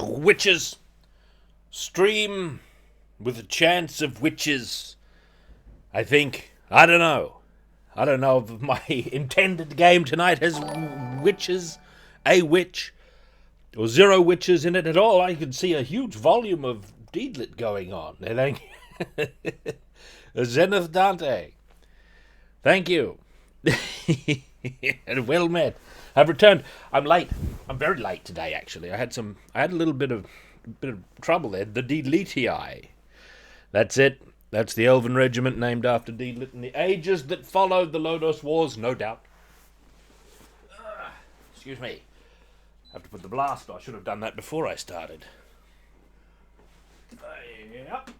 Witches. Stream with a chance of witches. I think. I don't know. I don't know if my intended game tonight has witches, a witch, or zero witches in it at all. I can see a huge volume of Deedlit going on. Zenith Dante. Thank you. Well met. I've returned. I'm late. I'm very late today, actually. I had a little bit of trouble there. The Deedlitii. That's it. That's the Elven regiment named after Deedlit in the ages that followed the Lodos Wars, no doubt. Excuse me. I have to put the blast on. I should have done that before I started. Yep.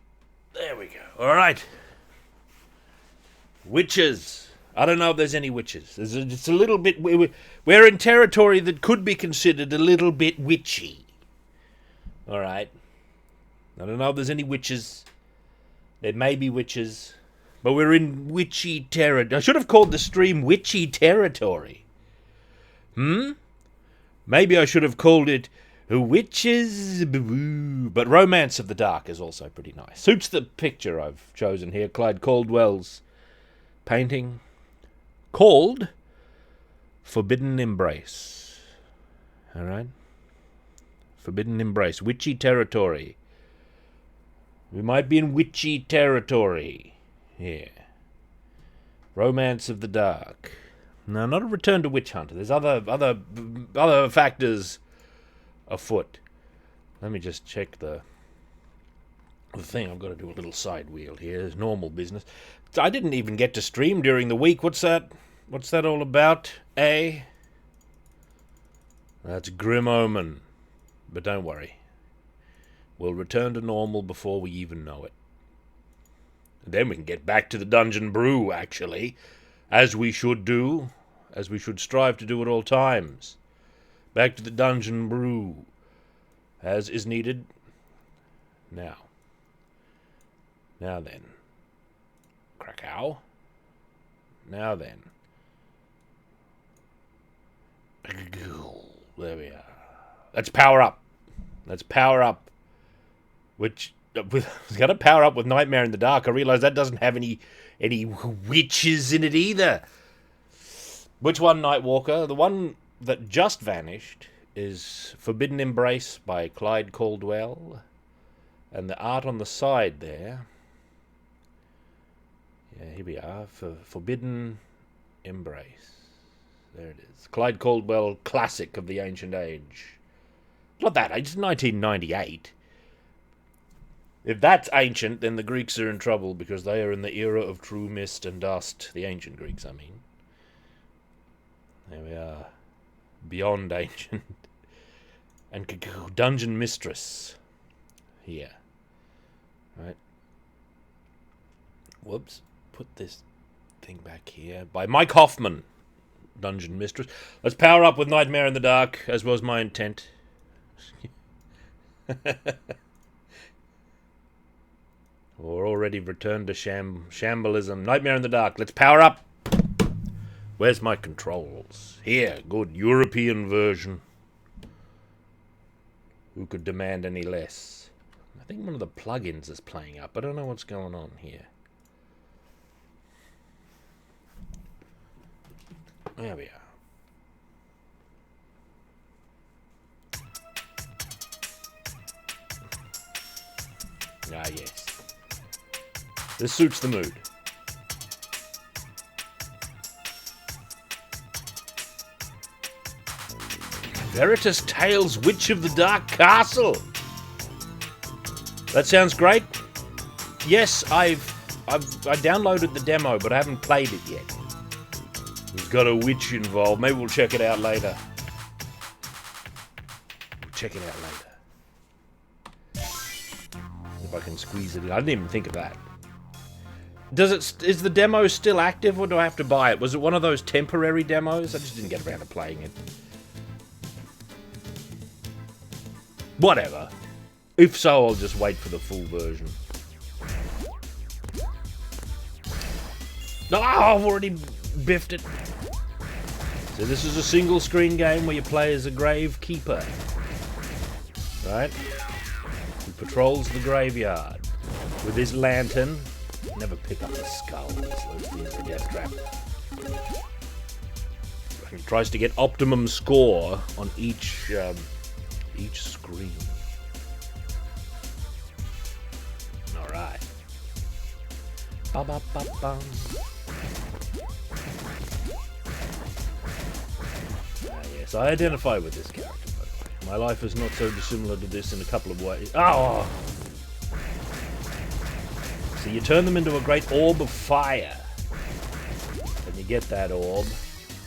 There we go. All right. Witches. I don't know if there's any witches. It's a little bit... We're in territory that could be considered a little bit witchy. All right. I don't know if there's any witches. There may be witches. But we're in witchy territory. I should have called the stream Witchy Territory. Maybe I should have called it Witches... But Romance of the Dark is also pretty nice. Suits the picture I've chosen here. Clyde Caldwell's painting called Forbidden Embrace. All right? Forbidden Embrace. Witchy Territory. We might be in witchy territory here. Romance of the Dark. No, not a return to Witch Hunter. There's other factors afoot. Let me just check the thing. I've got to do a little side wheel here. It's normal business. I didn't even get to stream during the week. What's that? What's that all about? Eh? That's Grim Omen. But don't worry. We'll return to normal before we even know it. And then we can get back to the Dungeon Brew, actually. As we should do. As we should strive to do at all times. Back to the Dungeon Brew. As is needed. Now. Now then. Krakow. Now then. There we are. Let's power up. Let's power up. Which, I was going to power up with Nightmare in the Dark. I realise that doesn't have any witches in it either. Which one, Nightwalker? The one that just vanished is Forbidden Embrace by Clyde Caldwell. And the art on the side there. Yeah, here we are. Forbidden Embrace. There it is. Clyde Caldwell, classic of the ancient age. Not that age, it's 1998. If that's ancient, then the Greeks are in trouble because they are in the era of true mist and dust. The ancient Greeks, I mean. There we are. Beyond ancient. And Dungeon Mistress. Here. Right. Whoops. Put this thing back here. By Mike Hoffman. Dungeon Mistress. Let's power up with Nightmare in the Dark, as was my intent. We're already returned to shambalism. Nightmare in the Dark. Let's power up. Where's my controls? Here. Good. European version. Who could demand any less? I think one of the plugins is playing up. I don't know what's going on here. There we are. Ah, yes. This suits the mood. Veritas Tales, Witch of the Dark Castle. That sounds great. Yes, I downloaded the demo, but I haven't played it yet. There's got a witch involved. Maybe we'll check it out later. Check it out later. If I can squeeze it in. I didn't even think of that. Is the demo still active, or do I have to buy it? Was it one of those temporary demos? I just didn't get around to playing it. Whatever. If so, I'll just wait for the full version. No, I've already biffed it. So this is a single screen game where you play as a grave keeper. right? He patrols the graveyard with his lantern. Never pick up the skulls. Those things are a death trap. He tries to get optimum score on each screen. All right. Ba-ba-ba-bum. Yes, I identify with this character, by the way. My life is not so dissimilar to this in a couple of ways. Oh! So you turn them into a great orb of fire. And you get that orb,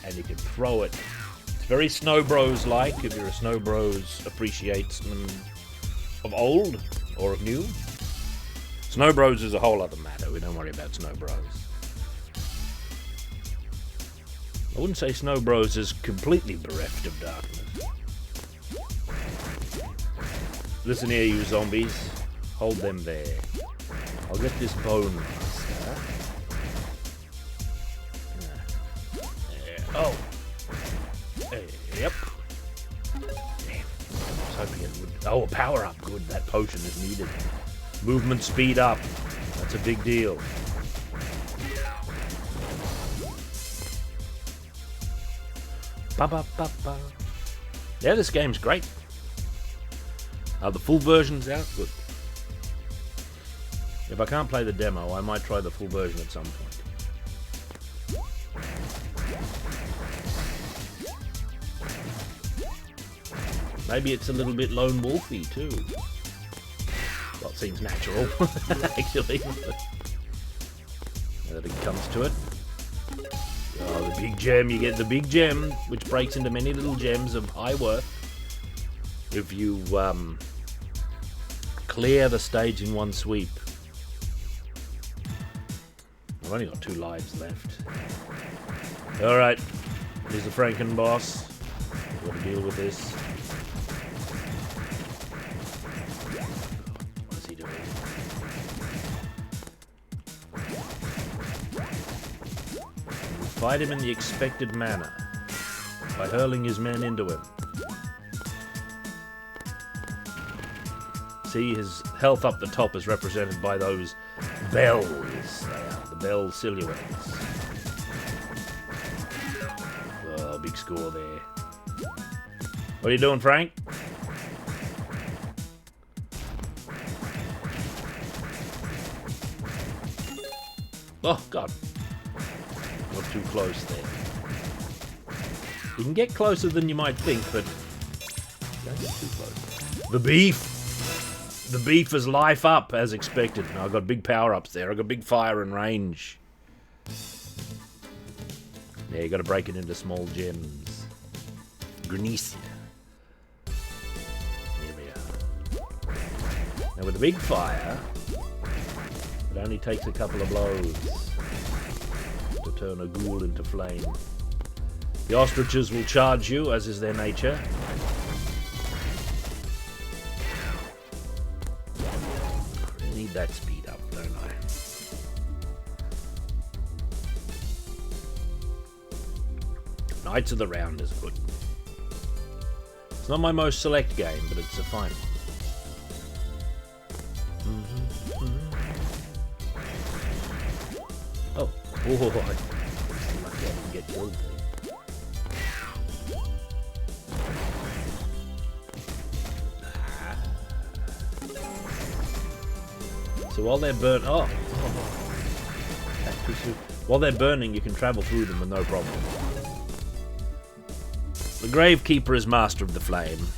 and you can throw it. It's very Snow Bros-like, if you're a Snow Bros appreciates-man of old, or of new. Snow Bros is a whole other matter. We don't worry about Snow Bros. I wouldn't say Snow Bros is completely bereft of darkness. Listen here, you zombies. Hold them there. I'll get this bone master. Oh! Yep. Damn. I was hoping it would... Oh, a power-up. Good, that potion is needed. Movement speed up. That's a big deal. Ba-ba-ba-ba. Yeah, this game's great. The full version's out. Good. If I can't play the demo, I might try the full version at some point. Maybe it's a little bit lone wolfy too. Well, it seems natural, actually. Now that it comes to it. Oh, the big gem. You get the big gem, which breaks into many little gems of high worth. If you clear the stage in one sweep. I've only got 2 lives left. Alright. Here's the Franken boss. Got to deal with this. What's he doing? Fight him in the expected manner. By hurling his men into him. See, his health up the top is represented by those bells. They are the bell silhouettes. Oh, big score there. What are you doing, Frank? Oh, God. Not too close there. You can get closer than you might think, but don't get too close. The beef! The beef is life up, as expected. I've got big power-ups there. I've got big fire and range. Yeah, you got to break it into small gems. Granicia. Here we are. Now with the big fire, it only takes a couple of blows to turn a ghoul into flame. The ostriches will charge you, as is their nature. Need that speed up, don't I? Knights of the Round is good. It's not my most select game, but it's a fine one. Oh, I didn't get killed there. So while they're while they're burning, you can travel through them with no problem. The Gravekeeper is master of the flame.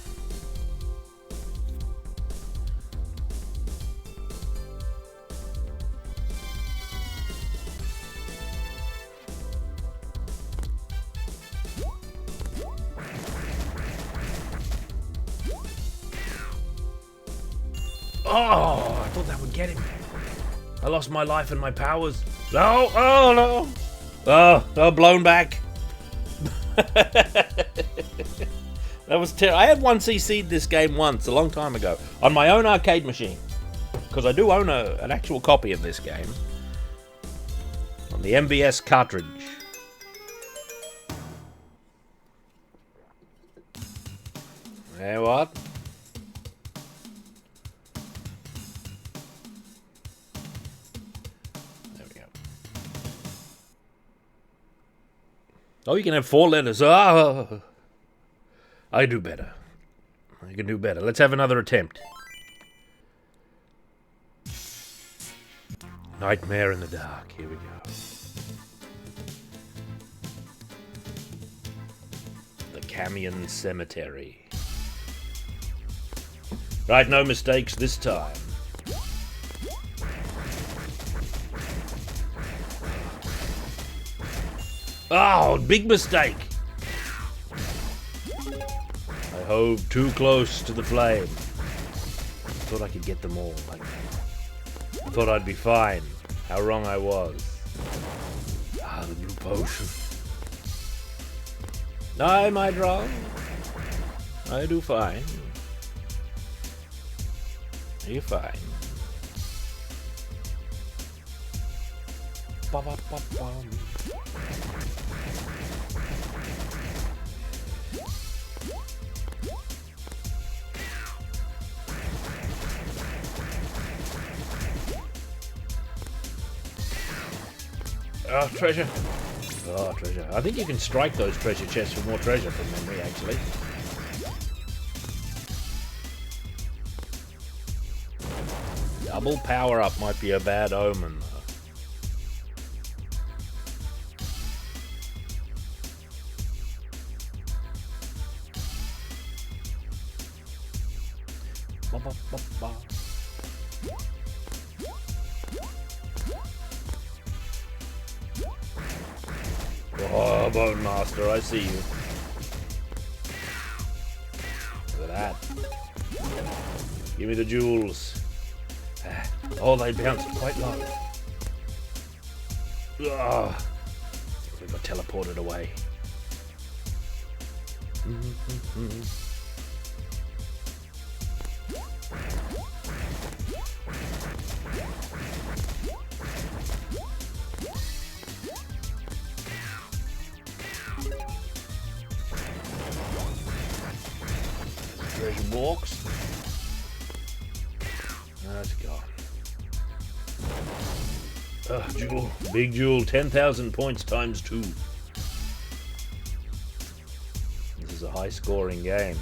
Oh, I thought that would get him. I lost my life and my powers. No, oh no. Oh, blown back. That was terrible. I had 1cc'd this game once, a long time ago, on my own arcade machine. Because I do own an actual copy of this game. On the MVS cartridge. Yeah, what? Oh, you can have 4 letters. Ah, I do better. I can do better. Let's have another attempt. Nightmare in the Dark. Here we go. The Camion Cemetery. Right, no mistakes this time. Oh, big mistake. I hove too close to the flame. I thought I could get them all. I thought I'd be fine. How wrong I was. Ah, the blue potion. I might wrong. I do fine. Are you fine? Ba-ba-ba-bum. Oh, treasure. Oh, treasure. I think you can strike those treasure chests for more treasure from memory, actually. Double power up might be a bad omen, though. Ba-ba-ba-ba. Oh, Bone Master, I see you. Look at that. Give me the jewels. Oh, they bounce quite low. Ugh. We got teleported away. Treasure box. That's gone. Jewel. Big jewel. 10,000 points times 2. This is a high scoring game.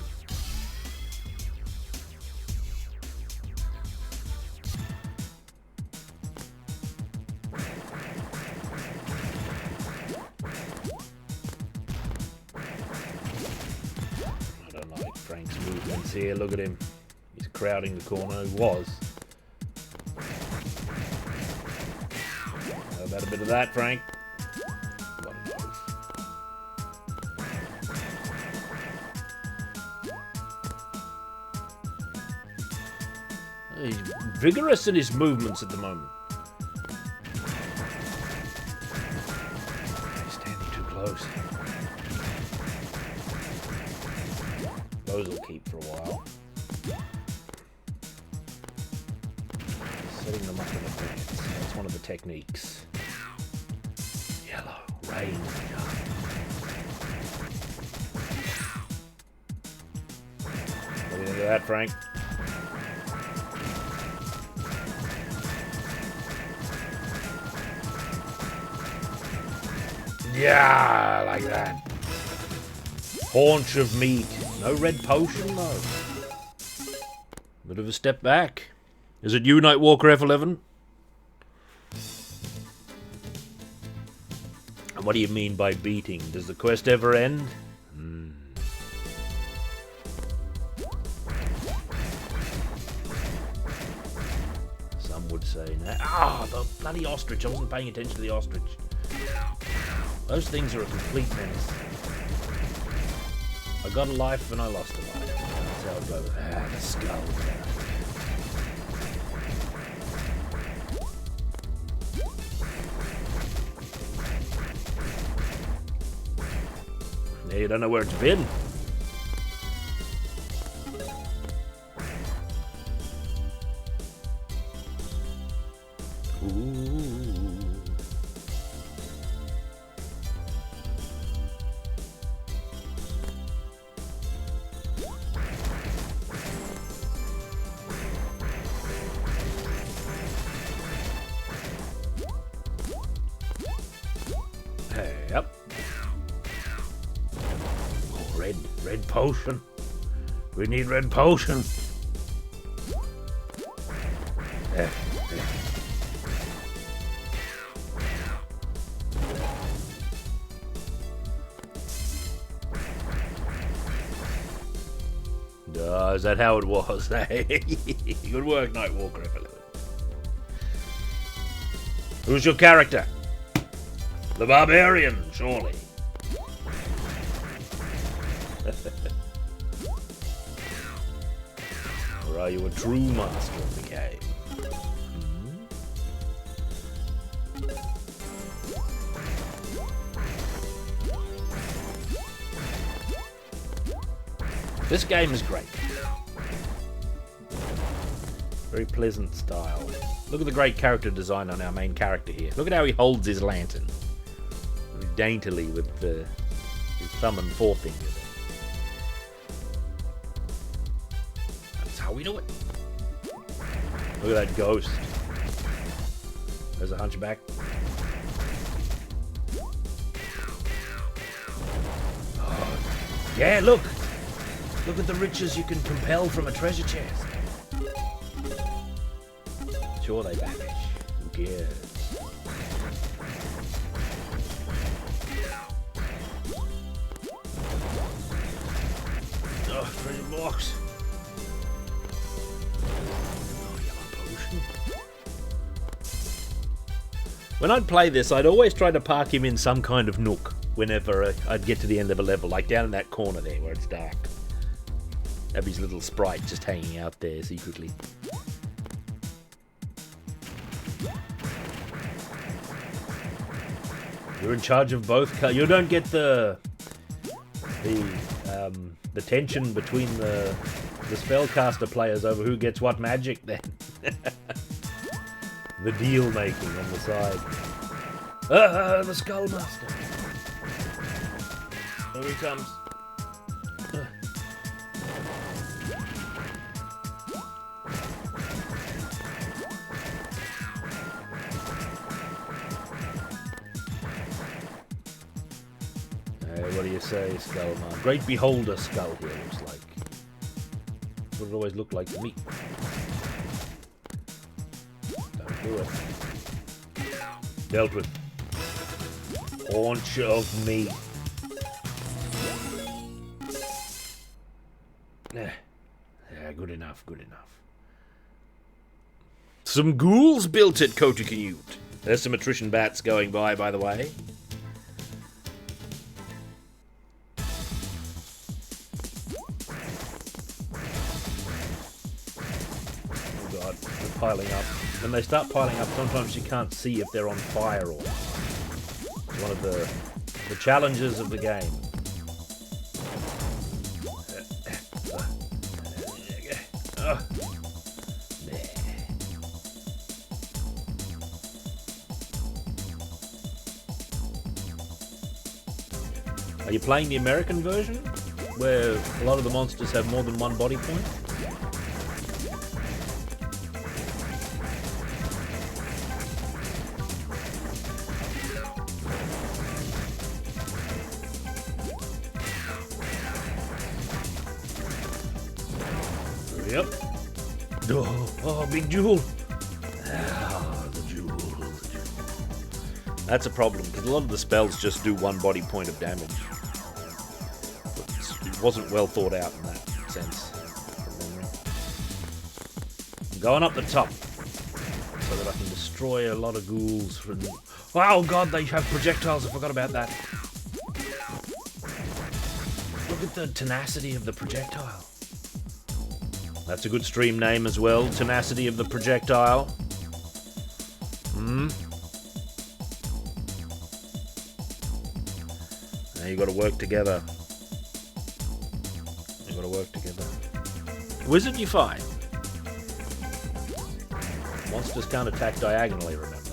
I don't like Frank's movements here. Look at him. He's crowding the corner. He was. How about a bit of that, Frank? He's vigorous in his movements at the moment. He's standing too close. Those will keep for a while. Setting them up in advance. That's one of the techniques. Yellow, rain. What do you think of that, Frank? Yeah, like that. Haunch of meat. No red potion, though. Bit of a step back. Is it you, Nightwalker F11? And what do you mean by beating? Does the quest ever end? Some would say no. Ah, the bloody ostrich. I wasn't paying attention to the ostrich. Those things are a complete menace. I got a life and I lost a life. That's how it goes. Ah, the skull. Yeah, you don't know where it's been. Hey, yep. potion. We need red potion. Is that how it was? Good work, Nightwalker. Who's your character? The barbarian, surely. Or are you a true master of the game? This game is great. Very pleasant style. Look at the great character design on our main character here. Look at how he holds his lantern. Very daintily with his thumb and forefinger there. That's how we do it. Look at that ghost. There's a hunchback. Oh, yeah, look! Look at the riches you can compel from a treasure chest. Sure, they vanish. Who cares? Oh, treasure box. Oh, yellow potion. When I'd play this, I'd always try to park him in some kind of nook whenever I'd get to the end of a level, like down in that corner there where it's dark. Have his little sprite just hanging out there secretly. You're in charge of both. You don't get the tension between the spellcaster players over who gets what magic then. The deal making on the side. The Skullmaster. Here he comes. What do you say, Skullman? Great beholder skull here, looks like. That's what it always looked like to me. Don't do it. Dealt with. Haunch of meat. Yeah, good enough, good enough. Some ghouls built at Kotukayut. There's some attrition bats going by the way. Piling up. When they start piling up, sometimes you can't see if they're on fire or not. It's one of the challenges of the game. Are you playing the American version, where a lot of the monsters have more than one body point? Yep. Oh, big jewel. The jewel. That's a problem, because a lot of the spells just do one body point of damage. It wasn't well thought out in that sense. I'm going up the top, so that I can destroy a lot of ghouls from... Oh god, they have projectiles, I forgot about that. Look at the tenacity of the projectile. That's a good stream name as well. Tenacity of the projectile. Now you got to work together. You got to work together. Wizard, you fine. Monsters can't attack diagonally, remember.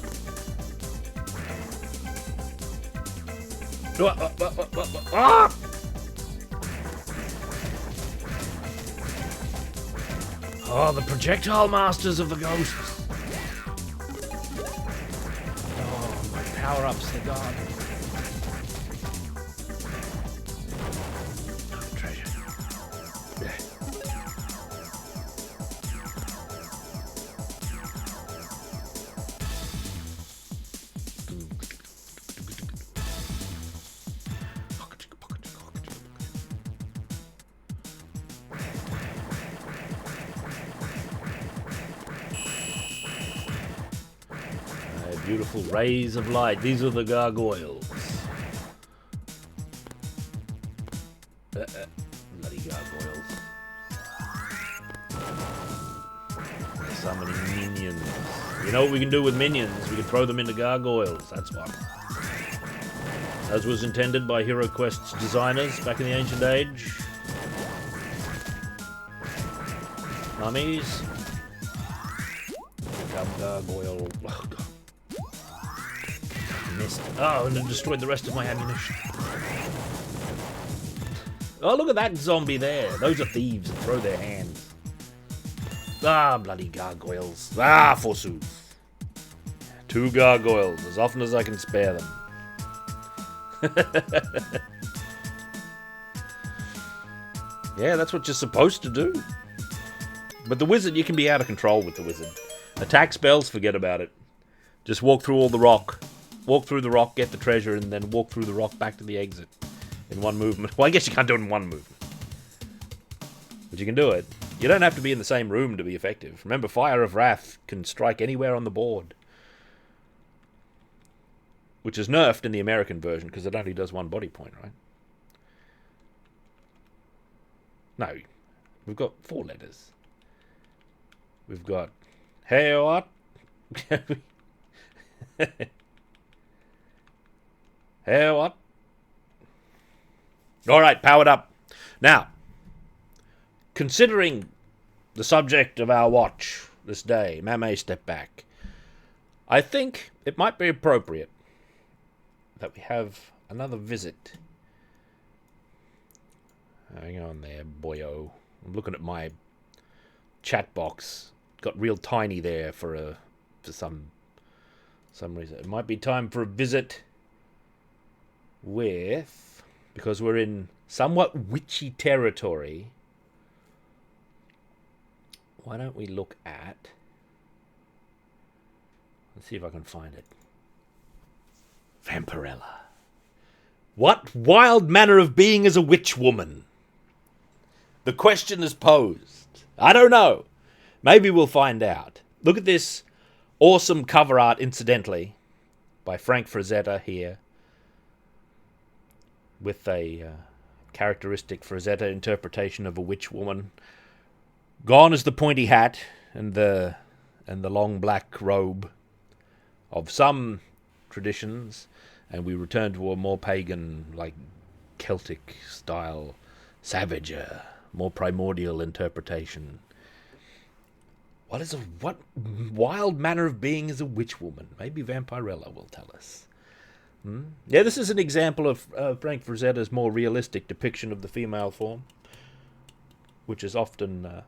Ah! Oh, the projectile masters of the ghosts. Oh, my power-ups, they're gone. Oh, treasure. Beautiful rays of light. These are the gargoyles. Bloody gargoyles. Summoning minions. You know what we can do with minions? We can throw them into gargoyles. That's what. As was intended by HeroQuest's designers back in the ancient age. Mummies. Become gargoyle. Oh, God. Missed. Oh, and it destroyed the rest of my ammunition. Oh, look at that zombie there. Those are thieves that throw their hands. Ah, bloody gargoyles. Ah, forsooth. 2 gargoyles, as often as I can spare them. Yeah, that's what you're supposed to do. But the wizard, you can be out of control with the wizard. Attack spells, forget about it. Just walk through all the rock. Walk through the rock, get the treasure, and then walk through the rock back to the exit. In one movement. Well, I guess you can't do it in one movement. But you can do it. You don't have to be in the same room to be effective. Remember, Fire of Wrath can strike anywhere on the board. Which is nerfed in the American version, because it only does 1 body point, right? No. We've got 4 letters. We've got... Hey, what? Hey, what? Alright, powered up. Now, considering the subject of our watch this day, Mame Step Back, I think it might be appropriate that we have another visit. Hang on there, boyo. I'm looking at my chat box. Got real tiny there for some reason. It might be time for a visit with, because we're in somewhat witchy territory. Why don't we look at, let's see if I can find it. Vampirella. What wild manner of being is a witch woman? The question is posed. I don't know. Maybe we'll find out. Look at this awesome cover art, incidentally, by Frank Frazetta here, with a characteristic Frazetta interpretation of a witch woman. Gone is the pointy hat and the long black robe of some traditions, and we return to a more pagan, like Celtic style, savager, more primordial interpretation. What wild manner of being is a witch woman? Maybe Vampirella will tell us. Yeah, this is an example of Frank Frazetta's more realistic depiction of the female form, which is often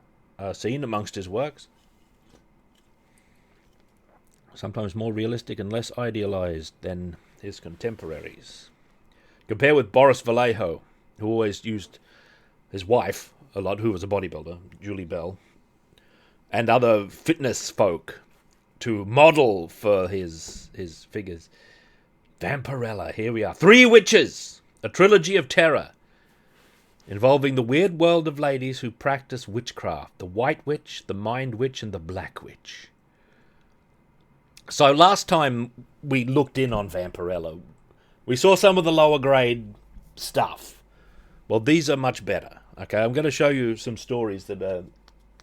seen amongst his works. Sometimes more realistic and less idealized than his contemporaries. Compare with Boris Vallejo, who always used his wife a lot, who was a bodybuilder, Julie Bell, and other fitness folk to model for his figures. Vampirella, here we are. 3 witches, a trilogy of terror, involving the weird world of ladies who practice witchcraft. The White Witch, the Mind Witch, and the Black Witch. So last time we looked in on Vampirella, we saw some of the lower grade stuff. Well, these are much better. Okay, I'm going to show you some stories that are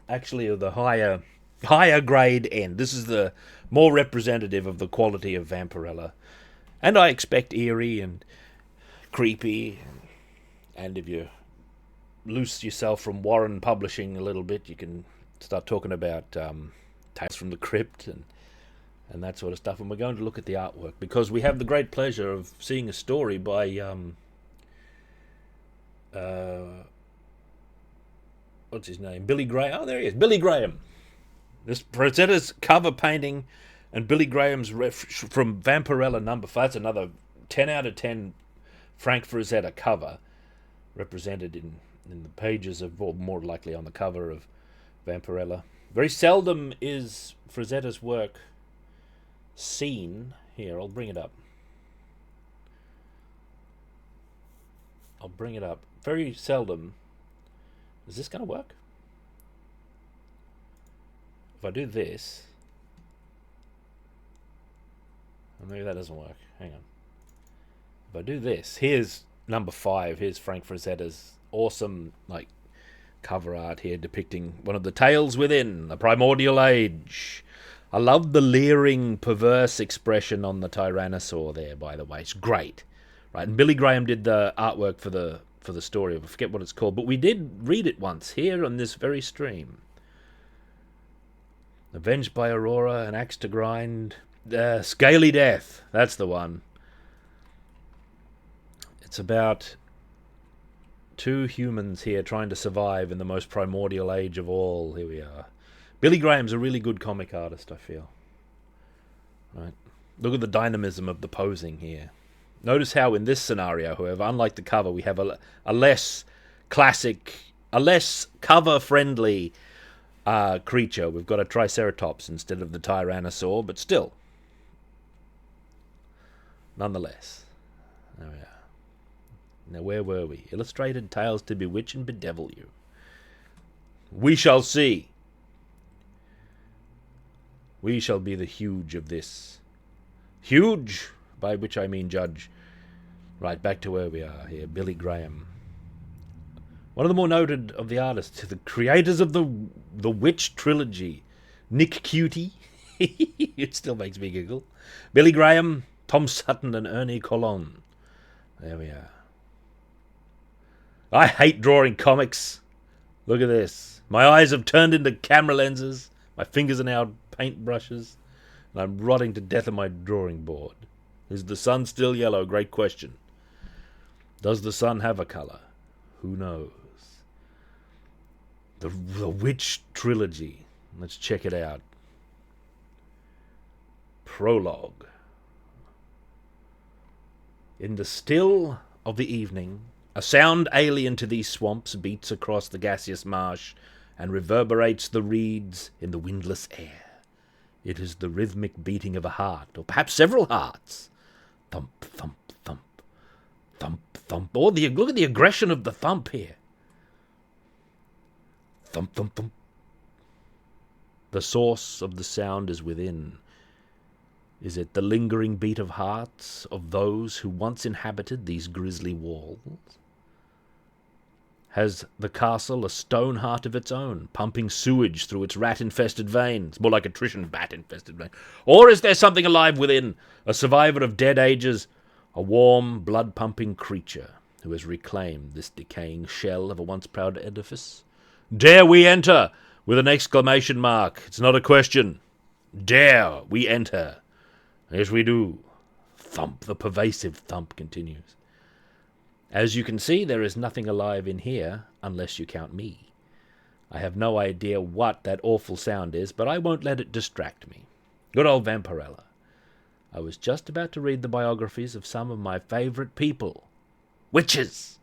actually of the higher grade end. This is the more representative of the quality of Vampirella. And I expect eerie and creepy. And if you loose yourself from Warren Publishing a little bit, you can start talking about Tales from the Crypt and that sort of stuff. And we're going to look at the artwork, because we have the great pleasure of seeing a story by what's his name? Billy Graham. Oh, there he is. Billy Graham. This Frazetta's cover painting and Billy Graham's from Vampirella number 5. That's another 10 out of 10 Frank Frazetta cover, represented in the pages of, or more likely on the cover of Vampirella. Very seldom is Frazetta's work seen. Here, I'll bring it up. Very seldom. Is this going to work? If I do this, Maybe that doesn't work. Hang on. If I do this, here's number 5. Here's Frank Frazetta's awesome, like, cover art here depicting one of the tales within the primordial age. I love the leering, perverse expression on the Tyrannosaur there, by the way. It's great. Right, and Billy Graham did the artwork for the story. I forget what it's called, but we did read it once here on this very stream. Avenged by Aurora, an axe to grind. Scaly Death, that's the one. It's about 2 humans here trying to survive in the most primordial age of all. Here we are. Billy Graham's a really good comic artist, I feel. Right. Look at the dynamism of the posing here. Notice how in this scenario, however, unlike the cover, we have a less classic, a less cover-friendly creature. We've got a Triceratops instead of the Tyrannosaur, but still. Nonetheless. There we are. Now, where were we? Illustrated tales to bewitch and bedevil you. We shall see. We shall be the huge of this. Huge, by which I mean judge. Right, back to where we are here. Billy Graham. One of the more noted of the artists, the creators of the Witch trilogy. Nick Cutie. It still makes me giggle. Billy Graham, Tom Sutton, and Ernie Colon. There we are. I hate drawing comics. Look at this. My eyes have turned into camera lenses. My fingers are now paint brushes. And I'm rotting to death on my drawing board. Is the sun still yellow? Great question. Does the sun have a colour? Who knows? The Witch trilogy. Let's check it out. Prologue. In the still of the evening, a sound alien to these swamps beats across the gaseous marsh and reverberates the reeds in the windless air. It is the rhythmic beating of a heart, or perhaps several hearts. Thump, thump, thump, thump, thump. Oh, look at the aggression of the thump here. Thump, thump, thump. The source of the sound is within. Is it the lingering beat of hearts of those who once inhabited these grisly walls? Has the castle a stone heart of its own, pumping sewage through its rat-infested veins? More like attrition bat-infested veins. Or is there something alive within, a survivor of dead ages, a warm, blood-pumping creature who has reclaimed this decaying shell of a once proud edifice? Dare we enter? With an exclamation mark. It's not a question. Dare we enter? Yes, we do. Thump. The pervasive thump continues. As you can see, there is nothing alive in here, unless you count me. I have no idea what that awful sound is, but I won't let it distract me. Good old Vampirella. I was just about to read the biographies of some of my favourite people. Witches!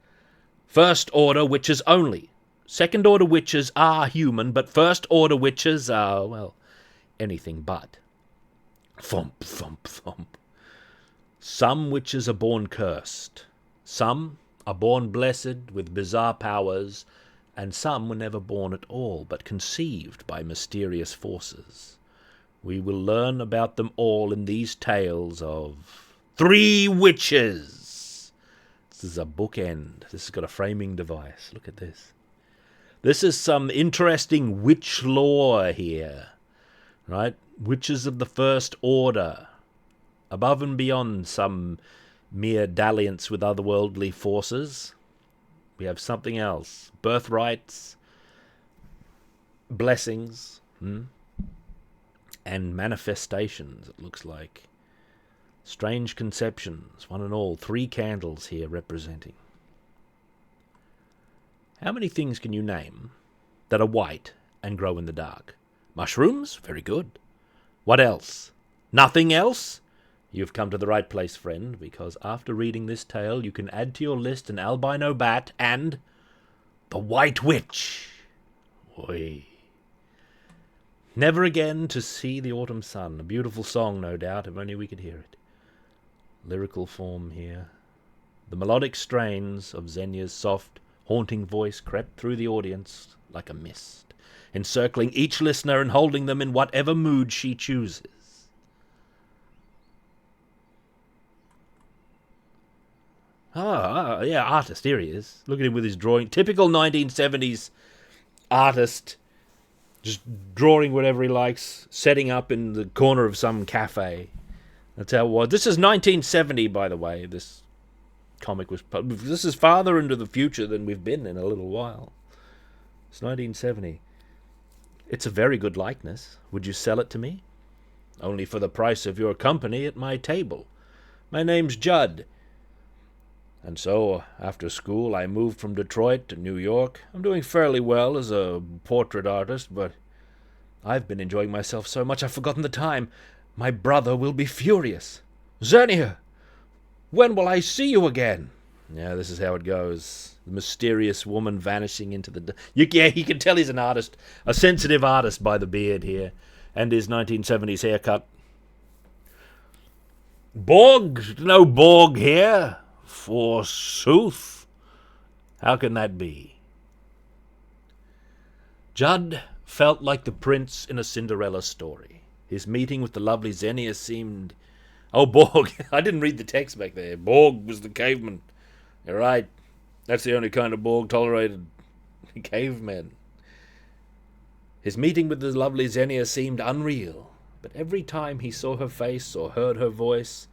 First-order witches only. Second-order witches are human, but first-order witches are, well, anything but. Thump, thump, thump. Some witches are born cursed. Some are born blessed with bizarre powers, and some were never born at all, but conceived by mysterious forces. We will learn about them all in these tales of 3 witches. This is a bookend. This has got a framing device. Look at this. This is some interesting witch lore here, right? Witches of the First Order, above and beyond some mere dalliance with otherworldly forces. We have something else. Birthrights, blessings, and manifestations, it looks like. Strange conceptions, one and all. 3 candles here representing. How many things can you name that are white and grow in the dark? Mushrooms? Very good. What else? Nothing else? You've come to the right place, friend, because after reading this tale, you can add to your list an albino bat and the White Witch. Oi. Never again to see the autumn sun. A beautiful song, no doubt, if only we could hear it. Lyrical form here. The melodic strains of Xenia's soft, haunting voice crept through the audience like a mist, encircling each listener and holding them in whatever mood she chooses. Yeah, artist. Here he is. Look at him with his drawing. Typical 1970s artist. Just drawing whatever he likes, setting up in the corner of some cafe. That's how it was. This is 1970, by the way. This comic was... This is farther into the future than we've been in a little while. It's 1970. It's a very good likeness. Would you sell it to me? Only for the price of your company at my table. My name's Judd. And so, after school, I moved from Detroit to New York. I'm doing fairly well as a portrait artist, but I've been enjoying myself so much I've forgotten the time. My brother will be furious. Xenia! When will I see you again? Yeah, this is how it goes. The mysterious woman vanishing into the... Yeah, you can tell he's an artist. A sensitive artist by the beard here. And his 1970s haircut. Borg? No Borg here. Forsooth. How can that be? Judd felt like the prince in a Cinderella story. His meeting with the lovely Xenia seemed... Oh, Borg. I didn't read the text back there. Borg was the caveman. You're right. That's the only kind of Borg tolerated. Cavemen. His meeting with the lovely Xenia seemed unreal, but every time he saw her face or heard her voice,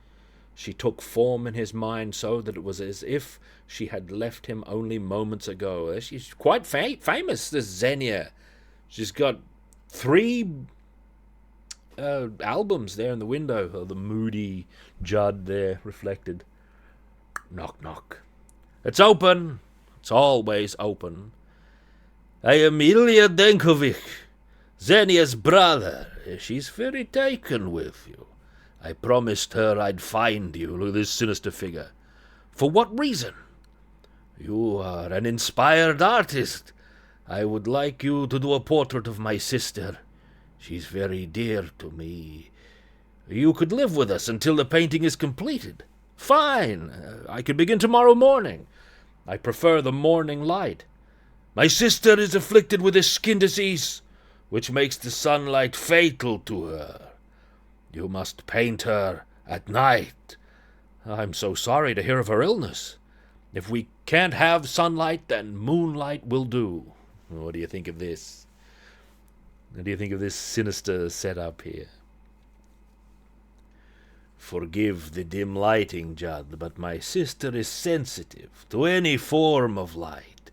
she took form in his mind so that it was as if she had left him only moments ago. She's quite famous, this Xenia. She's got 3 albums there in the window. The moody Judd there reflected. Knock, knock. It's open. It's always open. I am Ilya Denkovic, Xenia's brother. She's very taken with you. I promised her I'd find you, this sinister figure. For what reason? You are an inspired artist. I would like you to do a portrait of my sister. She's very dear to me. You could live with us until the painting is completed. Fine. I could begin tomorrow morning. I prefer the morning light. My sister is afflicted with a skin disease, which makes the sunlight fatal to her. You must paint her at night. I'm so sorry to hear of her illness. If we can't have sunlight, then moonlight will do. What do you think of this? What do you think of this sinister setup here? Forgive the dim lighting, Judd, but my sister is sensitive to any form of light.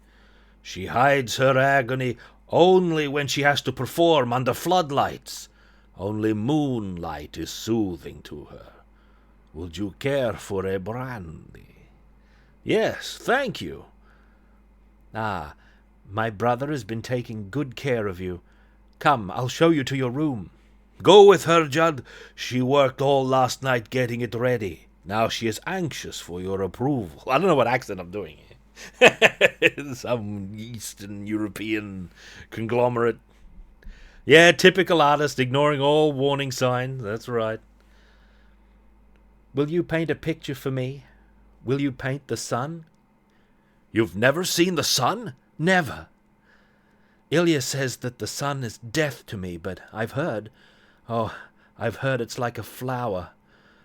She hides her agony only when she has to perform under floodlights. Only moonlight is soothing to her. Would you care for a brandy? Yes, thank you. Ah, my brother has been taking good care of you. Come, I'll show you to your room. Go with her, Judd. She worked all last night getting it ready. Now she is anxious for your approval. I don't know what accent I'm doing here. Some Eastern European conglomerate. Yeah, typical artist, ignoring all warning signs. That's right. Will you paint a picture for me? Will you paint the sun? You've never seen the sun? Never. Ilya says that the sun is death to me, but I've heard it's like a flower.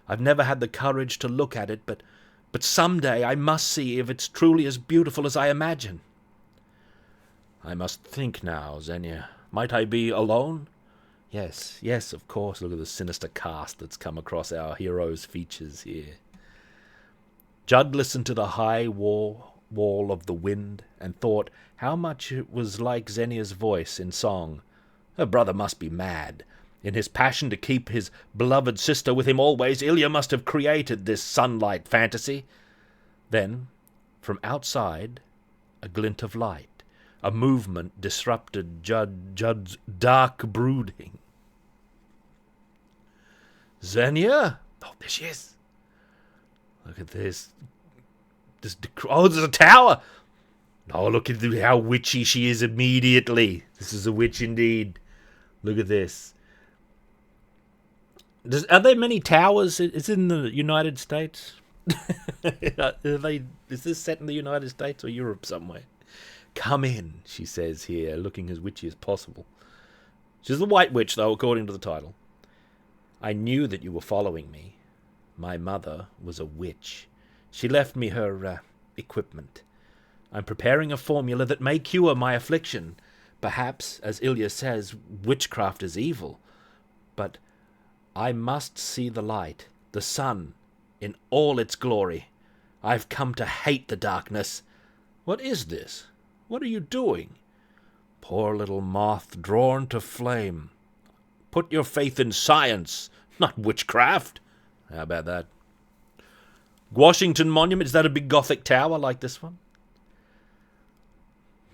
I've never had the courage to look at it, but someday I must see if it's truly as beautiful as I imagine. I must think now, Xenia. Might I be alone? Yes, of course. Look at the sinister cast that's come across our hero's features here. Judd listened to the high wall of the wind and thought how much it was like Xenia's voice in song. Her brother must be mad. In his passion to keep his beloved sister with him always, Ilya must have created this sunlight fantasy. Then, from outside, a glint of light. A movement disrupted Judd's dark brooding. Xenia? Oh, there she is. Look at this. There's a tower. Oh, look at how witchy she is immediately. This is a witch indeed. Look at this. Are there many towers? Is it in the United States? Is this set in the United States or Europe somewhere? Come in, she says here, looking as witchy as possible. She's the White Witch, though, according to the title. I knew that you were following me. My mother was a witch. She left me her equipment. I'm preparing a formula that may cure my affliction. Perhaps, as Ilya says, witchcraft is evil. But I must see the light, the sun, in all its glory. I've come to hate the darkness. What is this? What are you doing? Poor little moth drawn to flame. Put your faith in science, not witchcraft. How about that? Washington Monument, is that a big Gothic tower like this one?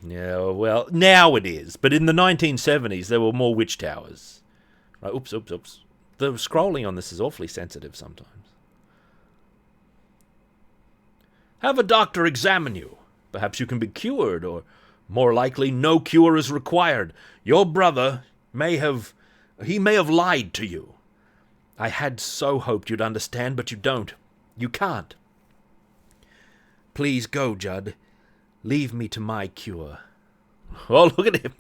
Yeah, well, now it is. But in the 1970s, there were more witch towers. Right, oops. The scrolling on this is awfully sensitive sometimes. Have a doctor examine you. Perhaps you can be cured, or more likely, no cure is required. Your brother may have lied to you. I had so hoped you'd understand, but you don't. You can't. Please go, Judd. Leave me to my cure. Oh, look at him.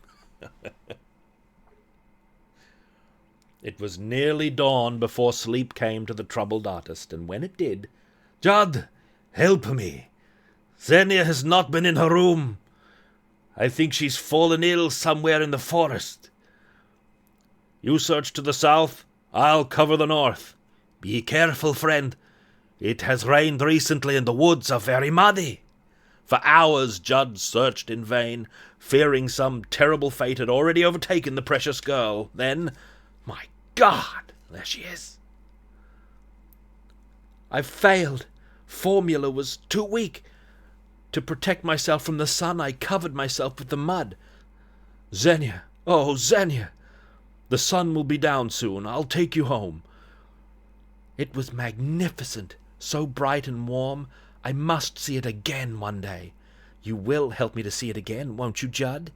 It was nearly dawn before sleep came to the troubled artist, and when it did, Judd, help me. Xenia has not been in her room. I think she's fallen ill somewhere in the forest. You search to the south, I'll cover the north. Be careful, friend. It has rained recently and the woods are very muddy. For hours Judd searched in vain, fearing some terrible fate had already overtaken the precious girl. Then, my God, there she is. I've failed. Formula was too weak. To protect myself from the sun, I covered myself with the mud. Xenia, oh, Xenia, the sun will be down soon. I'll take you home. It was magnificent, so bright and warm. I must see it again one day. You will help me to see it again, won't you, Judd?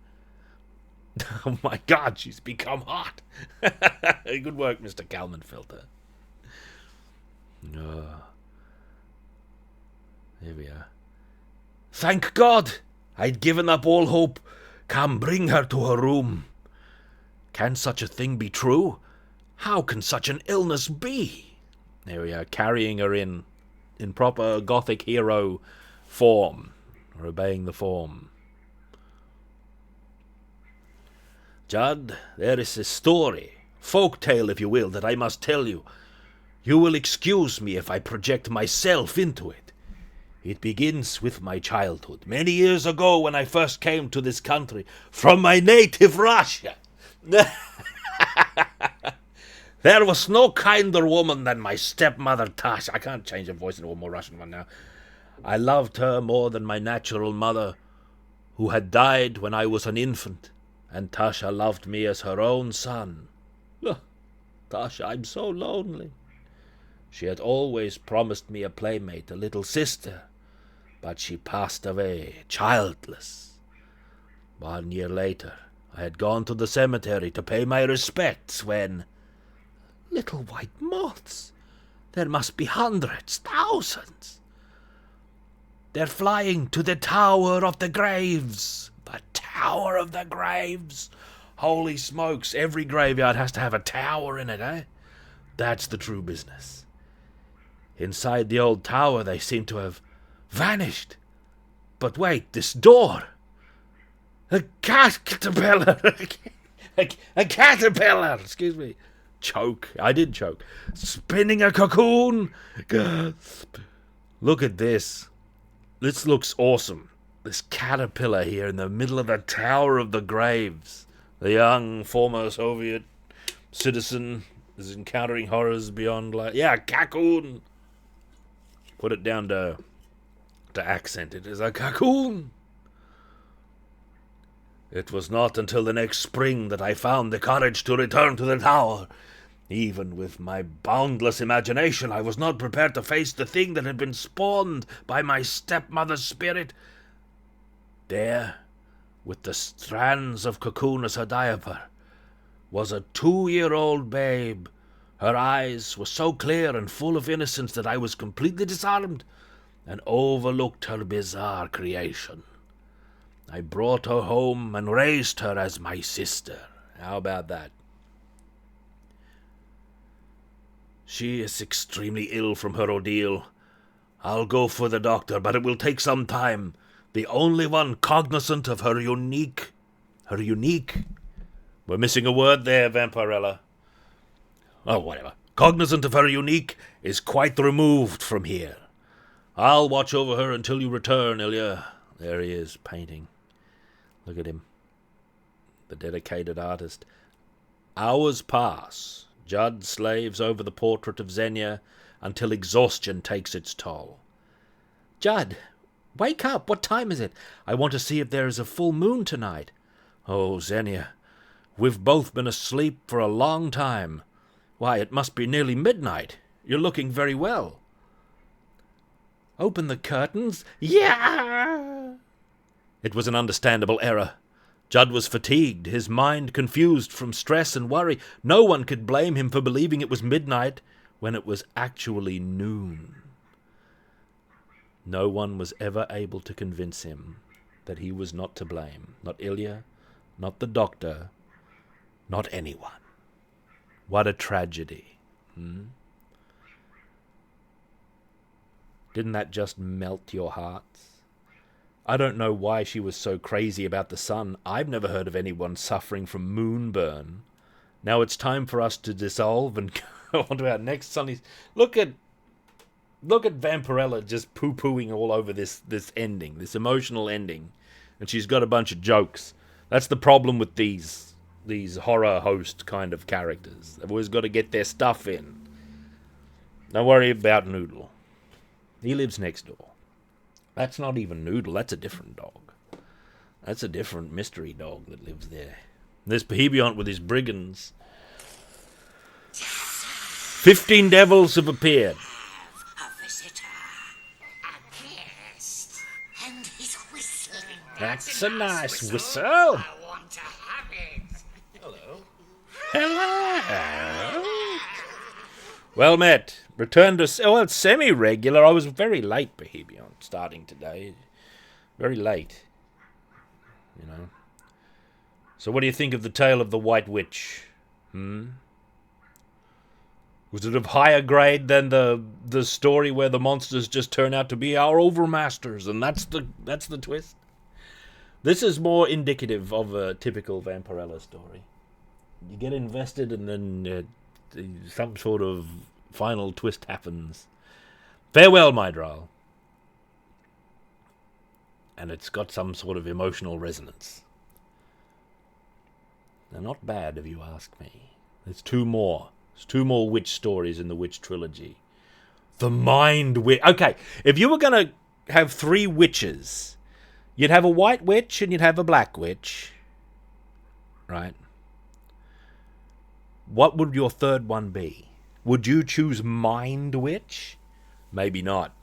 Oh, my God, she's become hot. Good work, Mr. Kalman-Filter. Here we are. Thank God! I'd given up all hope. Come, bring her to her room. Can such a thing be true? How can such an illness be? There we are, carrying her in proper Gothic hero form, or obeying the form. Judd, there is a story, folk tale if you will, that I must tell you. You will excuse me if I project myself into it. It begins with my childhood, many years ago when I first came to this country from my native Russia. There was no kinder woman than my stepmother Tasha. I can't change her voice into a more Russian one now. I loved her more than my natural mother, who had died when I was an infant, and Tasha loved me as her own son. Tasha, I'm so lonely. She had always promised me a playmate, a little sister, but she passed away childless. 1 year later, I had gone to the cemetery to pay my respects when... Little white moths! There must be hundreds, thousands! They're flying to the Tower of the Graves! The Tower of the Graves! Holy smokes, every graveyard has to have a tower in it, eh? That's the true business. Inside the old tower they seem to have vanished. But wait, this door! A caterpillar! a caterpillar! Excuse me. Choke. I did choke. Spinning a cocoon! Gasp. Look at this. This looks awesome. This caterpillar here in the middle of the Tower of the Graves. The young former Soviet citizen is encountering horrors beyond life. Yeah, cocoon! Put it down to accent. It is a cocoon. It was not until the next spring that I found the courage to return to the tower. Even with my boundless imagination, I was not prepared to face the thing that had been spawned by my stepmother's spirit. There, with the strands of cocoon as her diaper, was a 2-year-old babe. Her eyes were so clear and full of innocence that I was completely disarmed and overlooked her bizarre creation. I brought her home and raised her as my sister. How about that? She is extremely ill from her ordeal. I'll go for the doctor, but it will take some time. The only one cognizant of her unique... We're missing a word there, Vampirella. Oh, whatever. Cognizant of her unique is quite removed from here. I'll watch over her until you return, Ilya. There he is, painting. Look at him. The dedicated artist. Hours pass. Judd slaves over the portrait of Xenia until exhaustion takes its toll. Judd, wake up! What time is it? I want to see if there is a full moon tonight. Oh, Xenia, we've both been asleep for a long time. Why, it must be nearly midnight. You're looking very well. Open the curtains. Yeah! It was an understandable error. Judd was fatigued, his mind confused from stress and worry. No one could blame him for believing it was midnight when it was actually noon. No one was ever able to convince him that he was not to blame. Not Ilya, not the doctor, not anyone. What a tragedy. Didn't that just melt your hearts? I don't know why she was so crazy about the sun. I've never heard of anyone suffering from moonburn. Now it's time for us to dissolve and go on to our next sunny... Look at Vampirella just poo-pooing all over this ending, this emotional ending. And she's got a bunch of jokes. That's the problem with these horror host kind of characters. They've always got to get their stuff in. Don't worry about Noodle. He lives next door. That's not even Noodle, that's a different dog. That's a different mystery dog that lives there. There's Pahebiont with his brigands. 15 devils have appeared. A visitor, a guest, and he's whistling. That's a nice whistle. I want to have it. Hello. Hello. Well met. Return to... Oh, well, it's semi-regular. I was very late, Pahebiont, starting today. Very late. You know. So what do you think of the tale of the White Witch? Was it of higher grade than the story where the monsters just turn out to be our overmasters, and that's the twist? This is more indicative of a typical Vampirella story. You get invested, and then some sort of final twist happens. Farewell, my Drall. And it's got some sort of emotional resonance. They're not bad, if you ask me. There's two more. There's two more witch stories in the Witch Trilogy. The Mind Witch. Okay, if you were going to have three witches, you'd have a white witch and you'd have a black witch. Right? What would your third one be? Would you choose Mind Witch? Maybe not.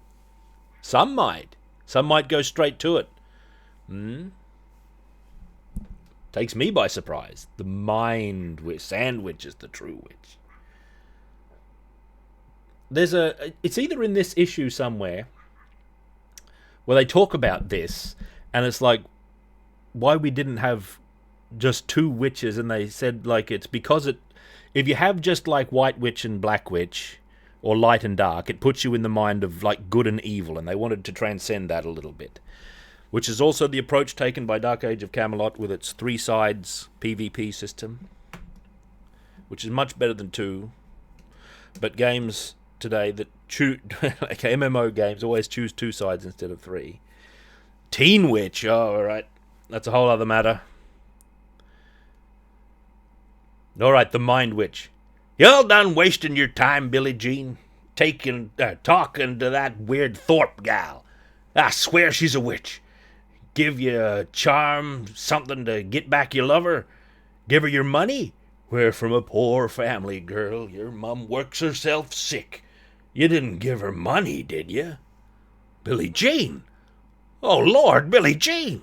Some might. Some might go straight to it. Takes me by surprise. The Mind Witch. Sandwich is the true witch. It's either in this issue somewhere where they talk about this, and it's like, why we didn't have just two witches, and they said, like, it's because if you have just like White Witch and Black Witch, or light and dark, it puts you in the mind of like good and evil, and they wanted to transcend that a little bit. Which is also the approach taken by Dark Age of Camelot with its 3 sides PvP system, which is much better than 2. But games today that choose, like MMO games, always choose 2 sides instead of 3. Teen Witch, oh, alright, that's a whole other matter. Alright, the Mind Witch. You all done wasting your time, Billie Jean? Talking to that weird Thorpe gal. I swear she's a witch. Give you a charm, something to get back your lover? Give her your money? We're from a poor family, girl. Your mum works herself sick. You didn't give her money, did you? Billie Jean! Oh, Lord, Billie Jean!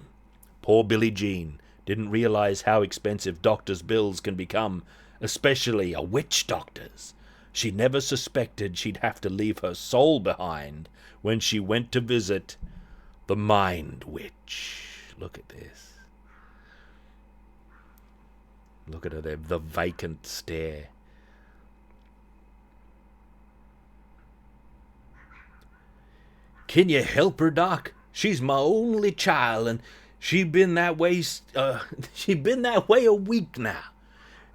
Poor Billie Jean didn't realize how expensive doctors' bills can become, especially a witch doctor's. She never suspected she'd have to leave her soul behind when she went to visit the Mind Witch. Look at this. Look at her there, the vacant stare. Can you help her, Doc? She's my only child, and she been that way a week now,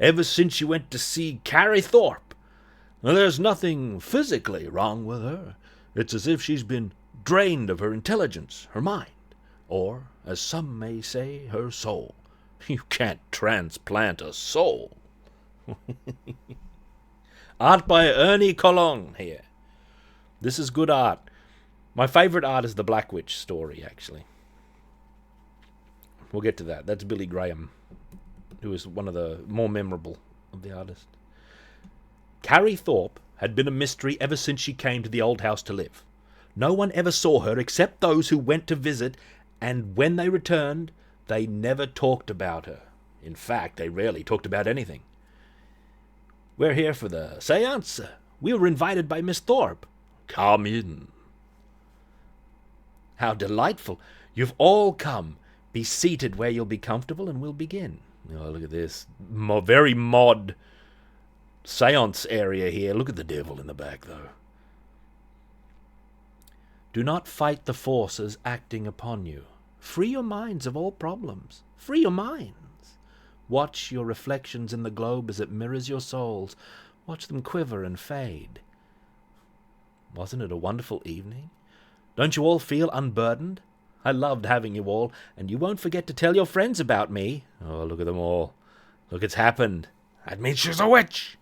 ever since she went to see Carrie Thorpe. Now, there's nothing physically wrong with her. It's as if she's been drained of her intelligence, her mind, or, as some may say, her soul. You can't transplant a soul. Art by Ernie Colon here. This is good art. My favourite art is the Black Witch story, actually. We'll get to that. That's Billy Graham, who is one of the more memorable of the artists. Carrie Thorpe had been a mystery ever since she came to the old house to live. No one ever saw her except those who went to visit, and when they returned, they never talked about her. In fact, they rarely talked about anything. We're here for the seance. We were invited by Miss Thorpe. Come in. How delightful. You've all come. Be seated where you'll be comfortable, and we'll begin. Oh, look at this. Very mod seance area here. Look at the devil in the back, though. Do not fight the forces acting upon you. Free your minds of all problems. Free your minds. Watch your reflections in the globe as it mirrors your souls. Watch them quiver and fade. Wasn't it a wonderful evening? Don't you all feel unburdened? I loved having you all, and you won't forget to tell your friends about me. Oh, look at them all. Look, it's happened. That means she's a witch.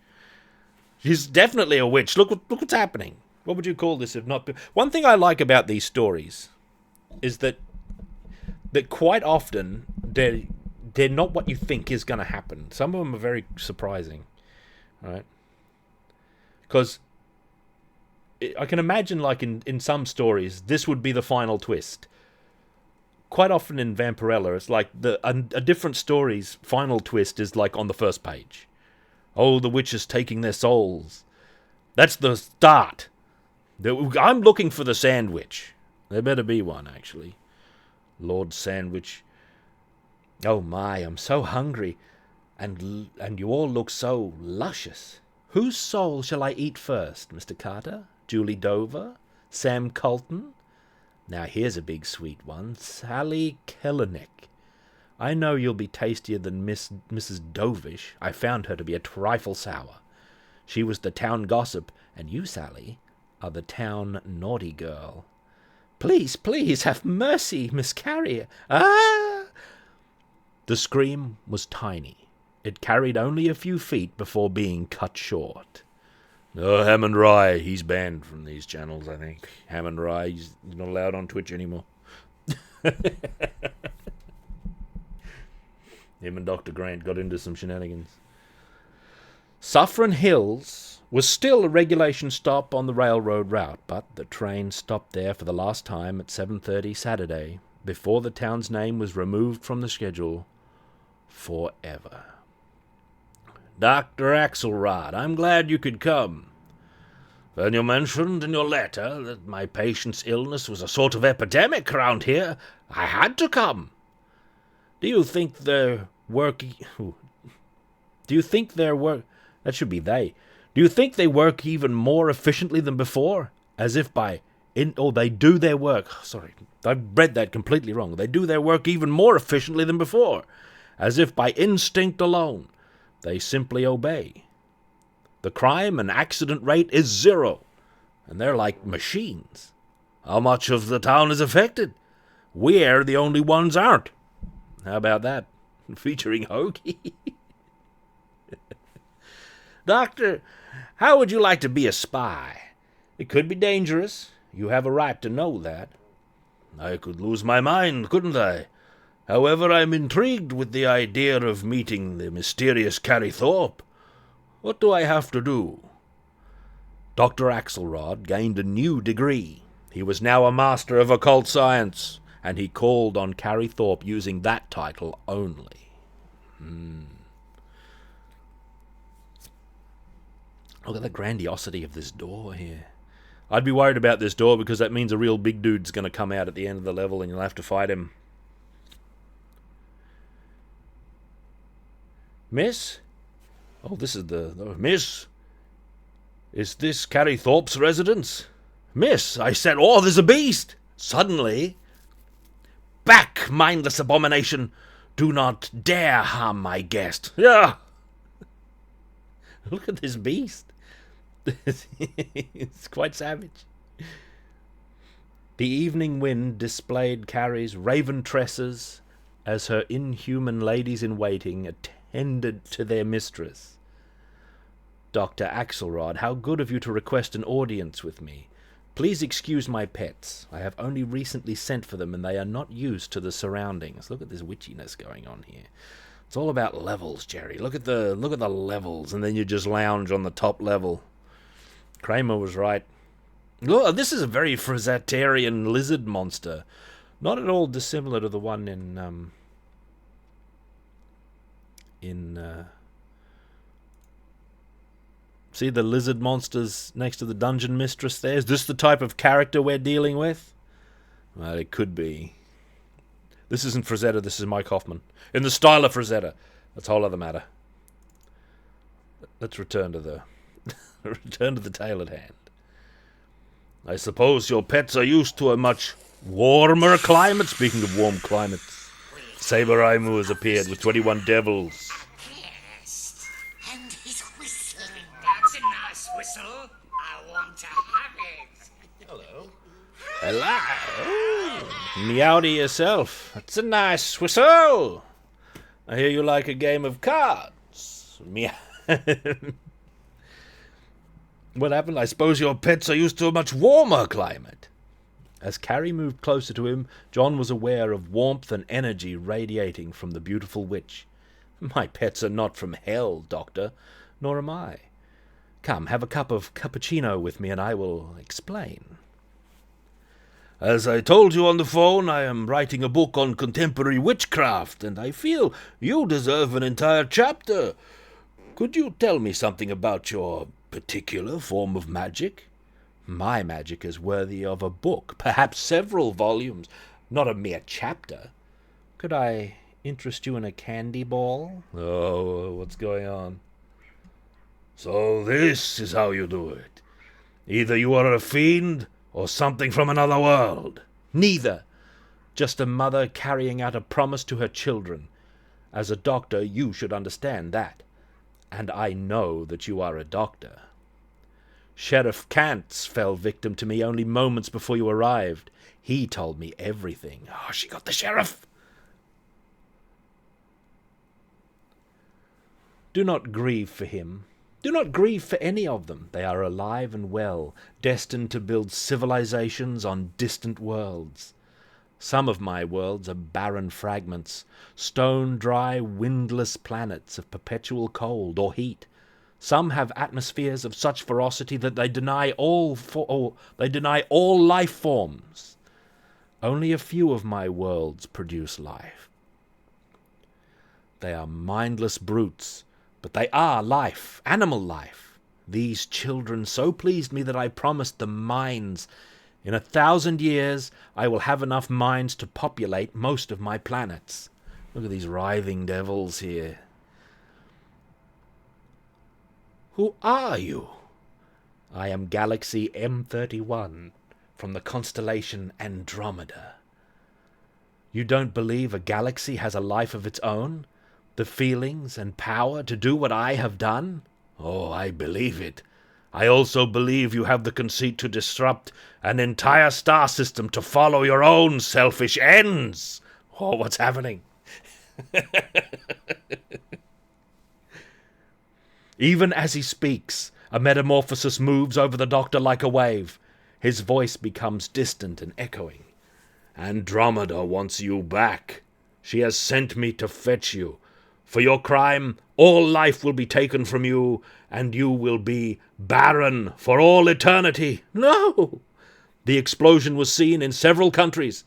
She's definitely a witch. Look what's happening. What would you call this if not... One thing I like about these stories is that quite often they're not what you think is going to happen. Some of them are very surprising, right? Because I can imagine, like in some stories, this would be the final twist. Quite often in Vampirella, it's like a different story's final twist is like on the first page. Oh, the witches taking their souls. That's the start. I'm looking for the Sandwich. There better be one, actually. Lord Sandwich. Oh my, I'm so hungry, and you all look so luscious. Whose soul shall I eat first, Mr. Carter? Julie Dover? Sam Colton? Now here's a big sweet one. Sally Kellenick. I know you'll be tastier than Mrs. Dovish. I found her to be a trifle sour. She was the town gossip, and you, Sally, are the town naughty girl. Please, please, have mercy, Miss Carrier. Ah! The scream was tiny. It carried only a few feet before being cut short. Oh, Hammond Rye, he's banned from these channels, I think. Hammond Rye, he's not allowed on Twitch anymore. Him and Dr. Grant got into some shenanigans. Suffern Hills was still a regulation stop on the railroad route, but the train stopped there for the last time at 7:30 Saturday, before the town's name was removed from the schedule forever. Dr. Axelrod, I'm glad you could come. When you mentioned in your letter that my patient's illness was a sort of epidemic around here, I had to come. Do you think they're working... Do you think they're work... That should be they. Do you think they work even more efficiently than before? As if by... they do their work... Sorry, I've read that completely wrong. They do their work even more efficiently than before. As if by instinct alone. They simply obey. The crime and accident rate is 0. And they're like machines. How much of the town is affected? We're the only ones aren't. How about that? Featuring Hoagie. Doctor, how would you like to be a spy? It could be dangerous. You have a right to know that. I could lose my mind, couldn't I? However, I'm intrigued with the idea of meeting the mysterious Carrie Thorpe. What do I have to do? Dr. Axelrod gained a new degree. He was now a master of occult science, and he called on Carrie Thorpe using that title only. Look at the grandiosity of this door here. I'd be worried about this door because that means a real big dude's going to come out at the end of the level and you'll have to fight him. Miss? Oh, this is the... Miss? Is this Carrie Thorpe's residence? Miss, I said, oh, there's a beast! Suddenly, back, mindless abomination! Do not dare harm my guest. Yeah. Look at this beast. It's quite savage. The evening wind displayed Carrie's raven tresses as her inhuman ladies-in-waiting attended to their mistress. Dr. Axelrod, how good of you to request an audience with me. Please excuse my pets. I have only recently sent for them, and they are not used to the surroundings. Look at this witchiness going on here. It's all about levels, Jerry. Look at the levels, and then you just lounge on the top level. Kramer was right. Look, this is a very Frizzatarian lizard monster. Not at all dissimilar to the one see the lizard monsters next to the dungeon mistress there? Is this the type of character we're dealing with? Well, it could be. This isn't Frazetta, this is Mike Hoffman. In the style of Frazetta. That's a whole other matter. Let's return to the tale at hand. I suppose your pets are used to a much warmer climate. Speaking of warm climates, Saber Aimu has appeared with 21 devils. Yes. And he's whistling. That's a nice whistle. I want to have it. Hello. Hello. Meow to yourself. That's a nice whistle. I hear you like a game of cards. Meow. What happened? I suppose your pets are used to a much warmer climate. As Carrie moved closer to him, John was aware of warmth and energy radiating from the beautiful witch. My pets are not from hell, Doctor, nor am I. Come, have a cup of cappuccino with me and I will explain. As I told you on the phone, I am writing a book on contemporary witchcraft, and I feel you deserve an entire chapter. Could you tell me something about your particular form of magic? My magic is worthy of a book, perhaps several volumes, not a mere chapter. Could I interest you in a candy ball? Oh, what's going on? So this is how you do it. Either you are a fiend or something from another world. Neither. Just a mother carrying out a promise to her children. As a doctor, you should understand that. And I know that you are a doctor. Sheriff Kantz fell victim to me only moments before you arrived. He told me everything. Oh, she got the sheriff! Do not grieve for him. Do not grieve for any of them. They are alive and well, destined to build civilizations on distant worlds. Some of my worlds are barren fragments, stone-dry, windless planets of perpetual cold or heat. Some have atmospheres of such ferocity that they deny all life forms. Only a few of my worlds produce life. They are mindless brutes, but they are life, animal life. These children so pleased me that I promised them minds. In 1,000 years, I will have enough minds to populate most of my planets. Look at these writhing devils here. Who are you? I am Galaxy M31, from the constellation Andromeda. You don't believe a galaxy has a life of its own? The feelings and power to do what I have done? Oh, I believe it. I also believe you have the conceit to disrupt an entire star system to follow your own selfish ends. Oh, what's happening? Even as he speaks, a metamorphosis moves over the doctor like a wave. His voice becomes distant and echoing. Andromeda wants you back. She has sent me to fetch you. For your crime, all life will be taken from you, and you will be barren for all eternity. No! The explosion was seen in several countries.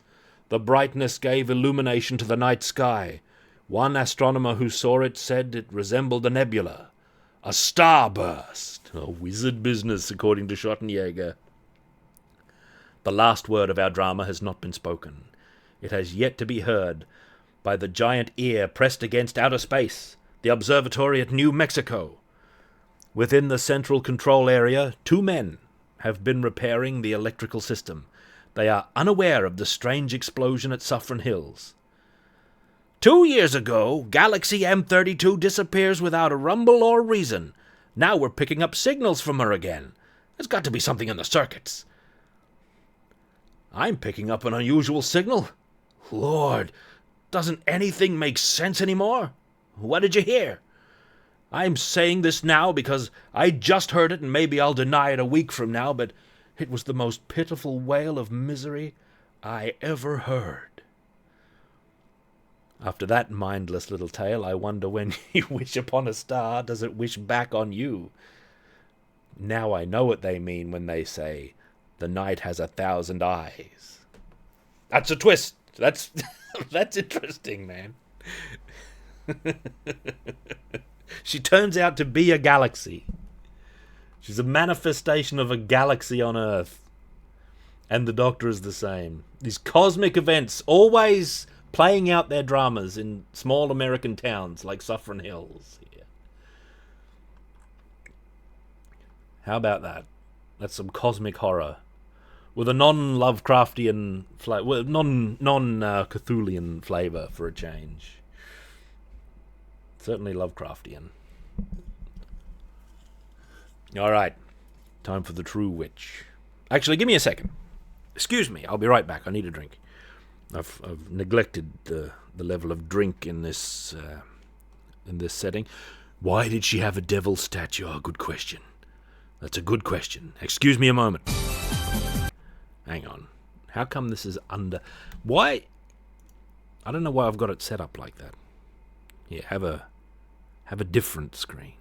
The brightness gave illumination to the night sky. One astronomer who saw it said it resembled a nebula. A starburst. A wizard business, according to Schottenjäger. The last word of our drama has not been spoken. It has yet to be heard by the giant ear pressed against outer space, the observatory at New Mexico. Within the central control area, 2 men have been repairing the electrical system. They are unaware of the strange explosion at Suffern Hills. 2 years ago, Galaxy M32 disappears without a rumble or reason. Now we're picking up signals from her again. There's got to be something in the circuits. I'm picking up an unusual signal. Lord, doesn't anything make sense anymore? What did you hear? I'm saying this now because I just heard it, and maybe I'll deny it a week from now, but it was the most pitiful wail of misery I ever heard. After that mindless little tale, I wonder when you wish upon a star, does it wish back on you? Now I know what they mean when they say, the night has 1,000 eyes. That's a twist. That's interesting, man. She turns out to be a galaxy. She's a manifestation of a galaxy on Earth. And the Doctor is the same. These cosmic events always playing out their dramas in small American towns like Suffern Hills. Yeah. How about that? That's some cosmic horror with a non-Lovecraftian flavor, non-Cthulhian flavor for a change. Certainly Lovecraftian. All right, time for the true witch. Actually, give me a second. Excuse me, I'll be right back. I need a drink. I've neglected the level of drink in this setting. Why did she have a devil statue? Oh, good question. That's a good question. Excuse me a moment. Hang on. How come this is under... Why? I don't know why I've got it set up like that. Yeah, have a different screen.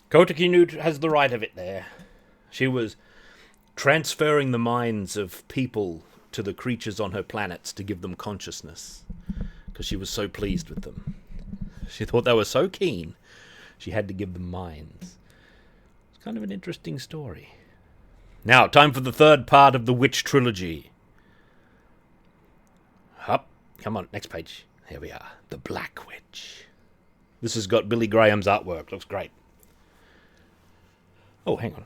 Kota Canute has the right of it there. She was transferring the minds of people to the creatures on her planets to give them consciousness, because she was so pleased with them. She thought they were so keen, she had to give them minds. It's kind of an interesting story. Now, time for the third part of the Witch Trilogy. Up, come on, next page. Here we are, The Black Witch. This has got Billy Graham's artwork, looks great. Oh, hang on.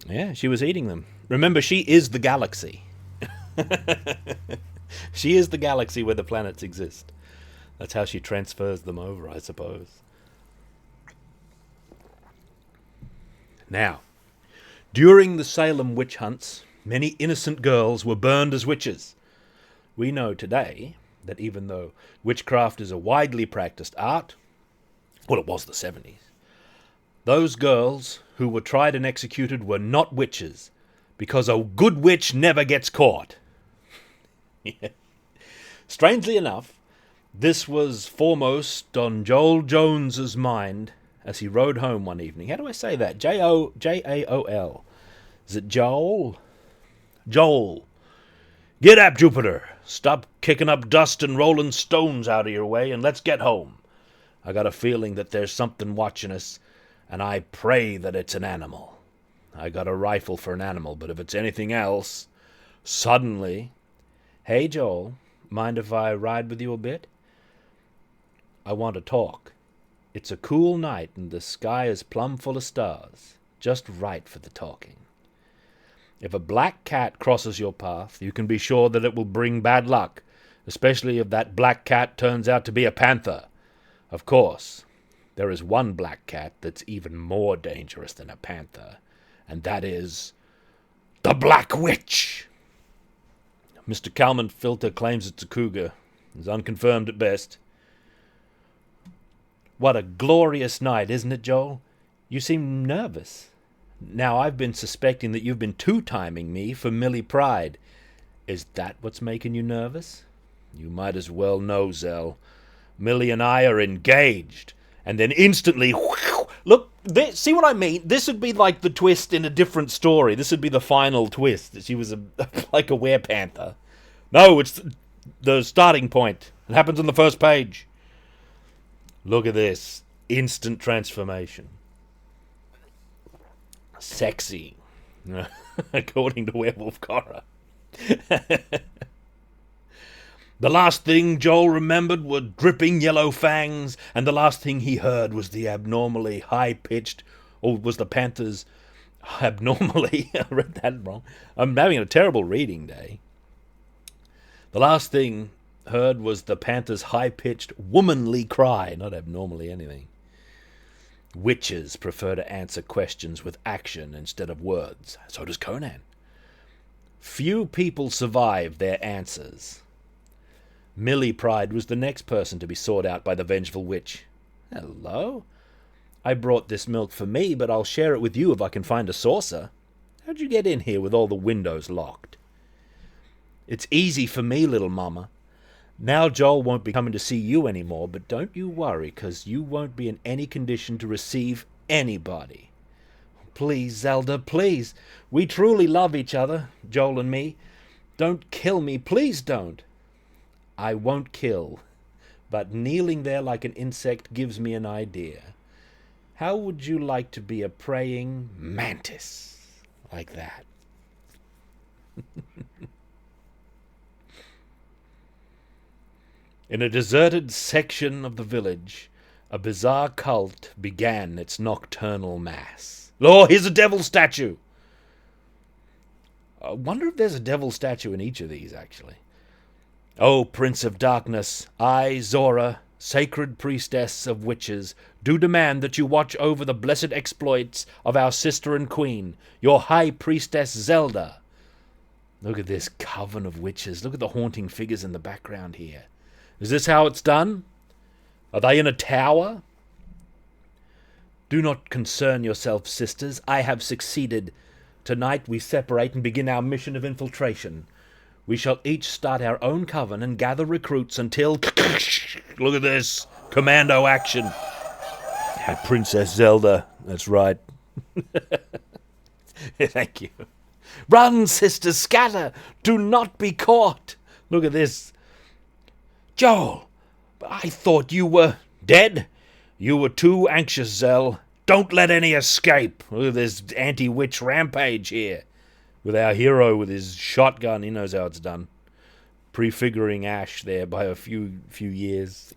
Yeah, she was eating them. Remember, she is the galaxy. She is the galaxy where the planets exist. That's how she transfers them over, I suppose. Now, during the Salem witch hunts, many innocent girls were burned as witches. We know today that even though witchcraft is a widely practiced art, well, it was the 70s, those girls who were tried and executed were not witches, because a good witch never gets caught. Yeah. Strangely enough, this was foremost on Joel Jones's mind as he rode home one evening. How do I say that? J-A-O-L. Is it Joel? Joel. Get up, Jupiter. Stop kicking up dust and rolling stones out of your way, and let's get home. I got a feeling that there's something watching us, and I pray that it's an animal. I got a rifle for an animal, but if it's anything else... Suddenly... Hey, Joel, mind if I ride with you a bit? I want to talk. It's a cool night, and the sky is plumb full of stars. Just right for the talking. If a black cat crosses your path, you can be sure that it will bring bad luck, especially if that black cat turns out to be a panther. Of course, there is one black cat that's even more dangerous than a panther, and that is the Black Witch. Mr. Calman Filter claims it's a cougar. It's unconfirmed at best. What a glorious night, isn't it, Joel? You seem nervous. Now, I've been suspecting that you've been two-timing me for Millie Pride. Is that what's making you nervous? You might as well know, Zell. Millie and I are engaged. And then instantly, whoosh, look, see what I mean? This would be like the twist in a different story. This would be the final twist. She was like a werepanther. No, it's the starting point. It happens on the first page. Look at this. Instant transformation. Sexy. According to Werewolf Cora. The last thing Joel remembered were dripping yellow fangs, and the last thing he heard was the abnormally high-pitched, or was the panther's abnormally, I read that wrong. I'm having a terrible reading day. The last thing heard was the panther's high-pitched, womanly cry, not abnormally anything. Witches prefer to answer questions with action instead of words. So does Conan. Few people survive their answers. Millie Pride was the next person to be sought out by the vengeful witch. Hello? I brought this milk for me, but I'll share it with you if I can find a saucer. How'd you get in here with all the windows locked? It's easy for me, little mama. Now Joel won't be coming to see you anymore, but don't you worry, 'cause you won't be in any condition to receive anybody. Please, Zelda, please. We truly love each other, Joel and me. Don't kill me, please don't. I won't kill, but kneeling there like an insect gives me an idea. How would you like to be a praying mantis like that? In a deserted section of the village, a bizarre cult began its nocturnal mass. Lord, here's a devil statue! I wonder if there's a devil statue in each of these, actually. O Prince of Darkness, I, Zora, sacred priestess of witches, do demand that you watch over the blessed exploits of our sister and queen, your high priestess Zelda. Look at this coven of witches. Look at the haunting figures in the background here. Is this how it's done? Are they in a tower? Do not concern yourself, sisters. I have succeeded. Tonight we separate and begin our mission of infiltration. We shall each start our own coven and gather recruits until... Look at this. Commando action. Princess Zelda, that's right. Thank you. Run, sisters, scatter. Do not be caught. Look at this. Joel, I thought you were dead. You were too anxious, Zell. Don't let any escape. Look at this anti-witch rampage here. With our hero with his shotgun. He knows how it's done. Prefiguring Ash there by a few years.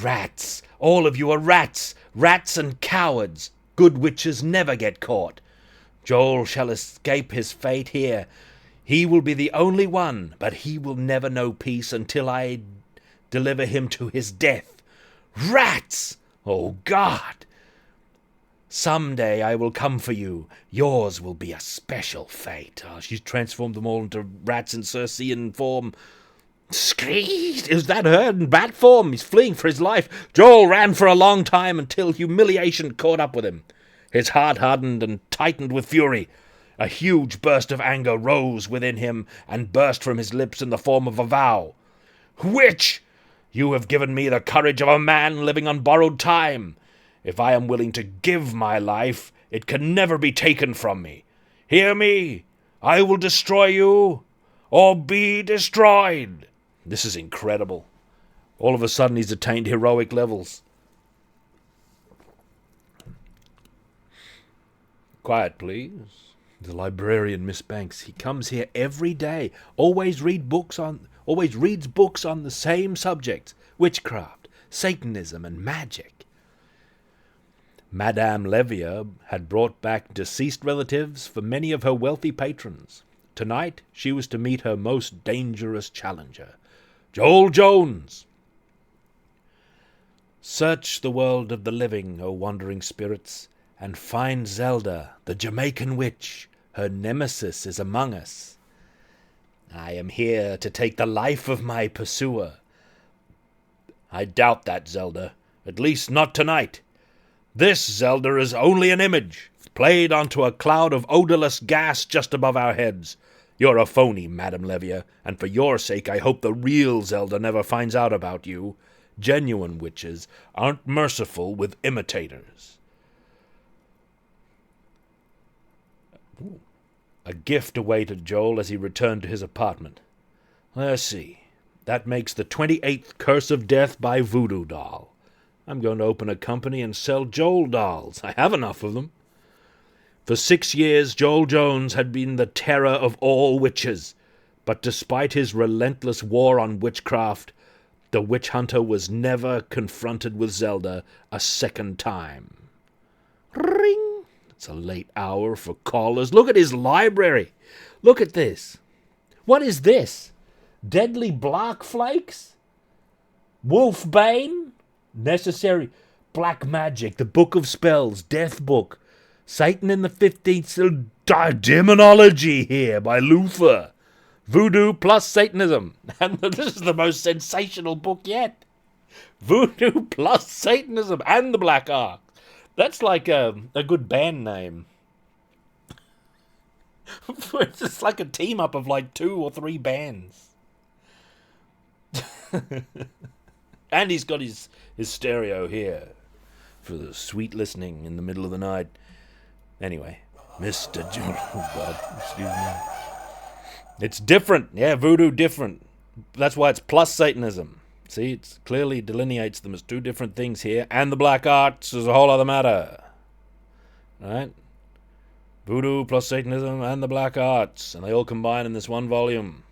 Rats. All of you are rats. Rats and cowards. Good witches never get caught. Joel shall escape his fate here. He will be the only one, but he will never know peace until I deliver him to his death. Rats! Oh, God! Someday I will come for you. Yours will be a special fate. Oh, she's transformed them all into rats in Circean form. Screed! Is that her in bat form? He's fleeing for his life. Joel ran for a long time until humiliation caught up with him. His heart hardened and tightened with fury. A huge burst of anger rose within him and burst from his lips in the form of a vow. Witch! You have given me the courage of a man living on borrowed time. If I am willing to give my life, it can never be taken from me. Hear me! I will destroy you, or be destroyed. This is incredible. All of a sudden he's attained heroic levels. Quiet, please. The librarian, Miss Banks, he comes here every day. Always reads books on the same subjects: witchcraft, Satanism, and magic. Madame Levia had brought back deceased relatives for many of her wealthy patrons. Tonight she was to meet her most dangerous challenger, Joel Jones. Search the world of the living, O wandering spirits, and find Zelda, the Jamaican witch. Her nemesis is among us. I am here to take the life of my pursuer. I doubt that, Zelda. At least not tonight. This, Zelda, is only an image, played onto a cloud of odorless gas just above our heads. You're a phony, Madame Levia, and for your sake I hope the real Zelda never finds out about you. Genuine witches aren't merciful with imitators. A gift awaited Joel as he returned to his apartment. Let's see. That makes the 28th Curse of Death by Voodoo Doll. I'm going to open a company and sell Joel dolls. I have enough of them. For 6 years, Joel Jones had been the terror of all witches. But despite his relentless war on witchcraft, the witch hunter was never confronted with Zelda a second time. Ring! It's a late hour for callers. Look at his library. Look at this. What is this? Deadly Black Flakes? Wolfbane? Necessary Black Magic, the Book of Spells, Death Book, Satan in the 15th, Demonology here by Luther, Voodoo plus Satanism. And this is the most sensational book yet. Voodoo plus Satanism and the Black Ark. That's like a good band name. It's just like a team-up of like 2 or 3 bands. And he's got his stereo here for the sweet listening in the middle of the night. Anyway, Mr. Joel, oh God, excuse me. It's different. Yeah, voodoo different. That's why it's plus Satanism. See, it clearly delineates them as 2 different things here. And the black arts is a whole other matter. Right? Voodoo plus Satanism and the black arts. And they all combine in this one volume.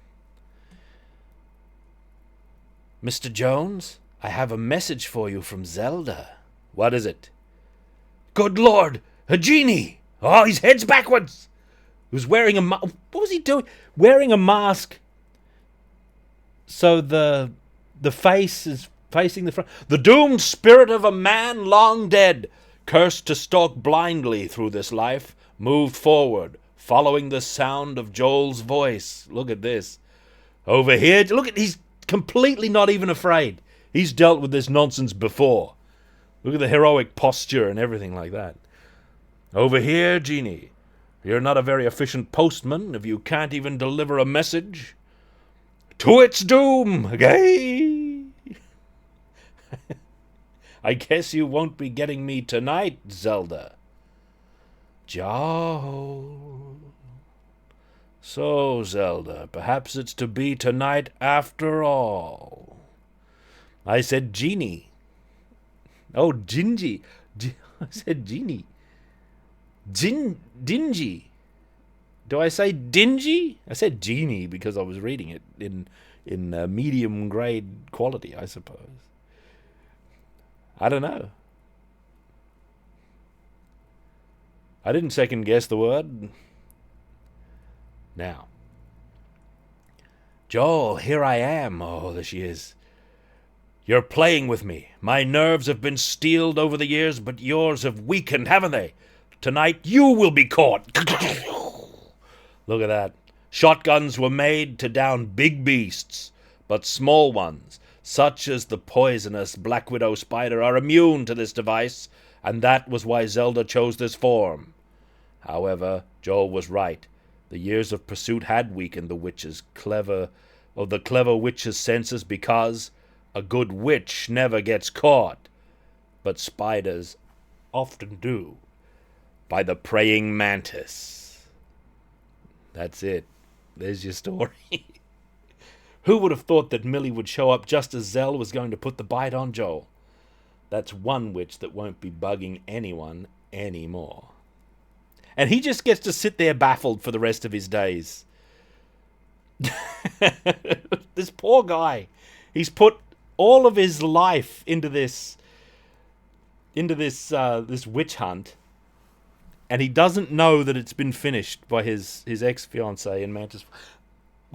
Mr. Jones, I have a message for you from Zelda. What is it? Good Lord, a genie! Oh, his head's backwards! He was wearing a mask. What was he doing? Wearing a mask. So the face is facing the front. The doomed spirit of a man long dead, cursed to stalk blindly through this life, moved forward, following the sound of Joel's voice. Look at this. Over here, look at, he's completely not even afraid. He's dealt with this nonsense before. Look at the heroic posture and everything like that. Over here, genie. You're not a very efficient postman if you can't even deliver a message. To its doom! Gay! I guess you won't be getting me tonight, Zelda. Joe. So, Zelda, perhaps it's to be tonight after all. I said genie. Oh, Gingy. I said genie. Dingy. Do I say dingy? I said genie because I was reading it in medium grade quality, I suppose. I don't know. I didn't second guess the word. Now. Joel, here I am. Oh, there she is. You're playing with me. My nerves have been steeled over the years, but yours have weakened, haven't they? Tonight you will be caught. Look at that. Shotguns were made to down big beasts, but small ones, such as the poisonous Black Widow spider, are immune to this device, and that was why Zelda chose this form. However, Joel was right. The years of pursuit had weakened the clever witch's senses, because a good witch never gets caught, but spiders often do, by the praying mantis. That's it. There's your story. Who would have thought that Millie would show up just as Zell was going to put the bite on Joel? That's one witch that won't be bugging anyone anymore. And he just gets to sit there baffled for the rest of his days. This poor guy. He's put all of his life into this witch hunt, and he doesn't know that it's been finished by his ex-fiancée in Mantis.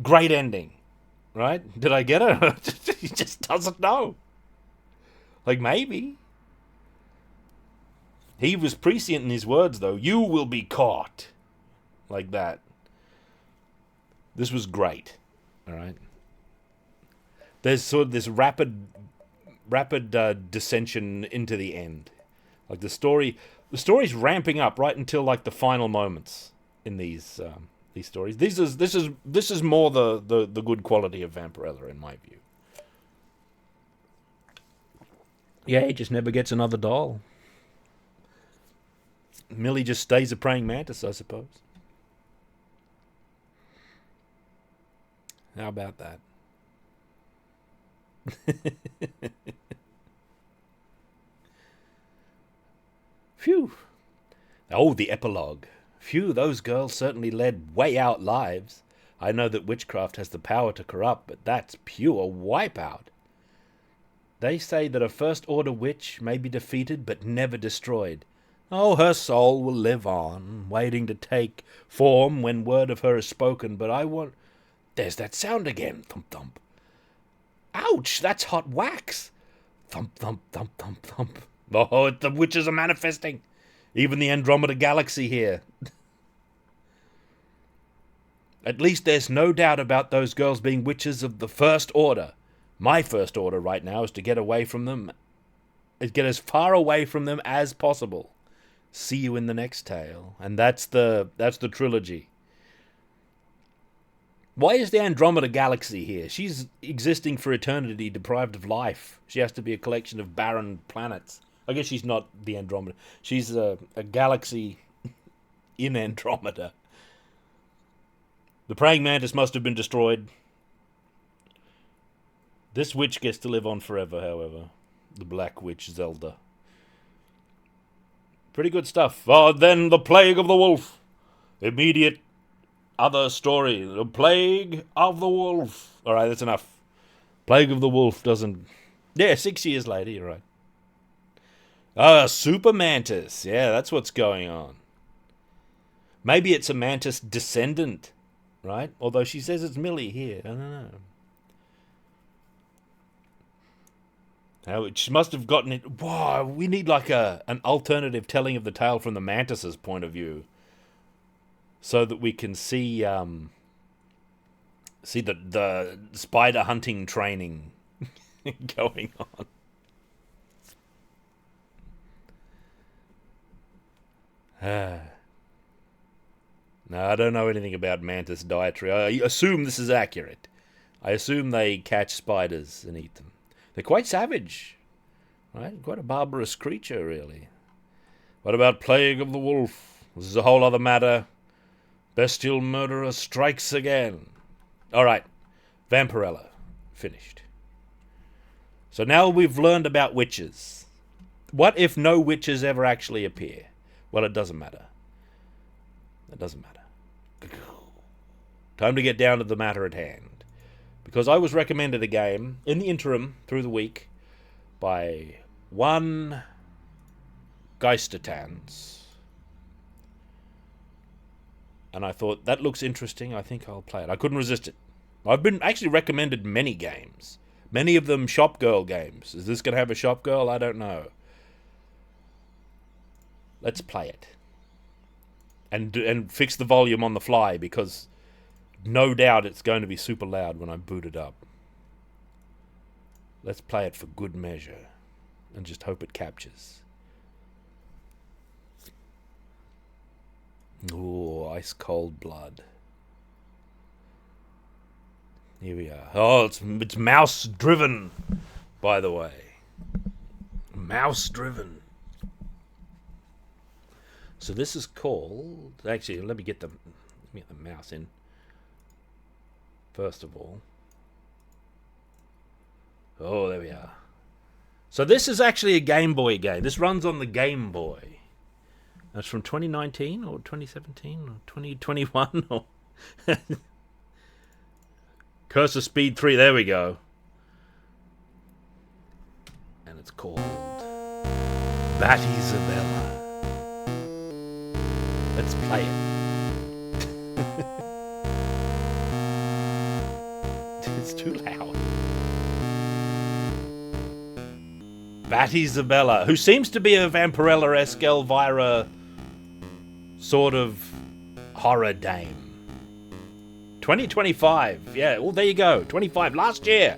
Great ending, right? Did I get it? He just doesn't know. Like, maybe. He was prescient in his words, though. You will be caught. Like that. This was great. All right. There's sort of this rapid descension into the end. Like the story's ramping up right until like the final moments in these stories. This is more the good quality of Vampirella in my view. Yeah, he just never gets another doll. Millie just stays a praying mantis, I suppose. How about that? Phew. Oh, the epilogue. Phew, those girls certainly led way out lives. I know that witchcraft has the power to corrupt, but that's pure wipeout. They say that a First Order witch may be defeated but never destroyed. Oh, her soul will live on, waiting to take form when word of her is spoken, but I want... There's that sound again. Thump, thump. Ouch, that's hot wax. Thump, thump, thump, thump, thump. Oh, the witches are manifesting. Even the Andromeda Galaxy here. At least there's no doubt about those girls being witches of the First Order. My First Order right now is to get away from them. Get as far away from them as possible. See you in the next tale. And that's the trilogy. Why is the Andromeda Galaxy here? She's existing for eternity, deprived of life. She has to be a collection of barren planets. I guess she's not the Andromeda. She's a galaxy in Andromeda. The praying mantis must have been destroyed. This witch gets to live on forever, however. The Black Witch Zelda. Pretty good stuff. Then the Plague of the Wolf. Immediate other story. The Plague of the Wolf. Alright, that's enough. Plague of the Wolf doesn't... Yeah, 6 years later, you're right. Super Mantis. Yeah, that's what's going on. Maybe it's a Mantis descendant, right? Although she says it's Millie here. I don't know. She must have gotten it... Wow, we need like an alternative telling of the tale from the Mantis's point of view. So that we can see the spider hunting training going on. No, I don't know anything about mantis dietary. I assume this is accurate. I assume they catch spiders and eat them. They're quite savage. Right? Quite a barbarous creature, really. What about Plague of the Wolf? This is a whole other matter. Bestial Murderer strikes again. Alright. Vampirella. Finished. So now we've learned about witches. What if no witches ever actually appear? Well, it doesn't matter. It doesn't matter. Time to get down to the matter at hand. Because I was recommended a game in the interim through the week by one Geistertans. And I thought, that looks interesting. I think I'll play it. I couldn't resist it. I've been actually recommended many games. Many of them Shop Girl games. Is this going to have a Shop Girl? I don't know. Let's play it. And fix the volume on the fly, because no doubt it's going to be super loud when I boot it up. Let's play it for good measure and just hope it captures. Ooh, ice cold blood. Here we are. Oh, it's mouse driven, by the way. Mouse driven. So this is called... Actually, let me get the mouse in. First of all. Oh, there we are. So this is actually a Game Boy game. This runs on the Game Boy. That's from 2019 or 2017 or 2021 or... Curse of Speed 3, there we go. And it's called Bat Isabella. Let's play it. It's too loud. Bat Isabella, who seems to be a Vampirella-esque Elvira sort of horror dame. 2025, yeah, well, there you go. 25, last year.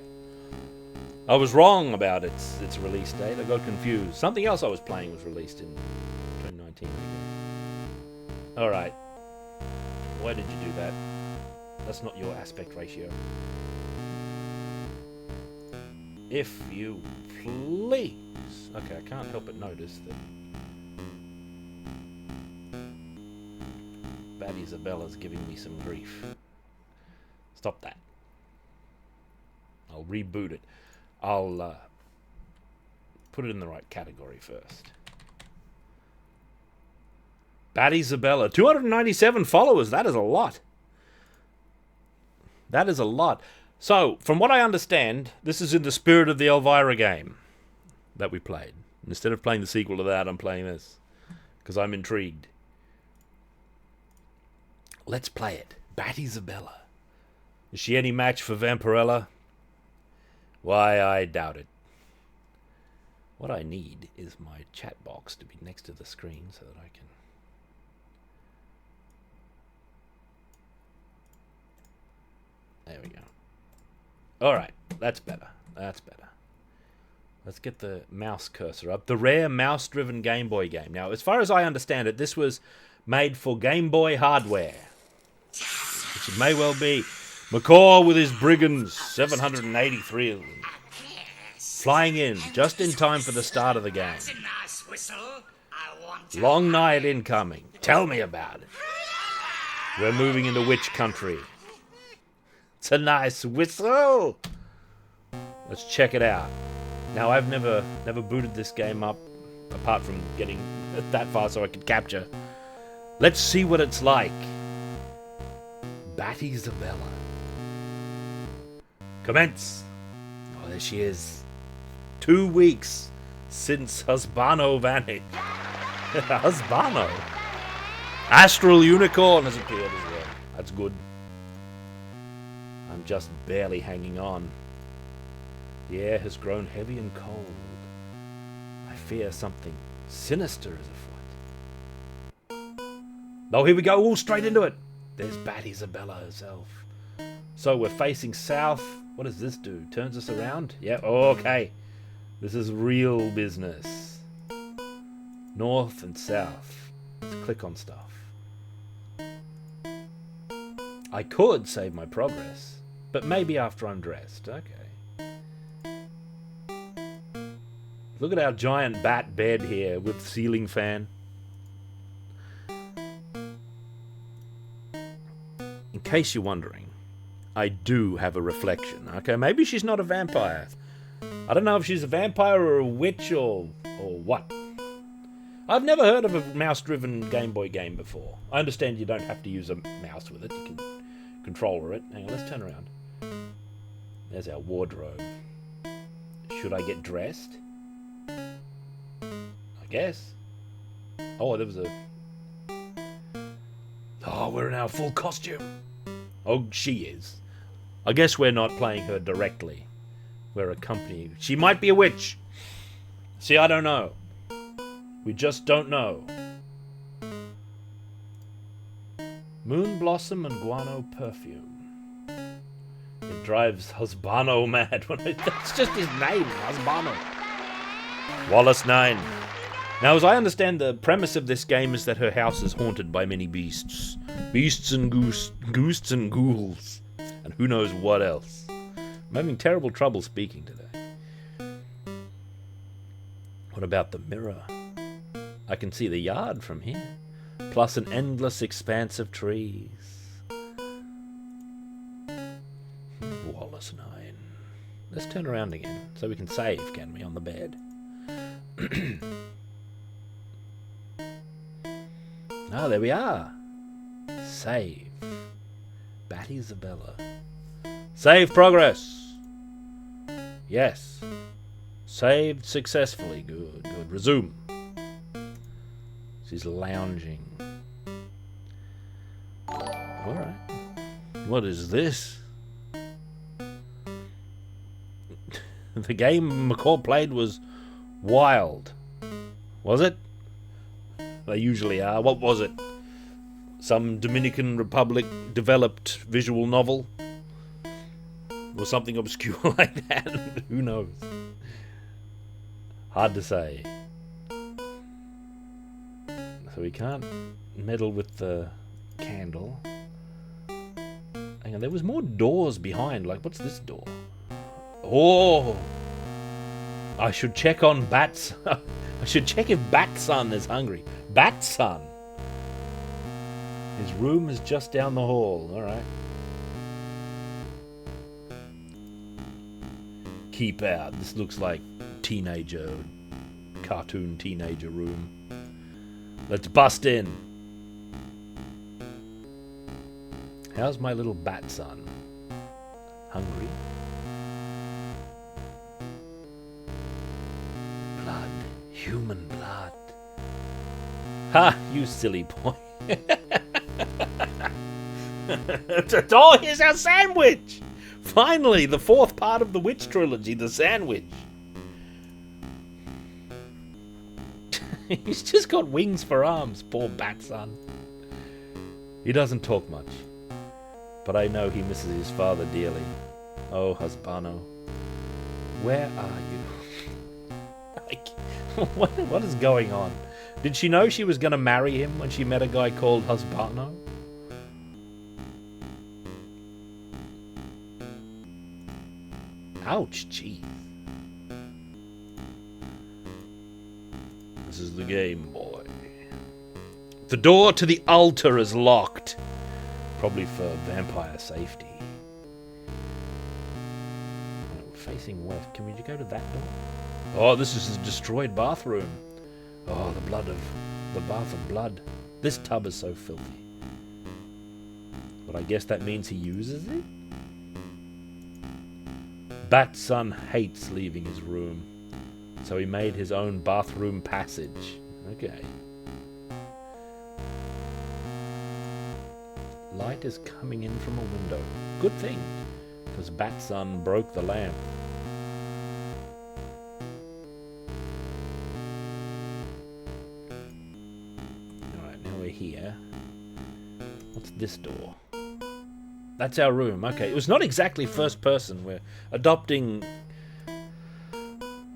I was wrong about its release date. I got confused. Something else I was playing was released in 2019. Alright. Why did you do that? That's not your aspect ratio. If you please. Okay, I can't help but notice that Bat Isabella's giving me some grief. Stop that. I'll reboot it. I'll put it in the right category first. Bat Isabella. 297 followers. That is a lot. That is a lot. So, from what I understand, this is in the spirit of the Elvira game that we played. Instead of playing the sequel to that, I'm playing this. Because I'm intrigued. Let's play it. Bat Isabella. Is she any match for Vampirella? Why, I doubt it. What I need is my chat box to be next to the screen so that I can... There we go. Alright, that's better. That's better. Let's get the mouse cursor up. The rare mouse-driven Game Boy game. Now, as far as I understand it, this was made for Game Boy hardware. Which it may well be. McCaw with his brigands, 783 of them. Flying in, just in time for the start of the game. Long night incoming. Tell me about it. We're moving into witch country. It's a nice whistle. Let's check it out. Now, I've never booted this game up, apart from getting that far so I could capture. Let's see what it's like. Bat Isabella. Commence. Oh, there she is. 2 weeks since Husbano vanished. Husbano. Astral Unicorn has appeared as well. That's good. I'm just barely hanging on. The air has grown heavy and cold. I fear something sinister is afoot. Oh, here we go. All straight into it. There's Bat Isabella herself. So we're facing south. What does this do? Turns us around? Yeah, okay. This is real business. North and south. Let's click on stuff. I could save my progress, but maybe after I'm dressed. Okay. Look at our giant bat bed here with ceiling fan. In case you're wondering, I do have a reflection. Okay, maybe she's not a vampire. I don't know if she's a vampire or a witch or what. I've never heard of a mouse-driven Game Boy game before. I understand you don't have to use a mouse with it. You can controller it. Hang on, let's turn around. There's our wardrobe. Should I get dressed? I guess. Oh, there was a... Oh, we're in our full costume. Oh, she is. I guess we're not playing her directly. We're accompanying... She might be a witch. See, I don't know. We just don't know. Moon Blossom and Guano Perfume. It drives Husbano mad. That's just his name, Husbano. Wallace 9. Now, as I understand, the premise of this game is that her house is haunted by many beasts. Beasts and ghosts and ghouls. And who knows what else. I'm having terrible trouble speaking today. What about the mirror? I can see the yard from here, plus an endless expanse of trees. Wallace 9. Let's turn around again, so we can save, can we, on the bed? Ah, there we are. Save. Bat Isabella. Save progress. Yes. Saved successfully. Good, good. Resume. She's lounging. Alright. What is this? The game McCall played was Wild. Was it? They usually are. What was it? Some Dominican Republic developed visual novel? Or something obscure like that? Who knows? Hard to say. So we can't meddle with the candle. Hang on, there was more doors behind. Like, what's this door? Oh! I should check on Bats. I should check if Batson is hungry. Batson! His room is just down the hall. Alright. Keep out. This looks like cartoon teenager room. Let's bust in. How's my little bat son? Hungry? Blood. Human blood. Ha! You silly boy. Oh, here's our sandwich! Finally, the fourth part of the Witch trilogy, the sandwich. He's just got wings for arms, poor Batson. He doesn't talk much, but I know he misses his father dearly. Oh, Husbano, where are you? What is going on? Did she know she was going to marry him when she met a guy called Husbano? Ouch, jeez. This is the Game Boy. The door to the altar is locked. Probably for vampire safety. Oh, we're facing west. Can we go to that door? Oh, this is a destroyed bathroom. Oh, the bath of blood. This tub is so filthy. But I guess that means he uses it? Batson hates leaving his room. So he made his own bathroom passage. Okay. Light is coming in from a window. Good thing, because Batson broke the lamp. Alright, now we're here. What's this door? That's our room. Okay, it was not exactly first person. We're adopting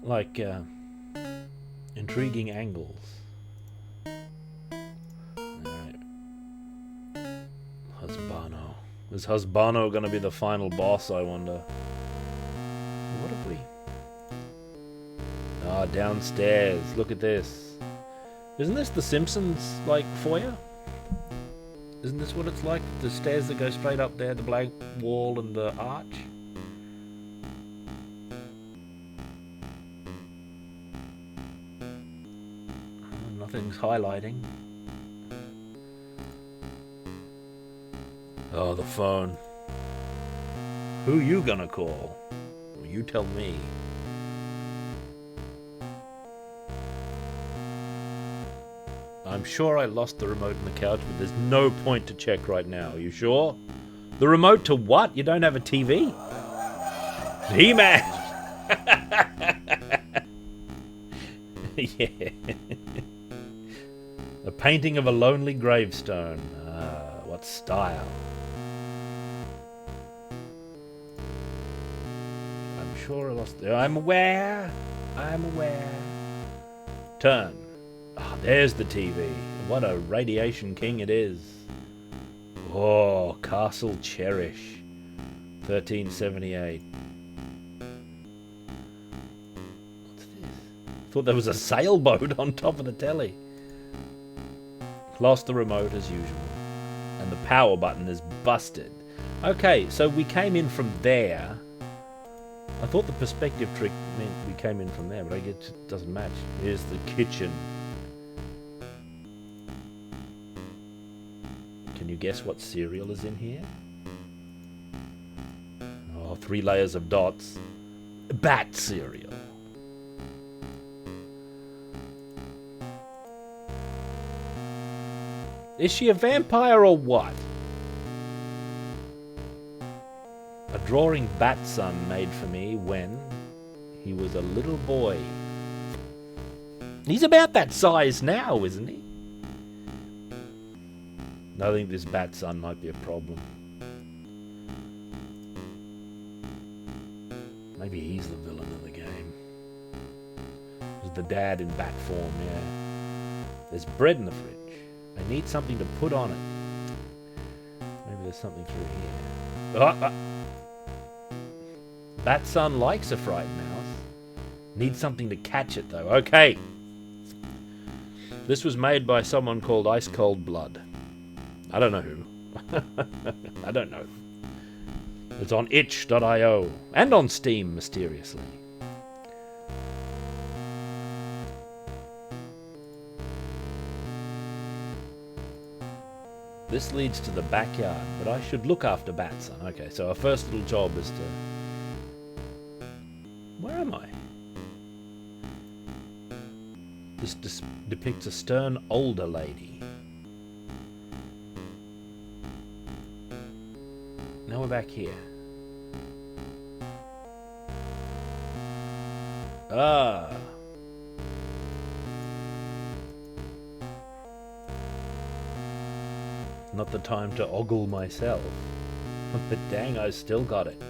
like intriguing angles. Alright. Husbano. Is Husbano gonna be the final boss, I wonder? What have we... Ah, downstairs. Look at this. Isn't this The Simpsons, like, foyer? Isn't this what it's like? The stairs that go straight up there, the blank wall and the arch? Oh, nothing's highlighting. Oh, the phone. Who you gonna call? Well, you tell me. I'm sure I lost the remote in the couch, but there's no point to check right now. Are you sure? The remote to what? You don't have a TV? He-Man! Yeah. A painting of a lonely gravestone. Ah, what style. I'm sure I lost... I'm aware. Turn. Oh, there's the TV. What a radiation king it is. Oh, Castle Cherish. 1378. What's this? Thought there was a sailboat on top of the telly. Lost the remote as usual. And the power button is busted. Okay, so we came in from there. I thought the perspective trick meant we came in from there, but I guess it doesn't match. Here's the kitchen. Can you guess what cereal is in here? Oh, 3 layers of dots. Bat cereal. Is she a vampire or what? A drawing Batson made for me when he was a little boy. He's about that size now, isn't he? I think this Batson might be a problem. Maybe he's the villain of the game. There's the dad in bat form, yeah. There's bread in the fridge. I need something to put on it. Maybe there's something through here. Batson likes a frightened mouse. Needs something to catch it, though. Okay. This was made by someone called Ice Cold Blood. I don't know who. I don't know. It's on itch.io and on Steam, mysteriously. This leads to the backyard, but I should look after Batson. Okay, so our first little job is to... Where am I? This depicts a stern older lady. Now we're back here. Ah. Not the time to ogle myself. But dang, I still got it.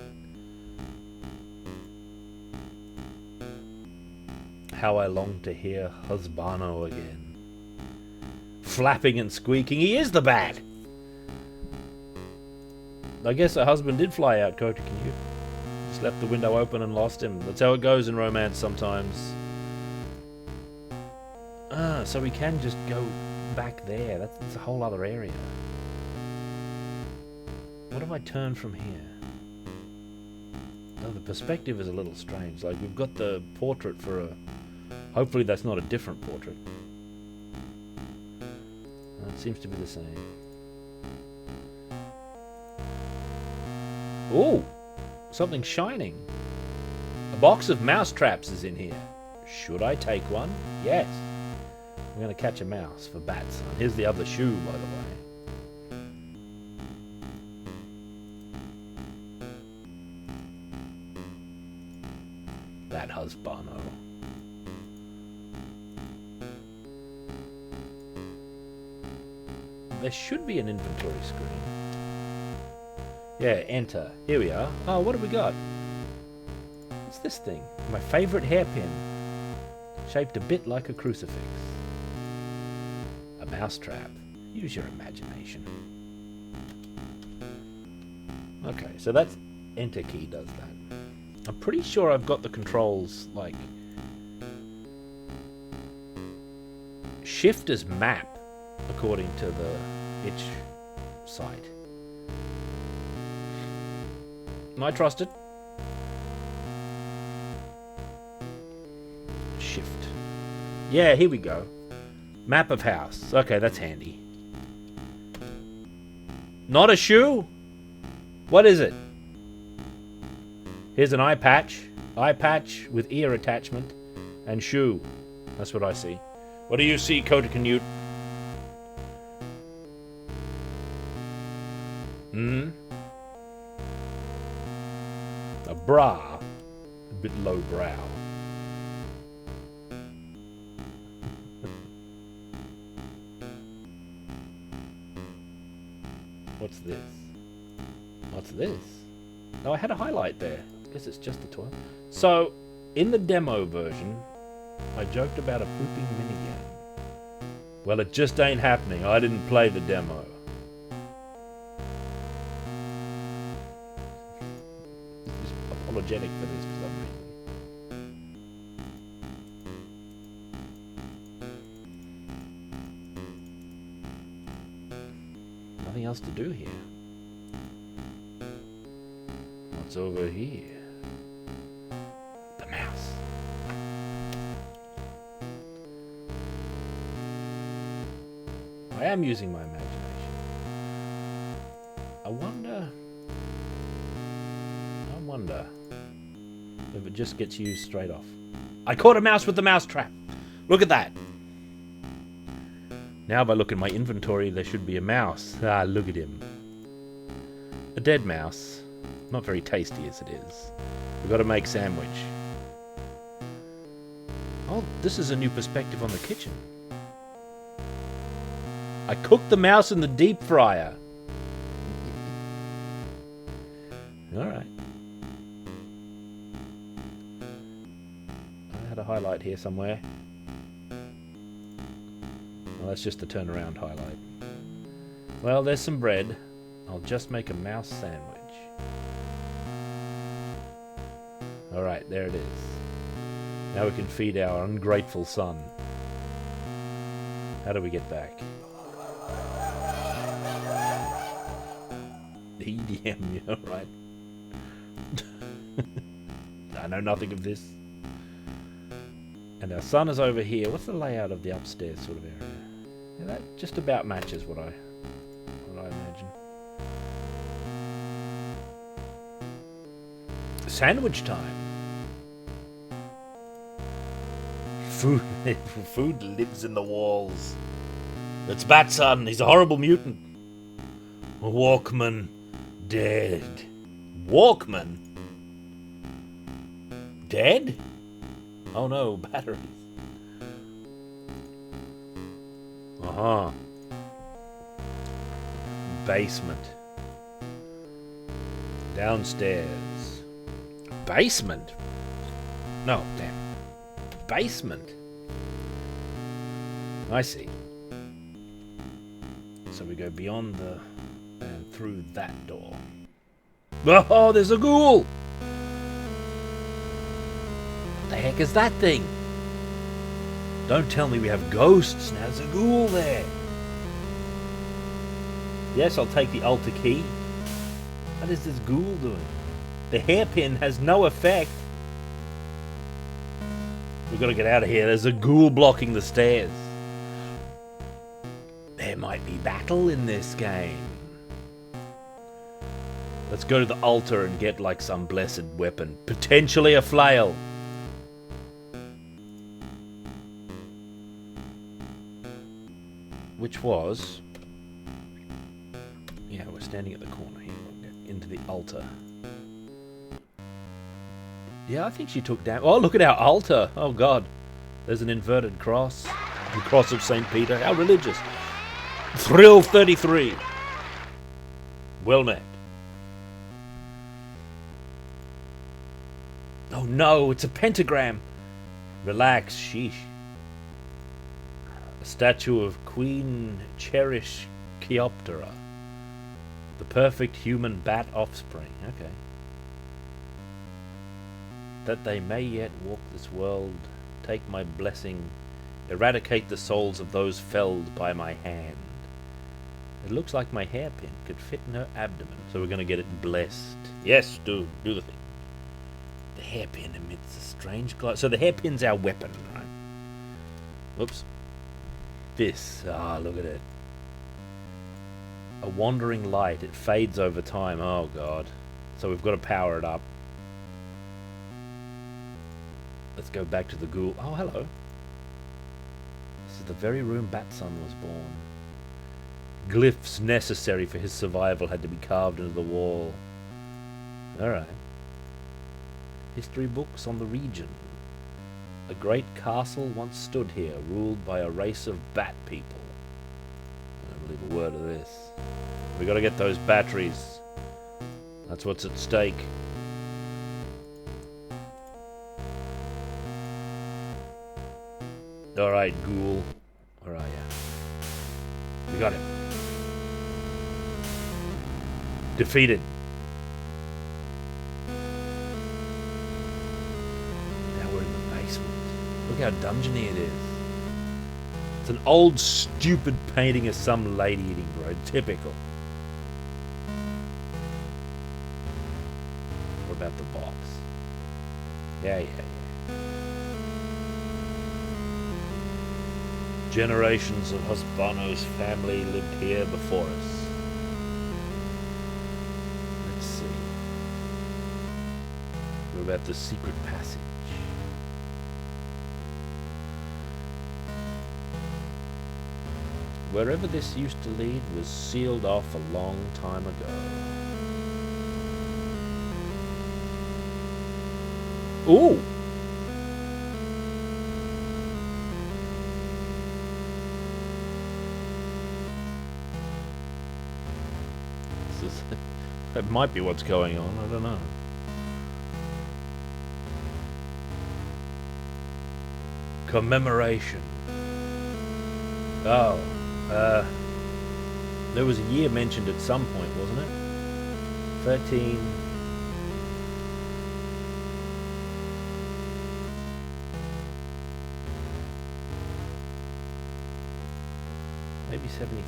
How I long to hear Husbano again. Flapping and squeaking. He is the bat! I guess her husband did fly out, Kota, can you? Just left the window open and lost him. That's how it goes in romance sometimes. Ah, so we can just go back there. That's a whole other area. What if I turn from here? Oh, the perspective is a little strange. Like, we've got the portrait for a... Hopefully that's not a different portrait. It seems to be the same. Ooh! Something shining. A box of mouse traps is in here. Should I take one? Yes. I'm going to catch a mouse for Batson. Here's the other shoe, by the way. That Husbano. There should be an inventory screen. Yeah, enter. Here we are. Oh, what have we got? What's this thing? My favourite hairpin. Shaped a bit like a crucifix. A mousetrap. Use your imagination. Okay, so that's enter key does that. I'm pretty sure I've got the controls, like, Shift as map, according to the itch site. Am I trusted? Shift. Yeah, here we go. Map of house. Okay, that's handy. Not a shoe? What is it? Here's an eye patch. Eye patch with ear attachment. And shoe. That's what I see. What do you see, Kota Canute? A bra. A bit low brow. What's this? What's this? Oh, I had a highlight there. I guess it's just the toilet. So, in the demo version, I joked about a pooping minigame. Well, it just ain't happening. I didn't play the demo. This is apologetic for this for some reason. Nothing else to do here. What's over here? The mouse. I am using my imagination. I wonder if it just gets used straight off. I caught a mouse with the mouse trap. Look at that. Now if I look in my inventory, there should be a mouse. Ah, look at him. A dead mouse. Not very tasty as it is. We've got to make sandwich. Oh, this is a new perspective on the kitchen. I cooked the mouse in the deep fryer. Alright. I had a highlight here somewhere. Well, that's just the turnaround highlight. Well, there's some bread. I'll just make a mouse sandwich. Alright, there it is. Now we can feed our ungrateful son. How do we get back? EDM, yeah, right. I know nothing of this. And our son is over here. What's the layout of the upstairs sort of area? Yeah, that just about matches what I imagine. Sandwich time. Food lives in the walls. It's Batson. He's a horrible mutant. Walkman dead. Walkman? Dead? Oh no, batteries. Uh-huh. Basement. Downstairs. Basement? No, damn. Basement. I see. So we go beyond the... and through that door. Oh, there's a ghoul! The heck is that thing? Don't tell me we have ghosts. Now there's a ghoul there. Yes, I'll take the Alter key. What is this ghoul doing? The hairpin has no effect. We've got to get out of here. There's a ghoul blocking the stairs. There might be battle in this game. Let's go to the altar and get like some blessed weapon. Potentially a flail. Which was... yeah, we're standing at the corner here. We'll get into the altar. Yeah, I think she took down... oh, look at our altar. Oh, God. There's an inverted cross. The cross of St. Peter. How religious. Thrill 33. Well met. Oh, no. It's a pentagram. Relax. Sheesh. A statue of Queen Cherish Chioptera. The perfect human bat offspring. Okay. That they may yet walk this world, take my blessing Eradicate the souls of those felled by my hand. It looks like my hairpin could fit in her abdomen, so we're going to get it blessed. Yes, do the thing. The hairpin emits a strange glow. So the hairpin's our weapon, right? Whoops. This. Look at it. A wandering light. It fades over time. Oh, God. So we've got to power it up. Let's go back to the ghoul. Oh, hello. This is the very room Batson was born. Glyphs necessary for his survival had to be carved into the wall. Alright. History books on the region. A great castle once stood here, ruled by a race of bat people. I don't believe a word of this. We gotta get those batteries. That's what's at stake. Alright, ghoul. Where are you? We got him. Defeated. Now we're in the basement. Look how dungeony it is. It's an old, stupid painting of some lady eating bread. Typical. What about the box? Yeah. Generations of Husbano's family lived here before us. Let's see. What about the secret passage? Wherever this used to lead was sealed off a long time ago. Ooh! That might be what's going on, I don't know. Commemoration. Oh, there was a year mentioned at some point, wasn't it? 13... maybe 73.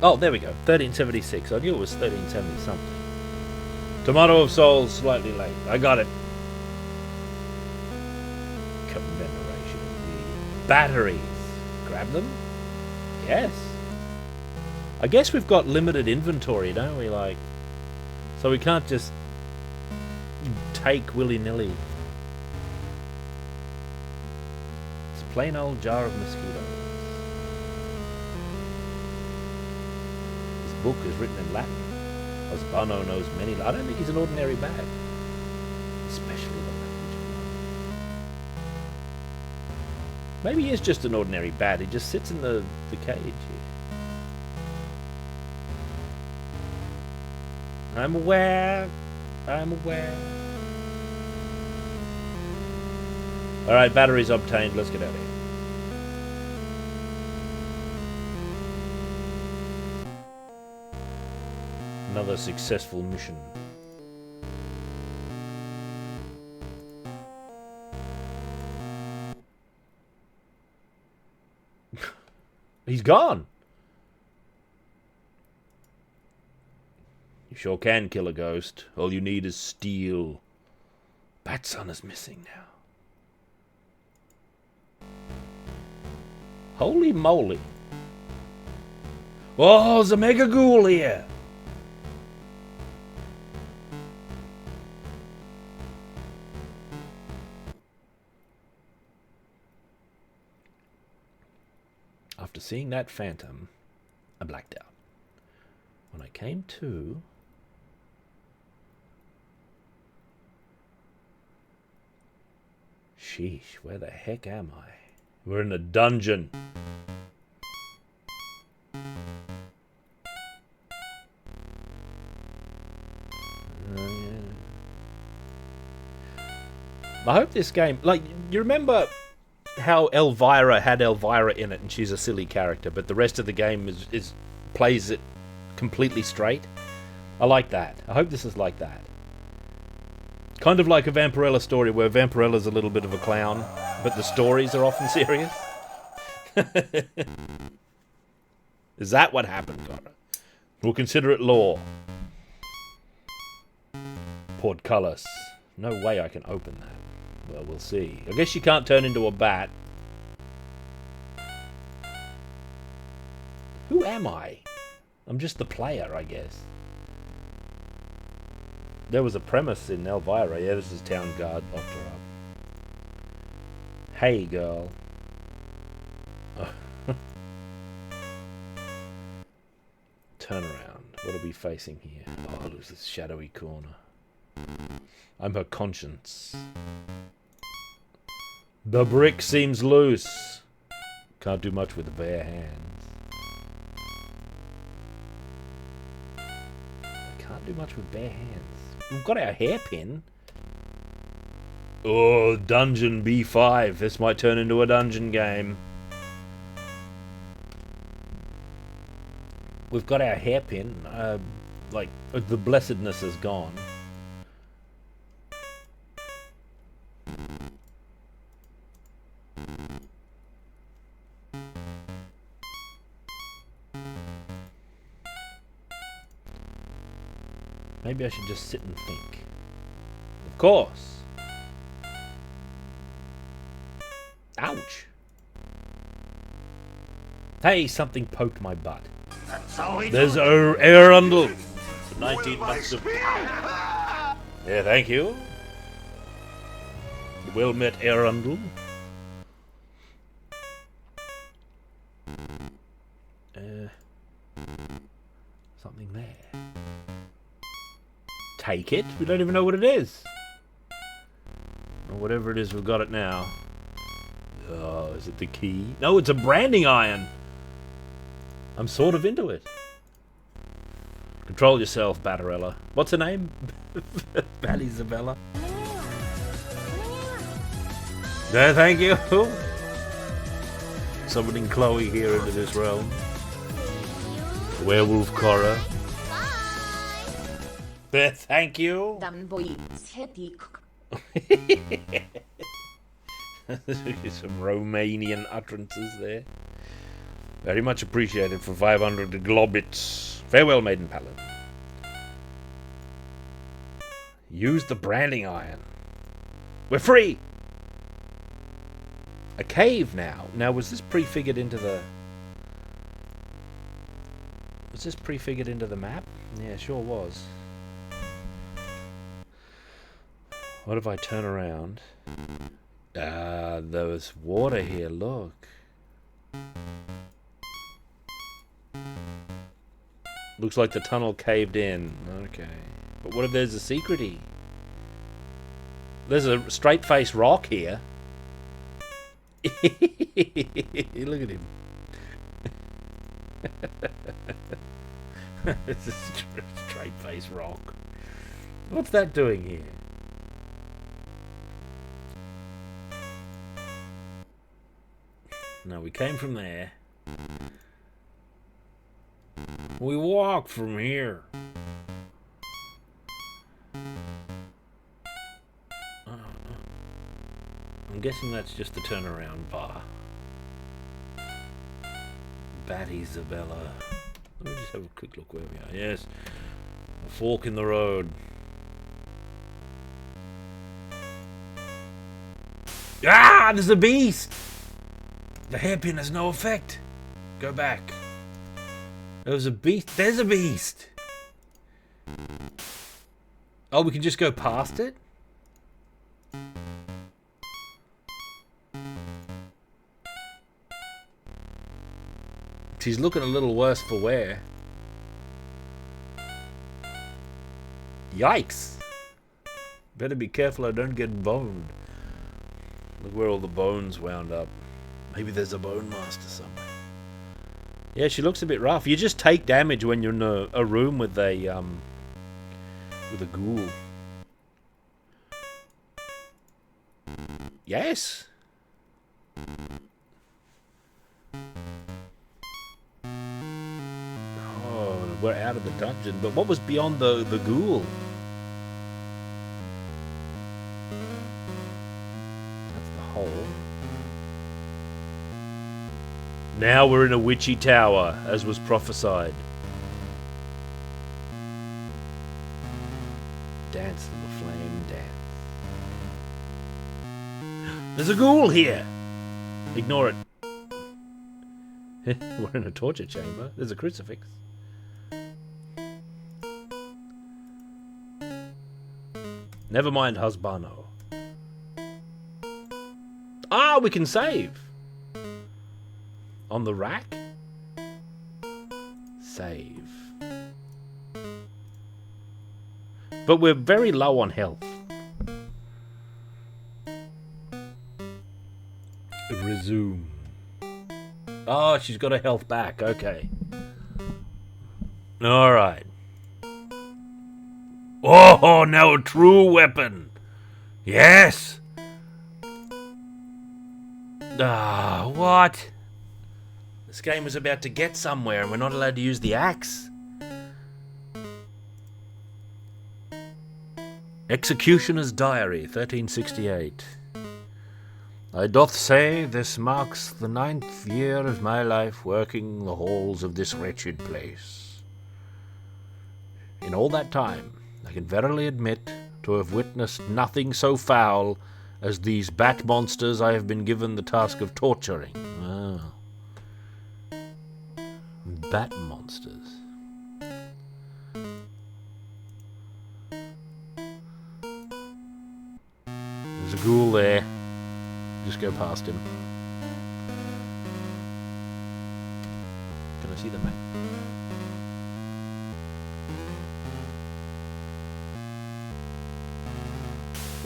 Oh, there we go. 1376. I knew it was 1370 something. Tomato of Souls, slightly late. I got it. Commemoration indeed. Batteries. Grab them? Yes. I guess we've got limited inventory, don't we? Like, so we can't just take willy-nilly. It's a plain old jar of mosquitoes. Book is written in Latin. Husbano knows many. I don't think he's an ordinary bat, especially the language. Maybe he is just an ordinary bat. He just sits in the cage here. I'm aware. I'm aware. All right, batteries obtained. Let's get out of here. Another successful mission. He's gone. You sure can kill a ghost. All you need is steel. Batson is missing now. Holy moly. Oh, there's a mega ghoul here. After seeing that phantom, I blacked out. When I came to... sheesh, where the heck am I? We're in a dungeon. I hope this game... like, you remember... how Elvira had Elvira in it and she's a silly character, but the rest of the game is plays it completely straight. I like that. I hope this is like that. Kind of like a Vampirella story where Vampirella's a little bit of a clown, but the stories are often serious. Is that what happened, Cora? We'll consider it law. Portcullis. No way I can open that. Well, we'll see. I guess you can't turn into a bat. Who am I? I'm just the player, I guess. There was a premise in Elvira. Yeah, this is Town Guard. Locked her up. Hey, girl. Turn around. What are we facing here? Oh, there's this shadowy corner. I'm her conscience. The brick seems loose. Can't do much with the bare hands. Can't do much with bare hands. We've got our hairpin. Oh, Dungeon B5. This might turn into a dungeon game. We've got our hairpin. Like, the blessedness is gone. Maybe I should just sit and think. Of course. Ouch. Hey, something poked my butt. There's Earundel. 19 months of... Yeah, thank you. Well met, Earundel. Something there. Take it? We don't even know what it is. Or whatever it is, we've got it now. Oh, is it the key? No, it's a branding iron. I'm sort of into it. Control yourself, Batterella. What's her name? Batty Isabella. No, thank you. Summoning Chloe here into this realm. Werewolf Cora. Thank you. Some Romanian utterances there. Very much appreciated for 500 globits. Farewell, Maiden Paladin. Use the branding iron. We're free! A cave now. Now, was this prefigured into the... Was this prefigured into the map? Yeah, sure was. What if I turn around? Ah, there was water here, look. Looks like the tunnel caved in. Okay. But what if there's a secrety? There's a straight-faced rock here. Look at him. It's a straight-faced rock. What's that doing here? No, we came from there. We walked from here. I'm guessing that's just the turnaround bar. Batty Isabella. Let me just have a quick look where we are. Yes. A fork in the road. Ah! There's a beast! The hairpin has no effect. Go back. There was a beast. There's a beast. Oh, we can just go past it? She's looking a little worse for wear. Yikes. Better be careful I don't get boned. Look where all the bones wound up. Maybe there's a bone master somewhere. Yeah, she looks a bit rough. You just take damage when you're in a room with a ghoul. Yes. Oh, we're out of the dungeon. But what was beyond the ghoul? Now we're in a witchy tower, as was prophesied. Dance, little flame, dance. There's a ghoul here! Ignore it. We're in a torture chamber. There's a crucifix. Never mind, husbano. Ah, we can save! On the rack? Save. But we're very low on health. Resume. Oh, she's got her health back. Okay. Alright. Oh, now a true weapon. Yes! Ah, what? This game was about to get somewhere and we're not allowed to use the axe. Executioner's Diary, 1368. I doth say this marks the 9th year of my life working the halls of this wretched place. In all that time, I can verily admit to have witnessed nothing so foul as these bat monsters I have been given the task of torturing. Ah. Bat monsters. There's a ghoul there. Just go past him. Can I see the map?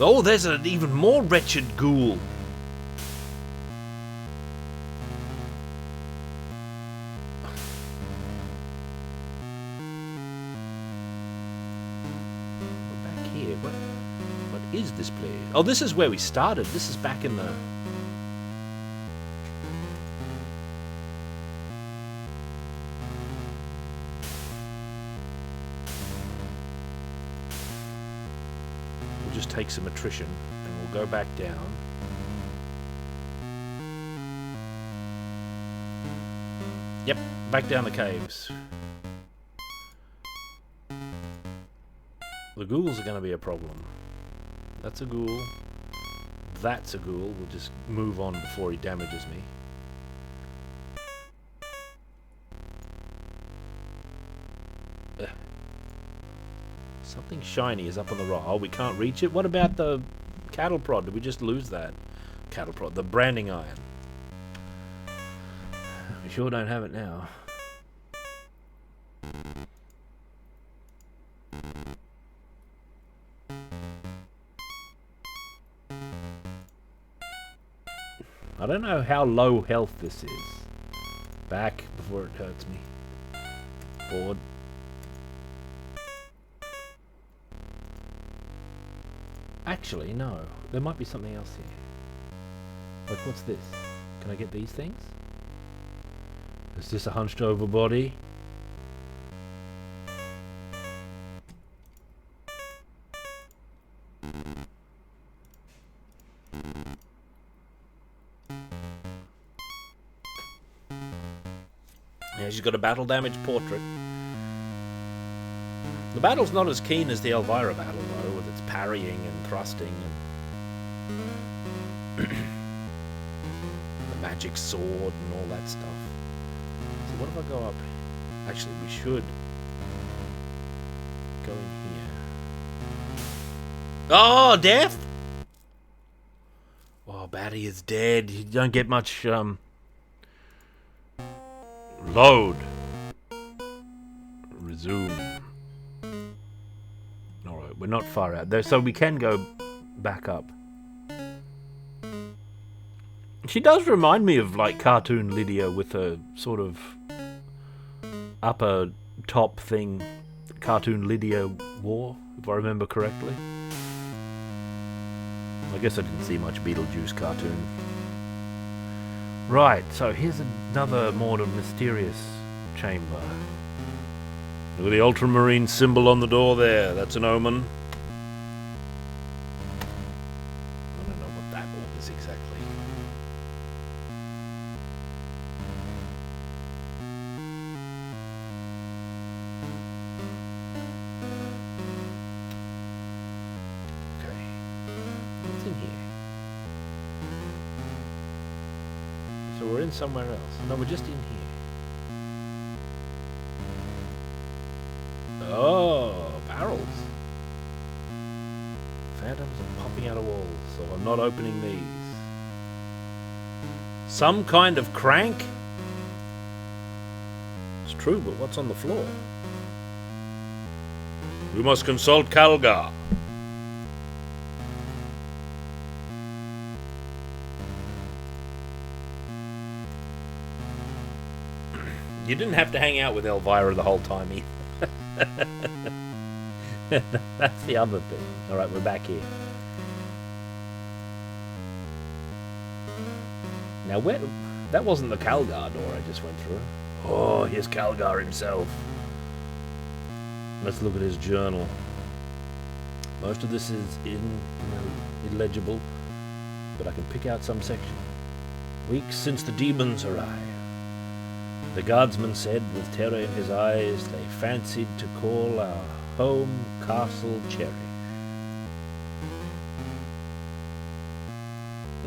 Oh, there's an even more wretched ghoul. We're back here. What is this place? Oh, this is where we started. This is back in the... We'll just take some attrition and we'll go back down. Yep, back down the caves. The ghouls are going to be a problem. That's a ghoul. That's a ghoul. We'll just move on before he damages me. Something shiny is up on the rock. Oh, we can't reach it? What about the cattle prod? Did we just lose that? Cattle prod. The branding iron. We sure don't have it now. I don't know how low health this is. Back before it hurts me. Board. Actually, no. There might be something else here. Like, what's this? Can I get these things? Is this a hunched over body? Yeah, she's got a battle damaged portrait. The battle's not as keen as the Elvira battle, though, with its parrying and thrusting and the magic sword and all that stuff. So what if I go up? Actually, we should go in here. Oh, death! Oh, Batty is dead. You don't get much, Load. Resume. Alright, we're not far out there, so we can go back up. She does remind me of, like, cartoon Lydia with a sort of upper top thing cartoon Lydia wore, if I remember correctly. I guess I didn't see much Beetlejuice cartoon. Right, so here's another more mysterious chamber. Look at the ultramarine symbol on the door there. That's an omen. I don't know what that orb is exactly. in somewhere else. No, we're just in here. Oh, barrels. Phantoms are popping out of walls, so I'm not opening these. Some kind of crank? It's true, but what's on the floor? We must consult Calgar. You didn't have to hang out with Elvira the whole time either. That's the other thing. Alright, we're back here. Now, where... That wasn't the Calgar door I just went through. Oh, here's Calgar himself. Let's look at his journal. Most of this is illegible, but I can pick out some section. Weeks since the demons arrived. The guardsman said, with terror in his eyes, they fancied to call our home Castle Cherry.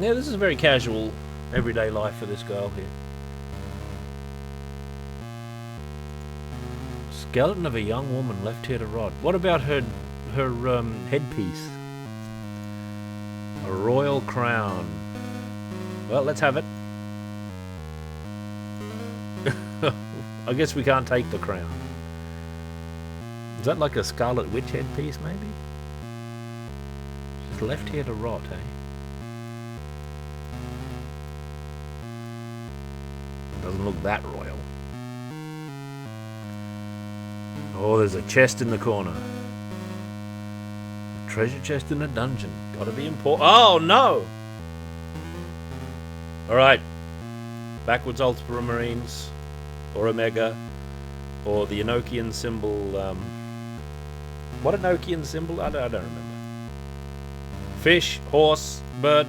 Yeah, this is a very casual, everyday life for this girl here. Skeleton of a young woman left here to rot. What about her headpiece? A royal crown. Well, let's have it. I guess we can't take the crown. Is that like a Scarlet Witch headpiece, maybe? She's left here to rot, eh? Doesn't look that royal. Oh, there's a chest in the corner. A treasure chest in a dungeon. Gotta be important. Oh, no! Alright. Backwards Ultramarines. Or Omega. Or the Enochian symbol. What Enochian symbol? I don't remember. Fish, horse, bird.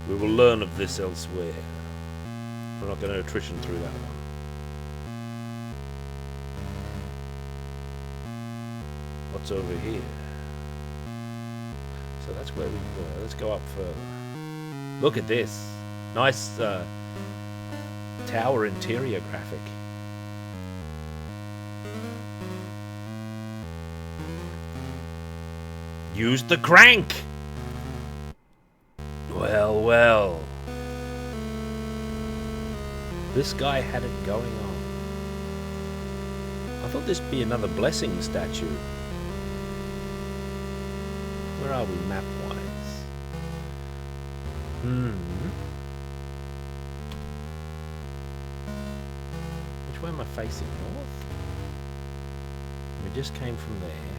We will learn of this elsewhere. We're not going to attrition through that one. What's over here? So that's where we were. Let's go up further. Look at this. Nice tower interior graphic. Use the crank! Well, well. This guy had it going on. I thought this'd be another blessing statue. Where are we map-wise? Which way am I facing? North? We just came from there.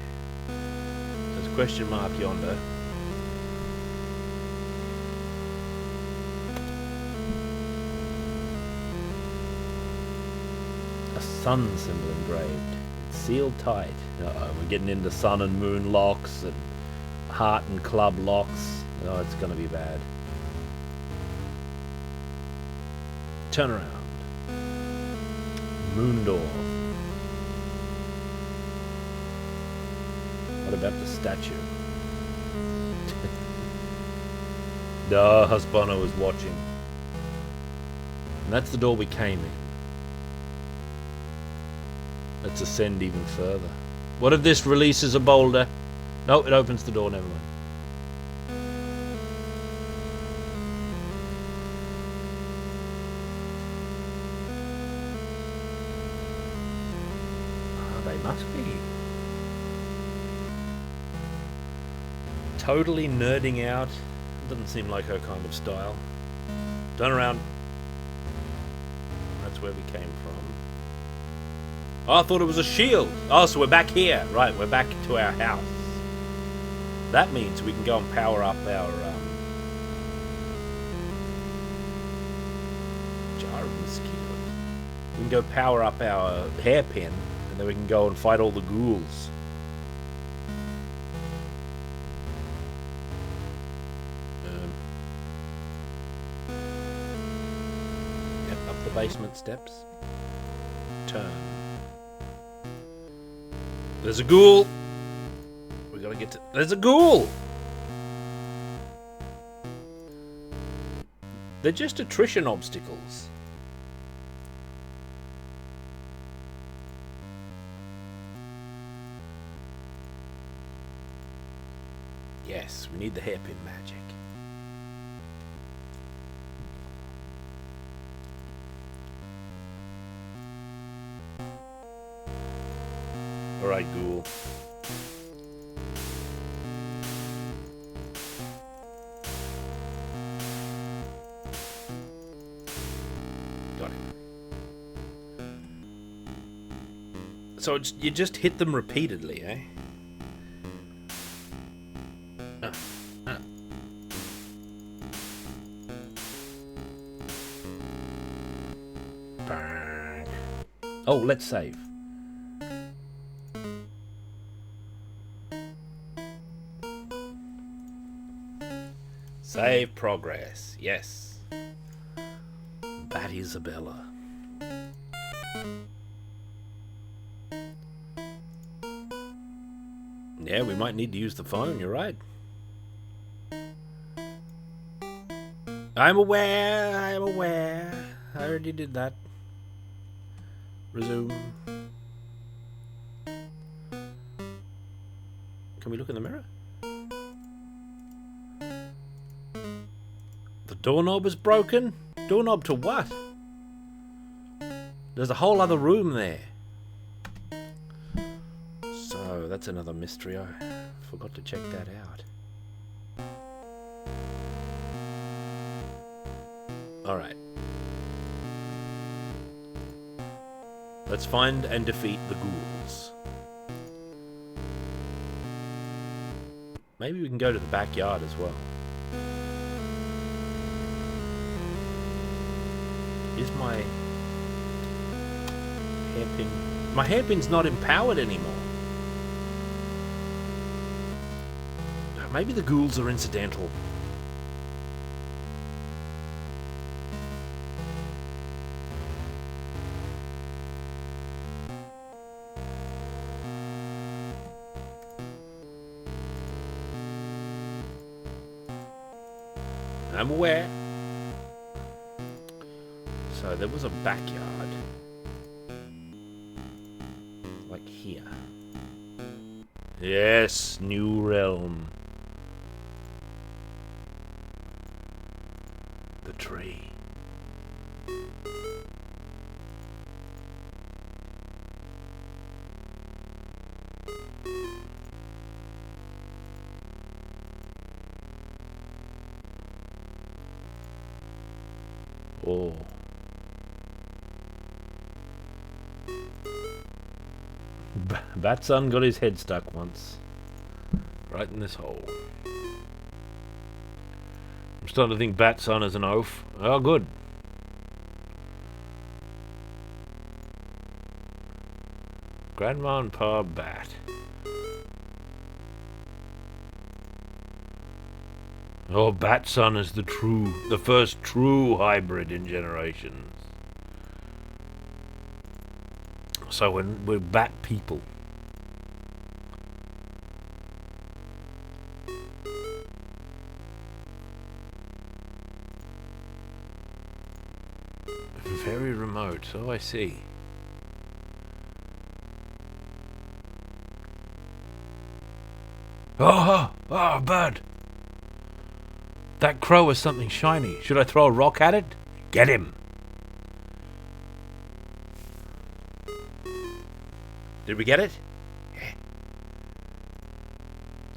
There's a question mark yonder. Sun symbol engraved. It's sealed tight. Uh-oh, we're getting into sun and moon locks and heart and club locks. Oh, it's gonna be bad. Turn around. Moon door. What about the statue? Husbano is watching. And that's the door we came in. Let's ascend even further. What if this releases a boulder? No, it opens the door, never mind. Oh, they must be. Totally nerding out. Doesn't seem like her kind of style. Turn around. That's where we came from. Oh, I thought it was a shield. Oh, so we're back here. Right, we're back to our house. That means we can go and power up our jar of mosquitoes. We can go power up our hairpin, and then we can go and fight all the ghouls. Yep, up the basement steps. Turn. There's a ghoul. We gotta get to... There's a ghoul! They're just attrition obstacles. Yes, we need the hairpin magic. Alright, ghoul. Got it. So it's, you just hit them repeatedly, eh? Bang. Oh, let's save. Save progress, yes. Bat Isabella. Yeah, we might need to use the phone, you're right. I'm aware, I'm aware. I already did that. Resume. Can we look in the mirror? The doorknob is broken? Doorknob to what? There's a whole other room there. So, that's another mystery. I forgot to check that out. Alright. Let's find and defeat the ghouls. Maybe we can go to the backyard as well. Is my hairpin... My hairpin's not empowered anymore. Maybe the ghouls are incidental. I'm aware. So there was a backyard. Like here. Yes, new realm. The tree. Oh. Batson got his head stuck once. Right in this hole. I'm starting to think Batson is an oaf. Oh, good. Grandma and Pa Bat. Oh, Batson is the first true hybrid in generations. So we're bat people. Very remote, oh I see. Oh, bird! That crow is something shiny. Should I throw a rock at it? Get him! Did we get it? Yeah.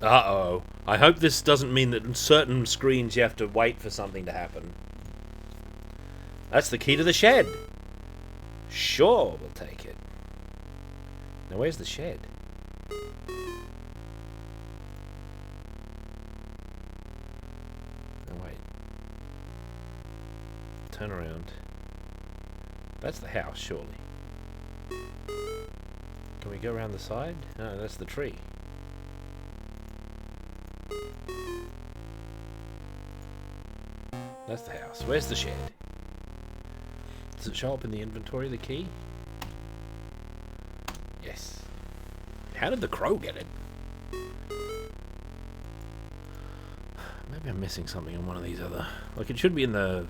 Uh-oh. I hope this doesn't mean that in certain screens you have to wait for something to happen. That's the key to the shed. Sure, we'll take it. Now where's the shed? Oh wait. Turn around. That's the house, surely. Can we go around the side? No, that's the tree. That's the house. Where's the shed? Does it show up in the inventory, the key? Yes. How did the crow get it? Maybe I'm missing something on one of these other... Like, it should be in the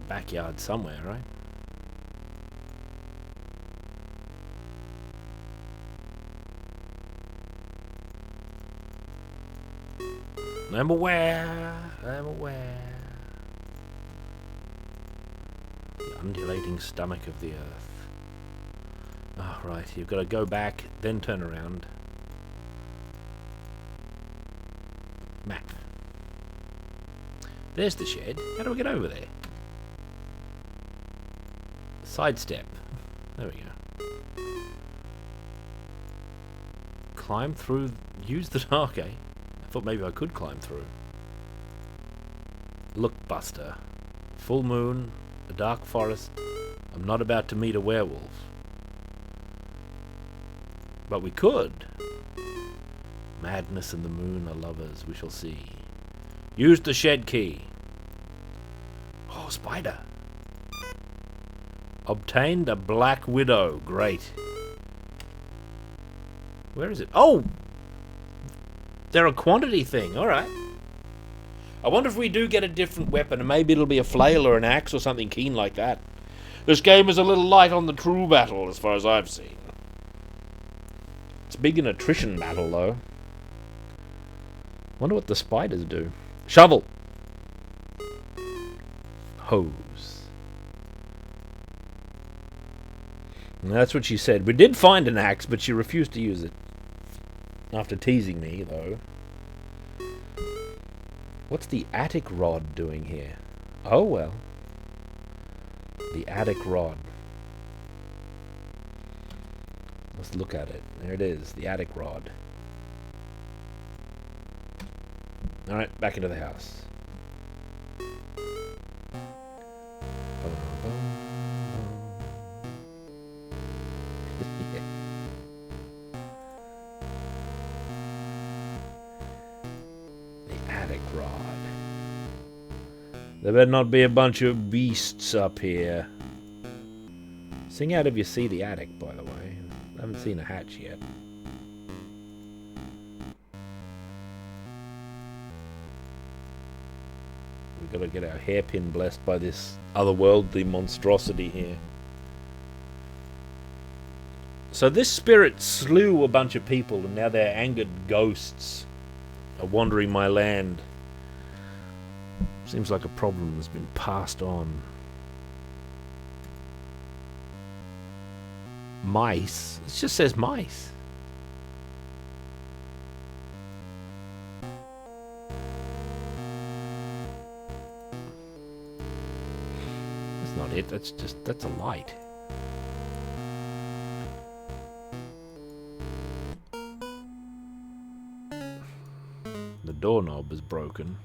backyard somewhere, right? I'm aware. I'm aware. The undulating stomach of the earth. Oh, right. You've got to go back, then turn around. Map. There's the shed. How do I get over there? Sidestep. There we go. Climb through... Use the... Okay. I thought maybe I could climb through. Look, Buster. Full moon, a dark forest. I'm not about to meet a werewolf. But we could. Madness and the moon are lovers, we shall see. Use the shed key. Oh, spider. Obtained a black widow. Great. Where is it? Oh! They're a quantity thing. Alright. I wonder if we do get a different weapon, and maybe it'll be a flail or an axe or something keen like that. This game is a little light on the true battle, as far as I've seen. It's big in attrition battle, though. Wonder what the spiders do. Shovel! Hose. And that's what she said. We did find an axe, but she refused to use it. After teasing me, though. What's the attic rod doing here? Oh, well. The attic rod. Let's look at it. There it is, the attic rod. Alright, back into the house. The attic rod. There better not be a bunch of beasts up here. Sing out if you see the attic, by the way. I haven't seen a hatch yet. We've got to get our hairpin blessed by this otherworldly monstrosity here. So this spirit slew a bunch of people, and now their angered ghosts are wandering my land. Seems like a problem has been passed on. Mice? It just says mice. That's not it. That's a light. The doorknob is broken.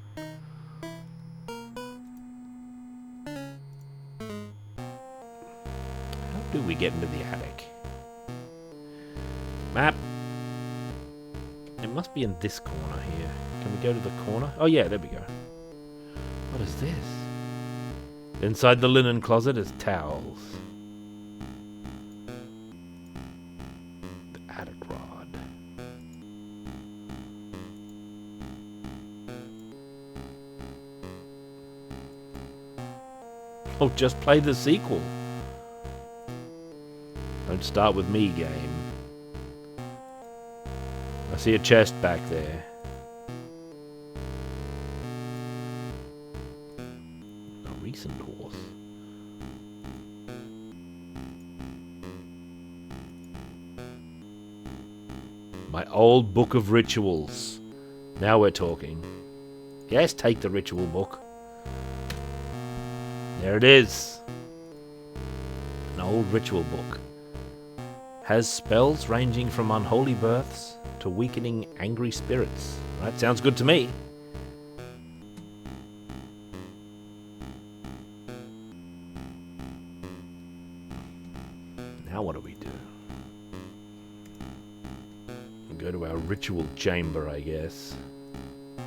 How do we get into the attic? Map. It must be in this corner here. Can we go to the corner? Oh yeah, there we go. What is this? Inside the linen closet is towels. The attic rod. Oh, just play the sequel. Don't start with me, game. I see a chest back there. A recent horse. My old book of rituals. Now we're talking. Yes, take the ritual book. There it is. An old ritual book. Has spells ranging from unholy births to weakening angry spirits. Right, sounds good to me. Now what do we do? We'll go to our ritual chamber, I guess. And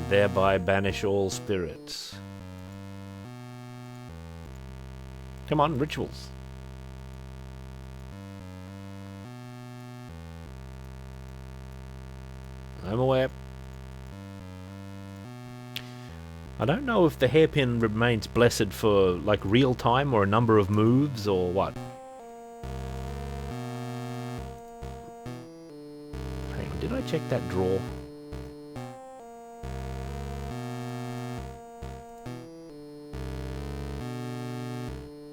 thereby banish all spirits. Come on, rituals. I'm aware. I don't know if the hairpin remains blessed for, like, real time or a number of moves or what. Hang on, did I check that drawer?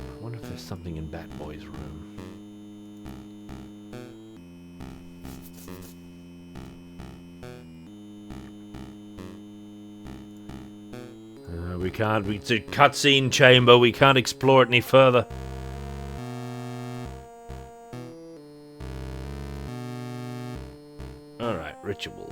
I wonder if there's something in Batboy's room. We can't. It's a cutscene chamber. We can't explore it any further. Alright, rituals.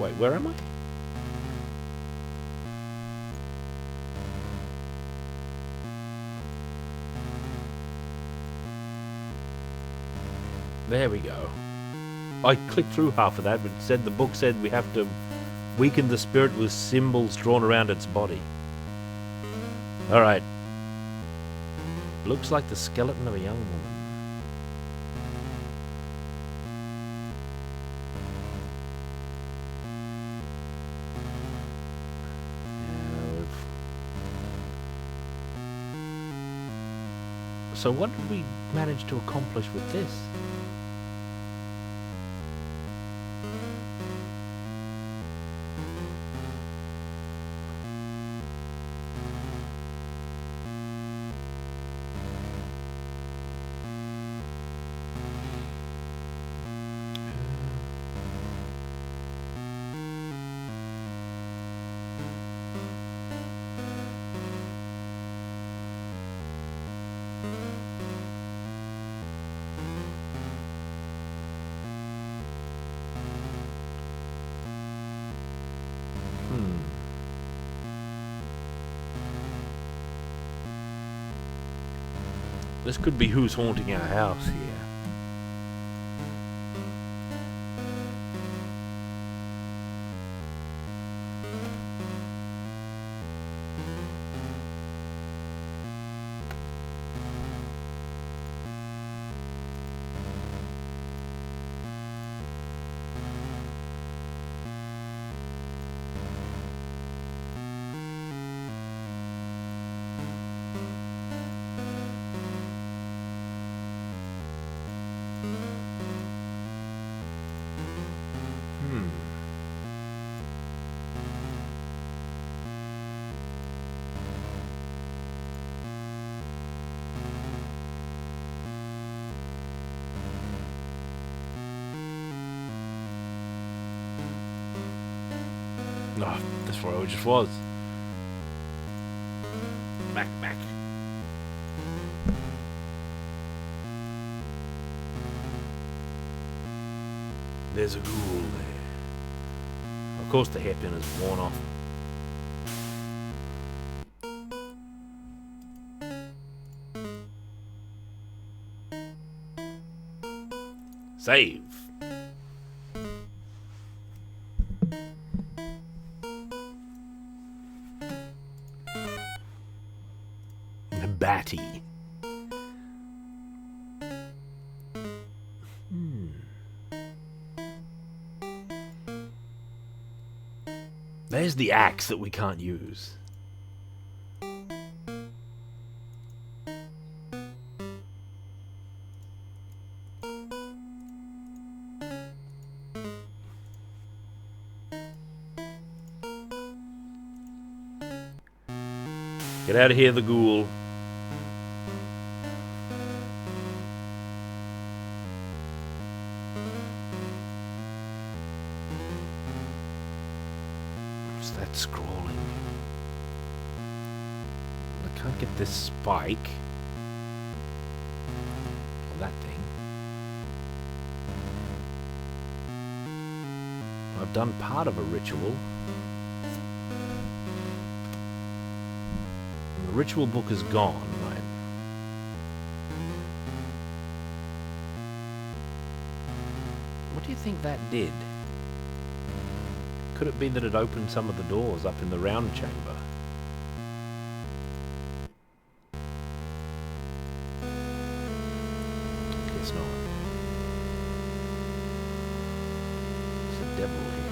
Wait, where am I? There we go. I clicked through half of that, but the book said we have to weaken the spirit with symbols drawn around its body. Alright. Looks like the skeleton of a young woman. So what did we manage to accomplish with this? This could be who's haunting our house here. Oh, that's where I just was. Back. There's a ghoul there. Of course the hairpin is worn off. Save. Batty. There's the axe that we can't use. Get out of here, the ghoul. What's that scrolling? I can't get this spike. Or that thing. I've done part of a ritual. The ritual book is gone, right? What do you think that did? Could it be that it opened some of the doors up in the round chamber? Guess not. There's a devil here.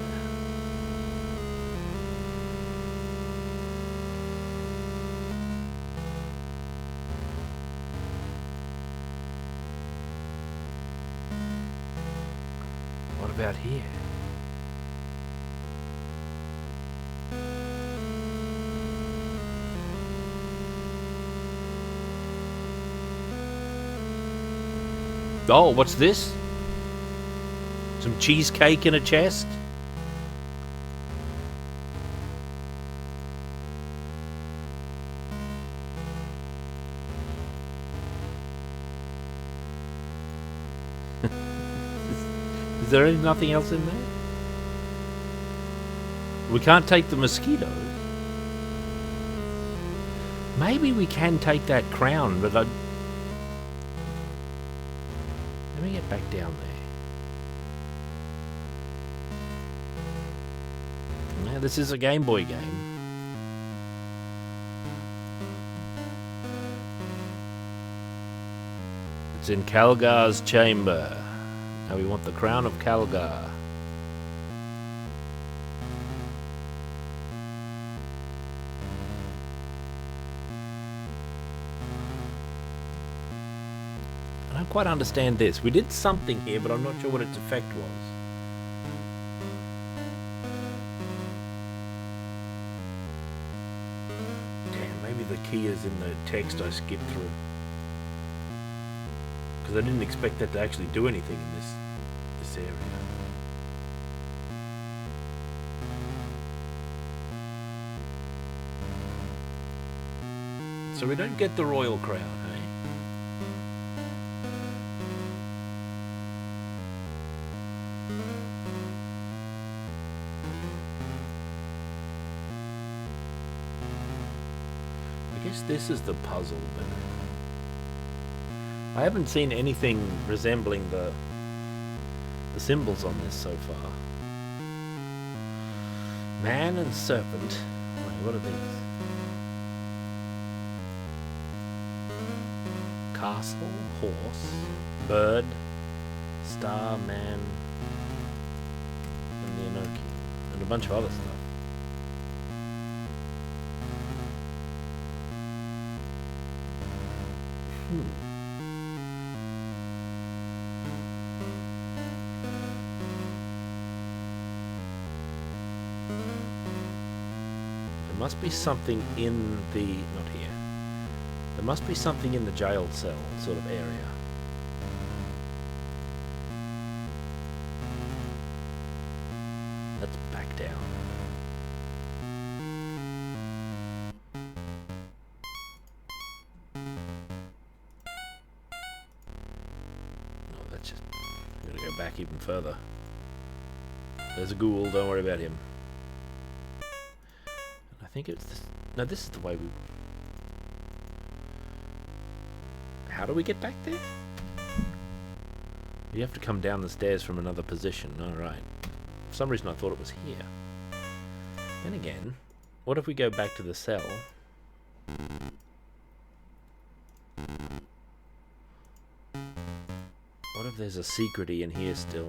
What about here? Oh, what's this? Some cheesecake in a chest? Is there nothing else in there? We can't take the mosquitoes. Maybe we can take that crown, but let me get back down there. Yeah, this is a Game Boy game. It's in Calgar's chamber. Now we want the crown of Calgar. I don't quite understand this. We did something here, but I'm not sure what its effect was. Damn, maybe the key is in the text I skipped through. Because I didn't expect that to actually do anything in this area. So we don't get the royal crown, hey? I guess this is the puzzle, but I haven't seen anything resembling the symbols on this so far. Man and serpent. Wait, what are these? Castle, horse, bird, star, man, and the Enoki, and a bunch of other stuff. There must be something in the... not here. There must be something in the jail cell sort of area. Let's back down. Oh, that's just... I'm gonna go back even further. There's a ghoul, don't worry about him. I think it's this... No, this is the way we... How do we get back there? You have to come down the stairs from another position. Alright. For some reason I thought it was here. Then again, what if we go back to the cell? What if there's a secrety in here still?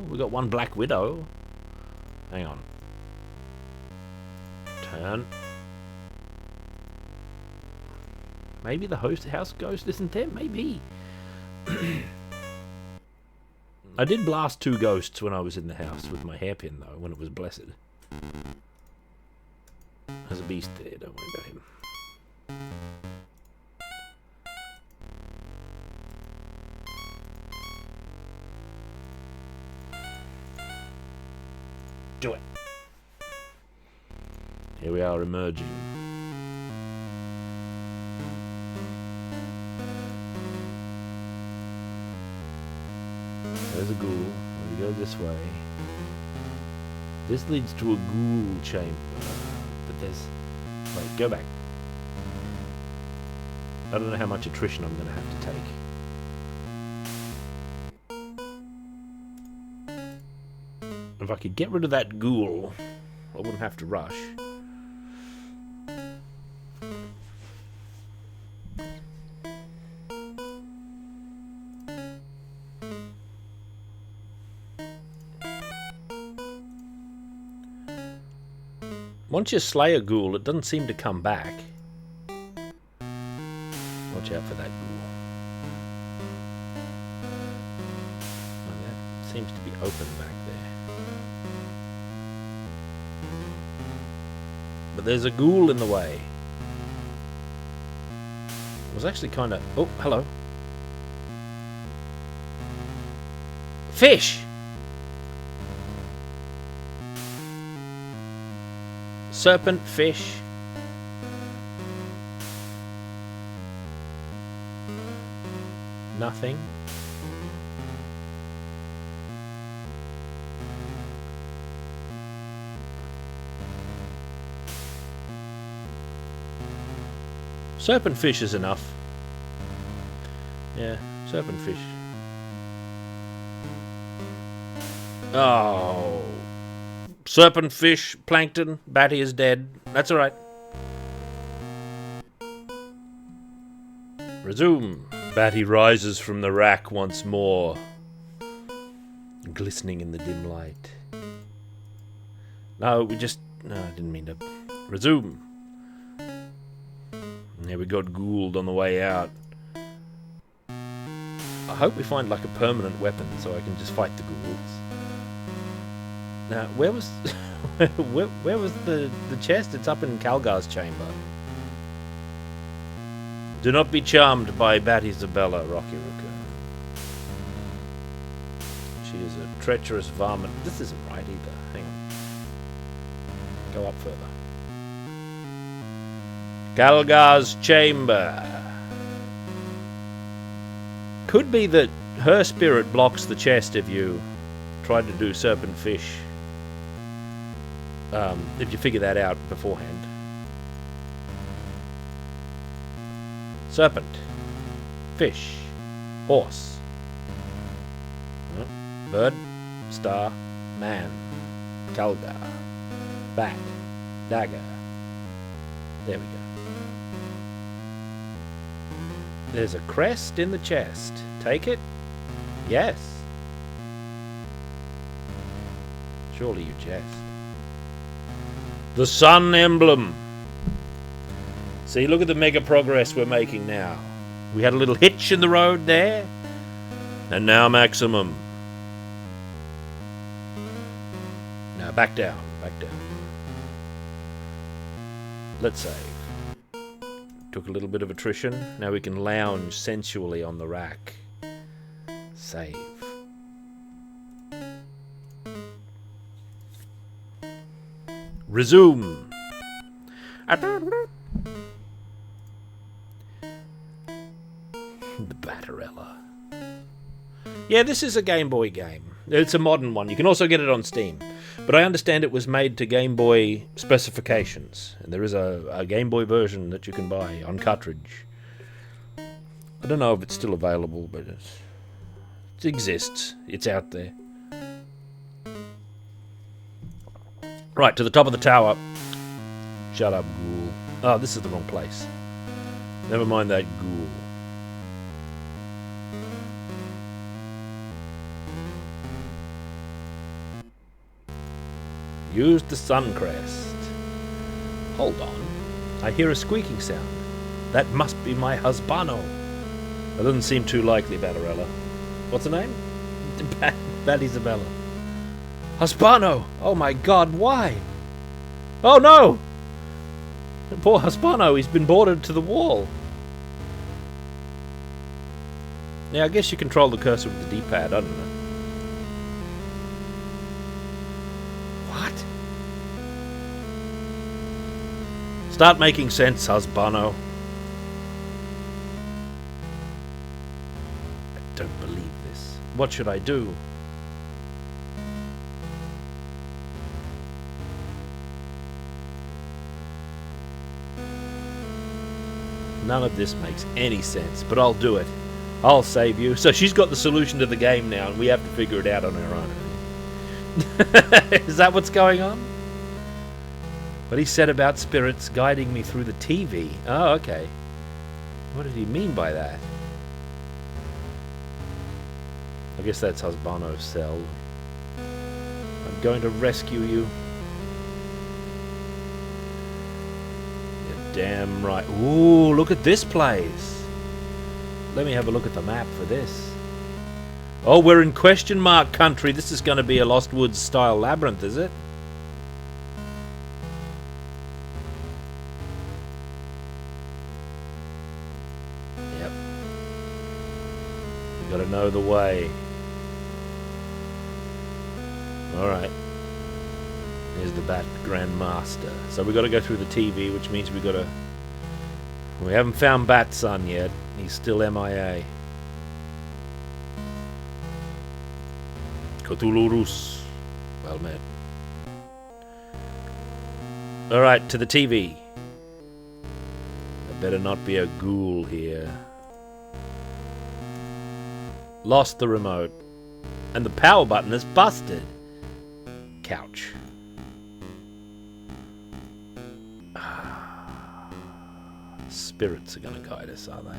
We got one Black Widow. Hang on. Turn. Maybe the house ghost isn't there? Maybe. I did blast 2 ghosts when I was in the house with my hairpin, though, when it was blessed. There's a beast there, don't worry about him. Do it. Here we are emerging. There's a ghoul. We go this way. This leads to a ghoul chamber. But there's... Wait, go back. I don't know how much attrition I'm going to have to take. If I could get rid of that ghoul, I wouldn't have to rush. Once you slay a ghoul, it doesn't seem to come back. Watch out for that ghoul. Oh, that seems to be open back there. But there's a ghoul in the way. It was actually kind of... Oh, hello. Fish! Serpent, fish. Nothing. Serpent fish is enough. Yeah, serpent fish. Oh. Serpent fish, plankton, Batty is dead. That's alright. Resume. Batty rises from the rack once more, glistening in the dim light. No, I didn't mean to. Resume. Yeah, we got ghouled on the way out. I hope we find like a permanent weapon so I can just fight the ghouls. Now, where was where was the chest? It's up in Calgar's chamber. Do not be charmed by Batty Isabella, Rocky Raccoon. She is a treacherous varmint. This isn't right either. Hang on. Go up further. Calgar's chamber. Could be that her spirit blocks the chest if you try to do serpent fish. If you figure that out beforehand. Serpent. Fish. Horse. Bird. Star. Man. Calgar. Bat. Dagger. There we go. There's a crest in the chest. Take it? Yes. Surely you jest. The sun emblem. See, look at the mega progress we're making now. We had a little hitch in the road there, and now maximum. Now back down, back down. Let's save. Took a little bit of attrition. Now we can lounge sensually on the rack. Save. Resume. The Batterella. Yeah, this is a Game Boy game. It's a modern one. You can also get it on Steam. But I understand it was made to Game Boy specifications. And there is a Game Boy version that you can buy on cartridge. I don't know if it's still available, but it exists. It's out there. Right, to the top of the tower. Shut up, ghoul. Oh, this is the wrong place. Never mind that ghoul. Use the Suncrest. Hold on. I hear a squeaking sound. That must be my husbano. That doesn't seem too likely, Batterella. What's her name? Bat Isabella. Husbano! Oh my god, why? Oh no! Poor Husbano, he's been boarded to the wall. Yeah, I guess you control the cursor with the D-pad, I don't know. What? Start making sense, Husbano. I don't believe this. What should I do? None of this makes any sense, but I'll do it. I'll save you. So she's got the solution to the game now, and we have to figure it out on our own. Is that what's going on? What he said about spirits guiding me through the TV. Oh, okay. What did he mean by that? I guess that's Husbano's cell. I'm going to rescue you. You're damn right. Ooh, look at this place. Let me have a look at the map for this. Oh, we're in question mark country. This is going to be a Lost Woods style labyrinth, is it? Yep. You got to know the way. Alright. Here's the Bat Grandmaster. So we got to go through the TV, which means we got to... We haven't found Batson yet. He's still MIA. Cthulhu Rus. Well met. Alright, to the TV. There better not be a ghoul here. Lost the remote. And the power button is busted. Couch. Spirits are going to guide us, are they?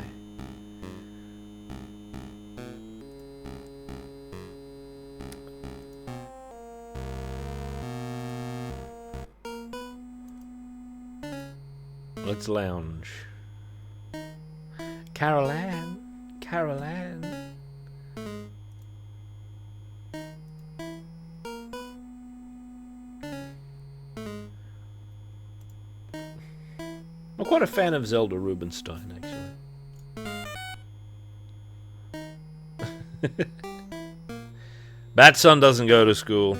Let's lounge. Carol Ann. Carol Ann. I'm quite a fan of Zelda Rubinstein, actually. Batson doesn't go to school.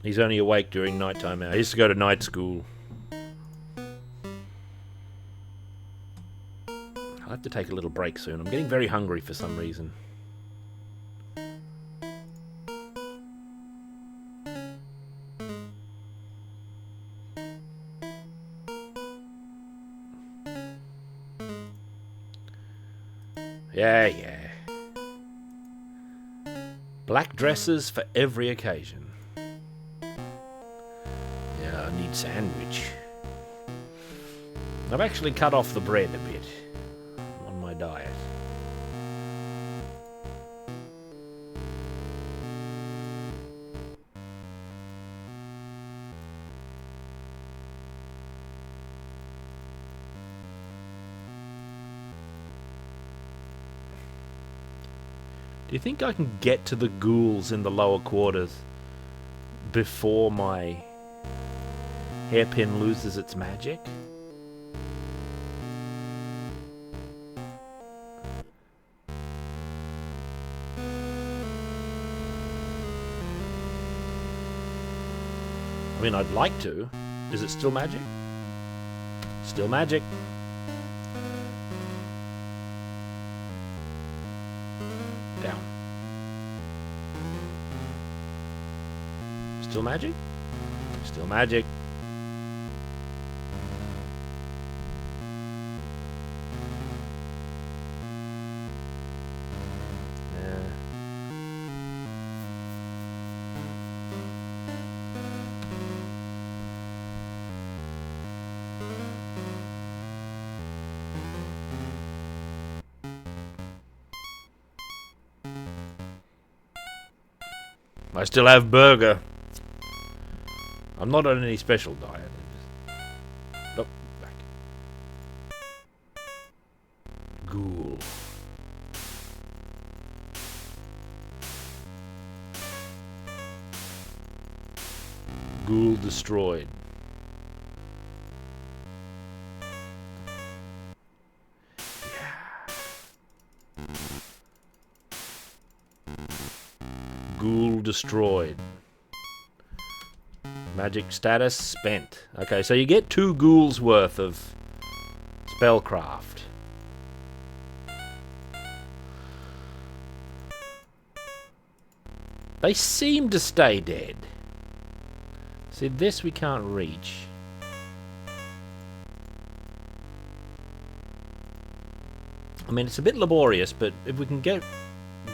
He's only awake during nighttime hours. He used to go to night school. I'll have to take a little break soon. I'm getting very hungry for some reason. Yeah. Black dresses for every occasion. Yeah, I need sandwich. I've actually cut off the bread a bit on my diet. Do you think I can get to the ghouls in the lower quarters before my hairpin loses its magic? I mean, I'd like to. Is it still magic? Still magic. Down. Still magic? Still magic. I still have burger. I'm not on any special diet. Nope, back. Ghoul. Ghoul destroyed. Ghoul destroyed. Magic status spent. Okay, so you get 2 ghouls worth of spellcraft. They seem to stay dead. See, this we can't reach. I mean, it's a bit laborious, but if we can get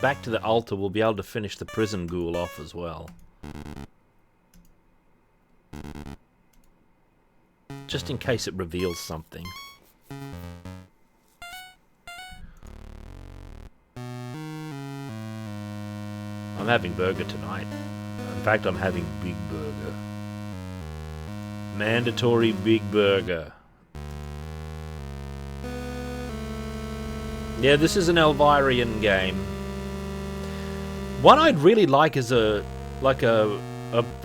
back to the altar, we'll be able to finish the prison ghoul off as well. Just in case it reveals something. I'm having burger tonight. In fact, I'm having big burger. Mandatory big burger. Yeah, this is an Elvirian game. One I'd really like is a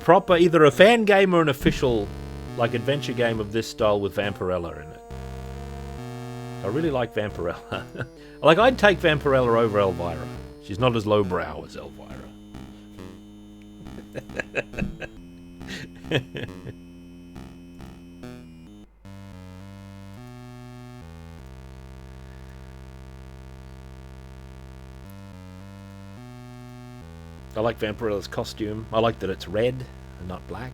proper, either a fan game or an official, like, adventure game of this style with Vampirella in it. I really like Vampirella. Like, I'd take Vampirella over Elvira. She's not as lowbrow as Elvira. I like Vampirella's costume. I like that it's red and not black.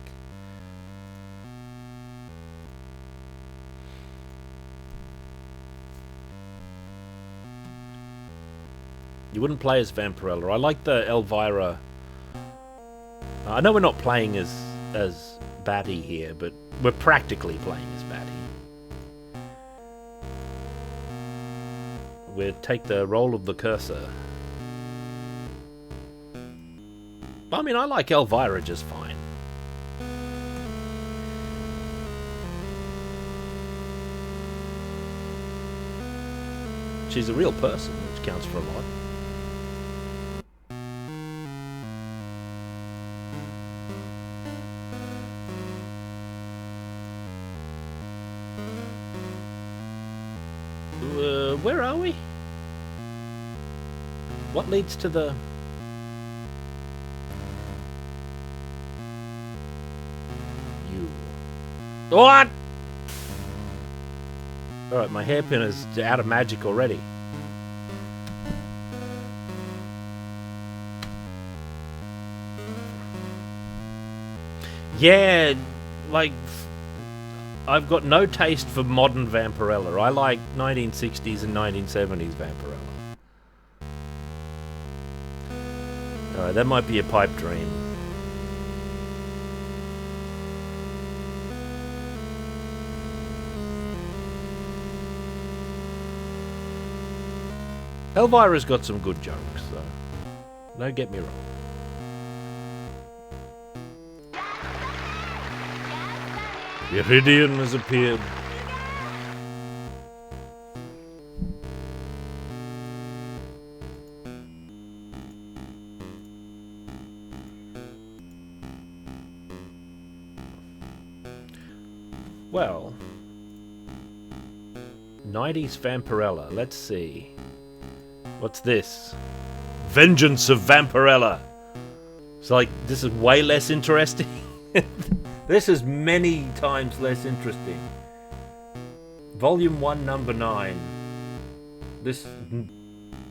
You wouldn't play as Vampirella. I like the Elvira. I know we're not playing as Batty here, but we're practically playing as Batty. We'll take the role of the cursor. I mean, I like Elvira just fine. She's a real person, which counts for a lot. Where are we? What leads to the... What? Alright, my hairpin is out of magic already. Yeah, like, I've got no taste for modern Vampirella. I like 1960s and 1970s Vampirella. Alright, that might be a pipe dream. Elvira's got some good jokes, though. Don't get me wrong. Iridian has appeared. Well, 90s Vampirella. Let's see. What's this? Vengeance of Vampirella. It's like, this is way less interesting. This is many times less interesting. Volume 1, number 9. This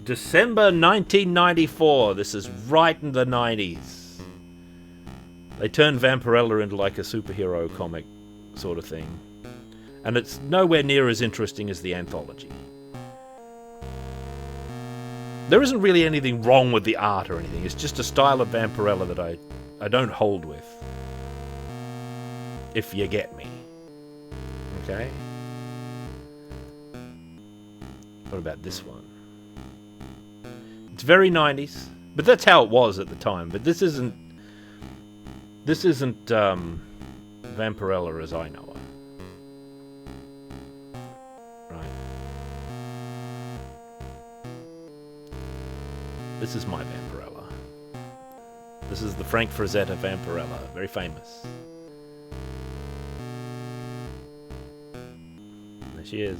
December 1994. This is right in the 90s. They turned Vampirella into like a superhero comic sort of thing. And it's nowhere near as interesting as the anthology. There isn't really anything wrong with the art or anything. It's just a style of Vampirella that I don't hold with. If you get me. Okay? What about this one? It's very 90s. But that's how it was at the time. But this isn't Vampirella as I know her. Right. This is my Vampirella. This is the Frank Frazetta Vampirella. Very famous. There she is.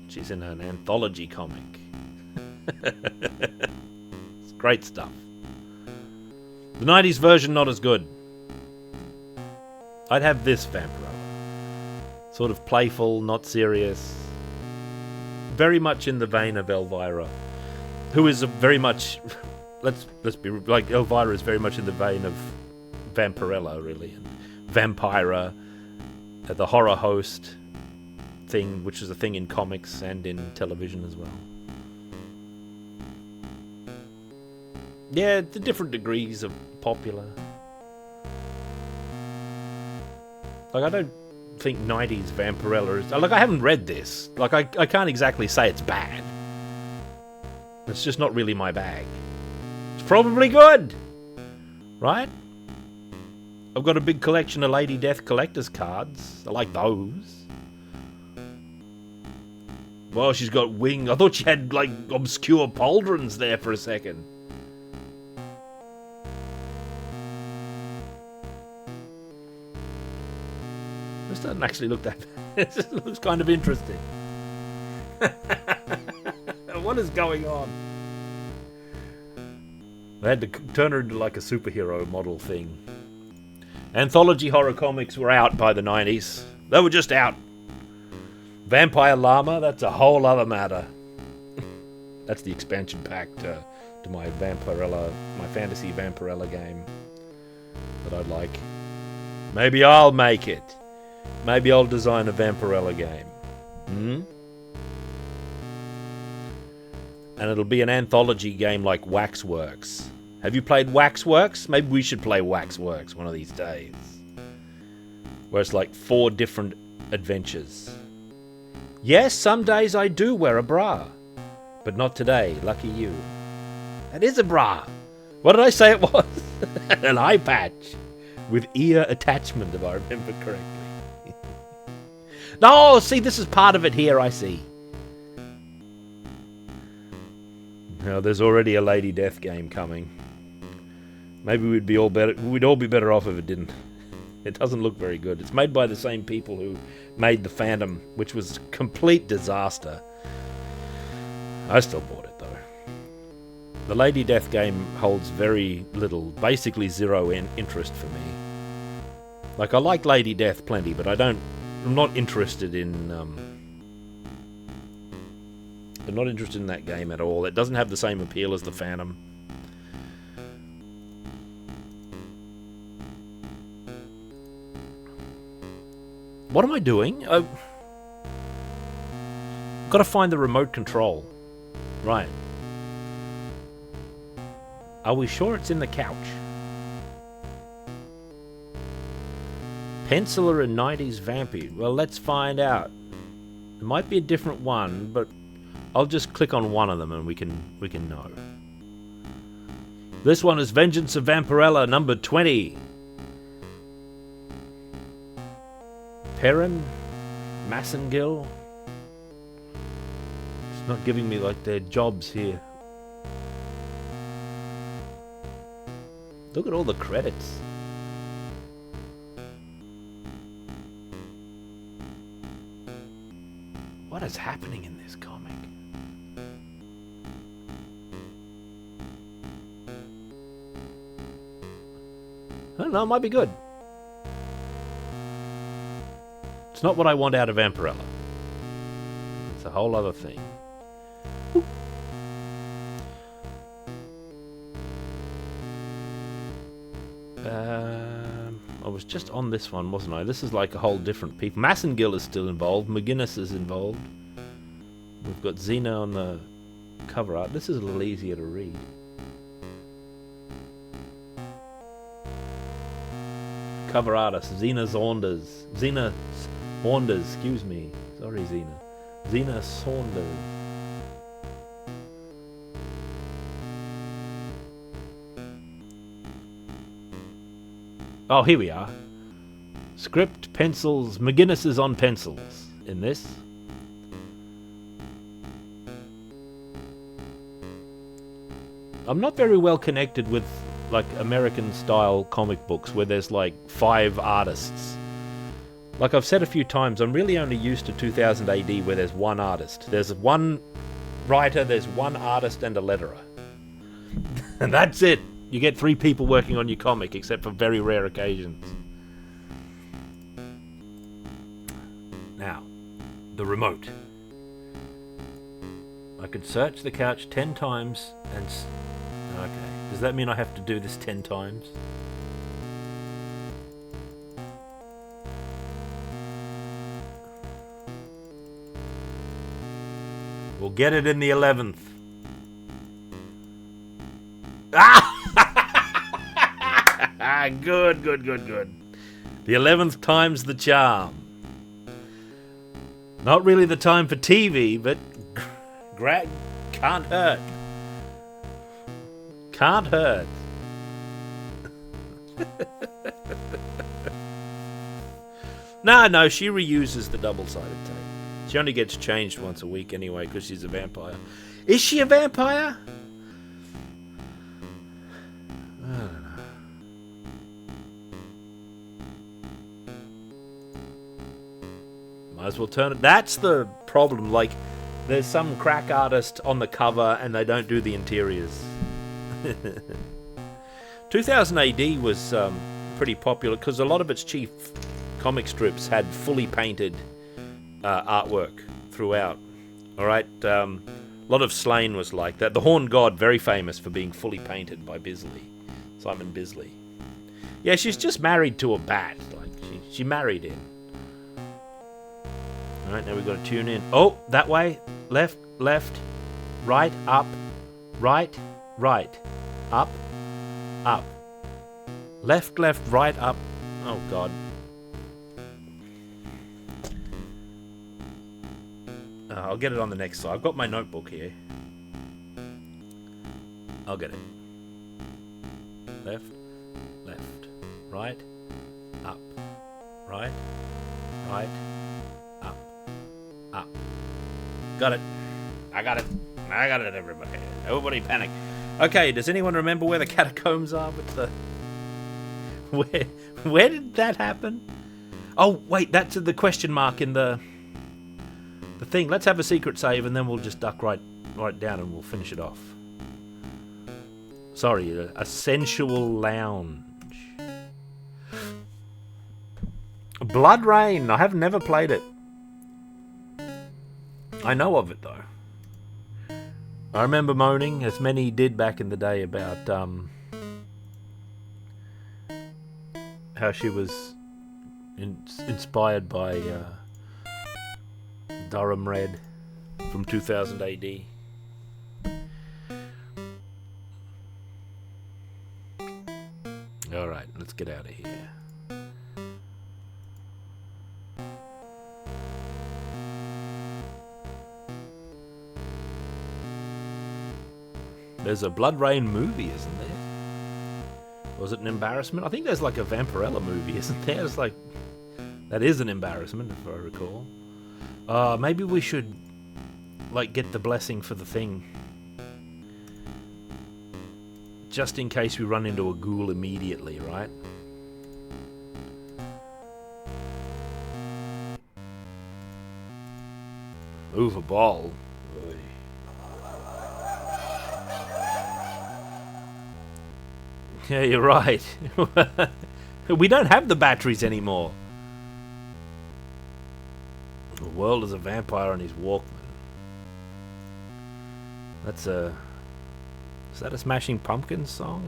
She's in an anthology comic. It's great stuff. The 90s version, not as good. I'd have this Vampirella. Sort of playful, not serious. Very much in the vein of Elvira. who is very much, let's be like, Elvira is very much in the vein of Vampirella, really, and Vampira, the horror host thing, which is a thing in comics and in television as well. Yeah, the different degrees of popular. Like, I don't think 90s Vampirella is... Like, I haven't read this. Like, I can't exactly say it's bad. It's just not really my bag. It's probably good! Right? I've got a big collection of Lady Death collector's cards. I like those. Well, she's got wing. I thought she had, like, obscure pauldrons there for a second. This doesn't actually look that bad. It just looks kind of interesting. What is going on? They had to turn her into like a superhero model thing. Anthology horror comics were out by the 90s. They were just out. Vampire Llama, that's a whole other matter. That's the expansion pack to my Vampirella, my fantasy Vampirella game that I'd like. Maybe I'll make it. Maybe I'll design a Vampirella game. And it'll be an anthology game like Waxworks. Have you played Waxworks? Maybe we should play Waxworks one of these days. Where it's like 4 different adventures. Yes, some days I do wear a bra. But not today, lucky you. That is a bra. What did I say it was? An eye patch. With ear attachment, if I remember correctly. No, see, this is part of it here, I see. Now, there's already a Lady Death game coming. Maybe we'd all be better off if it didn't. It doesn't look very good. It's made by the same people who made The Phantom, which was a complete disaster. I still bought it, though. The Lady Death game holds very little, basically zero interest for me. Like, I like Lady Death plenty, but I'm not interested in... I'm not interested in that game at all. It doesn't have the same appeal as The Phantom. What am I doing? I've got to find the remote control. Right. Are we sure it's in the couch? Penciler and 90s Vampy. Well, let's find out. It might be a different one, but I'll just click on one of them and we can know. This one is Vengeance of Vampirella, number 20. Perrin? Massengill? It's not giving me like their jobs here. Look at all the credits. What is happening in this comic? I don't know, it might be good. It's not what I want out of Vampirella. It's a whole other thing. Ooh. I was just on this one, wasn't I? This is like a whole different people. Massengill is still involved. McGuinness is involved. We've got Xena on the cover art. This is a little easier to read. Cover artist, Xena Saunders. Xena Saunders, excuse me. Sorry, Xena. Xena Saunders. Oh, here we are. Script, pencils. McGuinness is on pencils in this. I'm not very well connected with like American style comic books where there's like 5 artists. Like I've said a few times, I'm really only used to 2000 AD where there's one artist. There's one writer, there's one artist and a letterer. And that's it. You get 3 people working on your comic, except for very rare occasions. Now, the remote. I could search the couch 10 times and... Okay. Does that mean I have to do this 10 times? We'll get it in the 11th. Ah! Good. The 11th time's the charm. Not really the time for TV, but can't hurt. Can't hurt. No, she reuses the double-sided tape. She only gets changed once a week anyway because she's a vampire. Is she a vampire? I don't know. Might as well turn it. That's the problem. Like, there's some crack artist on the cover and they don't do the interiors. 2000 AD was pretty popular because a lot of its chief comic strips had fully painted artwork throughout. Alright, a lot of Slain was like that. The Horned God, very famous for being fully painted by Bisley. Simon Bisley. Yeah, she's just married to a bat. Like, she married him. Alright, now we've got to tune in. Oh, that way. Left, right, up, right, up, left, right, up. Oh God. I'll get it on the next slide. I've got my notebook here. I'll get it. Left, right, up, right, up. Got it. I got it, everybody. Everybody panic. Okay, does anyone remember where the catacombs are with the... Where did that happen? Oh, wait, that's the question mark in the thing. Let's have a secret save and then we'll just duck right down and we'll finish it off. Sorry, a sensual lounge. Blood Rain. I have never played it. I know of it, though. I remember moaning, as many did back in the day, about how she was inspired by Durham Red from 2000 AD. Alright, let's get out of here. There's a Blood Rain movie, isn't there? Was it an embarrassment? I think there's like a Vampirella movie, isn't there? It's like... That is an embarrassment, if I recall. Maybe we should, like, get the blessing for the thing. Just in case we run into a ghoul immediately, right? Move a ball. Oy. Yeah, you're right. We don't have the batteries anymore. The world is a vampire on his Walkman. That's a... Is that a Smashing Pumpkins song?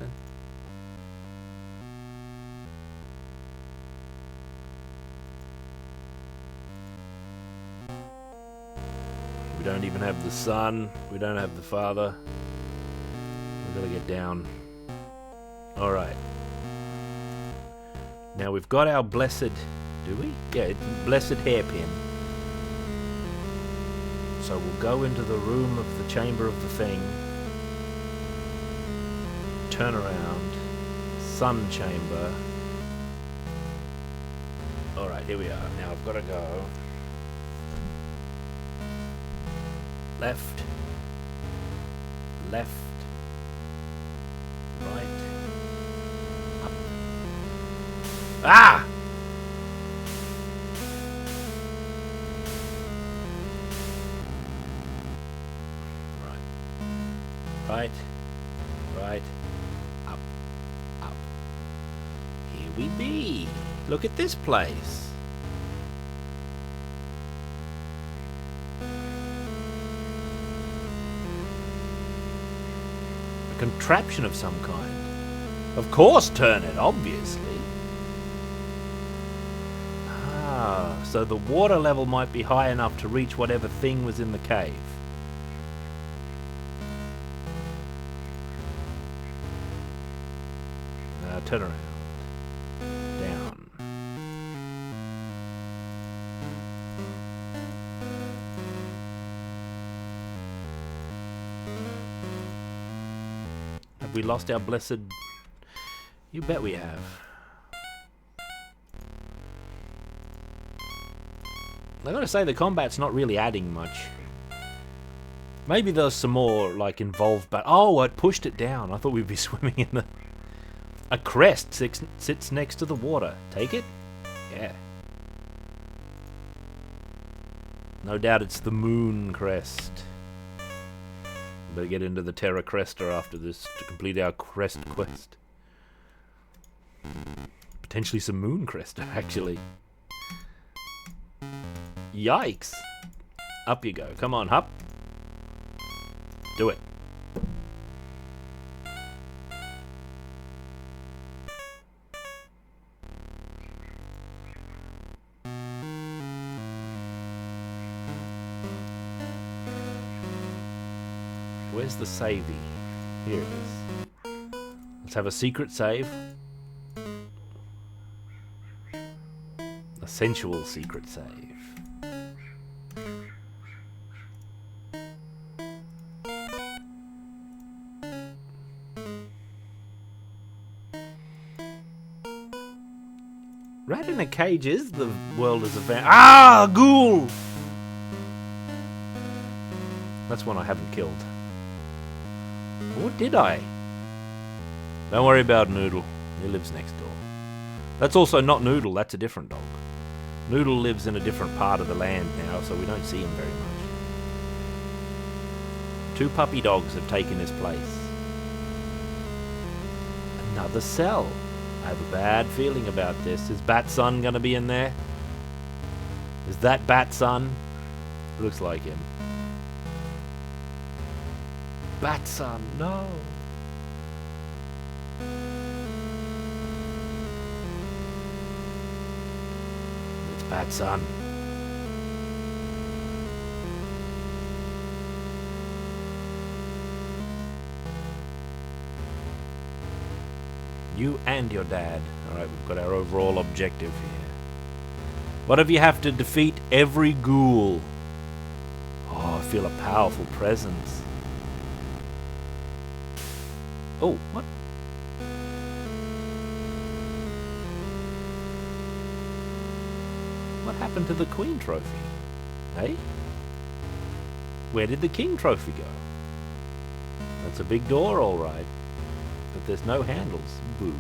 We don't even have the son. We don't have the father. We've got to get down. Alright. Now we've got our blessed... Do we? Yeah, blessed hairpin. So we'll go into the room of the chamber of the thing. Turn around. Sun chamber. Alright, here we are. Now I've got to go... Left. Right. Up. Ah! Right. Up. Here we be. Look at this place. Contraption of some kind. Of course, turn it, obviously. Ah, so the water level might be high enough to reach whatever thing was in the cave. Turn around. Down. Have we lost our blessed... You bet we have. I gotta say, the combat's not really adding much. Maybe there's some more, like, involved, but... Oh, it pushed it down. I thought we'd be swimming in the... A crest sits next to the water. Take it? Yeah. No doubt it's the moon crest. Better get into the Terra Cresta after this to complete our crest quest. Potentially some moon cresta, actually. Yikes. Up you go. Come on, Hup. Do it. Where's the savey? Here it is. Let's have a secret save. A sensual secret save. Rat in a cage is the world as a van. Ah, ghoul! That's one I haven't killed. Or did I? Don't worry about Noodle. He lives next door. That's also not Noodle, that's a different dog. Noodle lives in a different part of the land now, so we don't see him very much. 2 puppy dogs have taken his place. Another cell. I have a bad feeling about this. Is Batson gonna be in there? Is that Batson? Looks like him. Batson, no. It's Batson. You and your dad. Alright, we've got our overall objective here. What if you have to defeat every ghoul? Oh, I feel a powerful presence. Oh, what? What happened to the Queen trophy? Hey? Where did the King trophy go? That's a big door, alright. But there's no handles. Boo.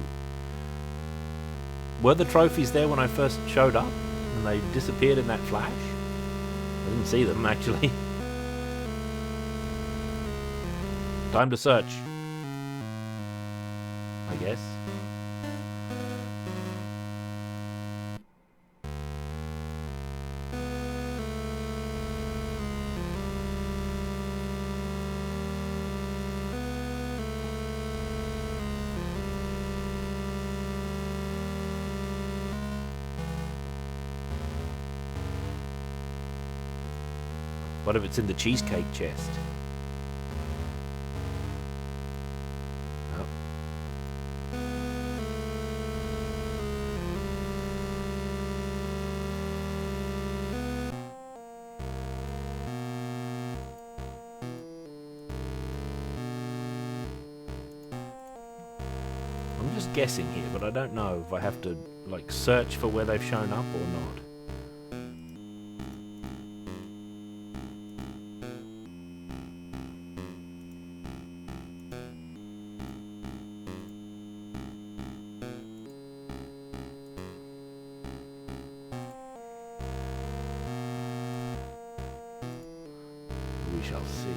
Were the trophies there when I first showed up? And they disappeared in that flash? I didn't see them, actually. Time to search. I guess. What if it's in the cheesecake chest? Oh. I'm just guessing here, but I don't know if I have to, like, search for where they've shown up or not. We shall see.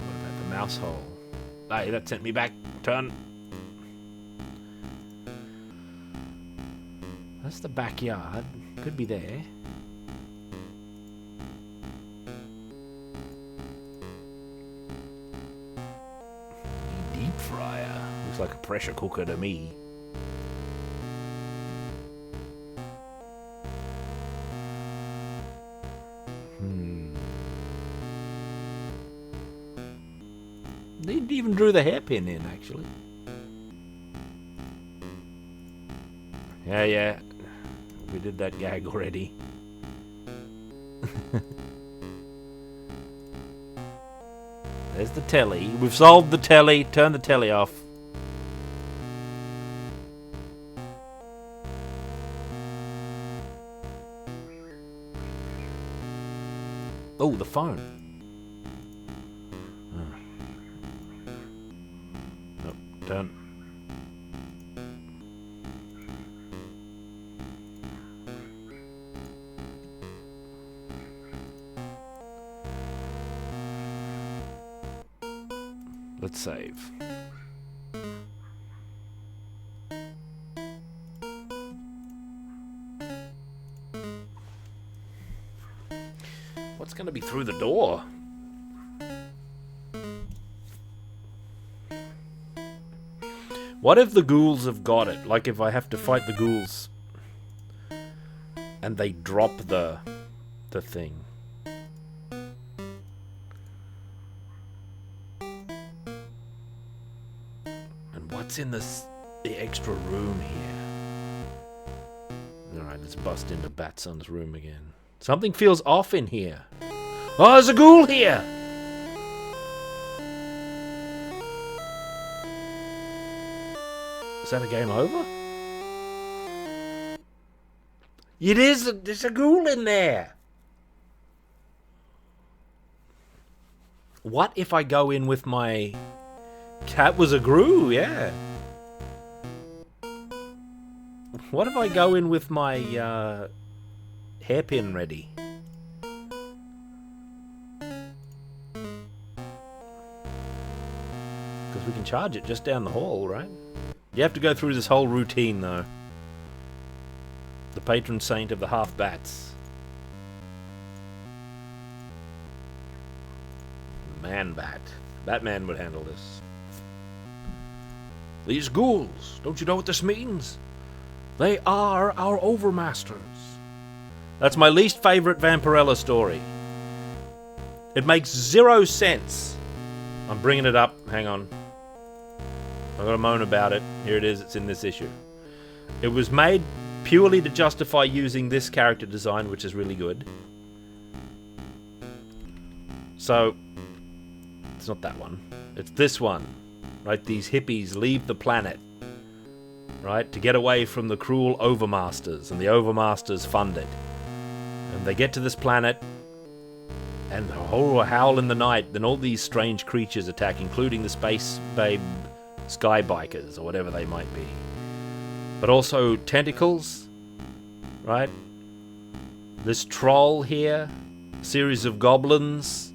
What about the mouse hole? Hey, that sent me back. Turn. That's the backyard. Could be there. Looks like a pressure cooker to me. They even drew the hairpin in, actually. Yeah. We did that gag already. There's the telly. We've solved the telly. Turn the telly off. Oh, the phone. Oh, turn. Let's save. What's going to be through the door? What if the ghouls have got it? Like if I have to fight the ghouls and they drop the thing. And what's in the extra room here? Alright, let's bust into Batson's room again. Something feels off in here. Oh, there's a ghoul here! Is that a game over? It is! There's a ghoul in there! What if I go in with my... Cat was a grue, yeah. What if I go in with my hairpin ready? Because we can charge it just down the hall, right? You have to go through this whole routine, though. The patron saint of the half-bats. Man-bat. Batman would handle this. These ghouls, don't you know what this means? They are our overmasters. That's my least favourite Vampirella story. It makes 0 sense. I'm bringing it up. Hang on. I've got to moan about it. Here it is. It's in this issue. It was made purely to justify using this character design, which is really good. So, it's not that one. It's this one. Right? These hippies leave the planet. Right? To get away from the cruel overmasters. And the overmasters fund it. And they get to this planet. And oh, howl in the night. Then all these strange creatures attack, including the space babe sky bikers, or whatever they might be. But also tentacles. Right? This troll here. Series of goblins.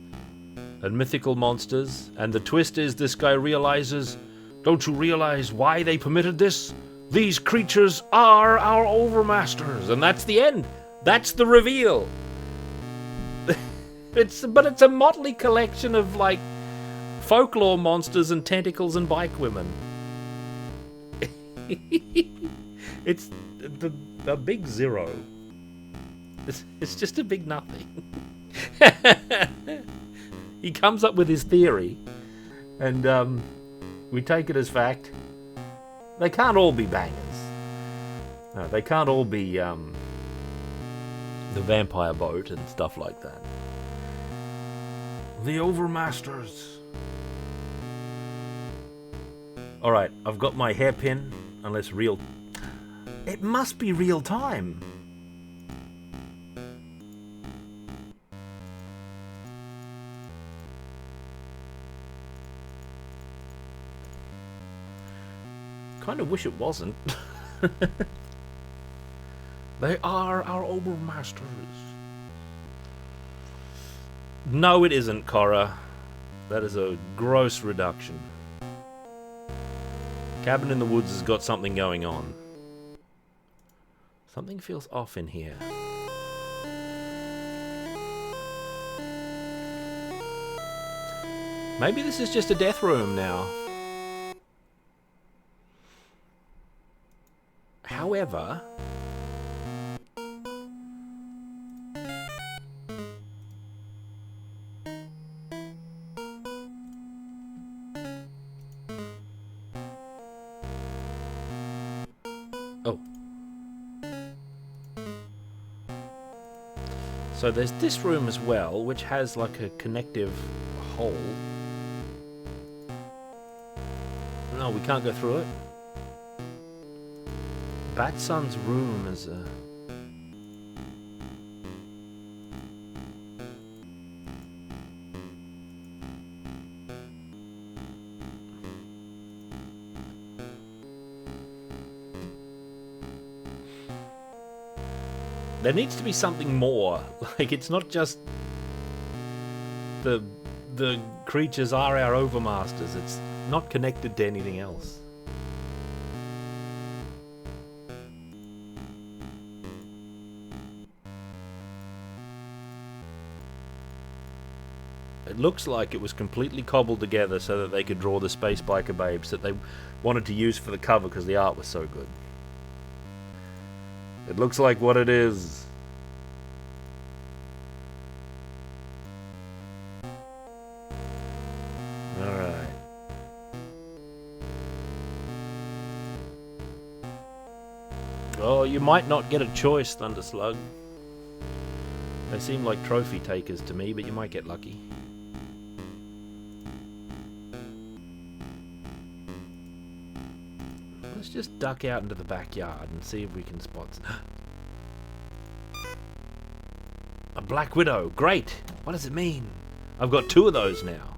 And mythical monsters. And the twist is this guy realizes, don't you realize why they permitted this? These creatures are our overmasters. And that's the end. That's the reveal. But it's a motley collection of, like, folklore monsters and tentacles and bike women. It's the big zero. It's just a big nothing. He comes up with his theory, and we take it as fact. They can't all be bangers. No, they can't all be the vampire boat and stuff like that. The overmasters. Alright, I've got my hairpin, unless real... It must be real time. Kind of wish it wasn't. They are our overmasters. No, it isn't, Cora. That is a gross reduction. Cabin in the Woods has got something going on. Something feels off in here. Maybe this is just a death room now. However... Oh. So there's this room as well, which has like a connective hole. No, we can't go through it. Batson's room is a... There needs to be something more. Like, it's not just the creatures are our overmasters. It's not connected to anything else. It looks like it was completely cobbled together so that they could draw the Space Biker Babes that they wanted to use for the cover because the art was so good. It looks like what it is. Alright. Oh, you might not get a choice, Thunderslug. They seem like trophy takers to me, but you might get lucky. Let's just duck out into the backyard and see if we can spot... A Black Widow! Great! What does it mean? I've got 2 of those now.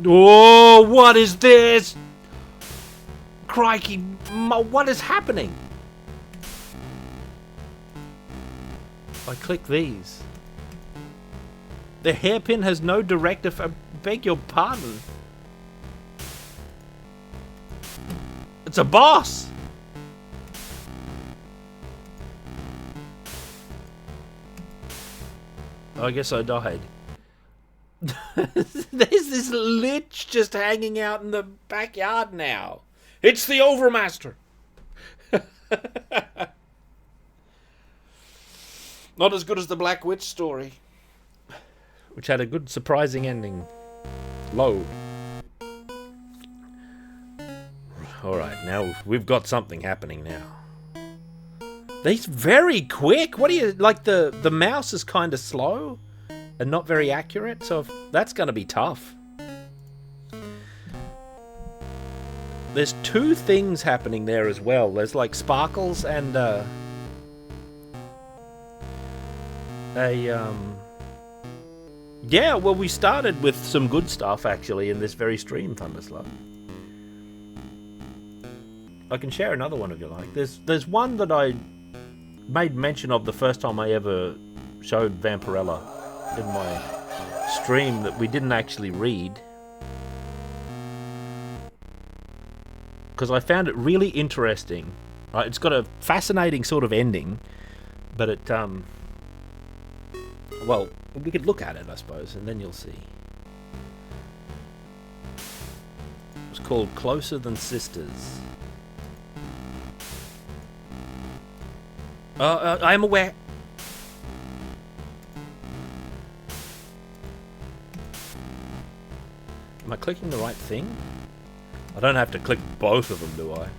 Oh, what is this? Crikey, what is happening? I click these. The hairpin has no directive. I beg your pardon. It's a boss. I guess I died. There's this lich just hanging out in the backyard now. It's the Overmaster. Not as good as the Black Witch story, which had a good surprising ending. Load. Alright, now we've got something happening now. He's very quick. What do you... Like, the mouse is kind of slow and not very accurate, so that's going to be tough. There's 2 things happening there as well. There's like sparkles and yeah, well, we started with some good stuff actually in this very stream, Thunderslug. I can share another one if you like. There's one that I made mention of the first time I ever showed Vampirella in my stream that we didn't actually read. Because I found it really interesting. Right, it's got a fascinating sort of ending, but it, well, we could look at it, I suppose, and then you'll see. It's called Closer Than Sisters. I am aware. Am I clicking the right thing? I don't have to click both of them, do I?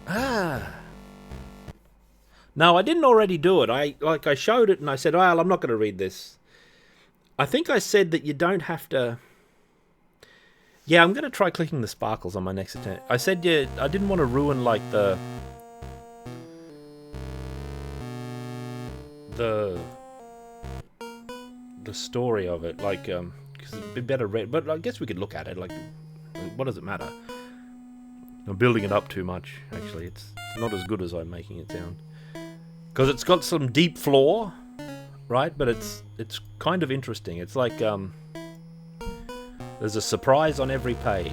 Ah. No, I didn't already do it. I showed it and I said, well, I'm not going to read this. I think I said that you don't have to... Yeah, I'm going to try clicking the sparkles on my next attempt. I said, yeah, I didn't want to ruin, like, the story of it, like, because it'd be better read, but I guess we could look at it, like, what does it matter? I'm building it up too much, actually. It's not as good as I'm making it sound. Because it's got some deep flaw, right? But it's kind of interesting. It's like, there's a surprise on every page.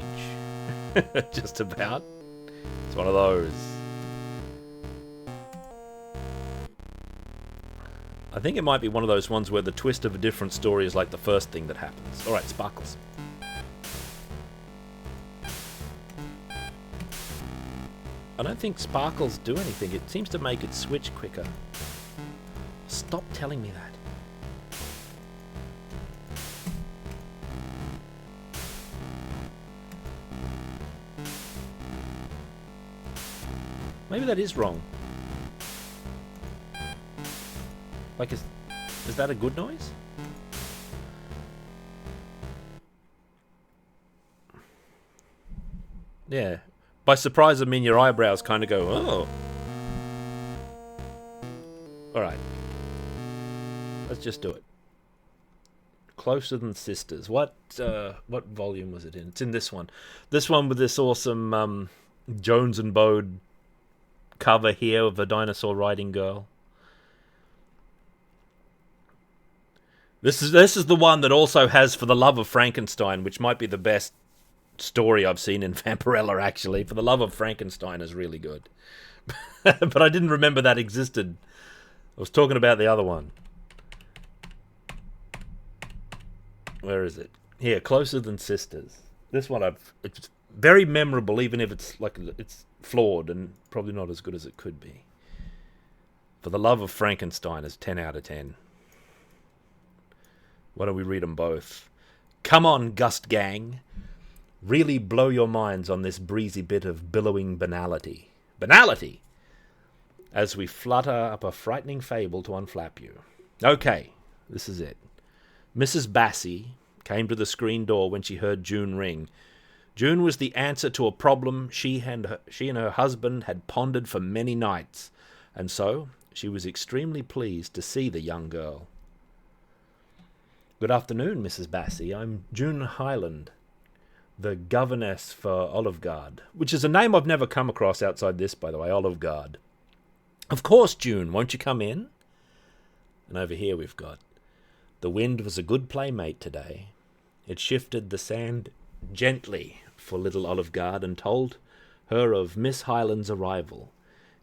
Just about. It's one of those. I think it might be one of those ones where the twist of a different story is like the first thing that happens. Alright, Sparkles. I don't think Sparkles do anything. It seems to make it switch quicker. Stop telling me that. Maybe that is wrong. Like, is that a good noise? Yeah. By surprise, I mean your eyebrows kind of go, oh. Alright. Let's just do it. Closer Than Sisters. What volume was it in? It's in this one. This one with this awesome Jones and Bode cover here of a dinosaur riding girl. This is the one that also has For the Love of Frankenstein, which might be the best story I've seen in Vampirella, actually. For the Love of Frankenstein is really good. But I didn't remember that existed. I was talking about the other one. Where is it? Here, Closer Than Sisters. This one it's very memorable, even if it's flawed and probably not as good as it could be. For the Love of Frankenstein is 10 out of 10. Why don't we read them both? Come on, Gust Gang. Really blow your minds on this breezy bit of billowing banality. Banality! As we flutter up a frightening fable to unflap you. Okay, this is it. Mrs. Bassey came to the screen door when she heard June ring. June was the answer to a problem she and her husband had pondered for many nights, and so she was extremely pleased to see the young girl. Good afternoon, Mrs. Bassey. I'm June Highland, the governess for Olivegard, which is a name I've never come across outside this, by the way, Olivegard. Of course, June, won't you come in? And over here we've got, the wind was a good playmate today. It shifted the sand gently for little Olivegard and told her of Miss Highland's arrival.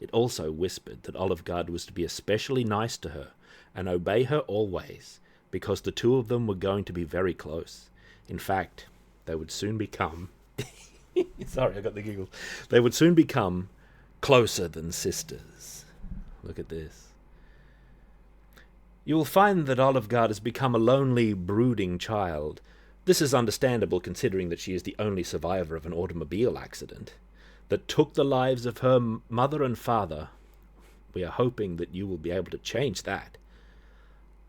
It also whispered that Olivegard was to be especially nice to her and obey her always, because the two of them were going to be very close. In fact, they would soon become... Sorry, I got the giggles. They would soon become closer than sisters. Look at this. You will find that Olivegard has become a lonely, brooding child. This is understandable considering that she is the only survivor of an automobile accident that took the lives of her mother and father. We are hoping that you will be able to change that.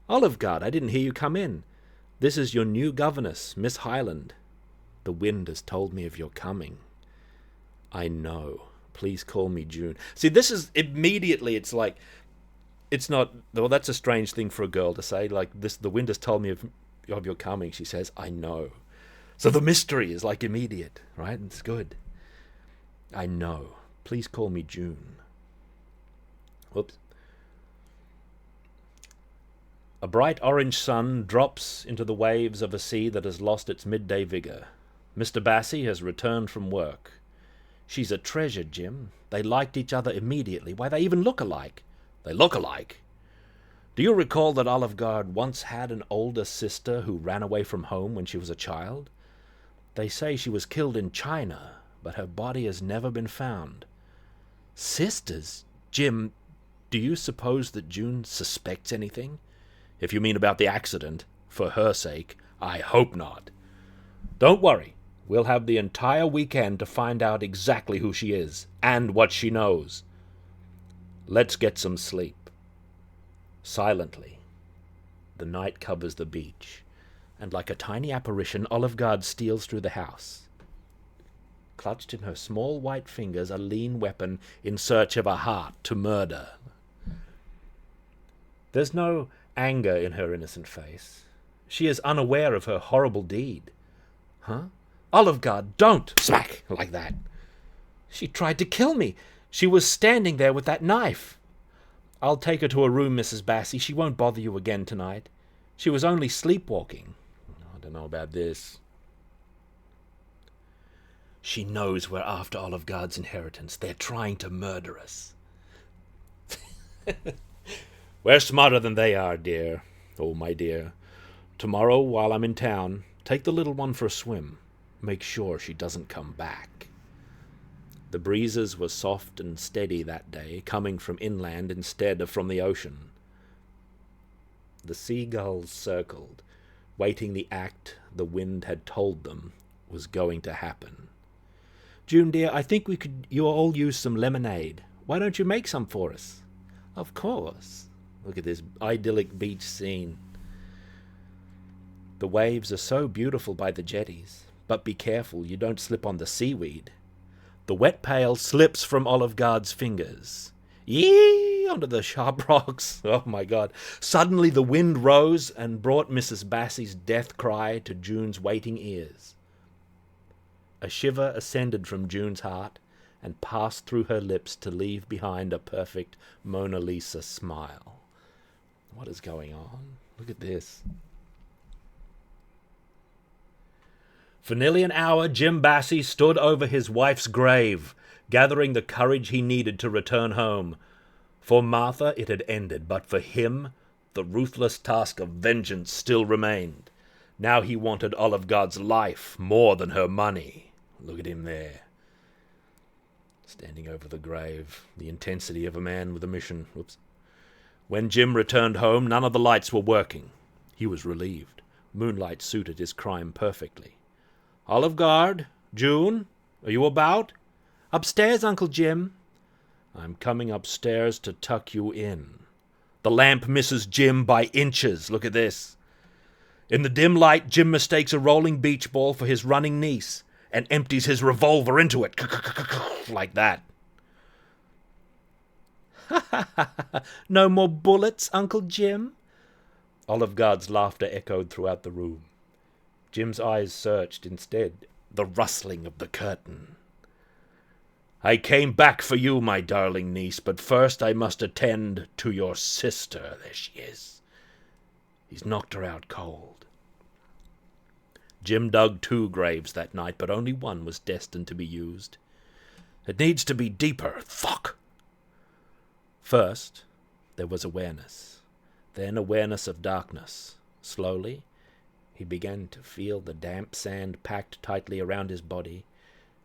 Olivegard, I didn't hear you come in. This is your new governess, Miss Highland. The wind has told me of your coming. I know. Please call me June. See, this is immediately, it's like, it's not, well, that's a strange thing for a girl to say. Like, this, the wind has told me of your coming. She says, I know. So the mystery is like immediate, right? It's good. I know. Please call me June. Whoops. A bright orange sun drops into the waves of a sea that has lost its midday vigor. Mr. Bassey has returned from work. She's a treasure, Jim. They liked each other immediately. Why, they even look alike. They look alike. Do you recall that Olivegard once had an older sister who ran away from home when she was a child? They say she was killed in China, but her body has never been found. Sisters? Jim, do you suppose that June suspects anything? If you mean about the accident, for her sake, I hope not. Don't worry. We'll have the entire weekend to find out exactly who she is, and what she knows. Let's get some sleep. Silently, the night covers the beach, and like a tiny apparition, Olivegard steals through the house. Clutched in her small white fingers, a lean weapon in search of a heart to murder. There's no anger in her innocent face. She is unaware of her horrible deed. Huh? Olivegard, don't! Smack! Like that. She tried to kill me. She was standing there with that knife. I'll take her to her room, Mrs. Bassey. She won't bother you again tonight. She was only sleepwalking. I don't know about this. She knows we're after Olivgard's inheritance. They're trying to murder us. We're smarter than they are, dear. Oh, my dear. Tomorrow, while I'm in town, take the little one for a swim. Make sure she doesn't come back. The breezes were soft and steady that day, coming from inland instead of from the ocean. The seagulls circled, waiting the act the wind had told them was going to happen. June, dear, I think you all use some lemonade. Why don't you make some for us? Of course. Look at this idyllic beach scene. The waves are so beautiful by the jetties, but be careful you don't slip on the seaweed. The wet pail slips from Olivgard's fingers. Yee! Onto the sharp rocks. Oh, my God. Suddenly the wind rose and brought Mrs. Bassie's death cry to June's waiting ears. A shiver ascended from June's heart and passed through her lips to leave behind a perfect Mona Lisa smile. What is going on? Look at this. For nearly an hour, Jim Bassie stood over his wife's grave, gathering the courage he needed to return home. For Martha it had ended, but for him the ruthless task of vengeance still remained. Now he wanted Olivgard's life more than her money. Look at him there, standing over the grave, the intensity of a man with a mission. Whoops. When Jim returned home, none of the lights were working. He was relieved. Moonlight suited his crime perfectly. Olivgard, June, are you about? Upstairs, Uncle Jim. I'm coming upstairs to tuck you in. The lamp misses Jim by inches. Look at this. In the dim light, Jim mistakes a rolling beach ball for his running niece and empties his revolver into it. Like that. No more bullets, Uncle Jim? Olivgard's laughter echoed throughout the room. Jim's eyes searched instead the rustling of the curtain. I came back for you, my darling niece, but first I must attend to your sister. There she is. He's knocked her out cold. Jim dug 2 graves that night, but only one was destined to be used. It needs to be deeper. Fuck! First, there was awareness. Then awareness of darkness. Slowly, he began to feel the damp sand packed tightly around his body,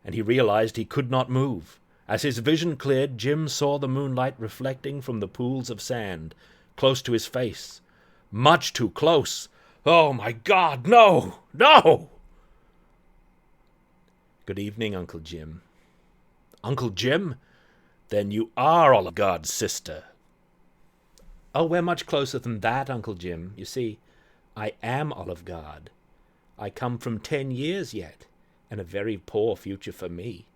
and he realized he could not move. As his vision cleared, Jim saw the moonlight reflecting from the pools of sand, close to his face. Much too close. Oh, my God, no! No! Good evening, Uncle Jim. Uncle Jim? Then you are Olivgard's sister. Oh, we're much closer than that, Uncle Jim. You see, I am Olivgard. I come from 10 years yet, and a very poor future for me.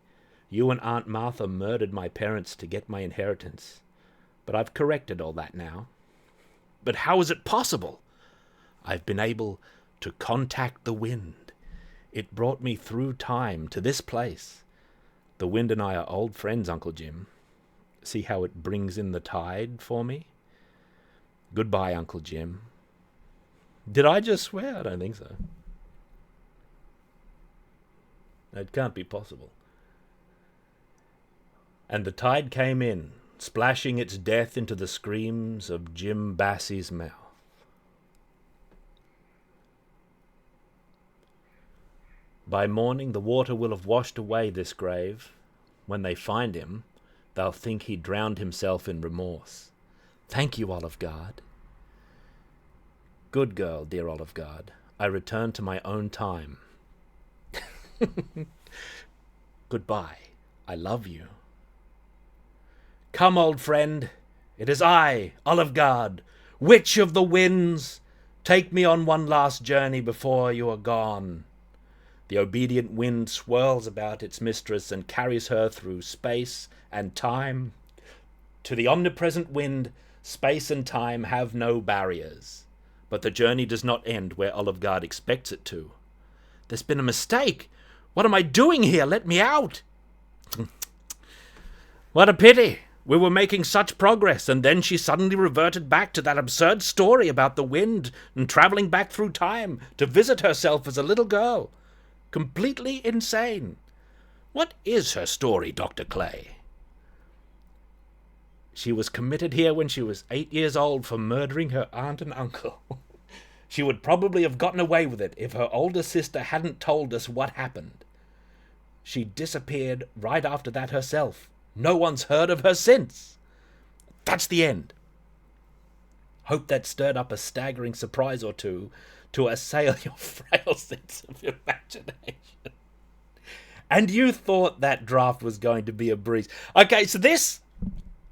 You and Aunt Martha murdered my parents to get my inheritance, but I've corrected all that now. But how is it possible? I've been able to contact the wind. It brought me through time to this place. The wind and I are old friends, Uncle Jim. See how it brings in the tide for me? Goodbye, Uncle Jim. Did I just swear? I don't think so. It can't be possible. And the tide came in, splashing its death into the screams of Jim Bassie's mouth. By morning the water will have washed away this grave. When they find him, they'll think he drowned himself in remorse. Thank you, Olivgard. Good girl, dear Olivgard. I return to my own time. Goodbye. I love you. Come, old friend. It is I, Olivgard, Witch of the Winds. Take me on one last journey before you are gone. The obedient wind swirls about its mistress and carries her through space and time. To the omnipresent wind, space and time have no barriers. But the journey does not end where Olivgard expects it to. There's been a mistake. What am I doing here? Let me out. What a pity. We were making such progress, and then she suddenly reverted back to that absurd story about the wind and traveling back through time to visit herself as a little girl. Completely insane. What is her story, Dr. Clay? She was committed here when she was 8 years old for murdering her aunt and uncle. She would probably have gotten away with it if her older sister hadn't told us what happened. She disappeared right after that herself. No one's heard of her since. That's the end. Hope that stirred up a staggering surprise or two to assail your frail sense of imagination. And you thought that draft was going to be a breeze. Okay, so this...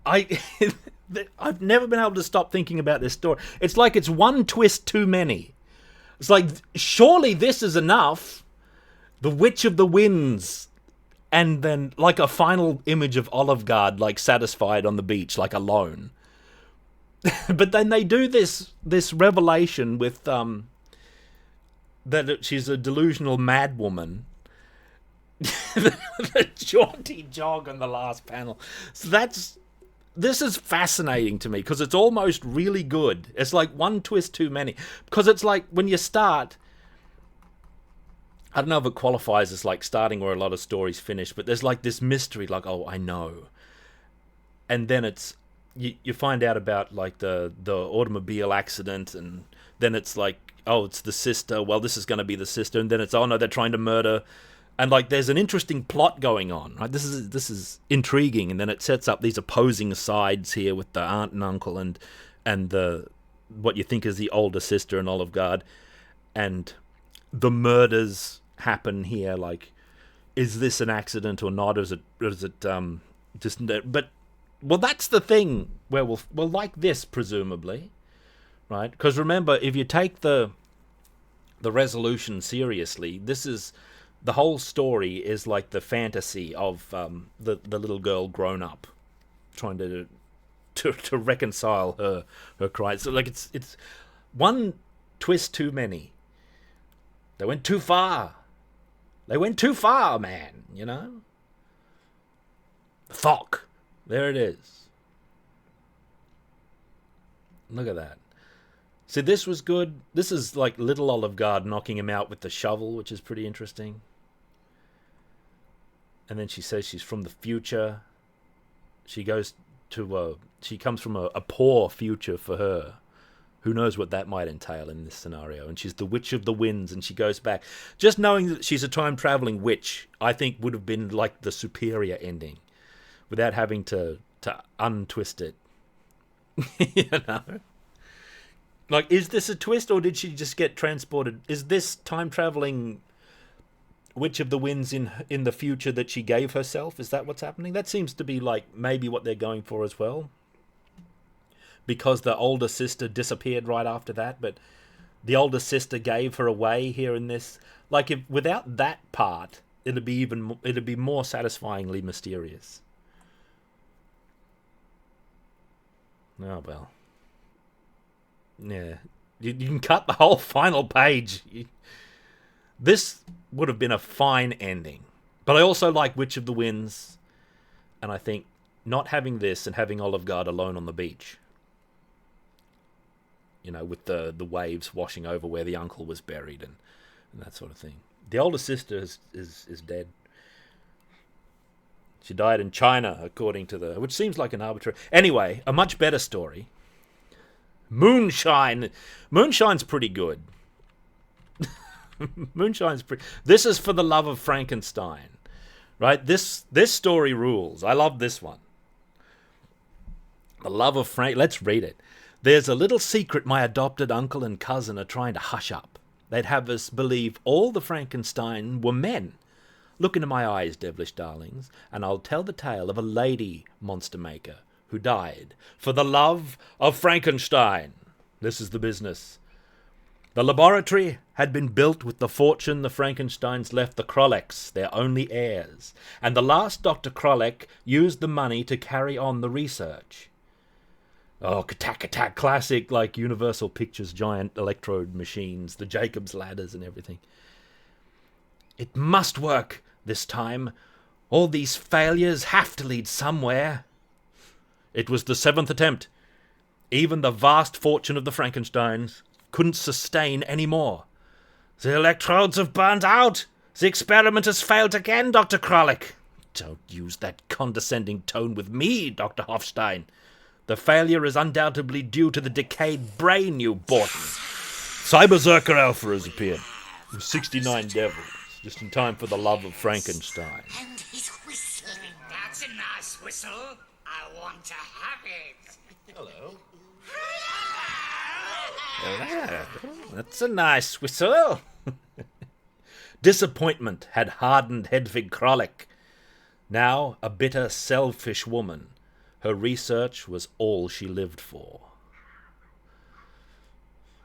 I've never been able to stop thinking about this story. It's like it's one twist too many. It's like, surely this is enough. The Witch of the Winds. And then like a final image of Olivegard, like satisfied on the beach, like alone. But then they do this revelation with that she's a delusional madwoman. The jaunty jog on the last panel. So this is fascinating to me because it's almost really good. It's like one twist too many. Because it's like when you start, I don't know if it qualifies as like starting where a lot of stories finish, but there's like this mystery, like, oh, I know. And then it's, you find out about like the automobile accident, and then it's like, oh, it's the sister. Well, this is going to be the sister. And then it's, oh no, they're trying to murder. And like, there's an interesting plot going on, right? This is intriguing, and then it sets up these opposing sides here with the aunt and uncle, and the what you think is the older sister and Olivegard, and the murders happen here. Like, is this an accident or not? Or is it just? But well, that's the thing where we'll like this presumably, right? Because remember, if you take the resolution seriously, this is. The whole story is like the fantasy of the little girl grown up, trying to reconcile her cries. So like it's one twist too many. They went too far. They went too far, man. You know. Thok, there it is. Look at that. See, this was good. This is like little Olivegard knocking him out with the shovel, which is pretty interesting. And then she says she's from the future. She goes to she comes from a poor future for her. Who knows what that might entail in this scenario? And she's the Witch of the Winds, and she goes back. Just knowing that she's a time-traveling witch, I think would have been like the superior ending, without having to untwist it. You know? Like, is this a twist, or did she just get transported? Is this time-traveling Witch of the Winds in the future that she gave herself? Is that what's happening? That seems to be like maybe what they're going for as well. Because the older sister disappeared right after that, but the older sister gave her away here in this. Like, if without that part, it'd be more satisfyingly mysterious. Oh well. Yeah, you can cut the whole final page. This would have been a fine ending. But I also like Witch of the Winds. And I think not having this and having Olivegard alone on the beach, you know, with the waves washing over where the uncle was buried and that sort of thing. The older sister is dead. She died in China, according to which seems like an arbitrary... Anyway, a much better story. Moonshine. Moonshine's pretty good. This is For the Love of Frankenstein, right? This story rules. I love this one. The Love of Frank. Let's read it. There's a little secret my adopted uncle and cousin are trying to hush up. They'd have us believe all the Frankenstein were men. Look into my eyes, devilish darlings, and I'll tell the tale of a lady monster maker who died for the love of Frankenstein. This is the business. The laboratory had been built with the fortune the Frankensteins left the Kroleks, their only heirs, and the last Dr. Krolek used the money to carry on the research. Oh, Katak, classic, like Universal Pictures giant electrode machines, the Jacob's ladders and everything. It must work this time. All these failures have to lead somewhere. It was the 7th attempt. Even the vast fortune of the Frankensteins couldn't sustain any more. The electrodes have burnt out. The experiment has failed again, Dr. Kralik. Don't use that condescending tone with me, Dr. Hofstein. The failure is undoubtedly due to the decayed brain you bought me. Cyberzerker Alpha has appeared. With 69 devils, just in time for the love of Frankenstein. And he's whistling. That's a nice whistle. I want to have it. Hello. That's a nice whistle. Disappointment had hardened Hedvig Kralik. Now a bitter, selfish woman, her research was all she lived for.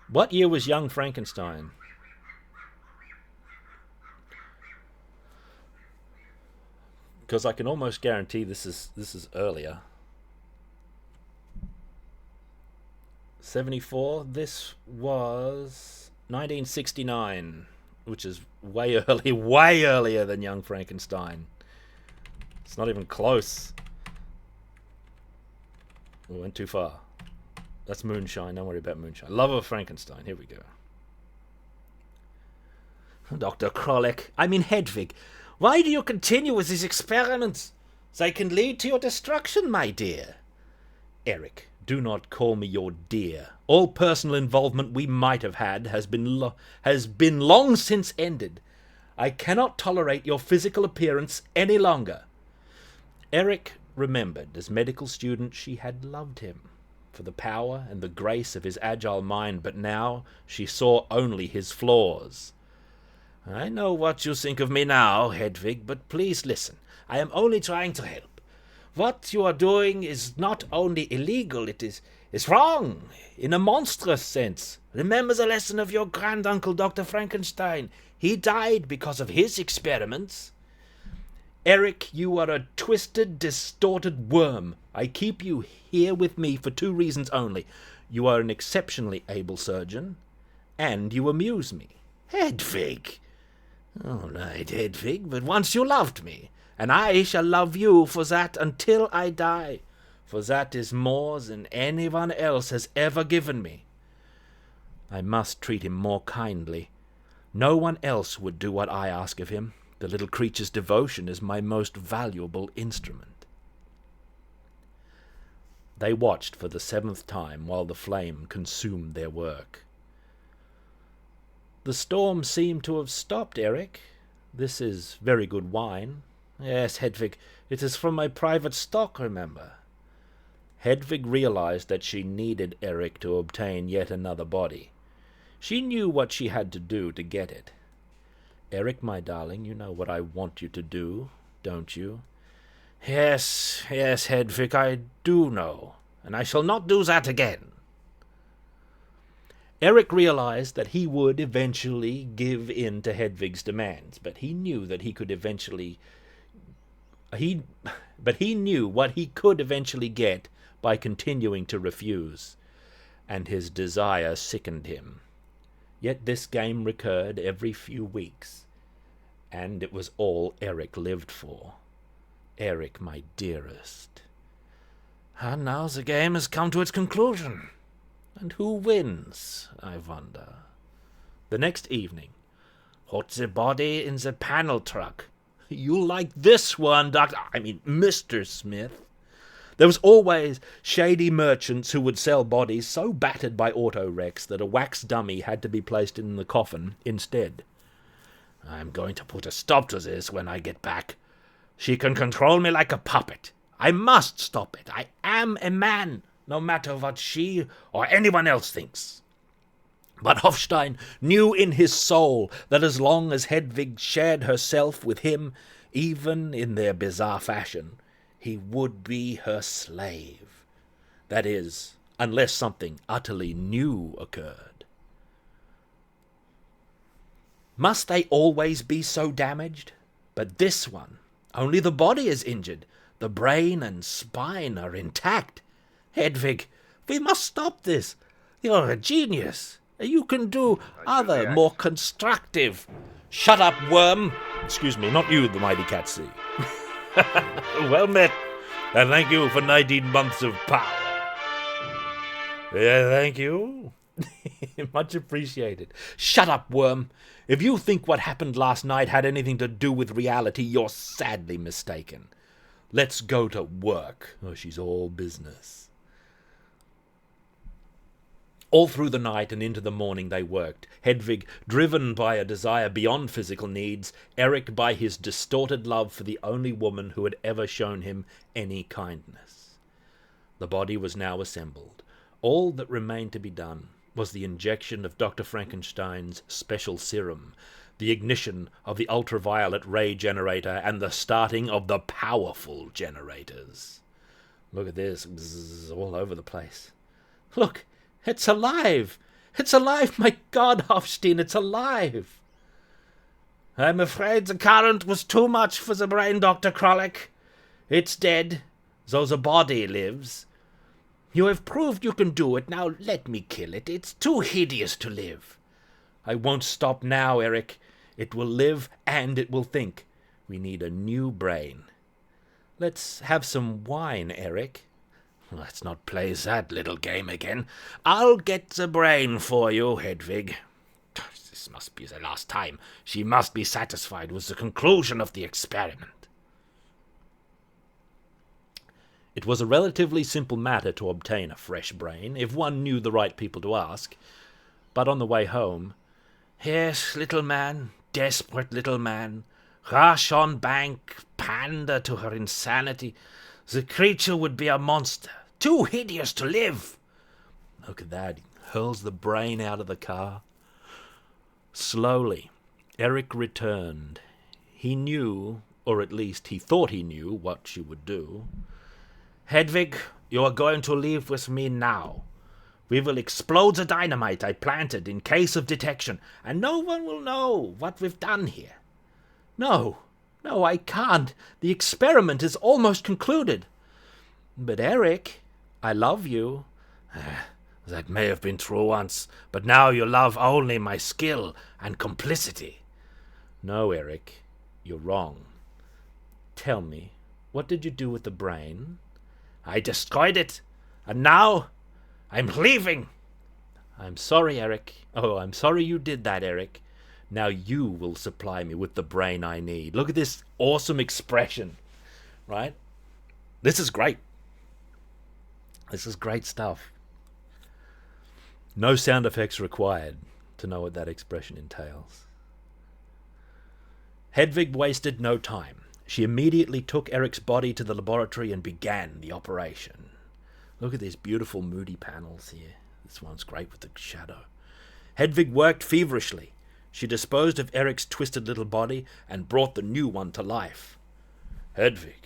What year was Young Frankenstein? Because I can almost guarantee this is earlier. 74. This was 1969, which is way earlier than Young Frankenstein. It's not even close. We went too far. That's Moonshine. Don't worry about Moonshine. Love of Frankenstein. Here we go. Dr. Kralik, I mean Hedvig, why do you continue with these experiments? They can lead to your destruction, my dear. Eric, do not call me your dear. All personal involvement we might have had has been long since ended. I cannot tolerate your physical appearance any longer. Eric remembered, as medical student, she had loved him for the power and the grace of his agile mind, but now she saw only his flaws. I know what you think of me now, Hedvig, but please listen. I am only trying to help. What you are doing is not only illegal, it is wrong, in a monstrous sense. Remember the lesson of your granduncle, Dr. Frankenstein. He died because of his experiments. Eric, you are a twisted, distorted worm. I keep you here with me for two reasons only. You are an exceptionally able surgeon, and you amuse me. Hedvig! All right, Hedvig, but once you loved me, and I shall love you for that until I die, for that is more than anyone else has ever given me. I must treat him more kindly. No one else would do what I ask of him. The little creature's devotion is my most valuable instrument. They watched for the 7th time while the flame consumed their work. The storm seemed to have stopped, Eric. This is very good wine. Yes, Hedvig, it is from my private stock, remember. Hedvig realized that she needed Eric to obtain yet another body. She knew what she had to do to get it. Eric, my darling, you know what I want you to do, don't you? Yes, Hedvig, I do know, and I shall not do that again. Eric realized that he would eventually give in to Hedvig's demands, but he knew that he could eventually... But he knew what he could eventually get by continuing to refuse, and his desire sickened him. Yet this game recurred every few weeks, and it was all Eric lived for. Eric, my dearest. And now the game has come to its conclusion. And who wins, I wonder? The next evening, put the body in the panel truck. You like this one, Mr. Smith. There was always shady merchants who would sell bodies so battered by auto wrecks that a wax dummy had to be placed in the coffin instead. I'm going to put a stop to this when I get back. She can control me like a puppet. I must stop it. I am a man, no matter what she or anyone else thinks. But Hofstein knew in his soul that as long as Hedvig shared herself with him, even in their bizarre fashion, he would be her slave. That is, unless something utterly new occurred. Must they always be so damaged? But this one, only the body is injured. The brain and spine are intact. Hedvig, we must stop this. You're a genius. You can do other, more constructive... Shut up, worm! Excuse me, not you, the mighty cat sea. Well met, and thank you for 19 months of power. Yeah, thank you. Much appreciated. Shut up, worm. If you think what happened last night had anything to do with reality, you're sadly mistaken. Let's go to work. Oh, she's all business. All through the night and into the morning they worked, Hedvig driven by a desire beyond physical needs, Erik by his distorted love for the only woman who had ever shown him any kindness. The body was now assembled. All that remained to be done was the injection of Dr. Frankenstein's special serum, the ignition of the ultraviolet ray generator, and the starting of the powerful generators. Look at this, bzzz, all over the place. Look! It's alive! It's alive! My God, Hofstein, it's alive! I'm afraid the current was too much for the brain, Dr. Krolek. It's dead, though the body lives. You have proved you can do it. Now let me kill it. It's too hideous to live. I won't stop now, Erik. It will live and it will think. We need a new brain. Let's have some wine, Erik. Let's not play that little game again. I'll get the brain for you, Hedvig. This must be the last time. She must be satisfied with the conclusion of the experiment. It was a relatively simple matter to obtain a fresh brain, if one knew the right people to ask. But on the way home, "Yes, little man, desperate little man, rush on bank, pander to her insanity. The creature would be a monster, too hideous to live." Look at that. He hurls the brain out of the car. Slowly, Erik returned. He knew, or at least he thought he knew, what she would do. "Hedvig, you are going to leave with me now. We will explode the dynamite I planted in case of detection, and no one will know what we've done here." No, I can't. The experiment is almost concluded." "But Erik, I love you." "That may have been true once, but now you love only my skill and complicity." "No, Erik, you're wrong. Tell me, what did you do with the brain?" "I destroyed it, and now I'm leaving." "I'm sorry, Erik. Oh, I'm sorry you did that, Erik. Now you will supply me with the brain I need." Look at this awesome expression, right? This is great. This is great stuff. No sound effects required to know what that expression entails. Hedvig wasted no time. She immediately took Erik's body to the laboratory and began the operation. Look at these beautiful moody panels here. This one's great with the shadow. Hedvig worked feverishly. She disposed of Erik's twisted little body and brought the new one to life. Hedvig,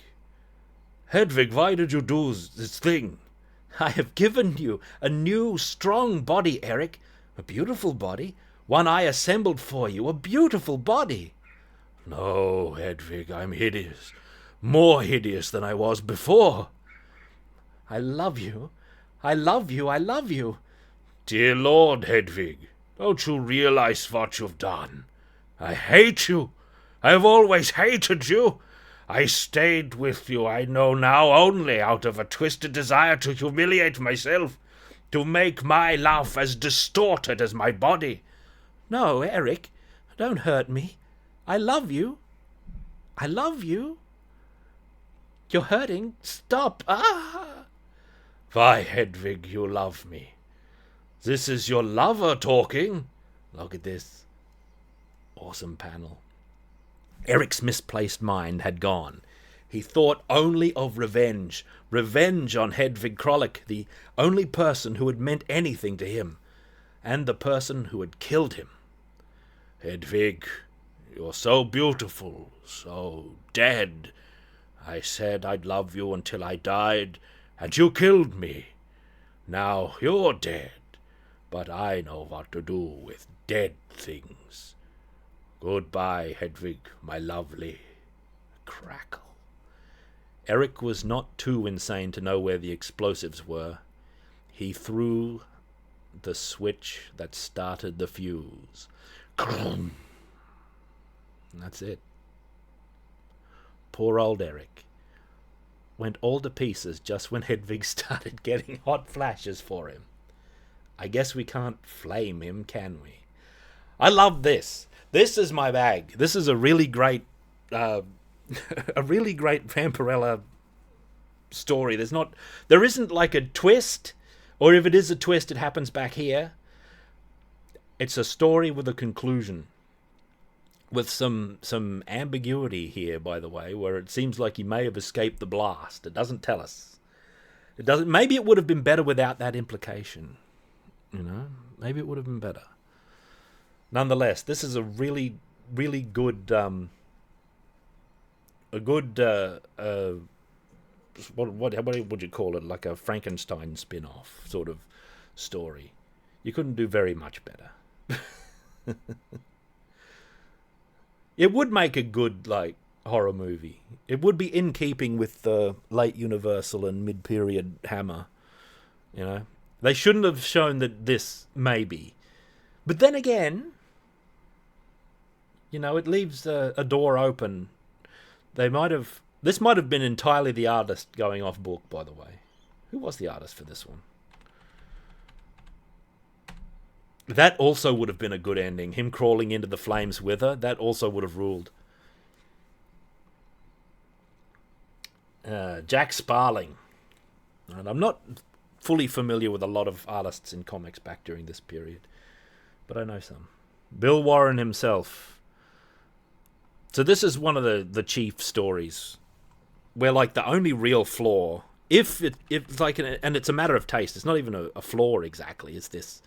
why did you do this thing?" "I have given you a new, strong body, Erik. A beautiful body. One I assembled for you. A beautiful body." "No, Hedvig, I'm hideous. More hideous than I was before." "I love you. I love you. I love you." "Dear Lord, Hedvig, don't you realize what you've done? I hate you. I have always hated you. I stayed with you, I know now, only out of a twisted desire to humiliate myself, to make my love as distorted as my body." "No, Erik, don't hurt me. I love you. I love you. You're hurting. Stop. Ah!" "Why, Hedvig, you love me. This is your lover talking." Look at this awesome panel. Erik's misplaced mind had gone. He thought only of revenge. Revenge on Hedvig Krolek, the only person who had meant anything to him, and the person who had killed him. "Hedvig, you're so beautiful, so dead. I said I'd love you until I died, and you killed me. Now you're dead, but I know what to do with dead things. Goodbye, Hedvig, my lovely." Crackle. Erik was not too insane to know where the explosives were. He threw the switch that started the fuse. And that's it. Poor old Erik went all to pieces just when Hedvig started getting hot flashes for him. I guess we can't flame him, can we? I love this. This is my bag. This is a really great, a really great Vampirella story. There isn't like a twist, or if it is a twist, it happens back here. It's a story with a conclusion, with some ambiguity here, by the way, where it seems like he may have escaped the blast. It doesn't tell us. It doesn't. Maybe it would have been better without that implication. Maybe it would have been better. Nonetheless, this is a really, really good, what would you call it? Like a Frankenstein spin-off sort of story. You couldn't do very much better. It would make a good, like, horror movie. It would be in keeping with the late Universal and mid-period Hammer. They shouldn't have shown that this, maybe. But then again, it leaves a door open. This might have been entirely the artist going off book, by the way. Who was the artist for this one? That also would have been a good ending. Him crawling into the flames with her. That also would have ruled. Jack Sparling. And I'm not fully familiar with a lot of artists in comics back during this period, but I know some. Bill Warren himself. So this is one of the chief stories where, like, the only real flaw, if it's like, and it's a matter of taste, it's not even a flaw exactly, it's this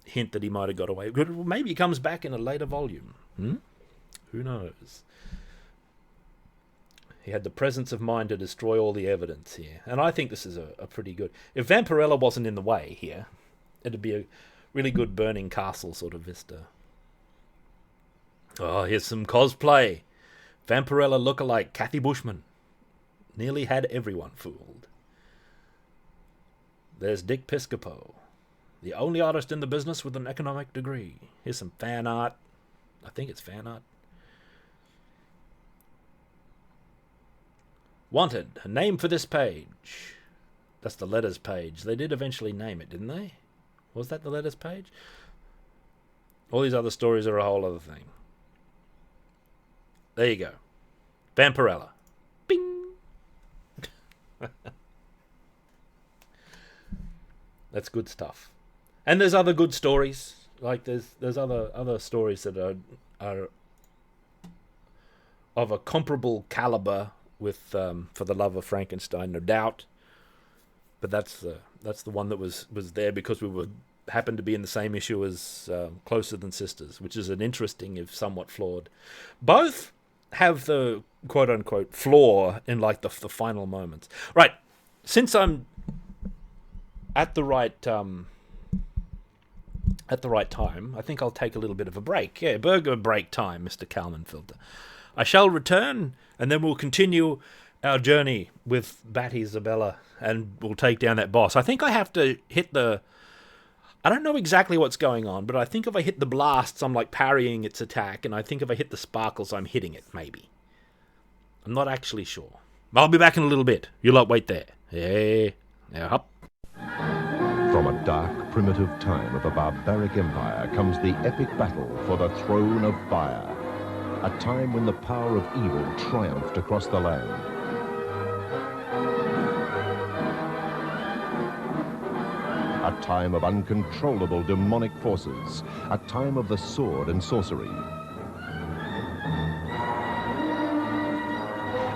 hint that he might have got away. Maybe he comes back in a later volume. Who knows? He had the presence of mind to destroy all the evidence here. And I think this is a pretty good... If Vampirella wasn't in the way here, it'd be a really good Burning Castle sort of vista. Oh, here's some cosplay. Vampirella lookalike Kathy Bushman. Nearly had everyone fooled. There's Dick Piscopo, the only artist in the business with an economic degree. Here's some fan art. I think it's fan art. Wanted, a name for this page. That's the letters page. They did eventually name it, didn't they? Was that the letters page? All these other stories are a whole other thing. There you go. Vampirella. Bing! That's good stuff. And there's other good stories. Like there's other stories that are of a comparable caliber with For the Love of Frankenstein, no doubt. But that's the one that was there because we happened to be in the same issue as Closer Than Sisters, which is an interesting, if somewhat flawed. Both have the quote-unquote flaw in, like, the final moments. Right, since I'm at the right time, I think I'll take a little bit of a break. Yeah, burger break time, Mr. Kalmanfilter. I shall return, and then we'll continue our journey with Batty Isabella, and we'll take down that boss. I think I have to hit the... I don't know exactly what's going on, but I think if I hit the blasts, I'm, like, parrying its attack, and I think if I hit the sparkles, I'm hitting it, maybe. I'm not actually sure. I'll be back in a little bit. You lot wait there. Hey, now hop. From a dark, primitive time of a barbaric empire comes the epic battle for the throne of fire. A time when the power of evil triumphed across the land. A time of uncontrollable demonic forces. A time of the sword and sorcery.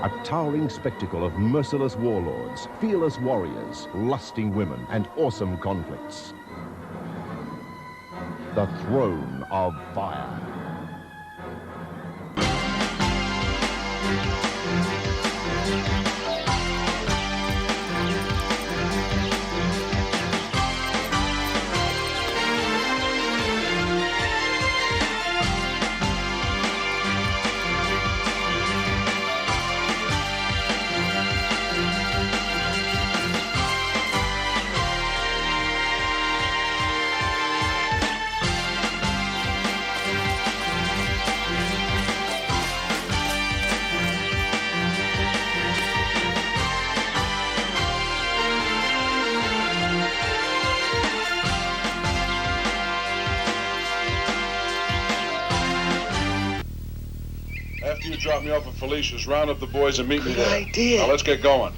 A towering spectacle of merciless warlords, fearless warriors, lusting women, and awesome conflicts. The Throne of Fire. drop me off at Felicia's. Round up the boys and meet me there. Good idea. Now, let's get going.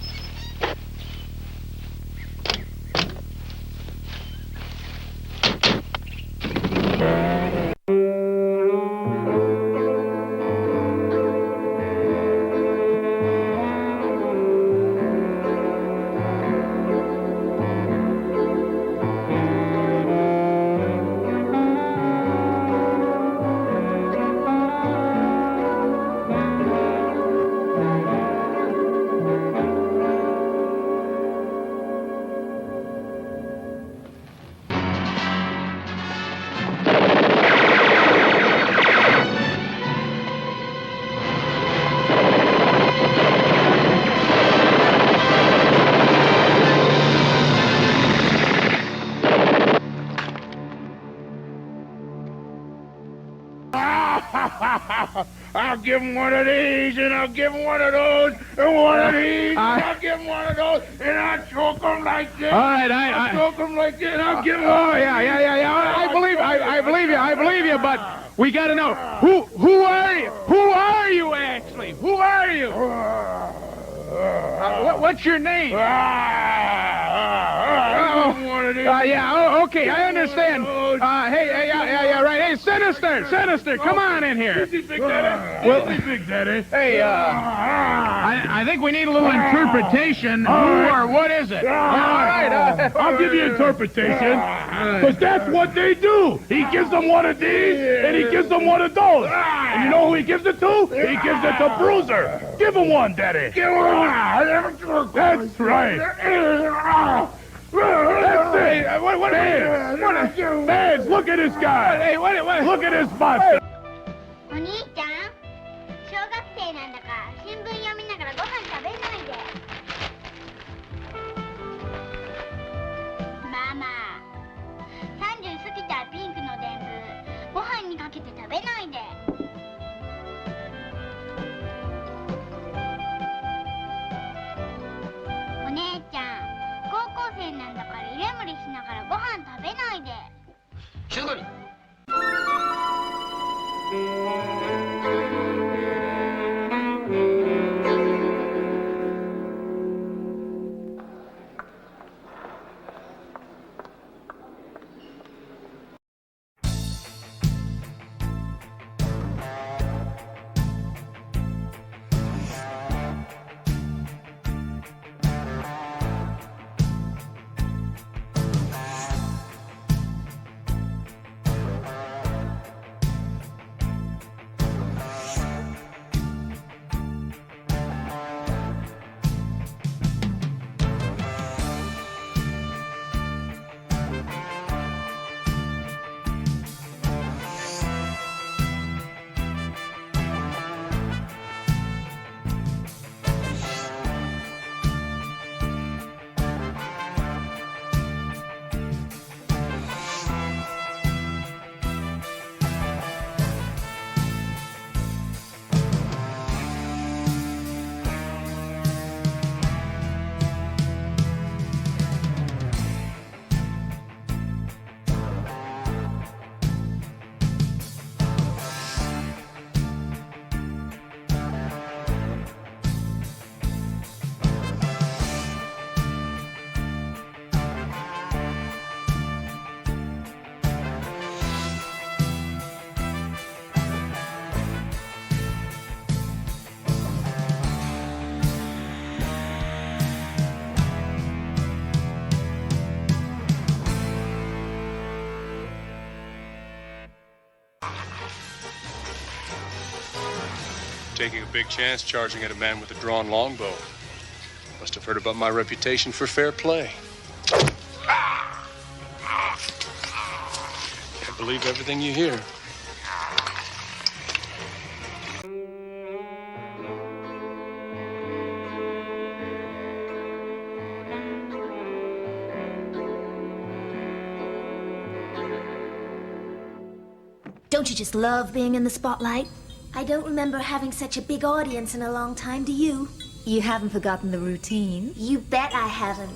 I'll give him one of these, and I'll give him one of those, and one of these, and I'll give him one of those, and I'll choke him like this. All right, I'll choke him like this, and I'll give him... Oh, yeah. I believe you, but we gotta know, who are you? Who are you, actually? Who are you? What's your name? Okay, I understand. Hey, Sinister, come on in here. Big Daddy. Well, Big Daddy. Hey, I think we need a little interpretation. Who or what is it? All right, I'll give you interpretation, because that's what they do. He gives them one of these, and he gives them one of those. And you know who he gives it to? He gives it to Bruiser. Give him one, Daddy. Give him one. That's right. That's it. Vance, look at this guy. Hey, what? Look at this monster. お兄ちゃん、小学生なんだから新聞読みながらご飯食べないで。ママ、30過ぎたピンクのでんぷご飯にかけて食べないで。お姉ちゃん、高校生なんだから居眠りしながらご飯食べないで。静かに。Taking a big chance charging at a man with a drawn longbow. Must have heard about my reputation for fair play. Can't believe everything you hear. Don't you just love being in the spotlight? I don't remember having such a big audience in a long time, do you? You haven't forgotten the routine? You bet I haven't.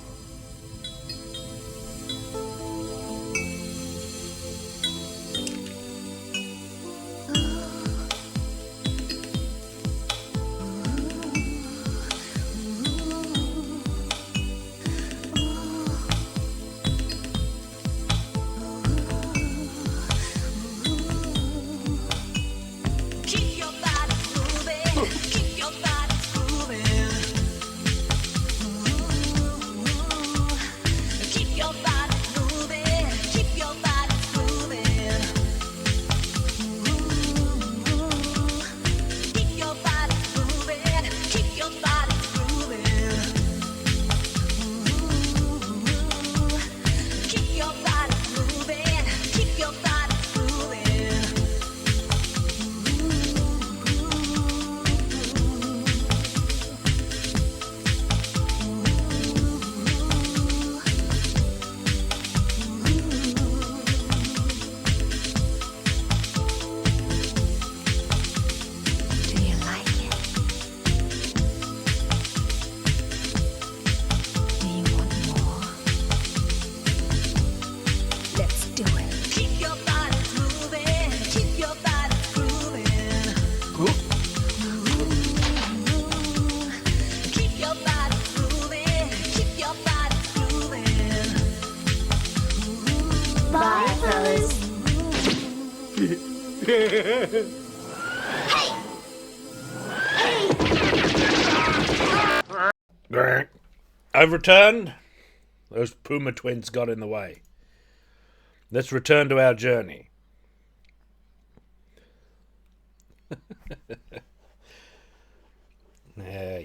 I've returned. Those Puma twins got in the way. Let's return to our journey. Yeah.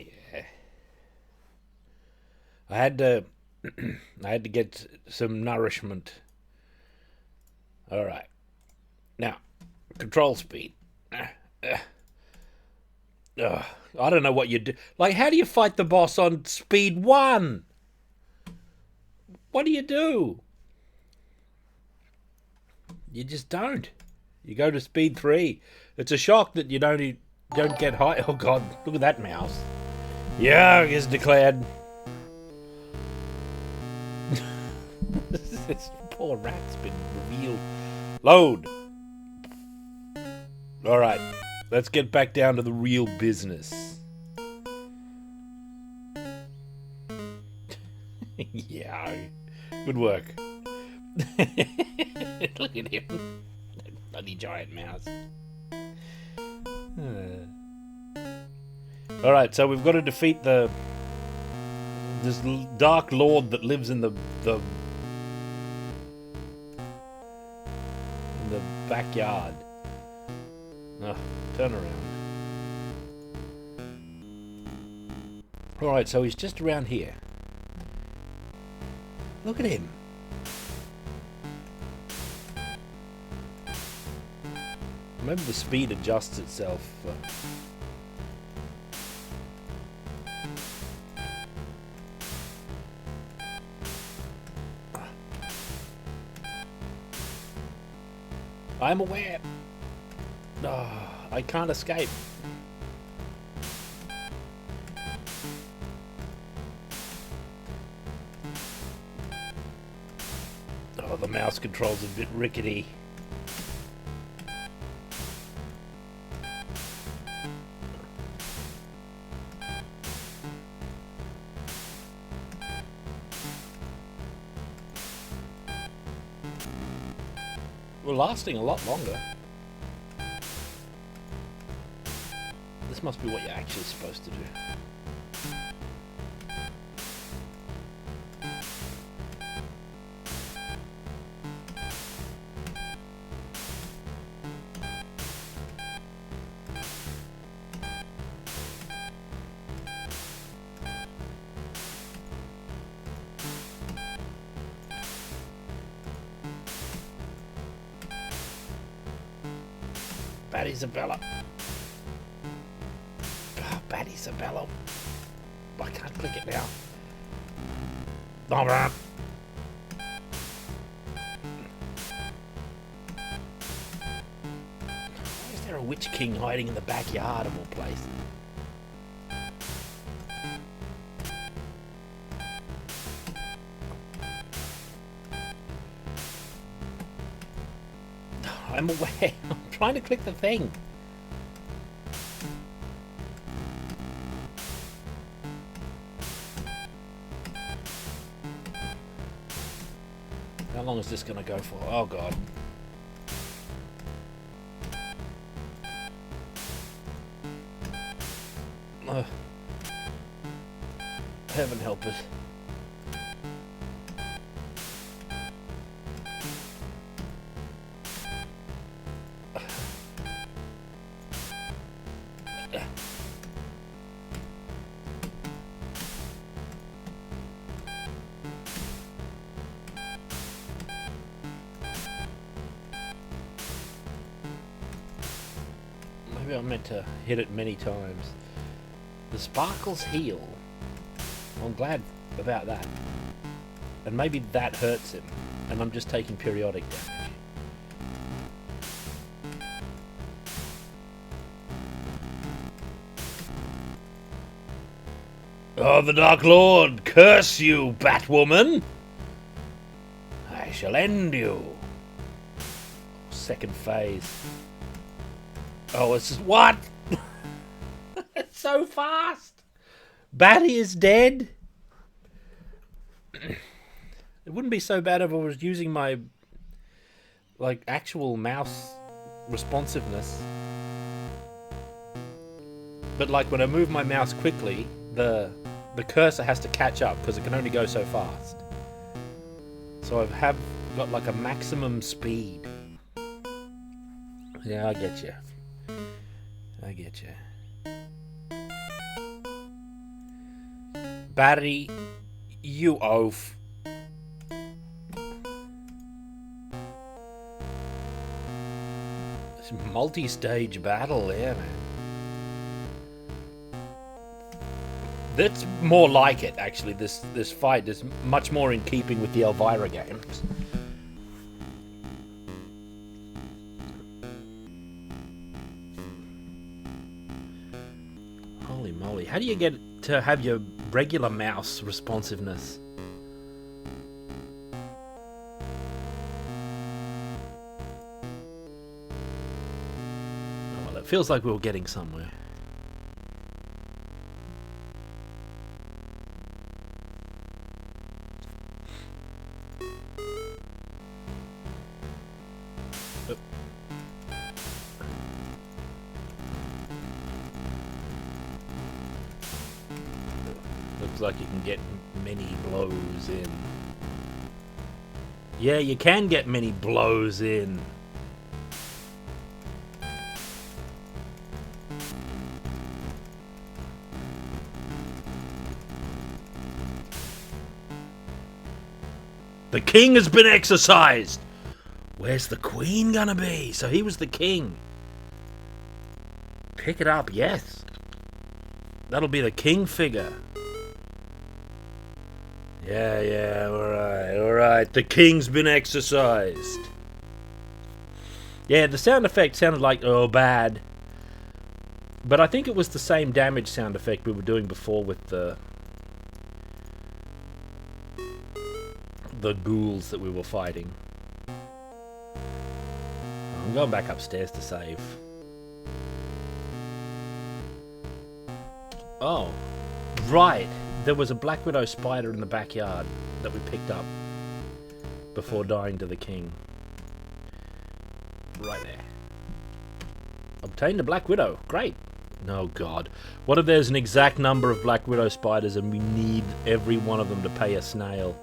I had to get some nourishment. All right. Now, control speed. I don't know what you do. Like, how do you fight the boss on speed 1? What do you do? You just don't. You go to speed 3. It's a shock that you don't get high. Oh God, look at that mouse. Yeah, is declared. This poor rat's been revealed. Load. All right, let's get back down to the real business. Yeah, good work. Look at him. That bloody giant mouse. Alright, so we've got to defeat this Dark Lord that lives in the backyard. Turn around. Alright, so he's just around here. Look at him. Maybe the speed adjusts itself. I'm aware. I can't escape. Oh, the mouse control's a bit rickety. We're lasting a lot longer. This must be what you're actually supposed to do. Bad Isabella. Oh, Bad Isabella. I can't click it now. Oh, man. Why is there a Witch King hiding in the backyard of all places? I'm aware. I'm trying to click the thing. How long is this going to go for? Oh, God. Heaven help us. Maybe I meant to hit it many times. The sparkles heal. I'm glad about that. And maybe that hurts him. And I'm just taking periodic damage. Oh, the Dark Lord! Curse you, Batwoman! I shall end you. Second phase. Oh, it's just... What? It's so fast! Batty is dead? It wouldn't be so bad if I was using my... like, actual mouse responsiveness. But like when I move my mouse quickly, the cursor has to catch up because it can only go so fast. So I have got like a maximum speed. Yeah, I get you. I get you. Barry, you oaf. It's a multi-stage battle there, man. That's more like it, actually. This fight is much more in keeping with the Elvira games. Holy moly. How do you get to have your regular mouse responsiveness? Well, it feels like we were getting somewhere. Looks like you can get many blows in. Yeah, you can get many blows in. The king has been exercised! Where's the queen gonna be? So he was the king. Pick it up, yes. That'll be the king figure. Yeah, alright. The king's been exercised. Yeah, the sound effect sounded like, oh, bad. But I think it was the same damage sound effect we were doing before with the ghouls that we were fighting. I'm going back upstairs to save. Oh, right. There was a Black Widow spider in the backyard that we picked up before dying to the king. Right there. Obtained a Black Widow. Great. Oh god. What if there's an exact number of Black Widow spiders and we need every one of them to pay a snail?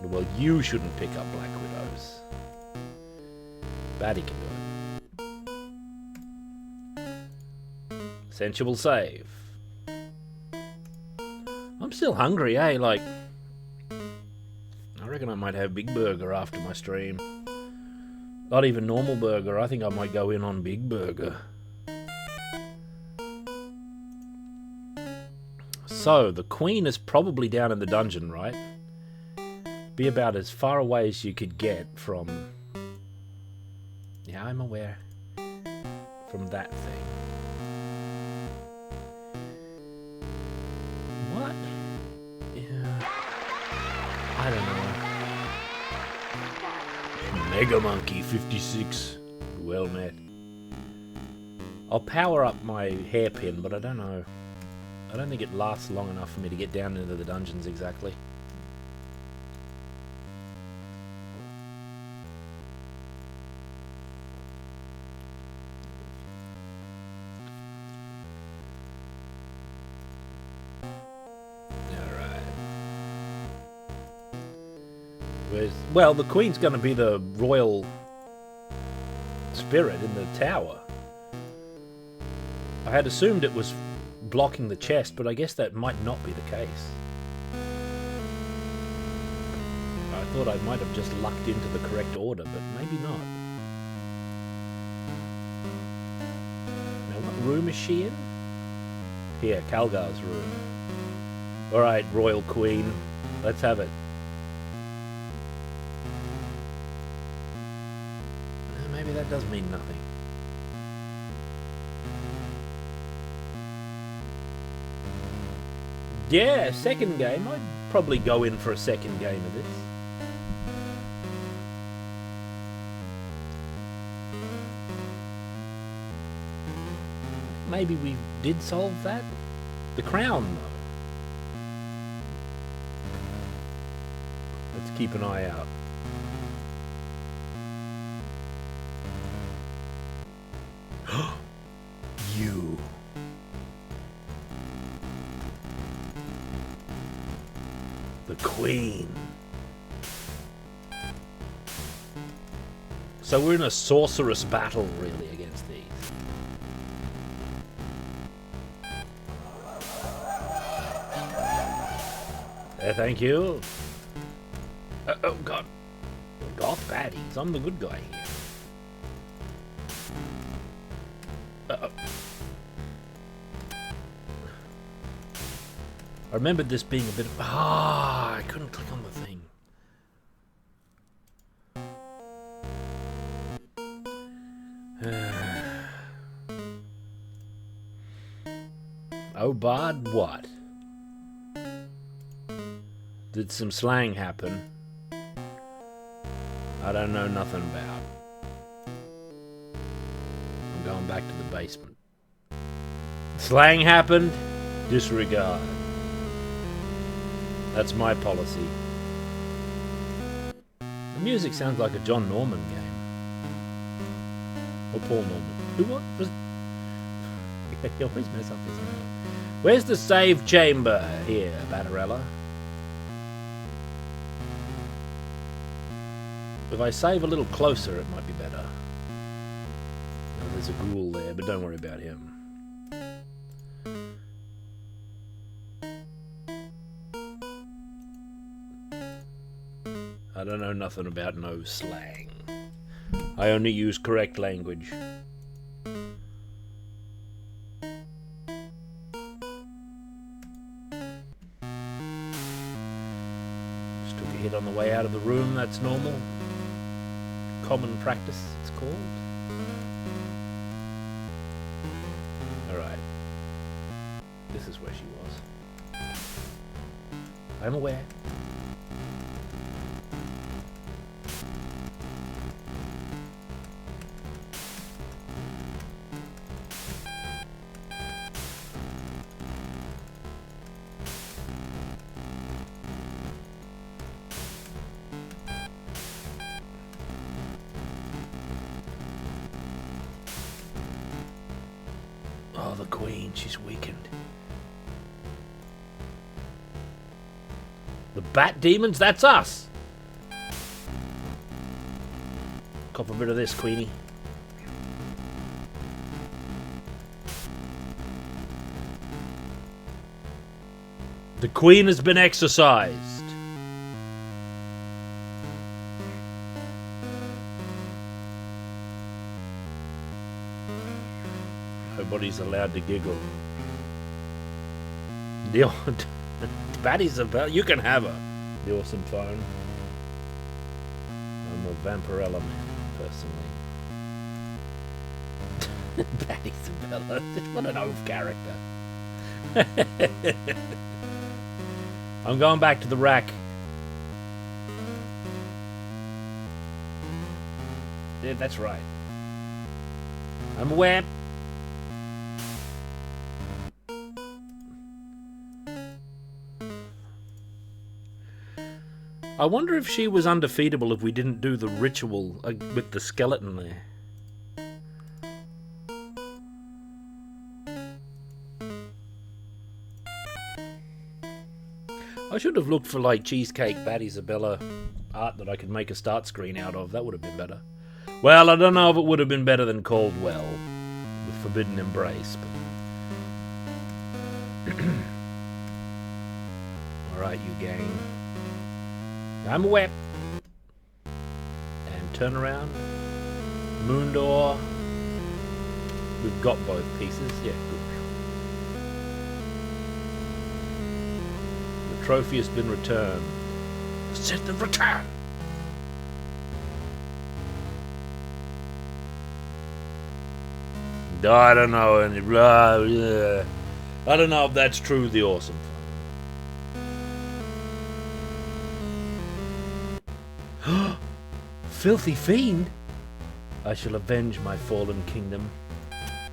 Well, you shouldn't pick up Black Widows. Batty can do it. Sensual save. I'm still hungry, eh? Like, I reckon I might have Big Burger after my stream. Not even normal burger. I think I might go in on Big Burger. So, the queen is probably down in the dungeon, right? Be about as far away as you could get from... Yeah, I'm aware. From that thing. What? Yeah. I don't know. Mega Monkey 56. Well met. I'll power up my hairpin, but I don't know. I don't think it lasts long enough for me to get down into the dungeons exactly. Well, the queen's going to be the royal spirit in the tower. I had assumed it was blocking the chest, but I guess that might not be the case. I thought I might have just lucked into the correct order, but maybe not. Now, what room is she in? Here, Calgar's room. Alright, royal queen. Let's have it. Maybe that does mean nothing. Yeah, second game. I'd probably go in for a second game of this. Maybe we did solve that? The crown, though. Let's keep an eye out. The Queen. So we're in a sorceress battle, really, against these. Thank you. Oh, God. Goth baddies. I'm the good guy here. Uh-oh. I remembered this being a bit of... I couldn't click on the thing. Oh, Bard, what? Did some slang happen? I don't know nothing about. I'm going back to the basement. Slang happened? Disregard. That's my policy. The music sounds like a John Norman game. Or Paul Norman. Who what? He always mess up his name. Where's the save chamber here, Battarella? If I save a little closer, it might be better. Oh, there's a ghoul there, but don't worry about him. I don't know nothing about no slang. I only use correct language. Just took a hit on the way out of the room, that's normal. Common practice, it's called. Alright. This is where she was. I'm aware. Oh, the Queen, she's weakened. The Bat Demons, that's us! Cop a bit of this, Queenie. The Queen has been exorcised. Nobody's allowed to giggle. The old Batty's about. You can have her. The awesome phone. I'm a Vampirella man, personally. Batty Isabella. What an oaf character. I'm going back to the rack. Yeah, that's right. I'm aware. I wonder if she was undefeatable if we didn't do the ritual with the skeleton there. I should have looked for like Cheesecake Bat Isabella art that I could make a start screen out of. That would have been better. Well, I don't know if it would have been better than Caldwell with Forbidden Embrace. But alright, you gang. I'm aware. And turn around. Moon door. We've got both pieces. Yeah, good. The trophy has been returned. Set the return. I don't know. I don't know if that's true. The awesome. Filthy fiend! I shall avenge my fallen kingdom. I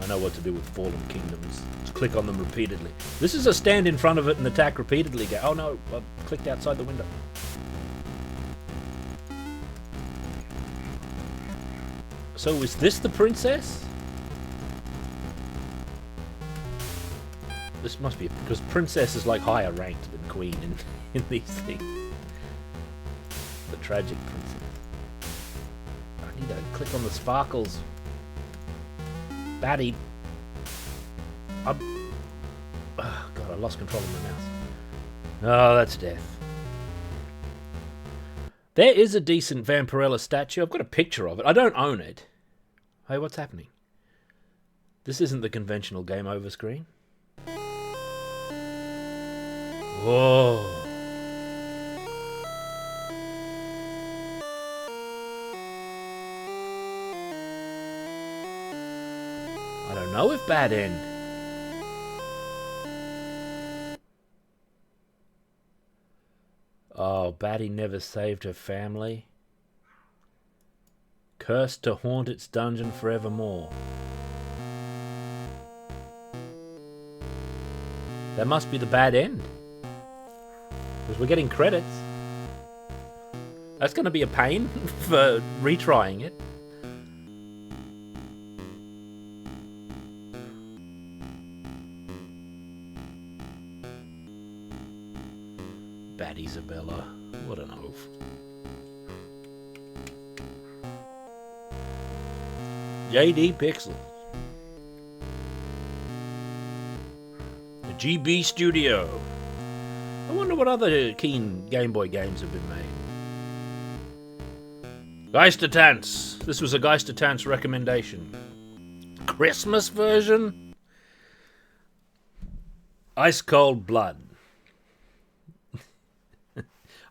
know what to do with fallen kingdoms. Just click on them repeatedly. This is a stand in front of it and attack repeatedly. Oh no, I clicked outside the window. So is this the princess? This must be because princess is like higher ranked than queen in these things. The tragic princess. I need to click on the sparkles. Batty. Oh god, I lost control of my mouse. Oh, that's death. There is a decent Vampirella statue. I've got a picture of it. I don't own it. Hey, what's happening? This isn't the conventional game over screen. Whoa. I don't know if bad end. Oh, Batty never saved her family. Cursed to haunt its dungeon forevermore. That must be the bad end. Because we're getting credits. That's going to be a pain for retrying it. Bad Isabella. What an oaf. JD Pixel. The GB Studio. I wonder what other keen Game Boy games have been made. Geistertanz. This was a Geistertanz recommendation. Christmas version? Ice Cold Blood.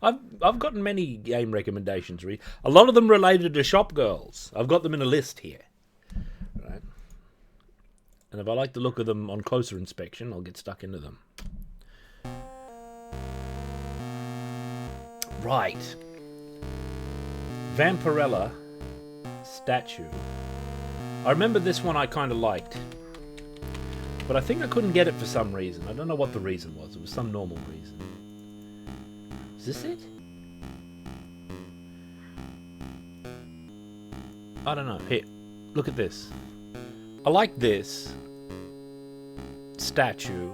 I've gotten many game recommendations. A lot of them related to Shop Girls. I've got them in a list here. Right. And if I like the look of them on closer inspection, I'll get stuck into them. Right. Vampirella statue. I remember this one I kind of liked. But I think I couldn't get it for some reason. I don't know what the reason was. It was some normal reason. Is this it? I don't know. Here, look at this. I like this statue.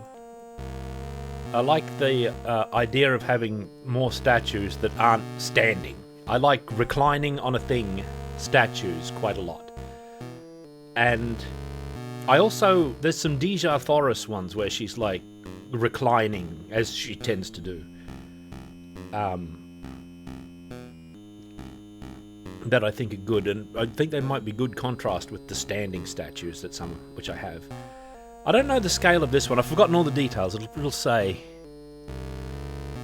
I like the idea of having more statues that aren't standing. I like reclining on a thing statues quite a lot. And I also, there's some Dejah Thoris ones where she's like reclining, as she tends to do. That I think are good, and I think they might be good contrast with the standing statues that some, which I have. I don't know the scale of this one. I've forgotten all the details. It'll say.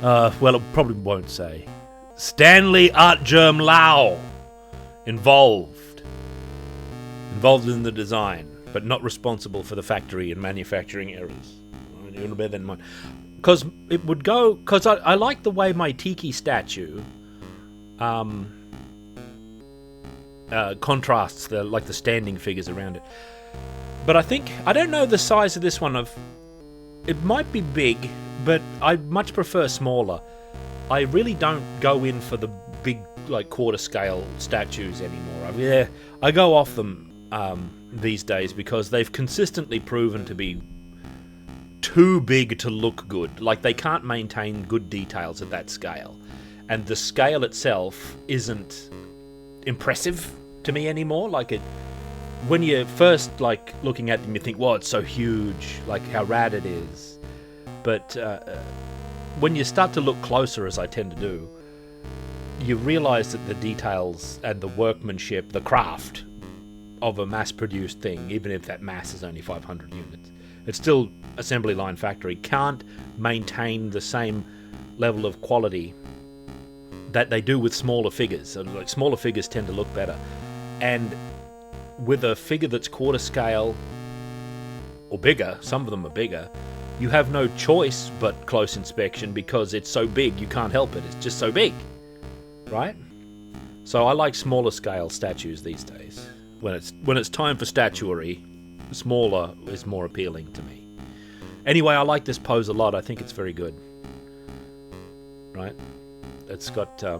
Well, it probably won't say. Stanley Artgerm Lau involved in the design, but not responsible for the factory and manufacturing errors. Even better than mine. Because it would go. Because I like the way my Tiki statue contrasts the standing figures around it. But I don't know the size of this one. It might be big, but I much prefer smaller. I really don't go in for the big quarter scale statues anymore. I go off them these days because they've consistently proven to be too big to look good. Like, they can't maintain good details at that scale, and the scale itself isn't impressive to me anymore. When you're first looking at them, you think, "Wow, it's so huge! How rad it is." But when you start to look closer, as I tend to do, you realise that the details and the workmanship, the craft of a mass-produced thing, even if that mass is only 500 units, it's still assembly line factory, can't maintain the same level of quality that they do with smaller figures. So, smaller figures tend to look better. And with a figure that's quarter scale or bigger, some of them are bigger, you have no choice but close inspection because it's so big, you can't help it. It's just so big, right? So I like smaller scale statues these days. When it's time for statuary, smaller is more appealing to me. Anyway, I like this pose a lot. I think it's very good. Right? It's got the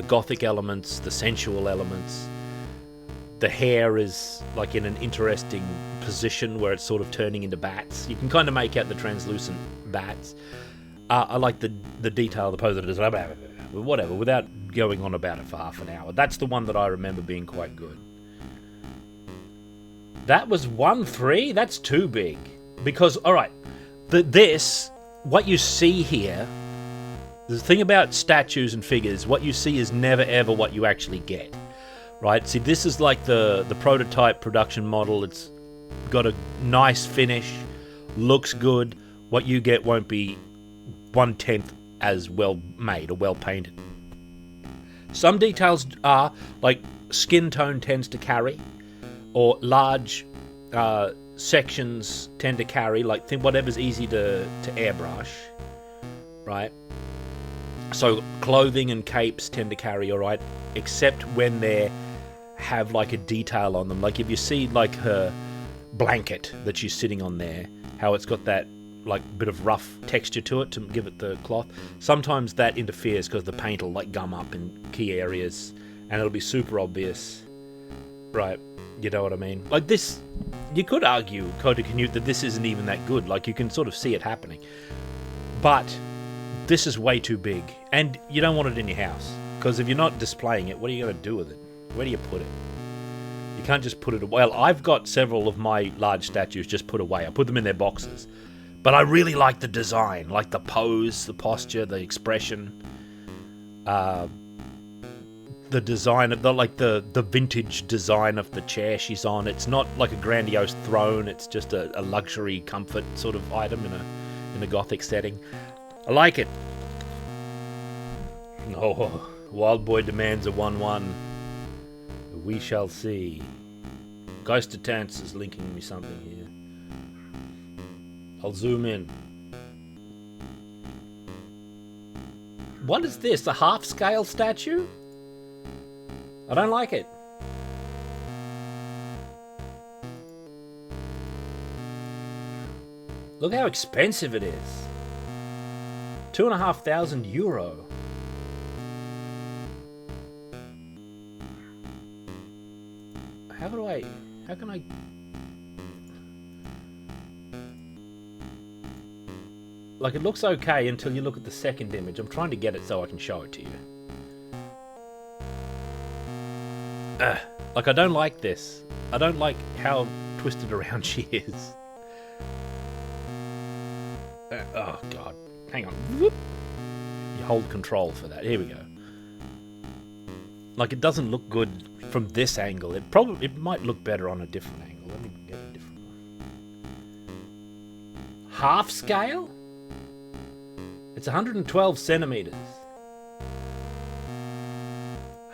gothic elements, the sensual elements, the hair is like in an interesting position where it's sort of turning into bats. You can kind of make out the translucent bats. I like the detail of the pose that it is, whatever, without going on about it for half an hour. That's the one that I remember being quite good. That was 1-3? That's too big. Because, alright, what you see here, the thing about statues and figures, what you see is never ever what you actually get. Right? See, this is like the prototype production model. It's got a nice finish, looks good. What you get won't be 1/10 as well made or well painted. Some details are, like, skin tone tends to carry, or large sections tend to carry, like, think whatever's easy to airbrush, right? So clothing and capes tend to carry, alright, except when they have like a detail on them. Like if you see like her blanket that she's sitting on there, how it's got that like bit of rough texture to it to give it the cloth. Sometimes that interferes because the paint will like gum up in key areas and it'll be super obvious. Right, you know what I mean? Like this, you could argue, Kota Canute, that this isn't even that good. Like you can sort of see it happening. But this is way too big. And you don't want it in your house. Because if you're not displaying it, what are you going to do with it? Where do you put it? You can't just put it away. Well, I've got several of my large statues just put away. I put them in their boxes. But I really like the design. Like the pose, the posture, the expression. The design of the vintage design of the chair she's on. It's not like a grandiose throne. It's just a luxury comfort sort of item in a gothic setting. I like it. Oh, Wild Boy demands a 1-1. We shall see. Ghost of Tance is linking me something here. I'll zoom in. What is this? A half-scale statue? I don't like it. Look how expensive it is. €2,500. How can I... Like, it looks okay until you look at the second image. I'm trying to get it so I can show it to you. Like, I don't like this. I don't like how twisted around she is. Oh, God. Hang on. Whoop. You hold control for that. Here we go. Like, it doesn't look good from this angle. It might look better on a different angle. Let me get a different one. Half scale? It's 112 centimeters.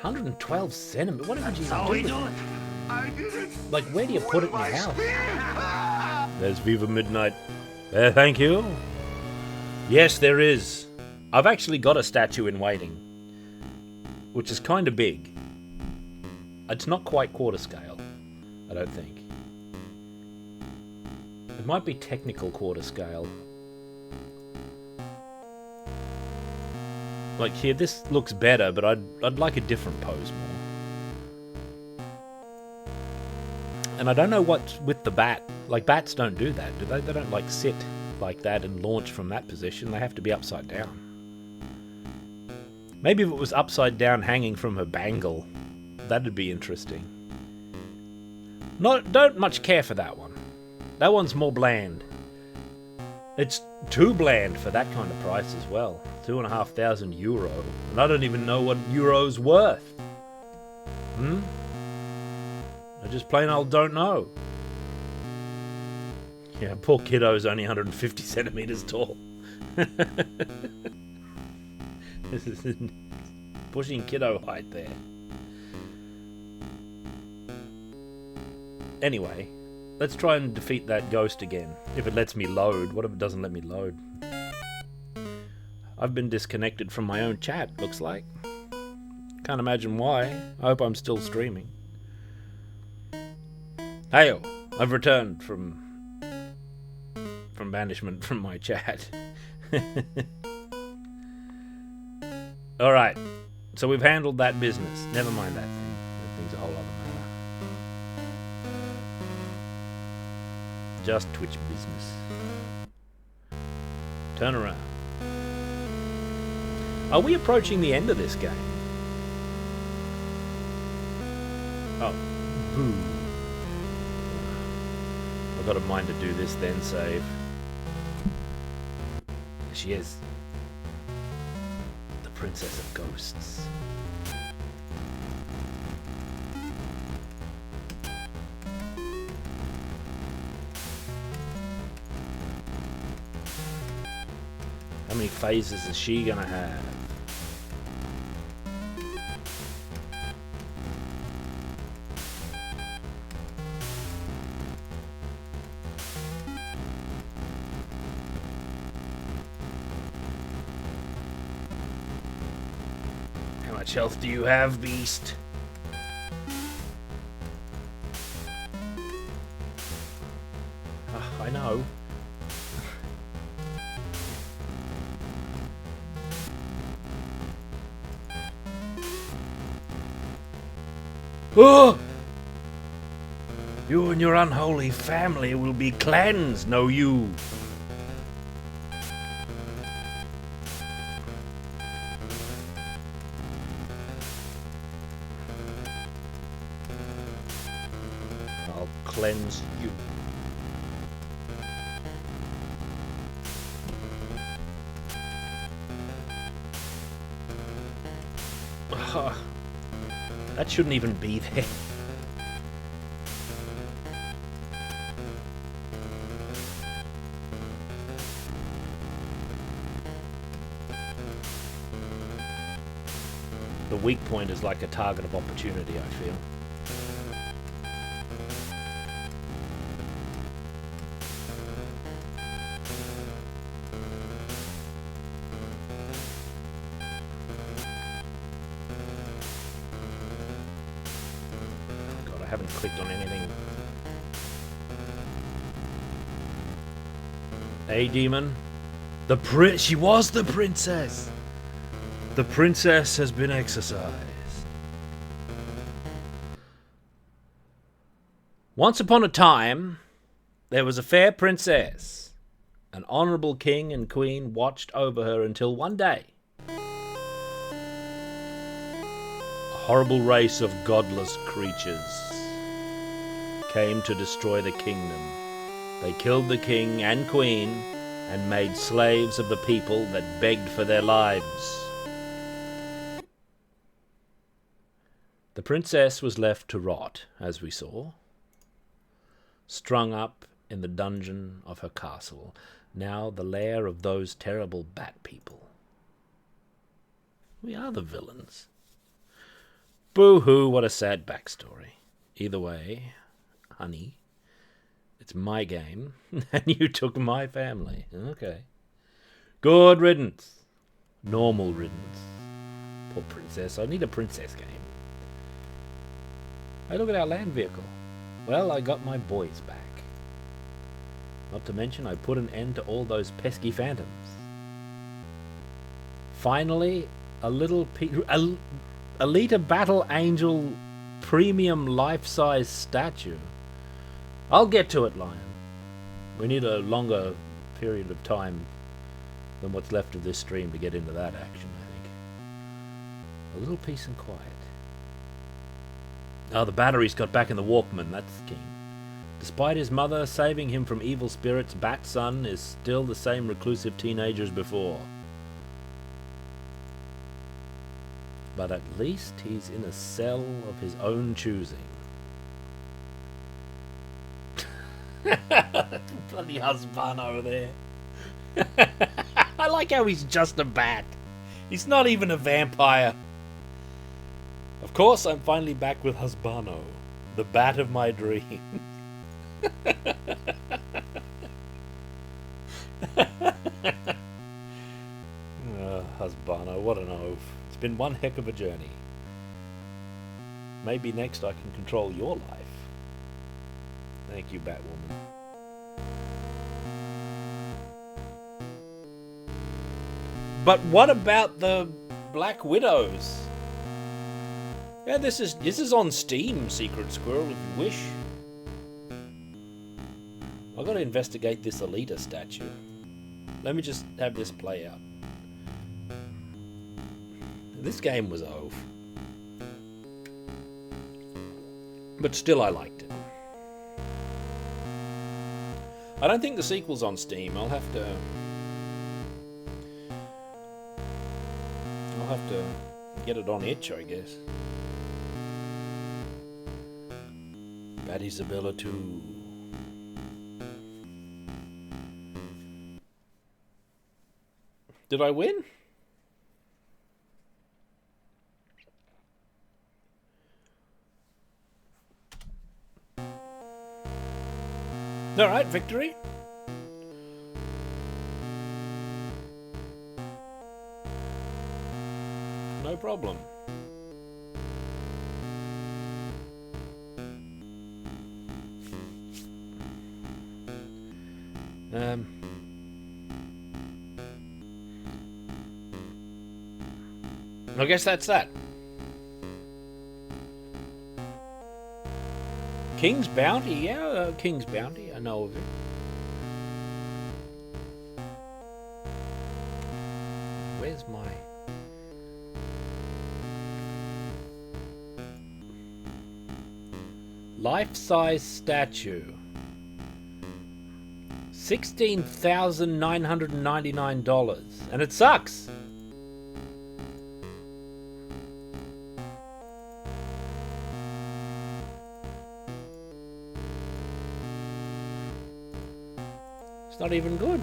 112 centimeters? What did you do with it? Like, where do you put it in your house? There's Viva Midnight. Thank you. Yes, there is. I've actually got a statue in waiting, which is kind of big. It's not quite quarter scale, I don't think. It might be technical quarter scale. Like here, this looks better, but I'd like a different pose more. And I don't know what's with the bat. Like, bats don't do that, do they? They don't, like, sit like that and launch from that position. They have to be upside down. Maybe if it was upside down hanging from her bangle, that'd be interesting. Don't much care for that one. That one's more bland. It's too bland for that kind of price as well. €2,500. And I don't even know what euro's worth. I just plain old don't know. Yeah, poor kiddo's only 150 centimeters tall. This is pushing kiddo height there. Anyway, let's try and defeat that ghost again. If it lets me load. What if it doesn't let me load? I've been disconnected from my own chat, looks like. Can't imagine why. I hope I'm still streaming. Heyo, I've returned from banishment from my chat. Alright, so we've handled that business. Never mind that thing. That thing's a whole other matter. just Twitch business. Turn around. Are we approaching the end of this game? Oh. Boo. I've got a mind to do this, then save. She is the Princess of Ghosts. How many phases is she gonna have? How much health do you have, beast? I know. Oh! You and your unholy family will be cleansed, know you? I'll cleanse you. That shouldn't even be there. The weak point is like a target of opportunity, I feel. I haven't clicked on anything. Hey, demon. She was the princess. The princess has been exorcised. Once upon a time, there was a fair princess. An honorable king and queen watched over her until one day, a horrible race of godless creatures came to destroy the kingdom. They killed the king and queen and made slaves of the people that begged for their lives. The princess was left to rot, as we saw, strung up in the dungeon of her castle, now the lair of those terrible bat people. We are the villains. Boo-hoo, what a sad backstory. Either way, honey, it's my game, and you took my family. Okay. Good riddance. Normal riddance. Poor princess. I need a princess game. Hey, look at our land vehicle. Well, I got my boys back. Not to mention, I put an end to all those pesky phantoms. Finally, a little Alita Battle Angel premium life-size statue. I'll get to it, Lion. We need a longer period of time than what's left of this stream to get into that action, I think. A little peace and quiet. Oh, the batteries got back in the Walkman. That's keen. Despite his mother saving him from evil spirits, Bat Son is still the same reclusive teenager as before. But at least he's in a cell of his own choosing. Bloody husband over there. I like how he's just a bat. He's not even a vampire. Of course, I'm finally back with Husbano, the bat of my dreams. Husbano, what an oaf. It's been one heck of a journey. Maybe next I can control your life. Thank you, Batwoman. But what about the Black Widows? Yeah, this is on Steam, Secret Squirrel, if you wish. I I've got to investigate this Alita statue. Let me just have this play out. This game was oaf. But still, I liked it. I don't think the sequel's on Steam. I'll have to get it on itch, I guess. Bad Isabella 2. Did I win? Alright, victory. No problem. I guess that's that. King's Bounty? Yeah, King's Bounty. I know of it. Where's my... life-size statue. $16,999. And it sucks. It's not even good.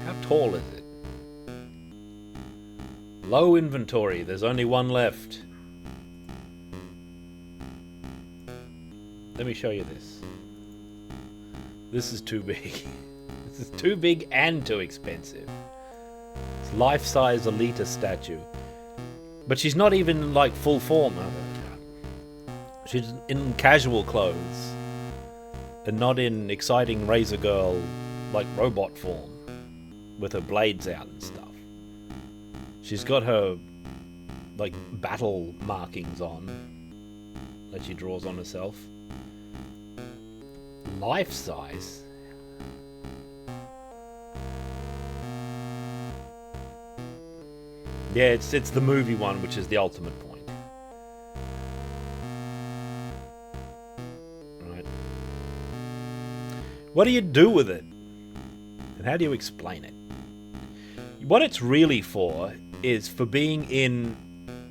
How tall is it? Low inventory. There's only one left. Let me show you this. This is too big. This is too big and too expensive. It's life-size Alita statue. But she's not even like full form. She's in casual clothes. And not in exciting Razor Girl, like, robot form. With her blades out and stuff. She's got her, like, battle markings on. That she draws on herself. Life size? Yeah, it's the movie one, which is the ultimate point. What do you do with it? And how do you explain it? What it's really for is for being in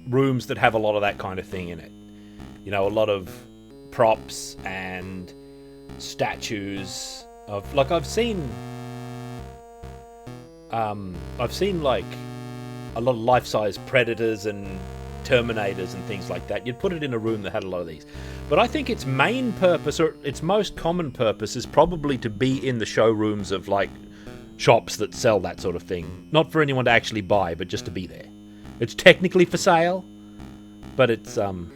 rooms that have a lot of that kind of thing in it. You know, a lot of props and statues of, like, I've seen like a lot of life-size Predators and Terminators and things like that. You'd put it in a room that had a lot of these. But I think its main purpose, or its most common purpose, is probably to be in the showrooms of, like, shops that sell that sort of thing. Not for anyone to actually buy, but just to be there. It's technically for sale, but it's, no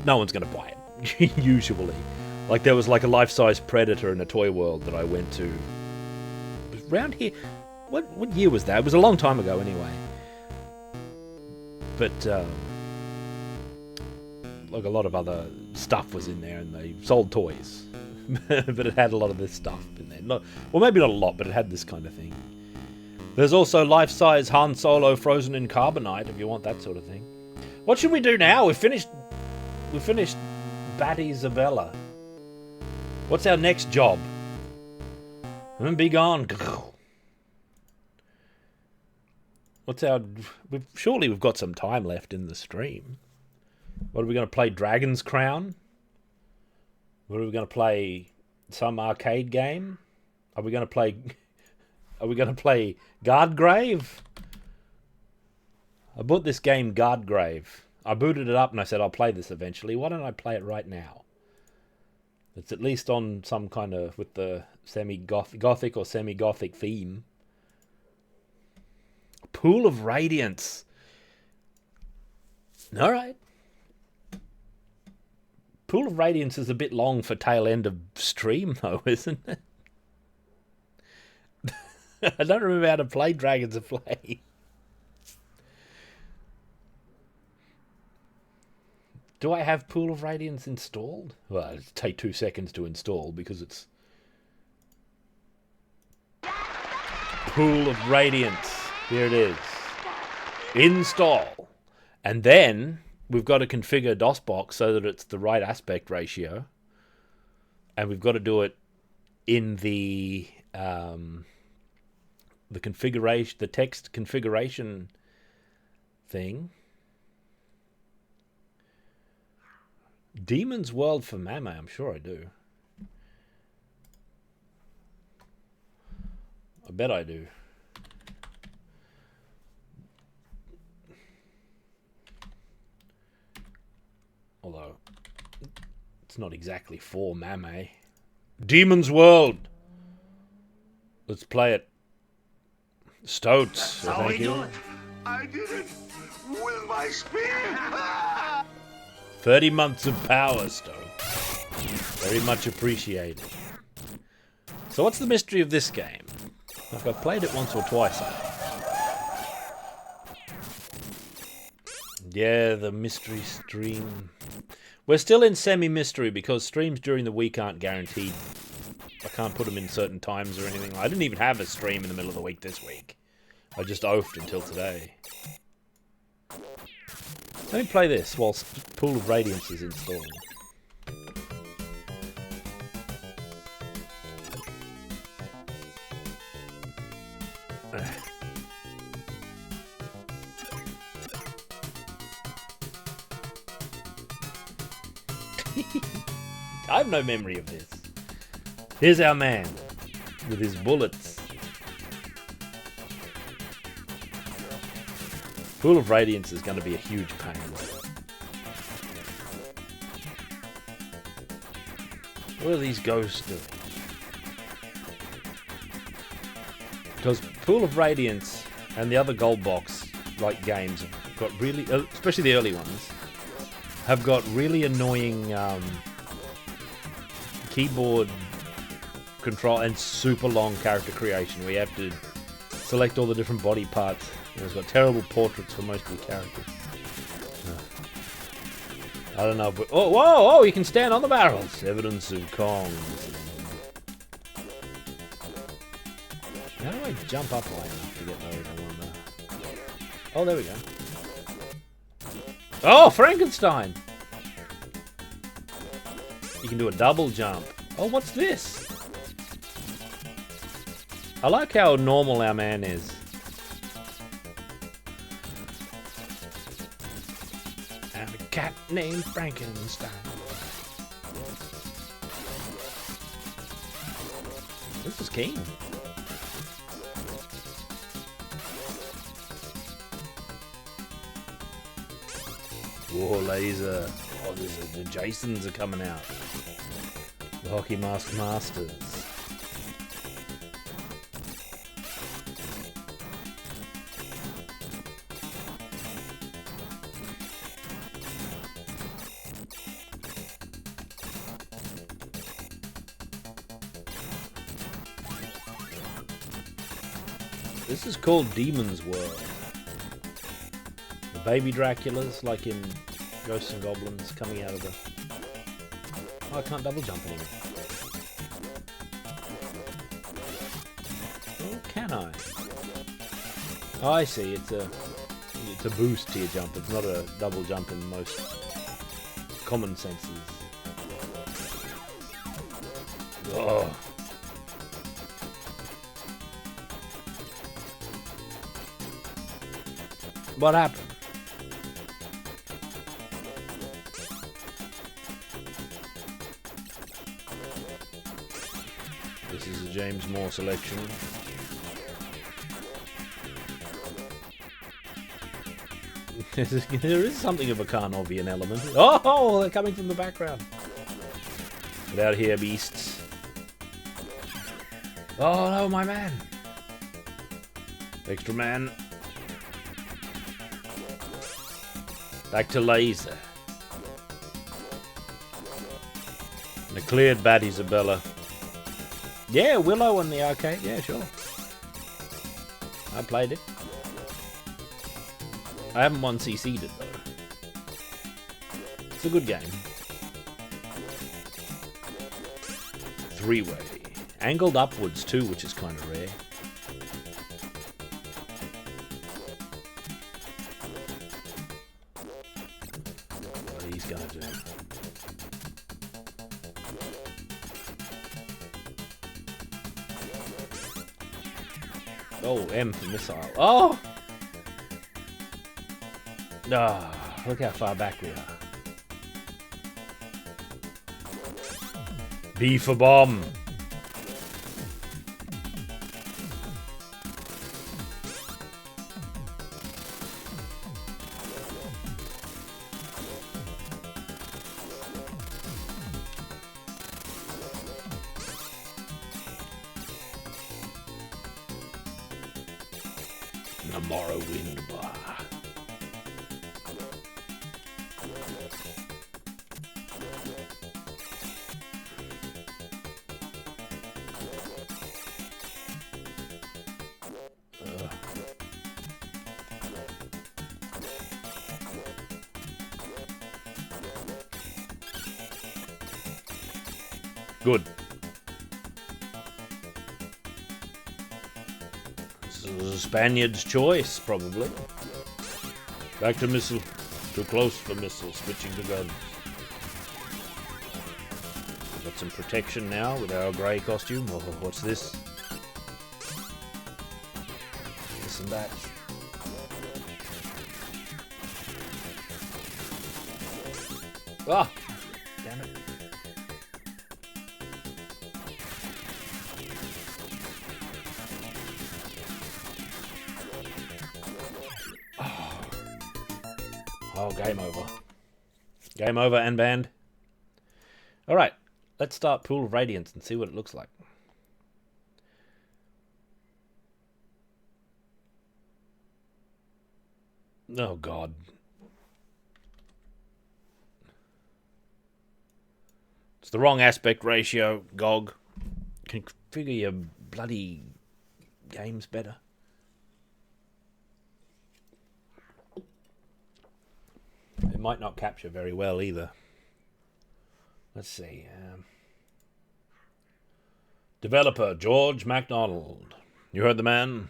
one's going to buy it, usually. Like, there was, like, a life-size Predator in a Toy World that I went to. It was around here. What year was that? It was a long time ago, anyway. But, like, a lot of other stuff was in there, and they sold toys. But it had a lot of this stuff in there. Well, maybe not a lot, but it had this kind of thing. There's also life-size Han Solo frozen in carbonite, if you want that sort of thing. What should we do now? We finished Bad Isabella. What's our next job? Be gone. What's our... Surely we've got some time left in the stream. What are we going to play? Dragon's Crown? What are we going to play? Some arcade game? Are we going to play Guardgrave? I bought this game Guardgrave. I booted it up and I said I'll play this eventually. Why don't I play it right now? It's at least on some kind of, with the semi-gothic or semi-gothic theme. Pool of Radiance. Alright. Pool of Radiance is a bit long for tail end of stream, though, isn't it? I don't remember how to play Dragons of Flame. Do I have Pool of Radiance installed? Well, it'll take 2 seconds to install because it's... Pool of Radiance. Here it is. Install. And then we've got to configure DOSBox so that it's the right aspect ratio. And we've got to do it in the configuration, the text configuration thing. Demon's World for Mame, I'm sure I do. I bet I do. Although, it's not exactly for Mame. Demon's World! Let's play it. Stoats, thank you. I did it with my spear. 30 months of power, Stoats. Very much appreciated. So what's the mystery of this game? I've played it once or twice, I think. Yeah, the mystery stream. We're still in semi-mystery because streams during the week aren't guaranteed. I can't put them in certain times or anything. I didn't even have a stream in the middle of the week this week. I just oafed until today. Let me play this whilst Pool of Radiance is installed. I have no memory of this. Here's our man with his bullets. Pool of Radiance is going to be a huge pain. What are these ghosts doing? Because Pool of Radiance and the other gold box like games have got really, especially the early ones, have got really annoying keyboard control and super long character creation where you have to select all the different body parts. And it's got terrible portraits for most of the characters. I don't know, but whoa, you can stand on the barrels. Evidence of Kongs. How do I jump up high enough to get those? Oh, there we go. Oh, Frankenstein! You can do a double jump. Oh, what's this? I like how normal our man is. I'm a cat named Frankenstein. This is keen. War laser. Oh, the Jasons are coming out. The Hockey Mask Masters. This is called Demon's World. The baby Draculas, like in Ghosts and Goblins, coming out of the... Oh, I can't double jump anymore. Oh, can I? Oh, I see. It's a boost to your jump. It's not a double jump in most common senses. Oh. What happened? This is a James Moore selection. There is something of a Carnovian element. Oh, they're coming from the background. Get out of here, beasts. Oh no, my man. Extra man. Back to laser. And a cleared bad Isabella. Yeah, Willow in the arcade. Yeah, sure. I played it. I haven't 1cc'd it though. It's a good game. Three-way. Angled upwards too, which is kind of rare. What are these guys doing? Oh, M for missile. Oh! Ah, look how far back we are. B for bomb. Namora wind bar. Good. This is a Spaniard's choice, probably. Back to missile. Too close for missile. Switching to guns. We've got some protection now with our grey costume. Oh, what's this? This and that. Ah! Damn it. Oh, game over. Game over and banned. Alright, let's start Pool of Radiance and see what it looks like. Oh, God. It's the wrong aspect ratio, GOG. Configure your bloody games better. It might not capture very well either. Let's see. Developer George MacDonald. You heard the man?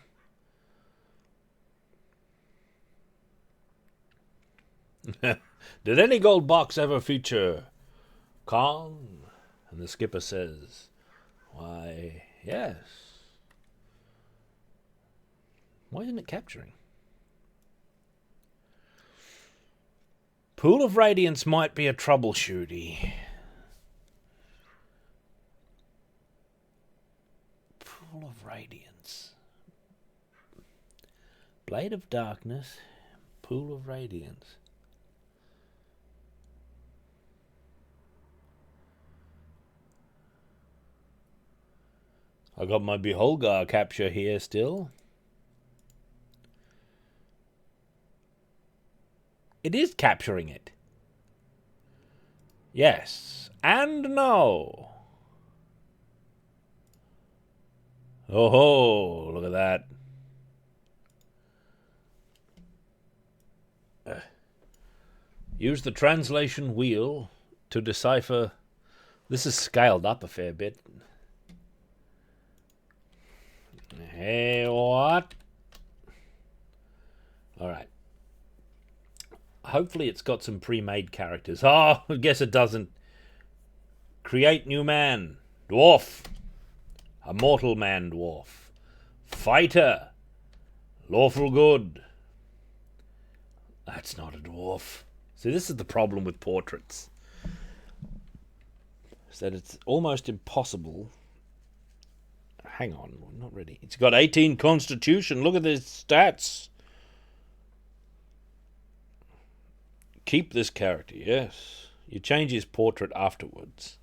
Did any gold box ever feature Kong? And the skipper says, why, yes. Why isn't it capturing? Pool of Radiance might be a troubleshooty. Pool of Radiance. Blade of Darkness. Pool of Radiance. I got my Beholgar capture here still. It is capturing it. Yes. And no. Oh ho, look at that. Use the translation wheel to decipher. This is scaled up a fair bit. Hey, what? Alright. Hopefully it's got some pre-made characters. Oh, I guess it doesn't. Create new man. Dwarf. A mortal man dwarf. Fighter. Lawful good. That's not a dwarf. See, this is the problem with portraits. Is that it's almost impossible. Hang on, not ready. It's got 18 constitution. Look at the stats. Keep this character, yes. You change his portrait afterwards.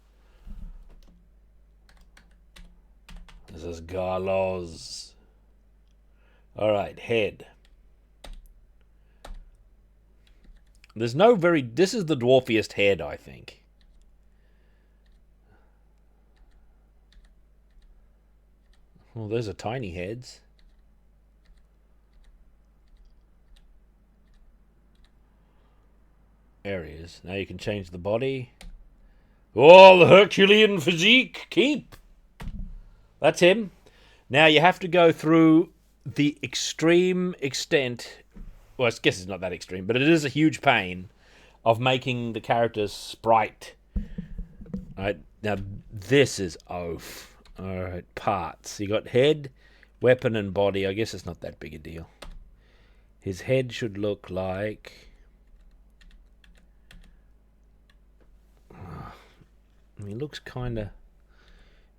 This is Garlos. Alright, head. There's no very... This is the dwarfiest head, I think. Well, those are tiny heads. There he is. Now you can change the body. Oh, the Herculean physique. Keep. That's him. Now you have to go through the extreme extent. Well, I guess it's not that extreme, but it is a huge pain of making the characters sprite. Alright, now this is oaf. Alright, parts. You got head, weapon, and body. I guess it's not that big a deal. His head should look like... He looks kind of...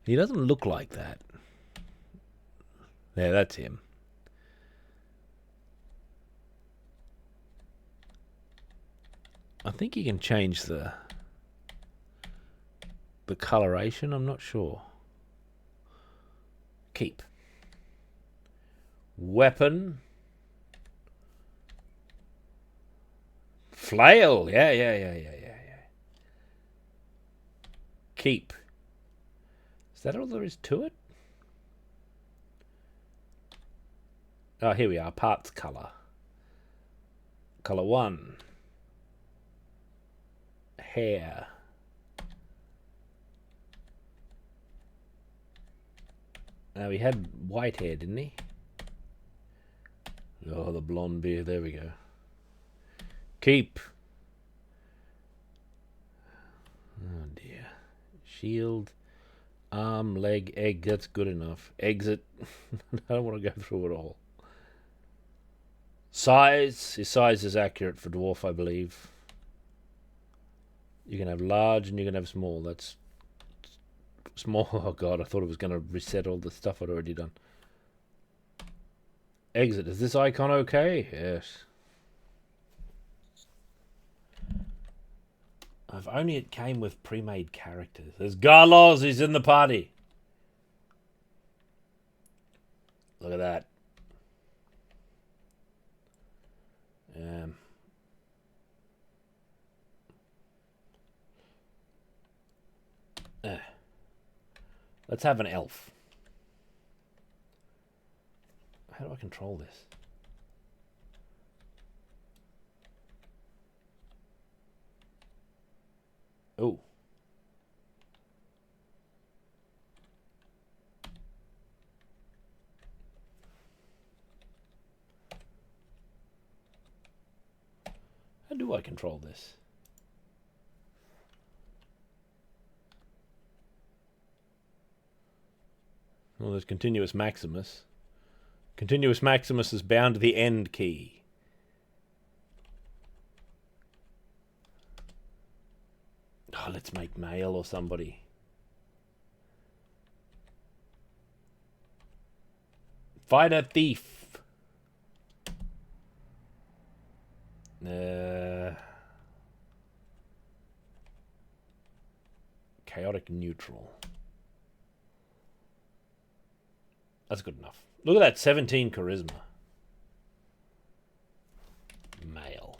He doesn't look like that. There, that's him. I think you can change the coloration. I'm not sure. Keep. Weapon. Flail. Yeah. Keep. Is that all there is to it? Oh, here we are. Parts color. Color 1. Hair. Now he had white hair, didn't he? Oh, the blonde beard. There we go. Keep. Oh dear. Shield. Arm, leg, egg. That's good enough. Exit. I don't want to go through it all. Size. His size is accurate for dwarf, I believe. You can have large and you can have small. That's small. Oh god, I thought it was going to reset all the stuff I'd already done. Exit. Is this icon okay? Yes. If only it came with pre-made characters. There's Garlos, he's in the party. Look at that. Let's have an elf. How do I control this? Oh. How do I control this? Well, there's Continuous Maximus. Continuous Maximus is bound to the end key. Oh, let's make male or somebody. Fighter Thief. Chaotic Neutral. That's good enough. Look at that, 17 charisma. Male.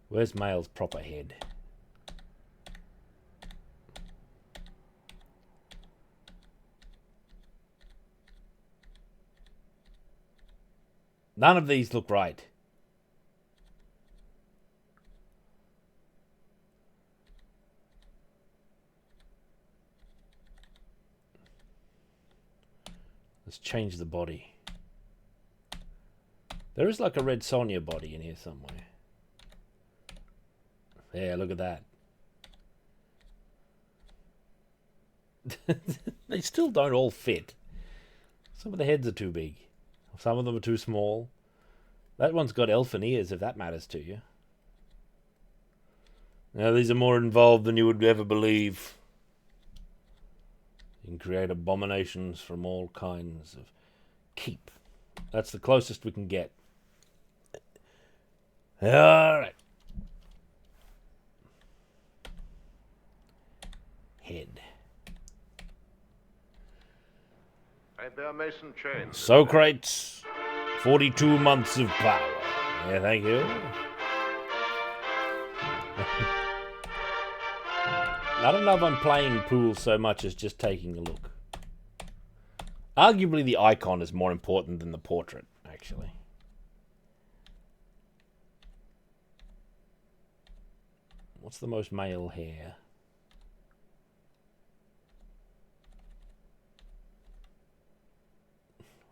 Where's male's proper head? None of these look right. Let's change the body. There is like a Red Sonja body in here somewhere. Yeah, look at that. They still don't all fit. Some of the heads are too big. Some of them are too small. That one's got elfin ears, if that matters to you. Now, these are more involved than you would ever believe. You can create abominations from all kinds of... Keep. That's the closest we can get. Alright. Head. I bear mason chains. Socrates, 42 months of power. Yeah, thank you. I don't know if I'm playing pool so much as just taking a look. Arguably the icon is more important than the portrait, actually. What's the most male hair?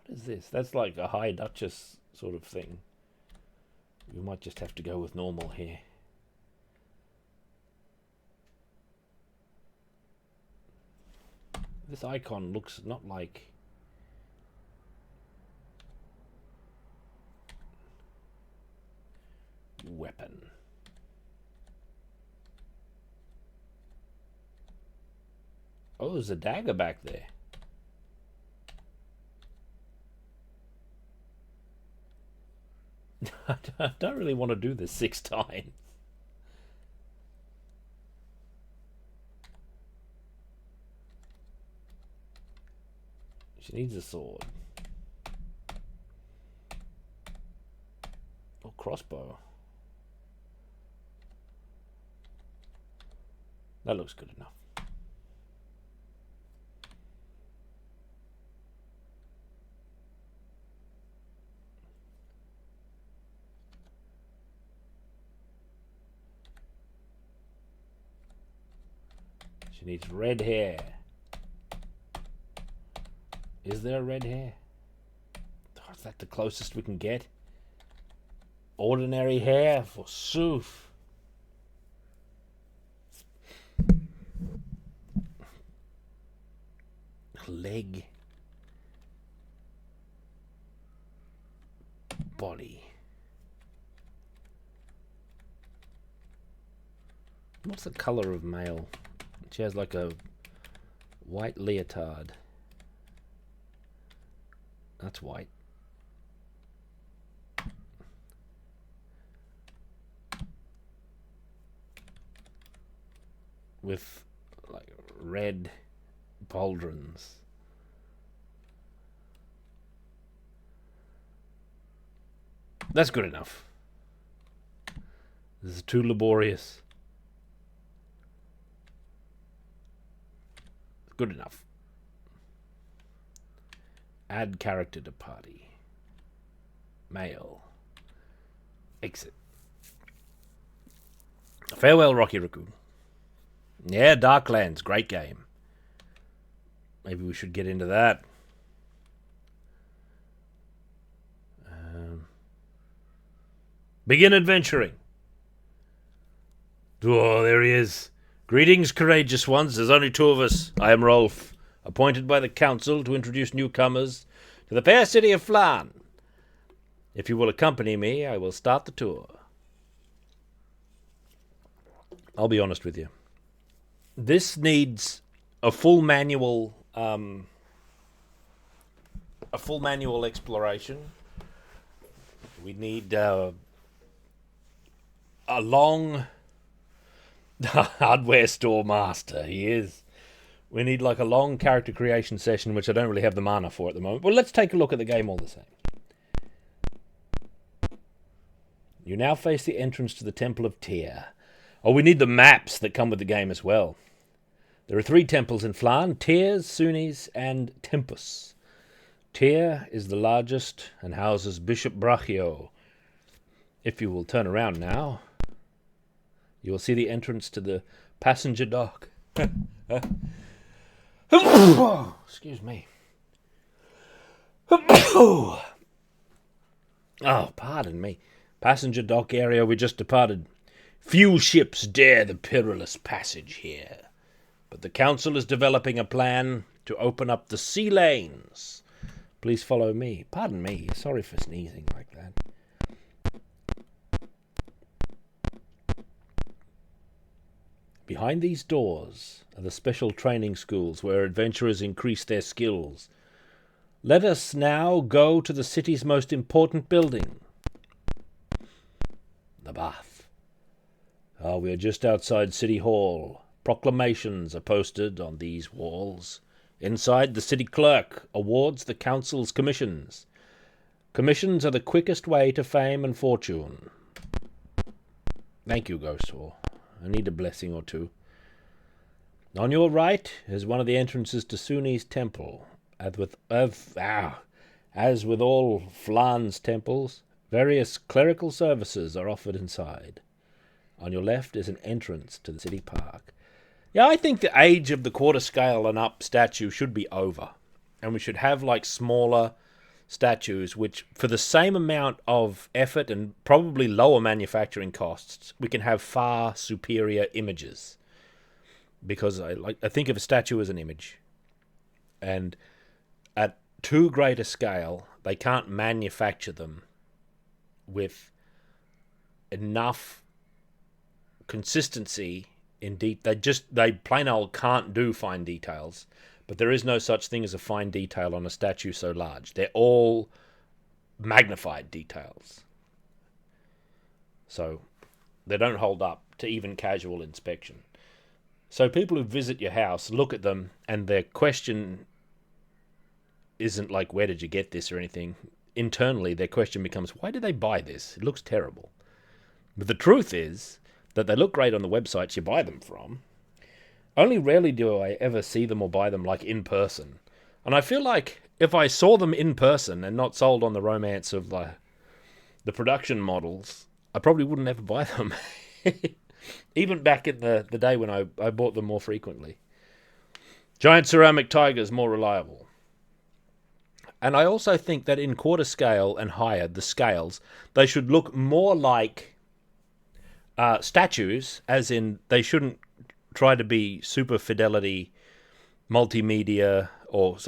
What is this? That's like a High Duchess sort of thing. We might just have to go with normal hair. This icon looks not like... weapon. Oh, there's a dagger back there. I don't really want to do this 6 times. She needs a sword. Or crossbow. That looks good enough. She needs red hair. Is there red hair? Oh, is that the closest we can get? Ordinary hair, forsooth. Leg. Body. What's the color of male? She has like a white leotard. That's white. With like red pauldrons. That's good enough. This is too laborious. Good enough. Add character to party. Male. Exit. Farewell, Rocky Raccoon. Yeah, Darklands, great game. Maybe we should get into that. Begin adventuring. Oh, there he is. Greetings, courageous ones. There's only 2 of us. I am Rolf, appointed by the council to introduce newcomers to the fair city of Flan. If you will accompany me, I will start the tour. I'll be honest with you. This needs a full manual exploration. We need a long hardware store master. He is. We need like a long character creation session, which I don't really have the mana for at the moment. Well, let's take a look at the game all the same. You now face the entrance to the Temple of Tyr. Oh, we need the maps that come with the game as well. There are 3 temples in Flan: Tyr, Sunis, and Tempus. Tyr is the largest and houses Bishop Brachio. If you will turn around now, you will see the entrance to the passenger dock. Excuse me. Oh, pardon me. Passenger dock area we just departed. Few ships dare the perilous passage here, but the council is developing a plan to open up the sea lanes. Please follow me. Pardon me. Sorry for sneezing like that. Behind these doors are the special training schools where adventurers increase their skills. Let us now go to the city's most important building, the bath. We are just outside City Hall. Proclamations are posted on these walls. Inside, the city clerk awards the council's commissions. Commissions are the quickest way to fame and fortune. Thank you, Ghosthor. I need a blessing or 2. On your right is one of the entrances to Suni's temple. As with all Flan's temples, various clerical services are offered inside. On your left is an entrance to the city park. Yeah, I think the age of the quarter scale and up statue should be over. And we should have like smaller statues which, for the same amount of effort and probably lower manufacturing costs, we can have far superior images. Because I think of a statue as an image. And at too great a scale, they can't manufacture them with enough consistency in they plain old can't do fine details. But there is no such thing as a fine detail on a statue so large. They're all magnified details. So they don't hold up to even casual inspection. So people who visit your house look at them and their question isn't like, where did you get this or anything? Internally, their question becomes, why did they buy this? It looks terrible. But the truth is that they look great on the websites you buy them from. Only rarely do I ever see them or buy them like in person. And I feel like if I saw them in person and not sold on the romance of the production models, I probably wouldn't ever buy them. Even back in the day when I bought them more frequently. Giant ceramic tigers more reliable. And I also think that in quarter scale and higher, the scales, they should look more like statues, as in they shouldn't try to be super fidelity, multimedia, or what's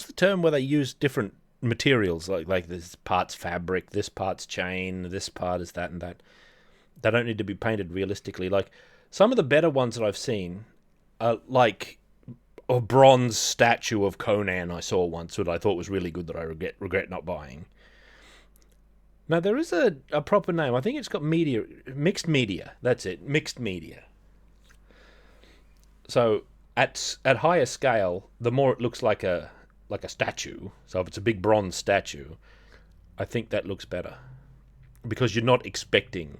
the term where they use different materials, like this part's fabric, this part's chain, this part is that and that. They don't need to be painted realistically. Like some of the better ones that I've seen are like a bronze statue of Conan I saw once that I thought was really good that I regret not buying. Now, there is a proper name. I think it's got mixed media. That's it, mixed media. So at higher scale, the more it looks like a statue. So if it's a big bronze statue, I think that looks better. Because you're not expecting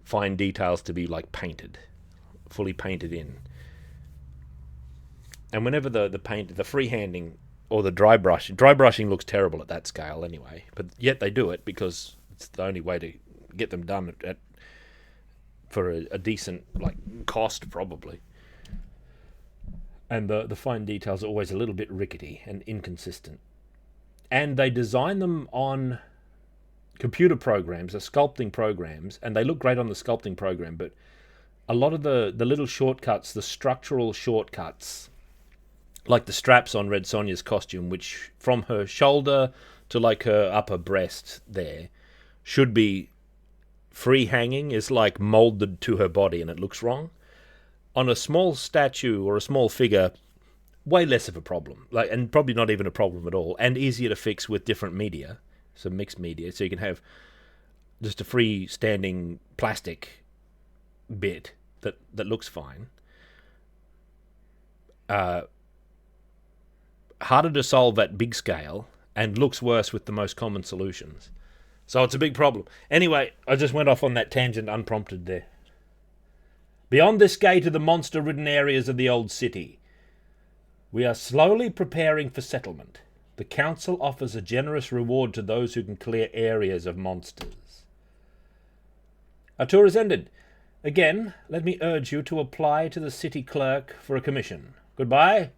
fine details to be like painted, fully painted in. And whenever the freehanding or the dry brushing looks terrible at that scale anyway, but yet they do it because it's the only way to get them done for a decent cost probably. And the fine details are always a little bit rickety and inconsistent. And they design them on computer programs, sculpting programs, and they look great on the sculpting program, but a lot of the little shortcuts, the structural shortcuts, like the straps on Red Sonja's costume, which from her shoulder to her upper breast there should be free hanging, is molded to her body and it looks wrong. On a small statue or a small figure, way less of a problem, and probably not even a problem at all, and easier to fix with different media, some mixed media, so you can have just a freestanding plastic bit that looks fine. Harder to solve at big scale and looks worse with the most common solutions. So it's a big problem. Anyway, I just went off on that tangent unprompted there. Beyond this gate are the monster-ridden areas of the old city. We are slowly preparing for settlement. The council offers a generous reward to those who can clear areas of monsters. Our tour is ended. Again, let me urge you to apply to the city clerk for a commission. Goodbye,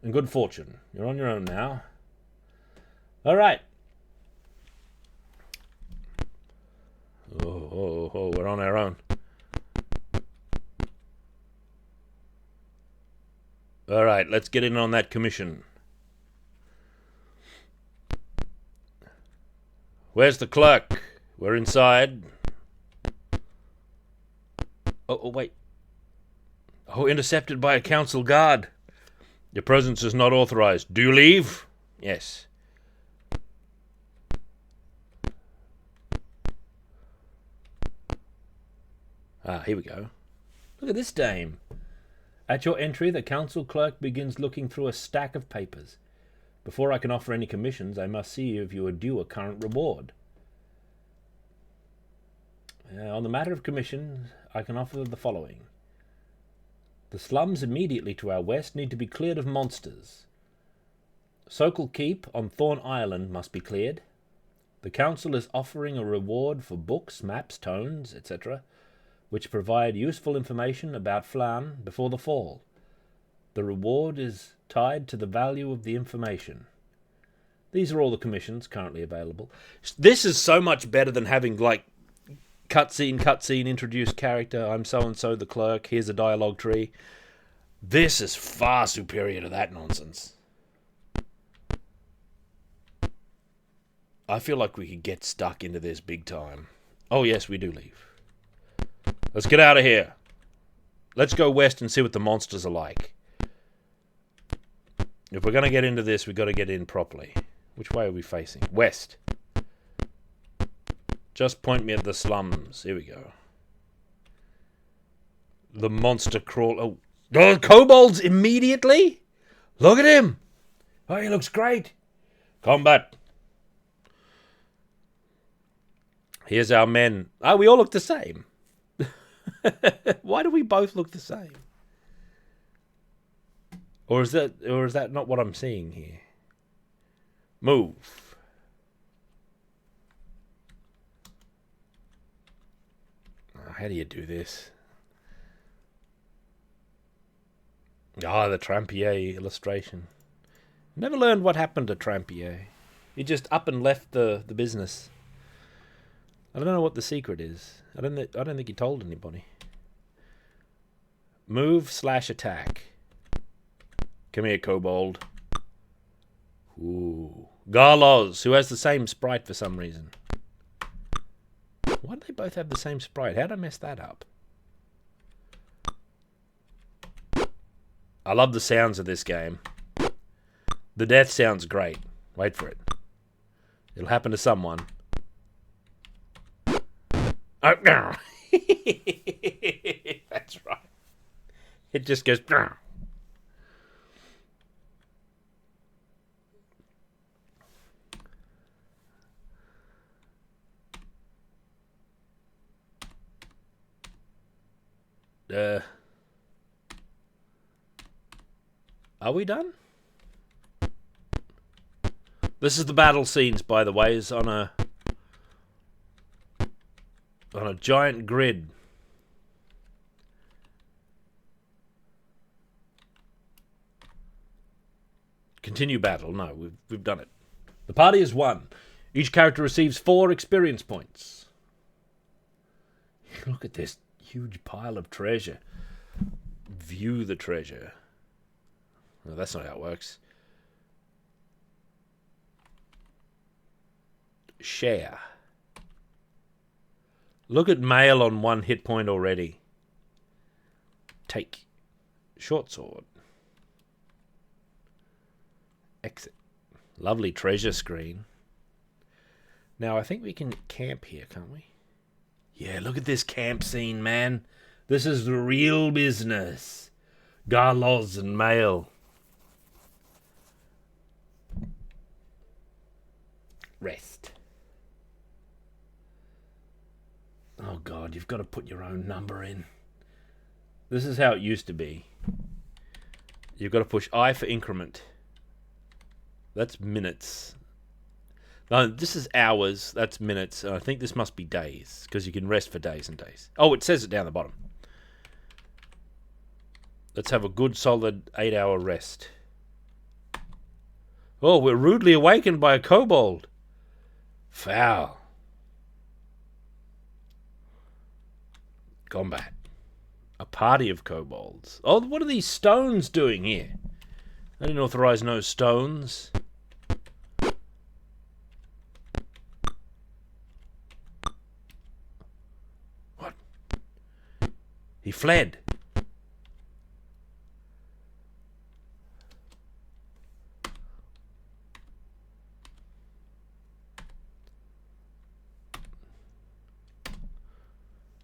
and good fortune. You're on your own now. All right. Oh, we're on our own. All right, let's get in on that commission. Where's the clerk? We're inside. Oh, wait. Oh, intercepted by a council guard. Your presence is not authorized. Do you leave? Yes. Here we go. Look at this dame. At your entry, the council clerk begins looking through a stack of papers. Before I can offer any commissions, I must see if you are due a current reward. On the matter of commissions, I can offer the following. The slums immediately to our west need to be cleared of monsters. Sokol Keep on Thorn Island must be cleared. The council is offering a reward for books, maps, tones, etc., which provide useful information about Flan before the fall. The reward is tied to the value of the information. These are all the commissions currently available. This is so much better than having, like, cutscene, introduce character, I'm so-and-so the clerk, here's a dialogue tree. This is far superior to that nonsense. I feel like we could get stuck into this big time. Oh yes, we do leave. Let's get out of here. Let's go west and see what the monsters are like. If we're going to get into this, we've got to get in properly. Which way are we facing? West. Just point me at the slums. Here we go. The monster crawl. Oh, the kobolds immediately? Look at him. Oh, he looks great. Combat. Here's our men. Oh, we all look the same. Why do we both look the same? Or is that not what I'm seeing here? Move. How do you do this? Ah, the Trampier illustration. Never learned what happened to Trampier. He just up and left the business. I don't know what the secret is. I don't think he told anybody. Move / attack. Come here, kobold. Ooh. Garloz, who has the same sprite for some reason. Why do they both have the same sprite? How'd I mess that up? I love the sounds of this game. The death sounds great. Wait for it. It'll happen to someone. Oh, that's right. It just goes. Are we done? This is the battle scenes, by the way, is on a giant grid. Continue battle. No, we've done it. The party is won. Each character receives 4 experience points. Look at this huge pile of treasure. View the treasure. No, that's not how it works. Share. Look at mail on 1 hit point already. Take. Short sword. Exit. Lovely treasure screen. Now, I think we can camp here, can't we? Yeah, look at this camp scene, man. This is the real business. Garloz and mail. Rest. Oh God, you've got to put your own number in. This is how it used to be. You've got to push I for increment. That's minutes. No, this is hours. That's minutes. I think this must be days, because you can rest for days and days. Oh, it says it down the bottom. Let's have a good solid 8-hour rest. Oh, we're rudely awakened by a kobold. Foul. Combat. A party of kobolds. Oh, what are these stones doing here? I didn't authorize no stones. What? He fled.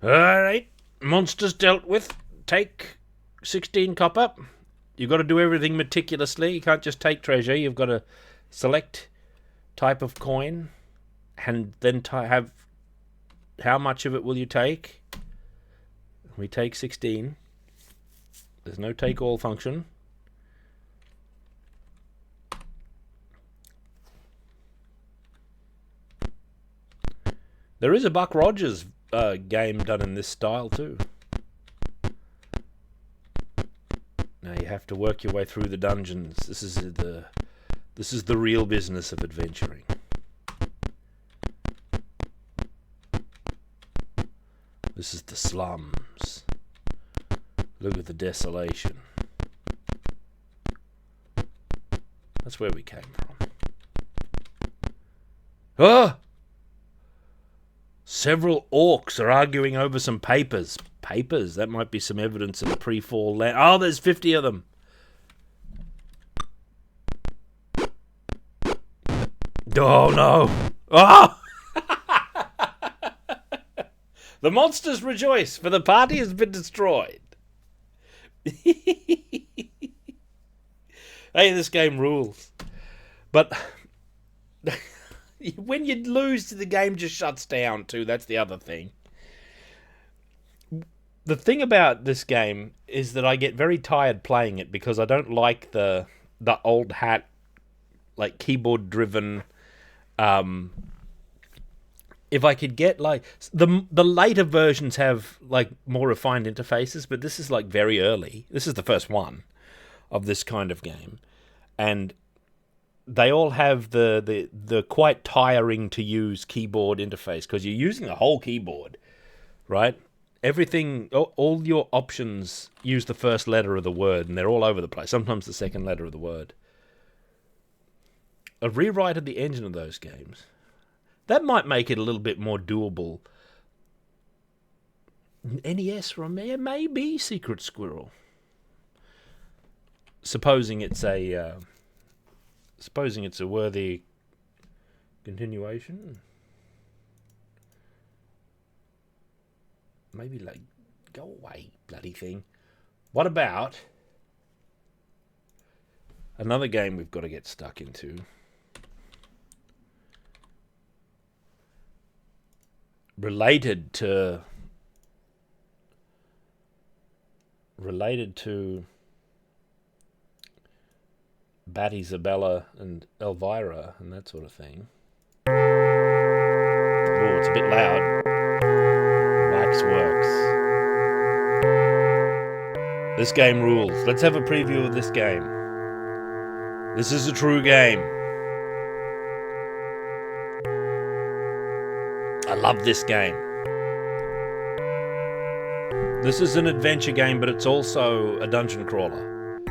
Alright. Monsters dealt with. Take 16 copper. You've got to do everything meticulously. You can't just take treasure. You've got to select type of coin and then have how much of it will you take. We take 16. There's no take all function. There is a Buck Rogers game done in this style too. Now you have to work your way through the dungeons. This is the real business of adventuring. This is the slums. Look at the desolation. That's where we came from. Ah! Several orcs are arguing over some papers. Papers? That might be some evidence of a pre-fall land. Oh, there's 50 of them. Oh, no. Oh! The monsters rejoice, for the party has been destroyed. Hey, this game rules. But when you lose, the game just shuts down too. That's the other thing. The thing about this game is that I get very tired playing it because I don't like the old hat, like keyboard driven. If I could get like the later versions have like more refined interfaces, but this is like very early. This is the first one of this kind of game, and they all have the quite tiring to use keyboard interface because you're using the whole keyboard, right? Everything, all your options use the first letter of the word, and they're all over the place. Sometimes the second letter of the word. A rewrite of the engine of those games. That might make it a little bit more doable. NES or maybe Secret Squirrel. Supposing it's a worthy continuation. Maybe like, go away, bloody thing. What about another game we've got to get stuck into? Related to Bat Isabella and Elvira and that sort of thing. Oh, it's a bit loud. Waxworks. This game rules. Let's have a preview of this game. This is a true game. I love this game. This is an adventure game, but it's also a dungeon crawler,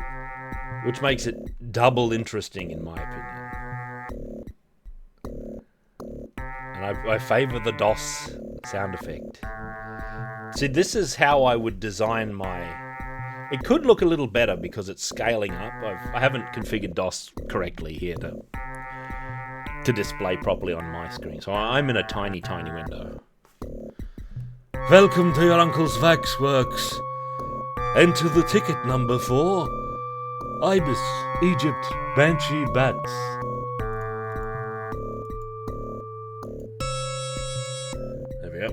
which makes it double interesting in my opinion. And I favour the DOS sound effect. See, this is how I would design my... It could look a little better because it's scaling up. I haven't configured DOS correctly here to display properly on my screen. So I'm in a tiny, tiny window. Welcome to your uncle's Waxworks. Enter the ticket number 4. Ibis, Egypt, Banshee Bats. There we go.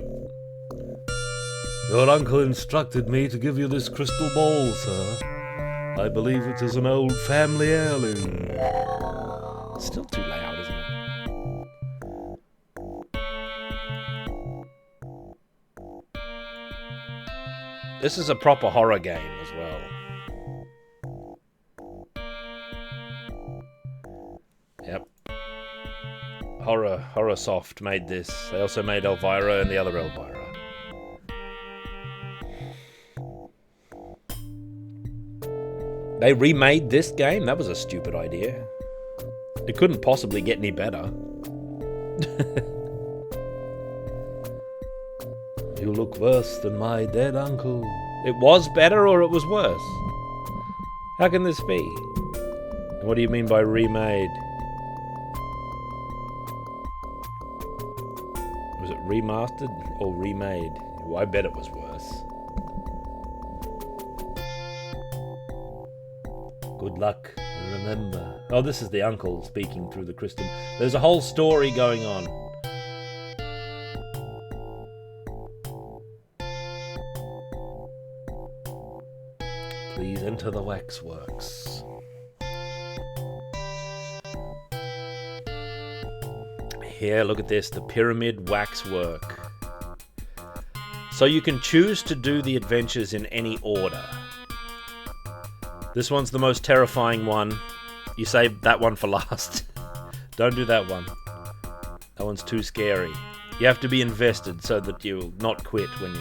Your uncle instructed me to give you this crystal ball, sir. I believe it is an old family heirloom. Still too loud, isn't it? This is a proper horror game as well. Yep. Horror Soft made this. They also made Elvira and the other Elvira. They remade this game? That was a stupid idea. It couldn't possibly get any better. You look worse than my dead uncle. It was better or it was worse? How can this be? What do you mean by remade? Was it remastered or remade? Well, I bet it was worse. Good luck, and remember. Oh, this is the uncle speaking through the crystal. There's a whole story going on. Please enter the Waxworks. Here, look at this, the pyramid waxwork. So you can choose to do the adventures in any order. This one's the most terrifying one. You save that one for last. Don't do that one. That one's too scary. You have to be invested so that you'll not quit when you...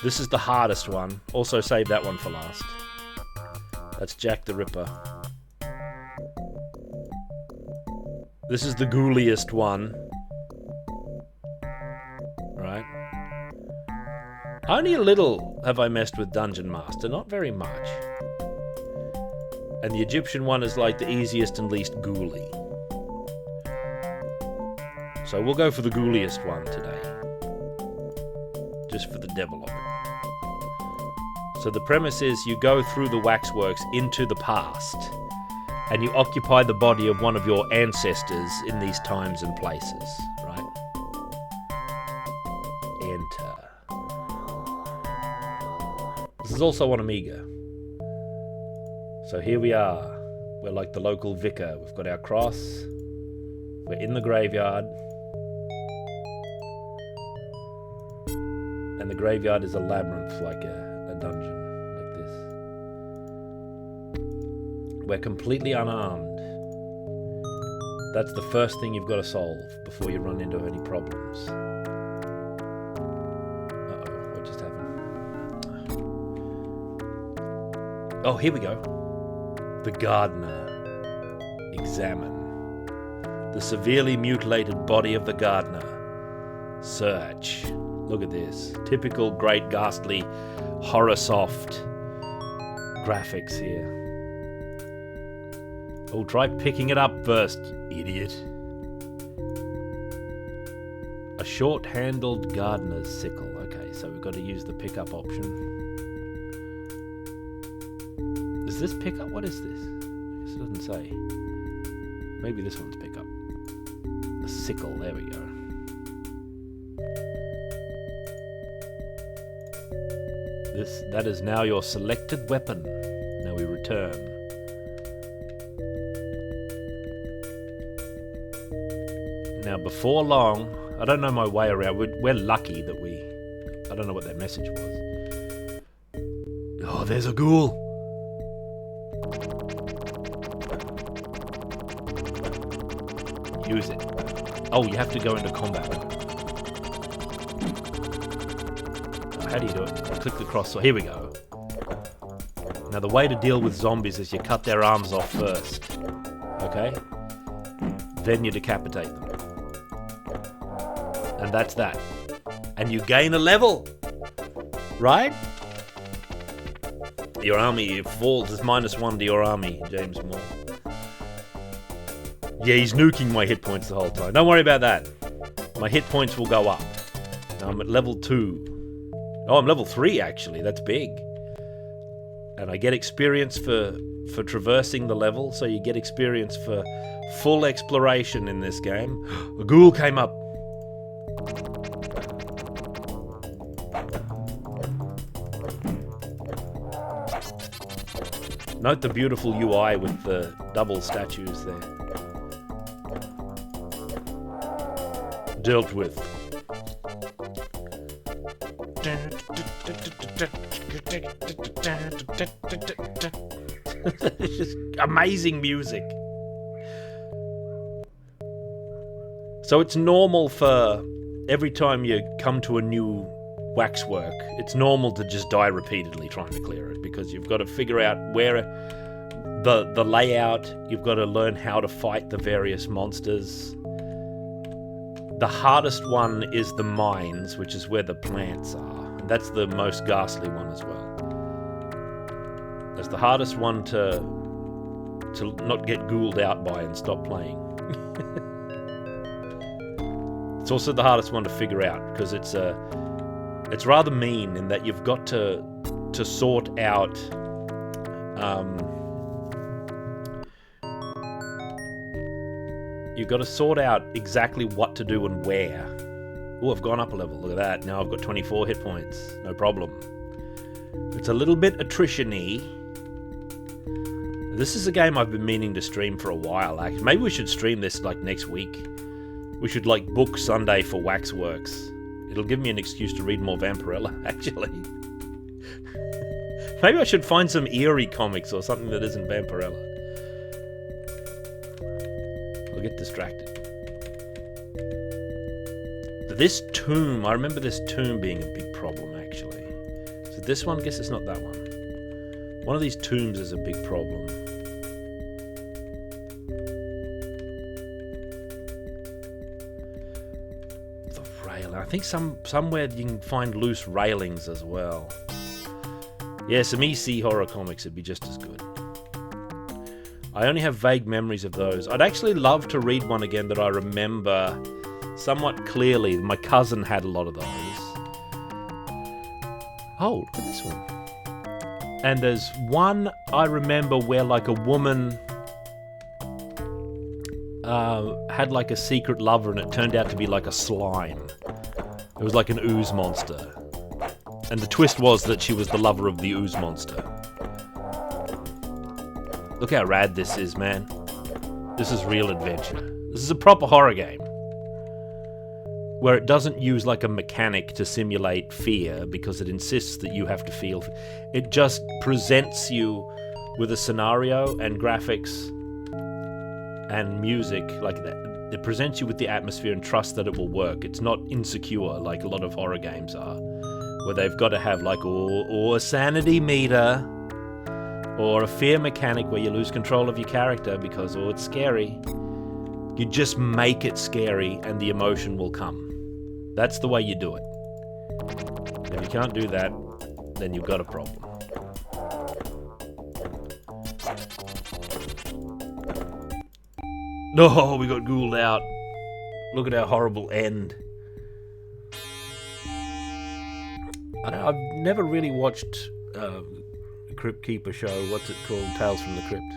This is the hardest one. Also save that one for last. That's Jack the Ripper. This is the ghouliest one. Right? Only a little have I messed with Dungeon Master, not very much. And the Egyptian one is like the easiest and least ghouly. So we'll go for the ghouliest one today. Just for the devil of it. So the premise is you go through the waxworks into the past, and you occupy the body of one of your ancestors in these times and places, right? Enter. This is also on Amiga. So here we are. We're like the local vicar. We've got our cross. We're in the graveyard. And the graveyard is a labyrinth, like a dungeon, like this. We're completely unarmed. That's the first thing you've got to solve before you run into any problems. Uh-oh, what just happened? Oh, here we go. The gardener. Examine. The severely mutilated body of the gardener. Search. Look at this. Typical great ghastly horror soft graphics here. Oh, try picking it up first, idiot. A short-handled gardener's sickle. Okay, so we've got to use the pickup option. Is this pickup? What is this? This doesn't say. Maybe this one's pickup. The sickle, there we go. That is now your selected weapon. Now we return. Now before long, I don't know my way around. We're lucky that I don't know what that message was. Oh, there's a ghoul. Use it. Oh, you have to go into combat. How do you do it? Click the cross. So here we go. Now the way to deal with zombies is you cut their arms off first. Okay? Then you decapitate them. And that's that. And you gain a level. Right? Your army falls. It's -1 to your army, James Moore. Yeah, he's nuking my hit points the whole time. Don't worry about that. My hit points will go up. Now I'm at level 2. Oh, I'm level 3 actually. That's big. And I get experience for traversing the level, so you get experience for full exploration in this game. A ghoul came up. Note the beautiful UI with the double statues there. Dealt with. It's just amazing music. So it's normal for every time you come to a new waxwork, it's normal to just die repeatedly trying to clear it, because you've got to figure out where the layout, you've got to learn how to fight the various monsters. The hardest one is the mines, which is where the plants are. And that's the most ghastly one as well. That's the hardest one to not get ghouled out by and stop playing. It's also the hardest one to figure out, because it's rather mean in that you've got to sort out you've got to sort out exactly what to do and where. Oh, I've gone up a level. Look at that. Now I've got 24 hit points. No problem. It's a little bit attrition-y. This is a game I've been meaning to stream for a while. Actually, maybe we should stream this like next week. We should, like, book Sunday for Waxworks. It'll give me an excuse to read more Vampirella, actually. Maybe I should find some eerie comics or something that isn't Vampirella. I'll get distracted. This tomb, I remember this tomb being a big problem, actually. So this one, I guess it's not that one. One of these tombs is a big problem. The railing. I think somewhere you can find loose railings as well. Yeah, some EC horror comics would be just as good. I only have vague memories of those. I'd actually love to read one again that I remember somewhat clearly. My cousin had a lot of those. Oh, look at this one. And there's one I remember where, like, a woman had, like, a secret lover, and it turned out to be like a slime. It was like an ooze monster. And the twist was that she was the lover of the ooze monster. Look how rad this is, man. This is real adventure. This is a proper horror game. Where it doesn't use like a mechanic to simulate fear because it insists that you have to feel. It just presents you with a scenario and graphics and music like that. It presents you with the atmosphere and trust that it will work. It's not insecure like a lot of horror games are, where they've got to have like or a sanity meter or a fear mechanic where you lose control of your character because it's scary. You just make it scary and the emotion will come. That's the way you do it. If you can't do that, then you've got a problem. No, we got ghouled out. Look at our horrible end. I've never really watched a Crypt Keeper show. What's it called? Tales from the Crypt.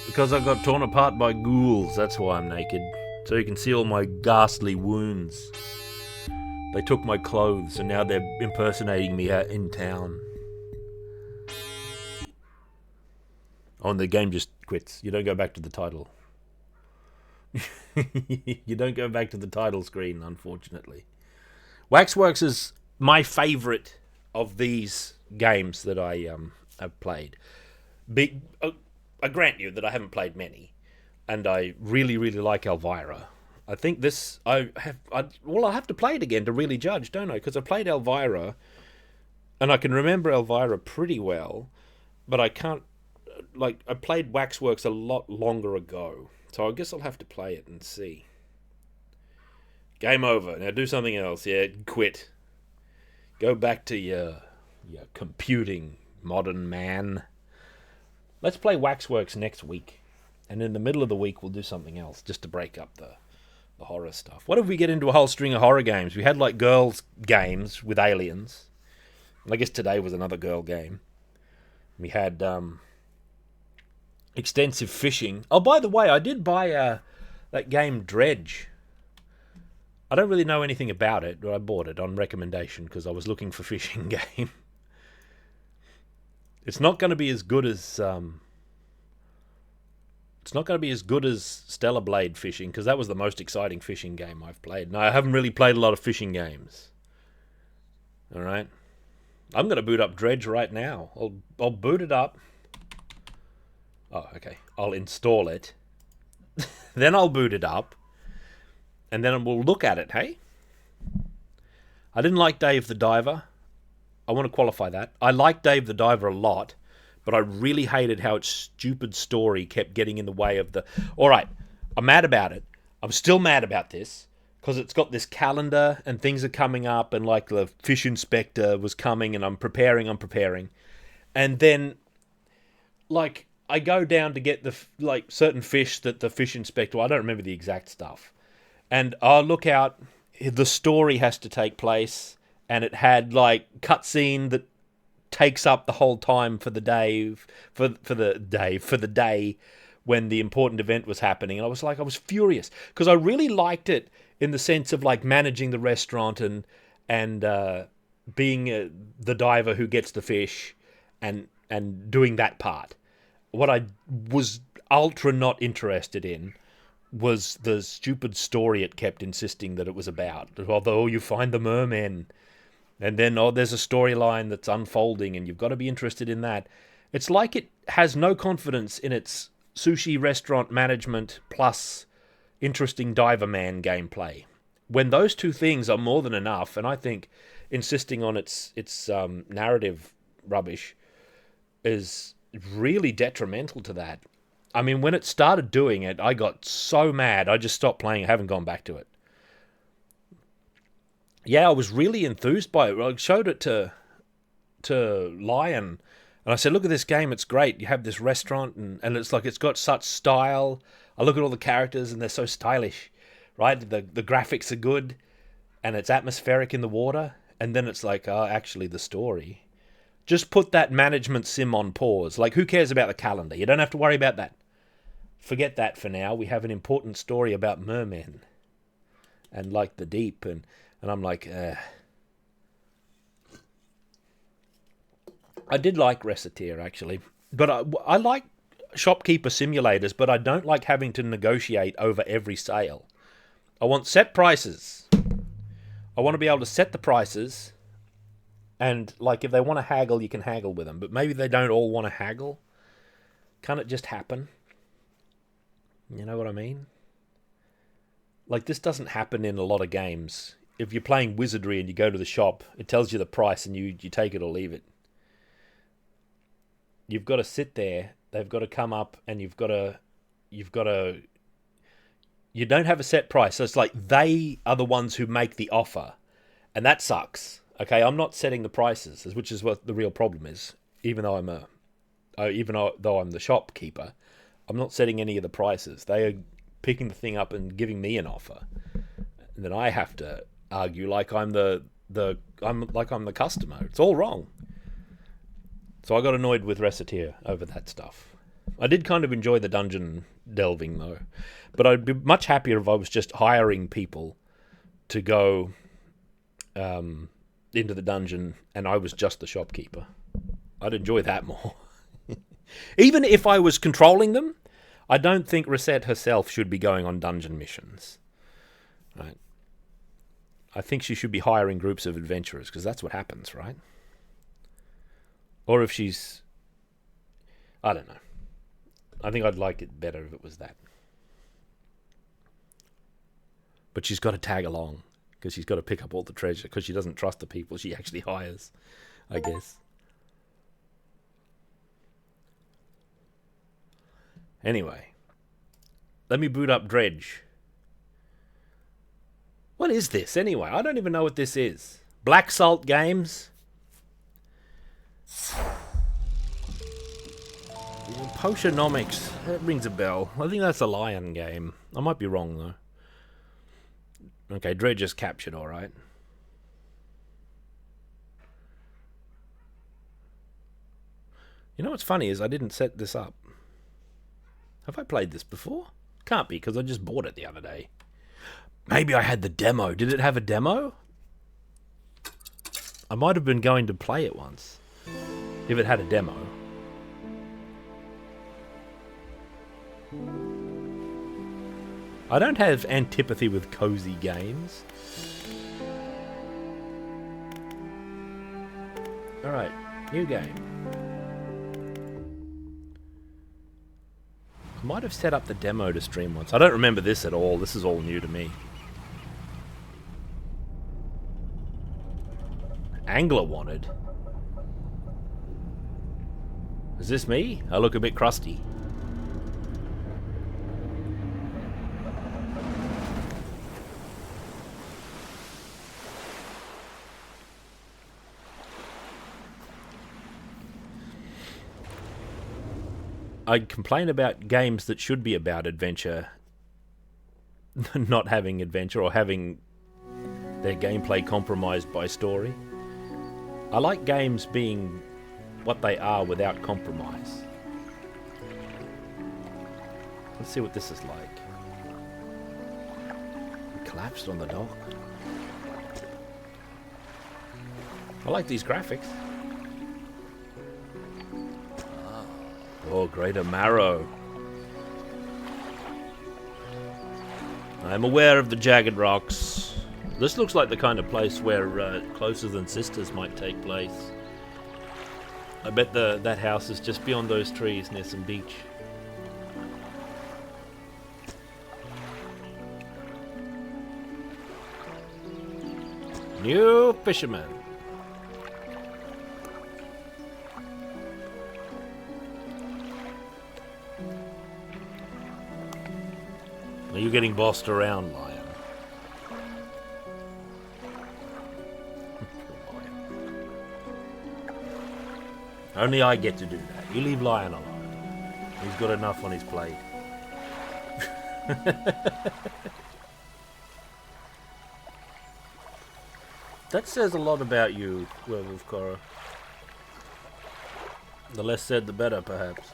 Because I got torn apart by ghouls, that's why I'm naked. So you can see all my ghastly wounds. They took my clothes and now they're impersonating me out in town. Oh, and the game just quits. You don't go back to the title. You don't go back to the title screen, unfortunately. Waxworks is my favourite of these games that I have played. I grant you that I haven't played many, and I really, really like Elvira. I think this I have to play it again to really judge, don't I? Because I played Elvira, and I can remember Elvira pretty well, but I can't. Like, I played Waxworks a lot longer ago, so I guess I'll have to play it and see. Game over. Now do something else. Yeah, quit. Go back to your computing, modern man. Let's play Waxworks next week. And in the middle of the week, we'll do something else, just to break up the horror stuff. What if we get into a whole string of horror games? We had, like, girls' games with aliens. I guess today was another girl game. We had extensive fishing. Oh, by the way, I did buy that game Dredge. I don't really know anything about it, but I bought it on recommendation because I was looking for a fishing game. It's not going to be as good as Stellar Blade fishing, because that was the most exciting fishing game I've played. No, I haven't really played a lot of fishing games. All right, I'm going to boot up Dredge right now. I'll boot it up. Oh, okay. I'll install it. Then I'll boot it up. And then we'll look at it, hey? I didn't like Dave the Diver. I want to qualify that. I liked Dave the Diver a lot, but I really hated how its stupid story kept getting in the way of the... Alright, I'm mad about it. I'm still mad about this, because it's got this calendar, and things are coming up, and like the fish inspector was coming, and I'm preparing. And then, like... I go down to get the certain fish that the fish inspector... I don't remember the exact stuff. And look out, the story has to take place, and it had like cutscene that takes up the whole time for the day when the important event was happening. And I was furious because I really liked it in the sense of like managing the restaurant and being the diver who gets the fish and doing that part. What I was ultra not interested in was the stupid story it kept insisting that it was about. Although you find the mermen, and then there's a storyline that's unfolding, and you've got to be interested in that. It's like it has no confidence in its sushi restaurant management plus interesting Diver Man gameplay. When those two things are more than enough, and I think insisting on its narrative rubbish is really detrimental to that. I mean, when it started doing it, I got so mad, I just stopped playing. I haven't gone back to it. Yeah, I was really enthused by it. I showed it to Lion, and I said, look at this game, it's great. You have this restaurant, and it's like it's got such style. I look at all the characters, and they're so stylish, right? The graphics are good, and it's atmospheric in the water. And then it's like, oh, actually, the story. Just put that management sim on pause. Like, who cares about the calendar? You don't have to worry about that. Forget that for now. We have an important story about mermen. And, like, the deep. And I'm like, I did like Recettear, actually. But I like shopkeeper simulators, but I don't like having to negotiate over every sale. I want set prices. I want to be able to set the prices, and like if they want to haggle, you can haggle with them. But maybe they don't all want to haggle. Can't it just happen? You know what I mean? Like, this doesn't happen in a lot of games. If you're playing Wizardry and you go to the shop, it tells you the price and you take it or leave it. You've got to sit there. They've got to come up, and you've got to. You don't have a set price, so it's like they are the ones who make the offer, and that sucks. Okay, I'm not setting the prices, which is what the real problem is. Even though I'm the shopkeeper, I'm not setting any of the prices. They are picking the thing up and giving me an offer, and then I have to argue like I'm the customer. It's all wrong. So I got annoyed with Recettear over that stuff. I did kind of enjoy the dungeon delving, though. But I'd be much happier if I was just hiring people to go into the dungeon and I was just the shopkeeper. I'd enjoy that more. Even if I was controlling them, I don't think Recette herself should be going on dungeon missions. Right? I think she should be hiring groups of adventurers, because that's what happens, right? Or if she's... I don't know. I think I'd like it better if it was that. But she's got to tag along, because she's got to pick up all the treasure, because she doesn't trust the people she actually hires, I guess. Anyway, let me boot up Dredge. What is this, anyway? I don't even know what this is. Black Salt Games? Potionomics. That rings a bell. I think that's a Lion game. I might be wrong, though. Okay, Dredge is captured, alright. You know what's funny is I didn't set this up. Have I played this before? Can't be, because I just bought it the other day. Maybe I had the demo. Did it have a demo? I might have been going to play it once. If it had a demo. I don't have antipathy with cozy games. Alright, new game. I might have set up the demo to stream once. I don't remember this at all. This is all new to me. Angler wanted. Is this me? I look a bit crusty. I complain about games that should be about adventure not having adventure or having their gameplay compromised by story. I like games being what they are without compromise. Let's see what this is like. It collapsed on the dock. I like these graphics. Oh, Greater Marrow. I am aware of the jagged rocks. This looks like the kind of place where Closer Than Sisters might take place. I bet that house is just beyond those trees near some beach. New fisherman. Are you getting bossed around, Lion? Only I get to do that. You leave Lion alone. He's got enough on his plate. That says a lot about you, Werewolf Korra. The less said, the better, perhaps.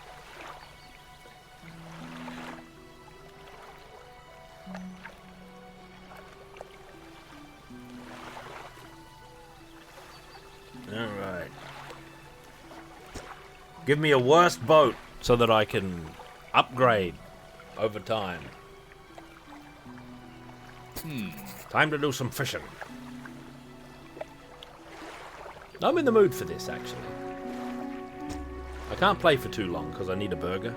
Alright. Give me a worse boat so that I can upgrade over time. Time to do some fishing. I'm in the mood for this, actually. I can't play for too long because I need a burger.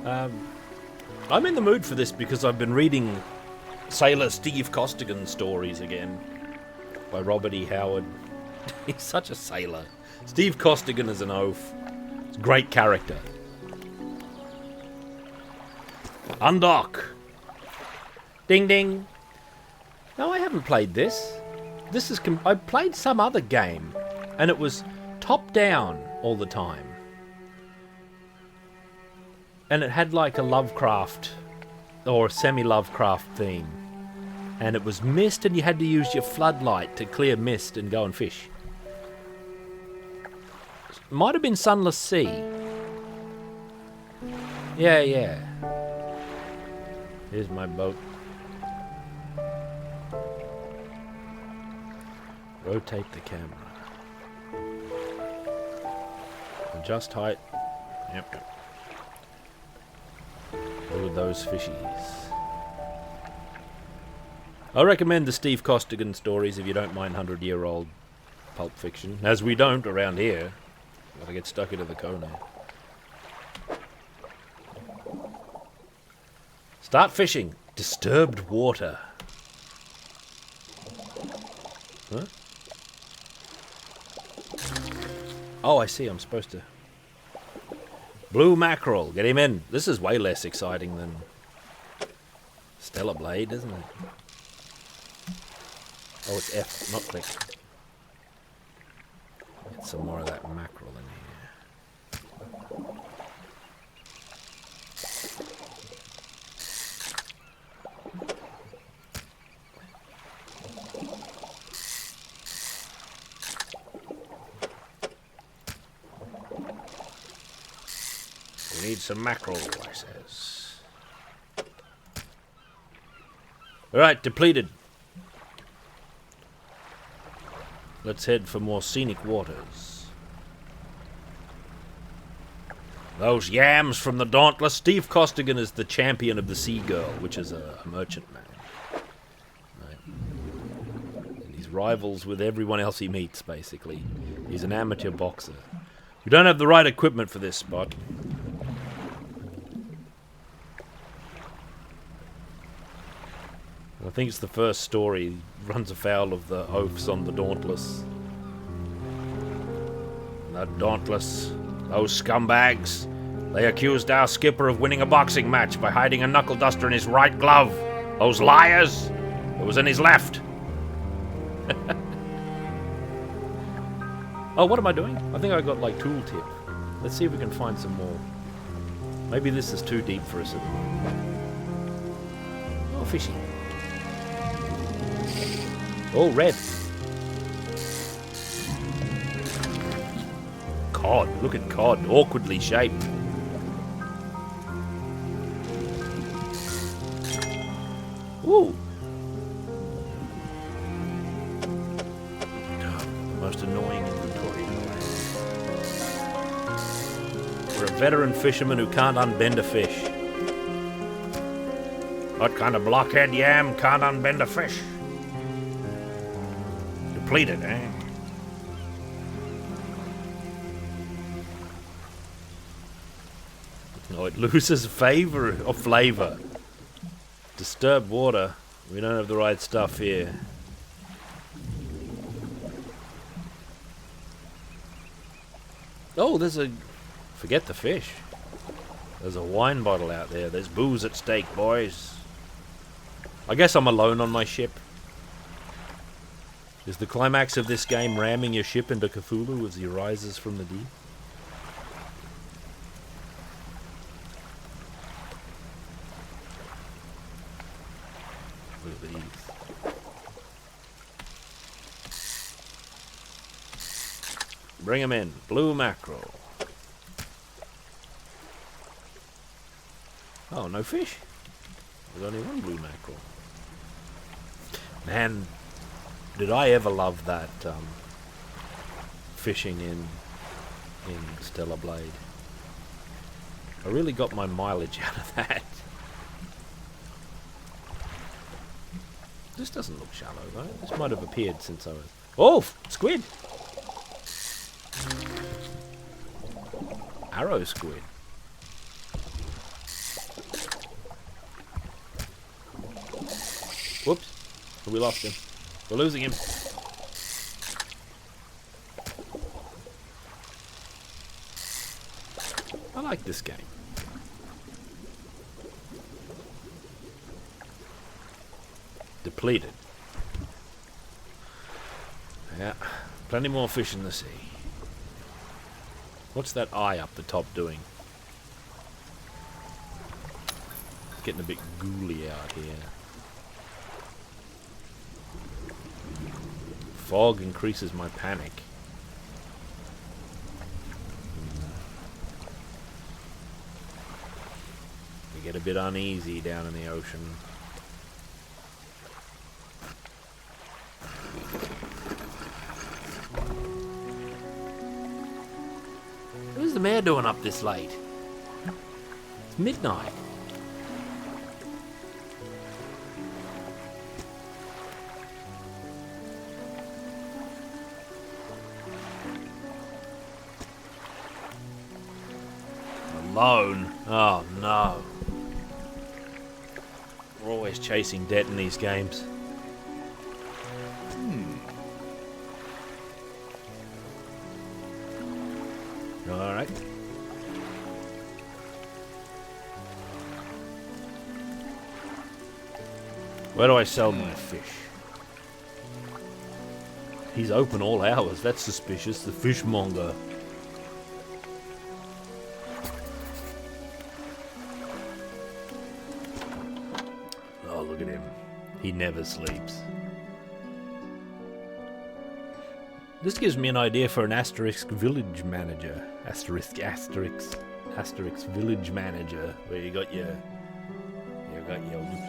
I'm in the mood for this because I've been reading Sailor Steve Costigan stories again by Robert E. Howard. He's such a sailor. Steve Costigan is an oaf. It's a great character. Undock. Ding ding. No, I haven't played this. This is I played some other game, and it was top down all the time. And it had like a Lovecraft or semi-Lovecraft theme. And it was mist, and you had to use your floodlight to clear mist and go and fish. Might have been Sunless Sea. Yeah. Here's my boat. Rotate the camera. Adjust height. Yep. Look at those fishies. I recommend the Steve Costigan stories if you don't mind 100-year-old pulp fiction. As we don't around here. Gotta get stuck into the cone. Start fishing. Disturbed water. Huh? Oh, I see. I'm supposed to... Blue mackerel. Get him in. This is way less exciting than Stellar Blade, isn't it? Oh, it's F, not click. Get some more of that mackerel in here. We need some mackerel, I says. Alright, depleted. Let's head for more scenic waters. Those yams from the Dauntless. Steve Costigan is the champion of the Sea Girl, which is a merchantman. Right. And he's rivals with everyone else he meets, basically. He's an amateur boxer. We don't have the right equipment for this spot. I think it's the first story runs afoul of the oafs on the Dauntless. The Dauntless, those scumbags, they accused our skipper of winning a boxing match by hiding a knuckle duster in his right glove. Those liars! It was in his left. Oh, what am I doing? I think I got like tooltip. Let's see if we can find some more. Maybe this is too deep for us at the moment. Oh, fishy. Oh, red. Cod. Look at cod. Awkwardly shaped. Ooh. The most annoying inventory in the land. We're a veteran fisherman who can't unbend a fish. What kind of blockhead yam can't unbend a fish? Depleted, eh? No, it loses flavor. Disturbed water. We don't have the right stuff here. Oh, there's a... Forget the fish. There's a wine bottle out there. There's booze at stake, boys. I guess I'm alone on my ship. Is the climax of this game ramming your ship into Cthulhu as he rises from the deep? Look at these. Bring them in. Blue mackerel. Oh, no fish. There's only one blue mackerel. Man, did I ever love that fishing in Stellar Blade. I really got my mileage out of that. This doesn't look shallow, though. This might have appeared since I was... Oh! Squid! Arrow squid. Whoops. We lost him. We're losing him. I like this game. Depleted. Yeah. Plenty more fish in the sea. What's that eye up the top doing? It's getting a bit ghouly out here. Fog increases my panic. We get a bit uneasy down in the ocean. Who's the mayor doing up this late? It's midnight. Alone? Oh no. We're always chasing debt in these games. Alright. Where do I sell my fish? He's open all hours. That's suspicious. The fishmonger. Oh, look at him. He never sleeps. This gives me an idea for an Asterix village manager. Asterix village manager, where you've got your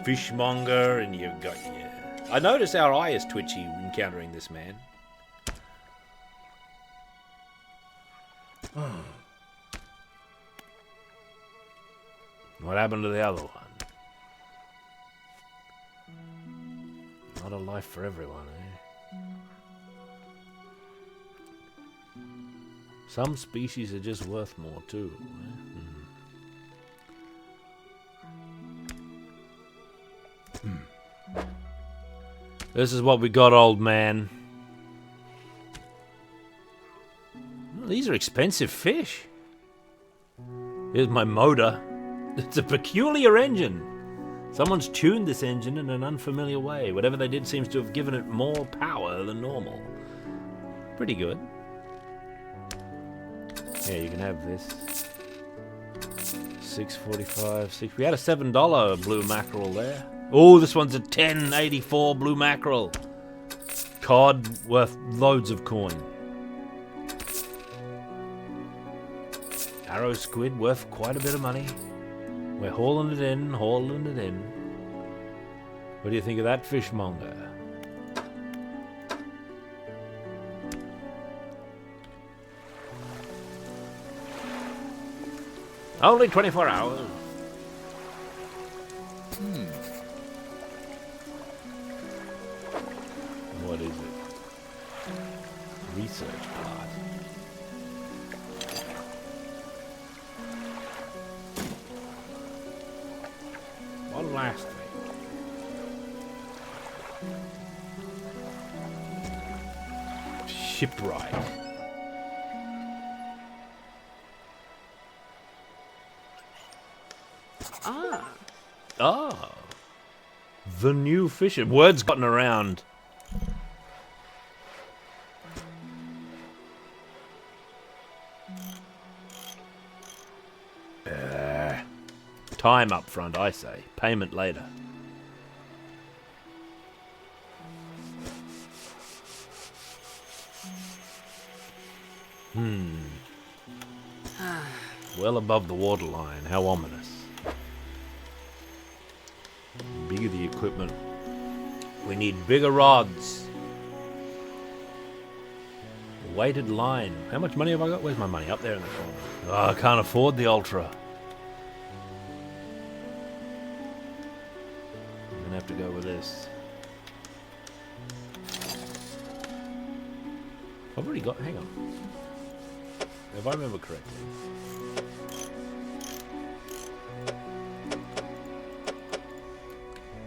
fishmonger and you've got your... I notice our eye is twitchy encountering this man. What happened to the other one? Not a life for everyone, eh? Some species are just worth more too. This is what we got, old man. Well, these are expensive fish. Here's my motor. It's a peculiar engine. Someone's tuned this engine in an unfamiliar way. Whatever they did seems to have given it more power than normal. Pretty good. Yeah, you can have this. $6.45. We had a $7 blue mackerel there. Oh, this one's a $10.84 blue mackerel. Cod worth loads of coin. Arrow squid worth quite a bit of money. We're hauling it in, hauling it in. What do you think of that, fishmonger? Only 24 hours. research part. One last thing. Shipwright. Ah. The new fisher. Word's gotten around. Time up front, I say. Payment later. Well above the waterline. How ominous. Bigger the equipment. We need bigger rods. Weighted line. How much money have I got? Where's my money? Up there in the corner. Oh, I can't afford the Ultra. I'm gonna have to go with this. I've already got. Hang on. If I remember correctly.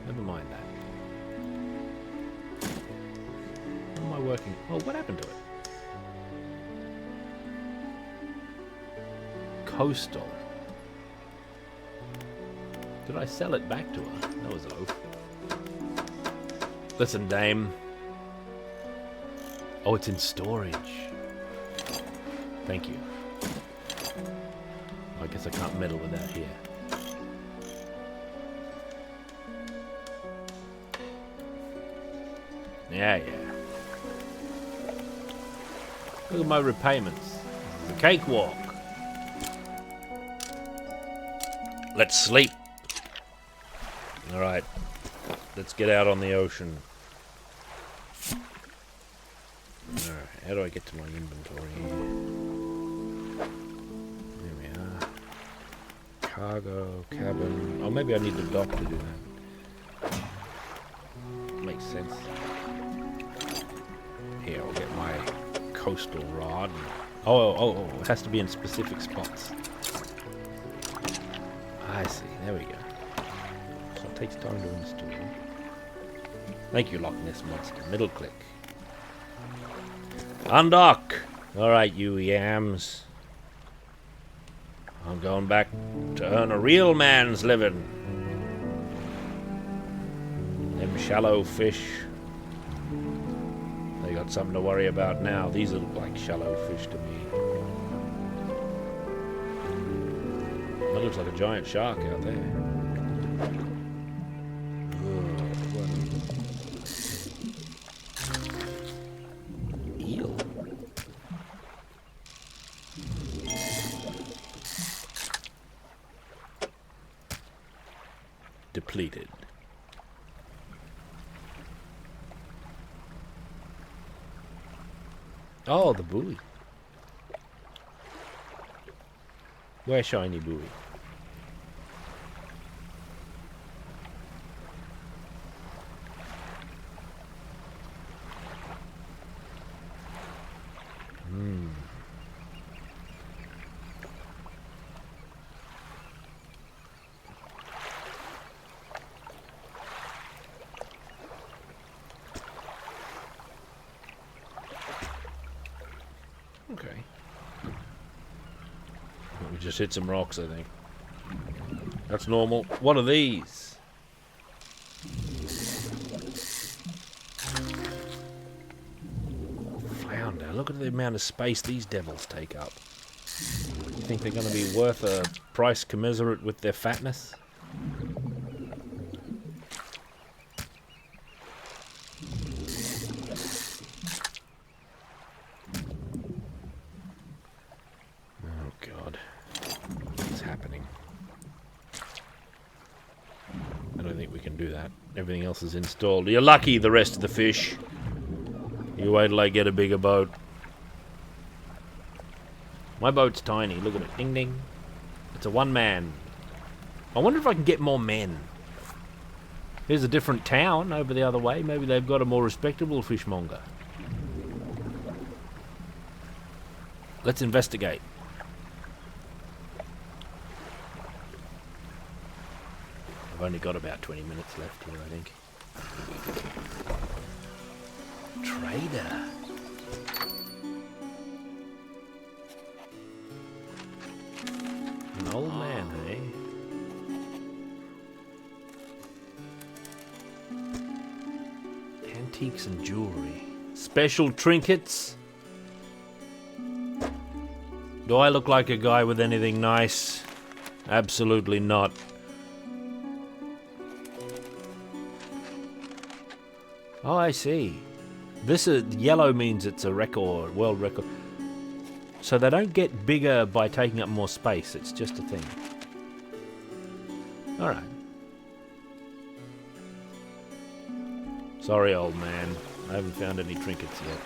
Never mind that. What am I working? Oh, what happened to it? Coastal. Did I sell it back to her? That was low. Listen, dame. Oh, it's in storage. Thank you. I guess I can't meddle with that here. Yeah. Look at my repayments. This is a cakewalk. Let's sleep. Alright. Let's get out on the ocean. Alright, how do I get to my inventory here? There we are. Cargo, cabin. Oh, maybe I need the dock to do that. Makes sense. Here, I'll get my coastal rod. Oh, it has to be in specific spots. I see, there we go. So it takes time to install. Thank you, Loch Ness Monster. Middle click. Undock! Alright, you yams. I'm going back to earn a real man's living. Them shallow fish. They got something to worry about now. These look like shallow fish to me. That looks like a giant shark out there. Eel. Depleted. Oh, the buoy. Where's shiny buoy? Okay. We just hit some rocks, I think. That's normal. What are these? Flounder. Look at the amount of space these devils take up. You think they're going to be worth a price commensurate with their fatness? Everything else is installed. You're lucky, the rest of the fish. You wait till I get a bigger boat. My boat's tiny. Look at it. Ding, ding. It's a one-man. I wonder if I can get more men. Here's a different town over the other way. Maybe they've got a more respectable fishmonger. Let's investigate. I've only got about 20 minutes left here, I think. Trader. An old man, eh? Antiques and jewelry. Special trinkets. Do I look like a guy with anything nice? Absolutely not. Oh, I see. This is yellow means it's a record, world record. So they don't get bigger by taking up more space. It's just a thing. All right. Sorry, old man. I haven't found any trinkets yet.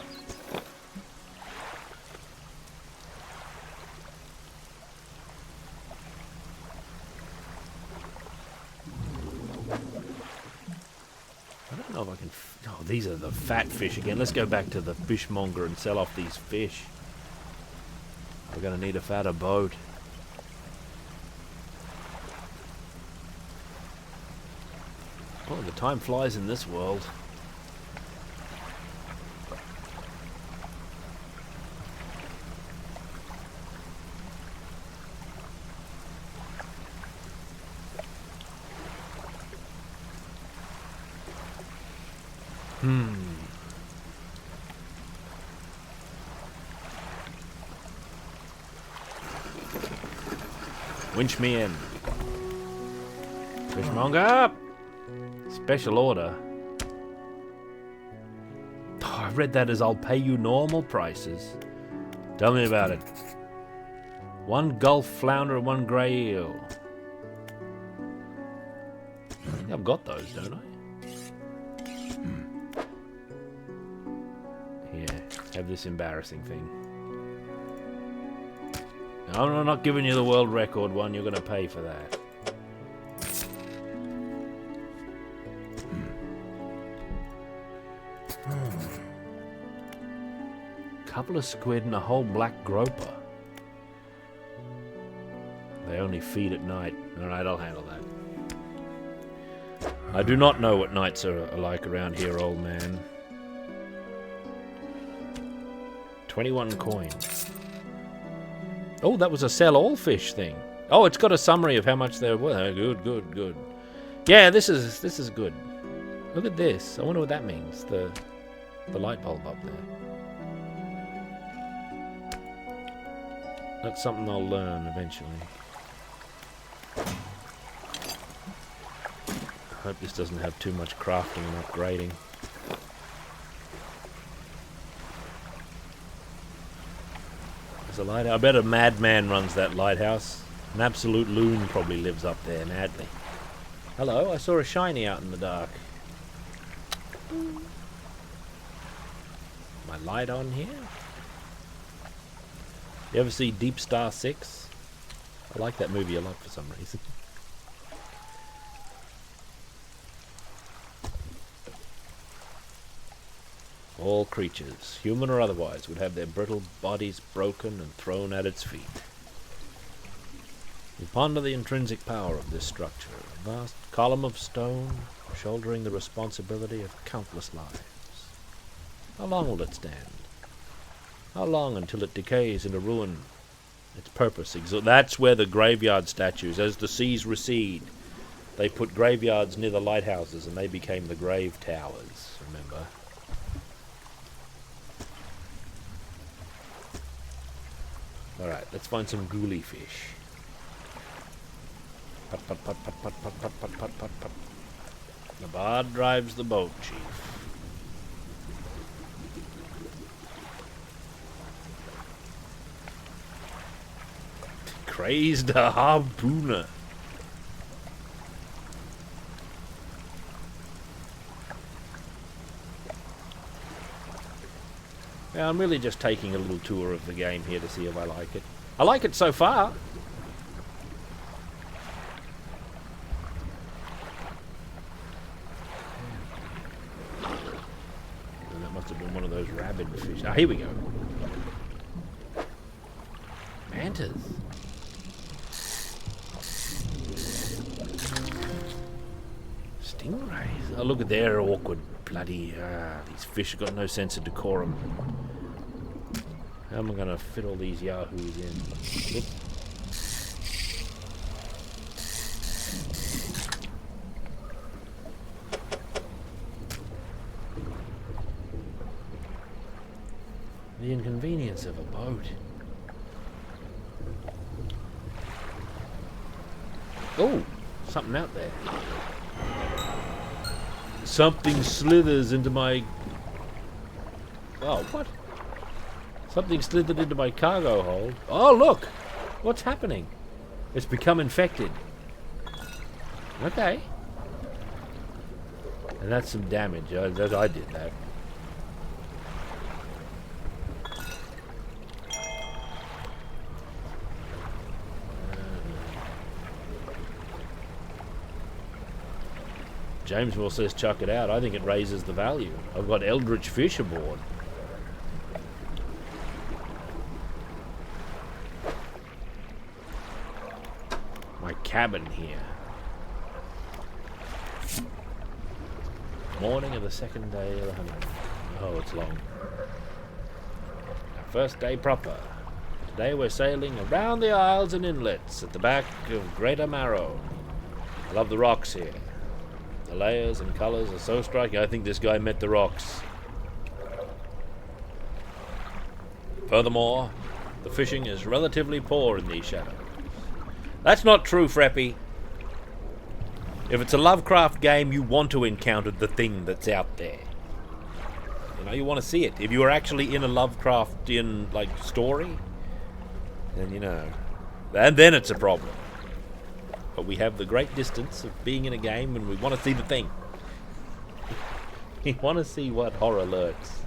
I don't know if I can... Oh, these are the fat fish again. Let's go back to the fishmonger and sell off these fish. We're going to need a fatter boat. Oh, the time flies in this world. Winch me in. Fishmonger up! Special order. Oh, I read that as I'll pay you normal prices. Tell me about it. 1 Gulf flounder and 1 grey eel. I think I've got those, don't I? Here, have this embarrassing thing. No, I'm not giving you the world record one. You're going to pay for that. Couple of squid and a whole black groper. They only feed at night. Alright, I'll handle that. I do not know what nights are like around here, old man. 21 coins. Oh, that was a sell all fish thing. Oh, it's got a summary of how much they're worth. Good, good, good. Yeah, this is good. Look at this. I wonder what that means. The light bulb up there. That's something I'll learn eventually. I hope this doesn't have too much crafting and upgrading. There's a lighthouse. I bet a madman runs that lighthouse. An absolute loon probably lives up there madly. Hello, I saw a shiny out in the dark. My light on here? You ever see Deep Star 6? I like that movie a lot for some reason. All creatures, human or otherwise, would have their brittle bodies broken and thrown at its feet. You ponder the intrinsic power of this structure, a vast column of stone shouldering the responsibility of countless lives. How long will it stand? How long until it decays into ruin? Its purpose that's where the graveyard statues, as the seas recede, they put graveyards near the lighthouses and they became the grave towers, remember? Alright, let's find some ghoulie fish. Put, put, put, put, put, put, put, put, put, put, put. The bard drives the boat, chief. Crazed a harpooner. Yeah, I'm really just taking a little tour of the game here to see if I like it. I like it so far. That must have been one of those rabid fish. Ah, here we go. mantas. Stingrays. Oh, look at their awkward bloody... these fish have got no sense of decorum. How am I going to fit all these yahoos in? Oop. The inconvenience of a boat. Oh, something out there. Something slithers into my... Oh, what? Something slithered into my cargo hold. Oh, look! What's happening? It's become infected. Okay. And that's some damage. I did that. Jamesville says chuck it out. I think it raises the value. I've got eldritch fish aboard. My cabin here. Morning of the second day of the honeymoon. Oh, it's long. Our first day proper. Today we're sailing around the isles and inlets at the back of Greater Marrow. I love the rocks here. The layers and colours are so striking. I think this guy met the rocks. Furthermore, the fishing is relatively poor in these shadows. That's not true, Freppy. If it's a Lovecraft game, you want to encounter the thing that's out there. You know, you want to see it. If you are actually in a Lovecraftian, like, story, then you know. And then it's a problem. But we have the great distance of being in a game and we want to see the thing. We want to see what horror lurks.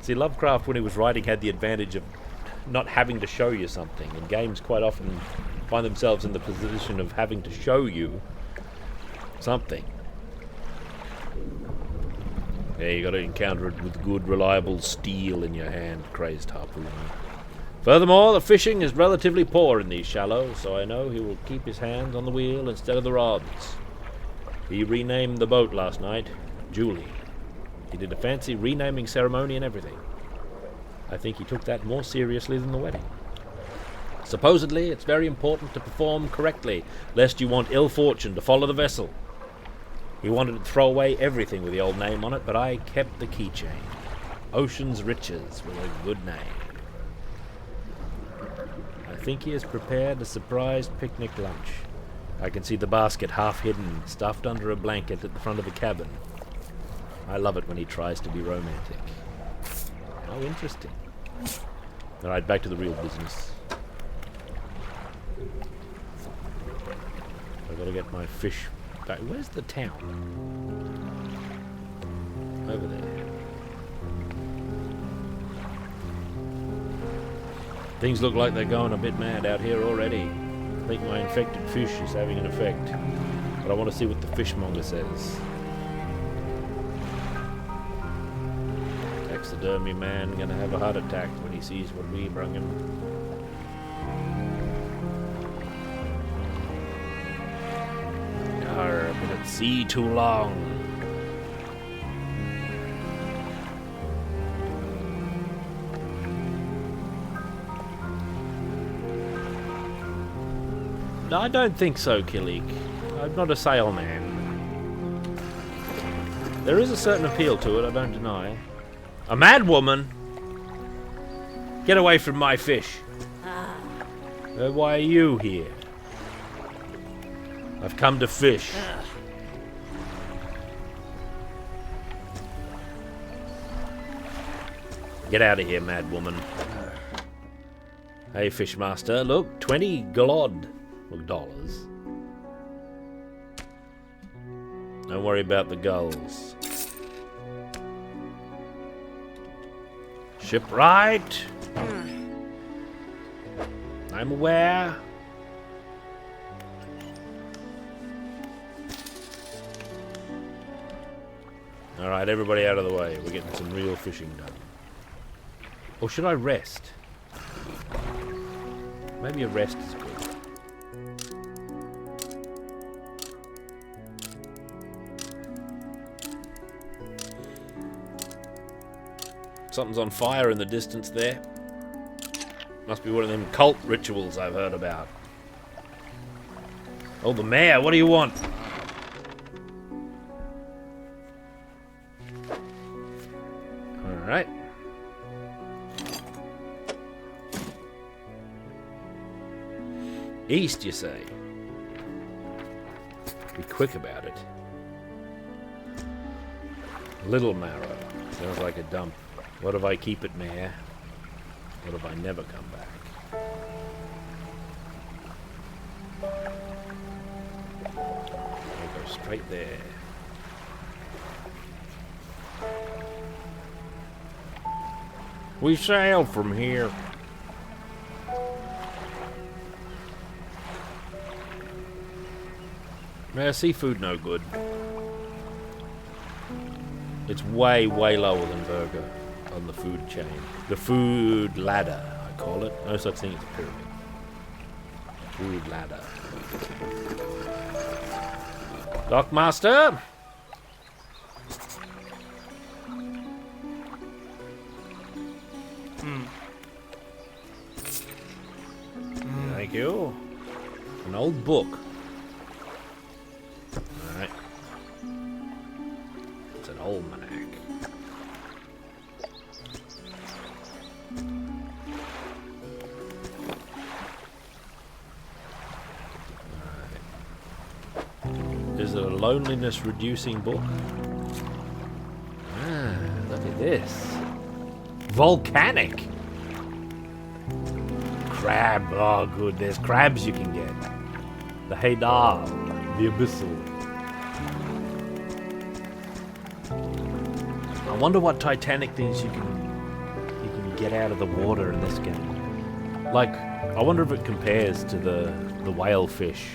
See, Lovecraft, when he was writing, had the advantage of not having to show you something. And games quite often find themselves in the position of having to show you something. Yeah, you got to encounter it with good, reliable steel in your hand, crazed harpooner. Furthermore, the fishing is relatively poor in these shallows, so I know he will keep his hands on the wheel instead of the rods. He renamed the boat last night, Julie. He did a fancy renaming ceremony and everything. I think he took that more seriously than the wedding. Supposedly, it's very important to perform correctly, lest you want ill fortune to follow the vessel. He wanted to throw away everything with the old name on it, but I kept the keychain. Ocean's Riches with a good name. I think he has prepared a surprise picnic lunch. I can see the basket half hidden, stuffed under a blanket at the front of the cabin. I love it when he tries to be romantic. How interesting. Alright, back to the real business. I've got to get my fish back. Where's the town? Over there. Things look like they're going a bit mad out here already. I think my infected fish is having an effect. But I want to see what the fishmonger says. Taxidermy man gonna have a heart attack when he sees what we brung him. Arr, been at sea too long. No, I don't think so, Killik. I'm not a sailman. There is a certain appeal to it, I don't deny. A mad woman? Get away from my fish. Why are you here? I've come to fish. Get out of here, mad woman. Hey, Fishmaster, look, 20 galod. Dollars. Don't worry about the gulls. Shipwright. I'm aware. Alright, everybody out of the way. We're getting some real fishing done. Or should I rest? Maybe a rest is good. Something's on fire in the distance there. Must be one of them cult rituals I've heard about. Oh, the mayor, what do you want? Alright. East, you say? Be quick about it. Little Marrow. Sounds like a dump. What if I keep it, Mayor? What if I never come back? I'll go straight there. We sail from here. Seafood no good. It's way, way lower than burger on the food chain. The food ladder, I call it. No such thing as a pyramid. Food ladder. Dockmaster! Thank you. An old book. Alright. It's an almanac. Is it a loneliness reducing book? Ah, look at this. Volcanic. Crab. Oh, good. There's crabs you can get. The Haydar. The Abyssal. I wonder what Titanic things you can get out of the water in this game. Like, I wonder if it compares to the whale fish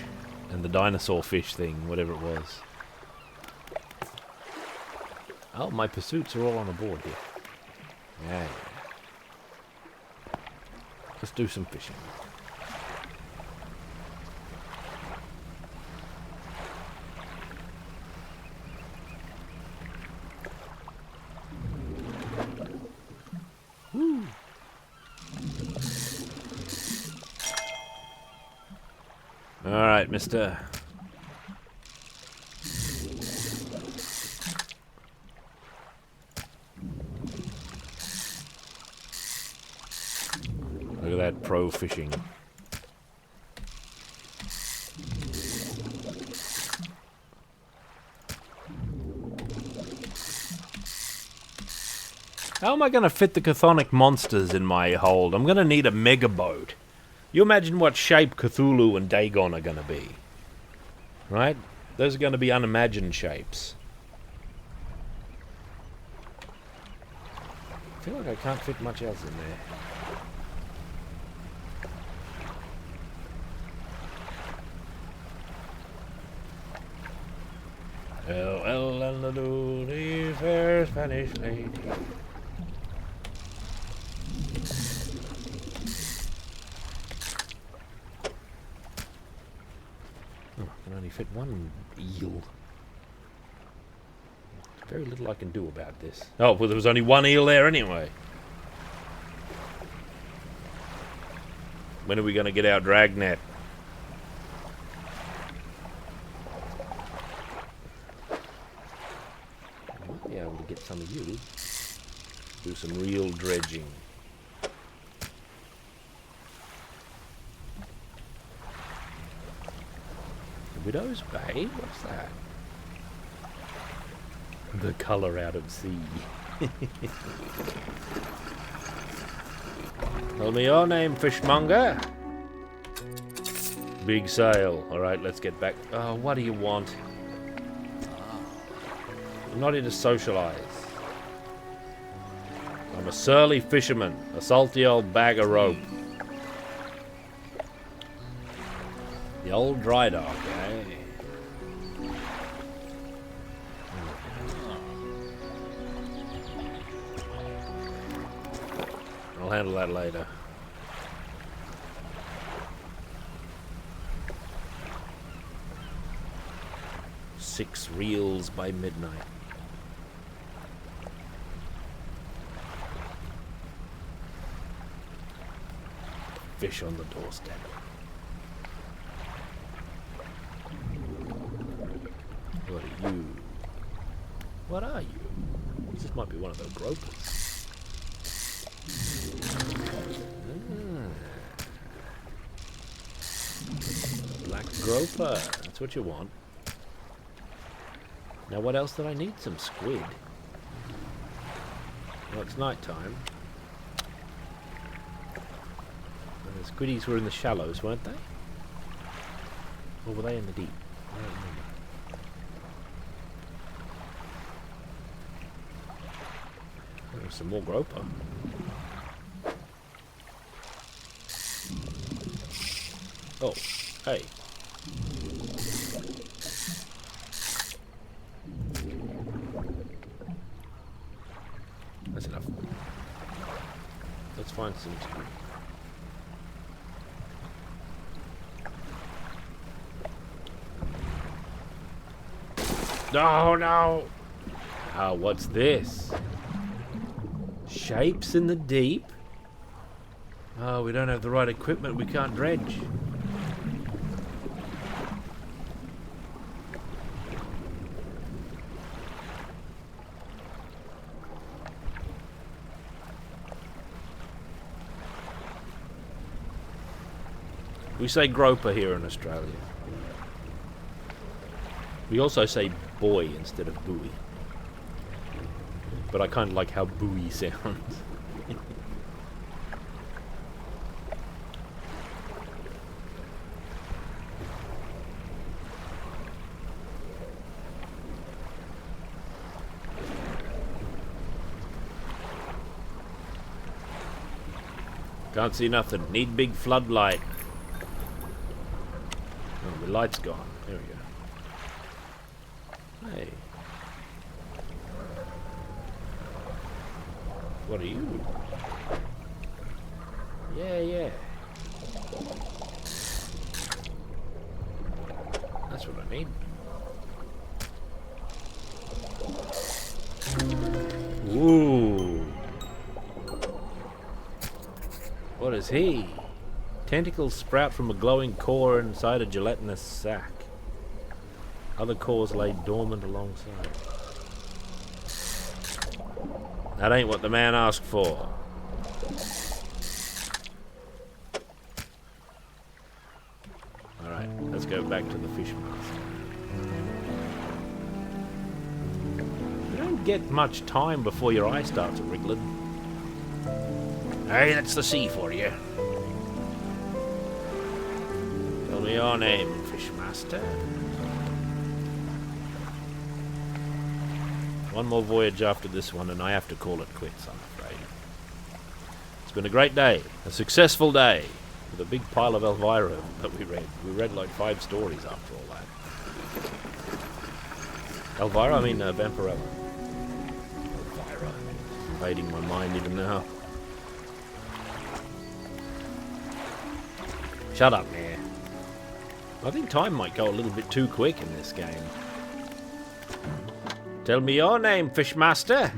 and the dinosaur fish thing, whatever it was. Oh, my pursuits are all on the board here. Yeah. Let's do some fishing. Woo. All right, mister. Look at that pro fishing. How am I going to fit the chthonic monsters in my hold? I'm going to need a mega boat. You imagine what shape Cthulhu and Dagon are going to be. Right? Those are going to be unimagined shapes. I feel like I can't fit much else in there. El and the Lady, fair Spanish lady. Oh, I can only fit one eel. Very little I can do about this. Oh, well, there was only one eel there anyway. When are we going to get our dragnet? I might be able to get some of you. Do some real dredging. Widow's Bay? What's that? The colour out at sea. Tell me your name, fishmonger. Big sail. Alright, let's get back. Oh, what do you want? I'm not here to socialise. I'm a surly fisherman. A salty old bag of rope. The old dry dock, eh? I'll handle that later. 6 reels by midnight. Fish on the doorstep. What are you? What are you? This might be one of those gropers. Black groper. That's what you want. Now what else did I need? Some squid. Well, it's night time. The squiddies were in the shallows, weren't they? Or were they in the deep? I don't remember. There's some more groper. Oh, hey. That's enough. Let's find some squid. Oh no! Oh, what's this? Shapes in the deep? Oh, we don't have the right equipment, we can't dredge. We say groper here in Australia. We also say boy instead of buoy. But I kind of like how buoy sounds. Can't see nothing. Need big floodlight. Oh, the light's gone. There we go. Hey. What are you? Yeah. That's what I need. Ooh. What is he? Tentacles sprout from a glowing core inside a gelatinous sac. Other cores lay dormant alongside. That ain't what the man asked for. Alright, let's go back to the fish master. You don't get much time before your eye starts wriggling. Hey, that's the sea for you. Tell me your name, Fishmaster. One more voyage after this one, and I have to call it quits, I'm afraid. It's been a great day, a successful day, with a big pile of Elvira that we read. We read like 5 stories after all that. Elvira? I mean Vampirella. Elvira. Invading my mind even now. Shut up, man. I think time might go a little bit too quick in this game. Tell me your name, Fishmaster.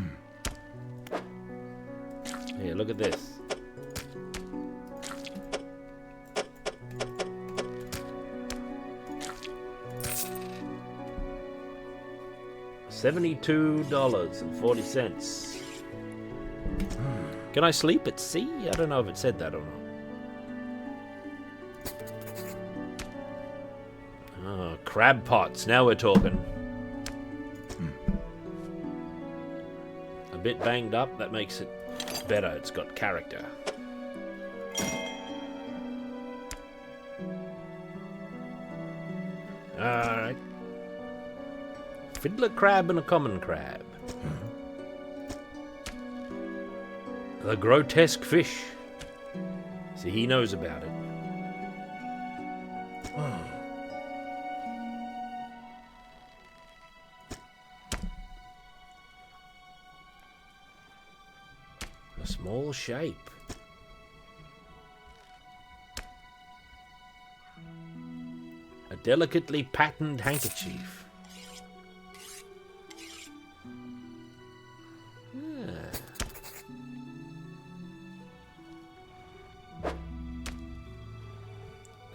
Here, look at this. $72.40. Can I sleep at sea? I don't know if it said that or not. Oh, crab pots. Now we're talking. A bit banged up. That makes it better. It's got character. Alright. Fiddler crab and a common crab. The grotesque fish. See, he knows about it. A small shape. A delicately patterned handkerchief.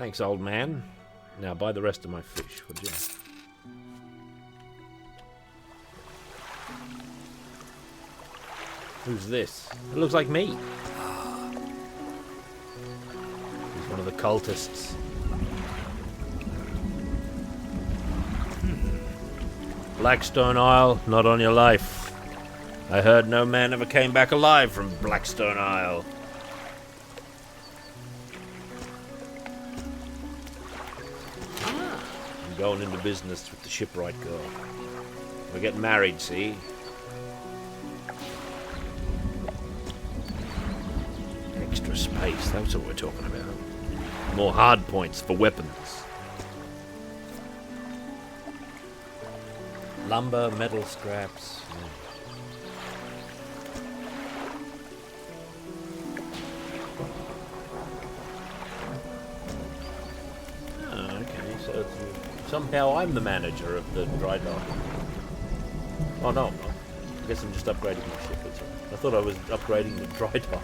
Thanks, old man. Now buy the rest of my fish, would you? Who's this? It looks like me. He's one of the cultists. Blackstone Isle, not on your life. I heard no man ever came back alive from Blackstone Isle. I'm going into business with the shipwright girl. We're getting married, see? Extra space, that's what we're talking about. More hard points for weapons. Lumber, metal scraps. Oh, okay, so somehow I'm the manager of the dry dock. Oh no, I'm not. I guess I'm just upgrading my ship. I thought I was upgrading the dry dock.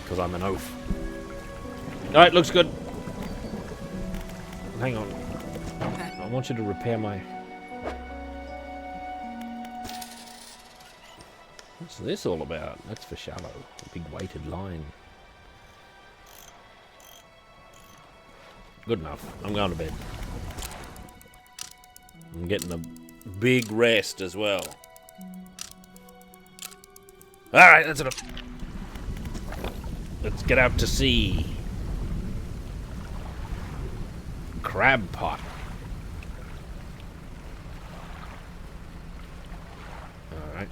Because I'm an oaf. Alright, looks good. Hang on. I want you to repair my... What's this all about? That's for shallow. A big weighted line. Good enough. I'm going to bed. I'm getting a big rest as well. Alright, that's enough. Let's get out to sea. Crab pot. Alright.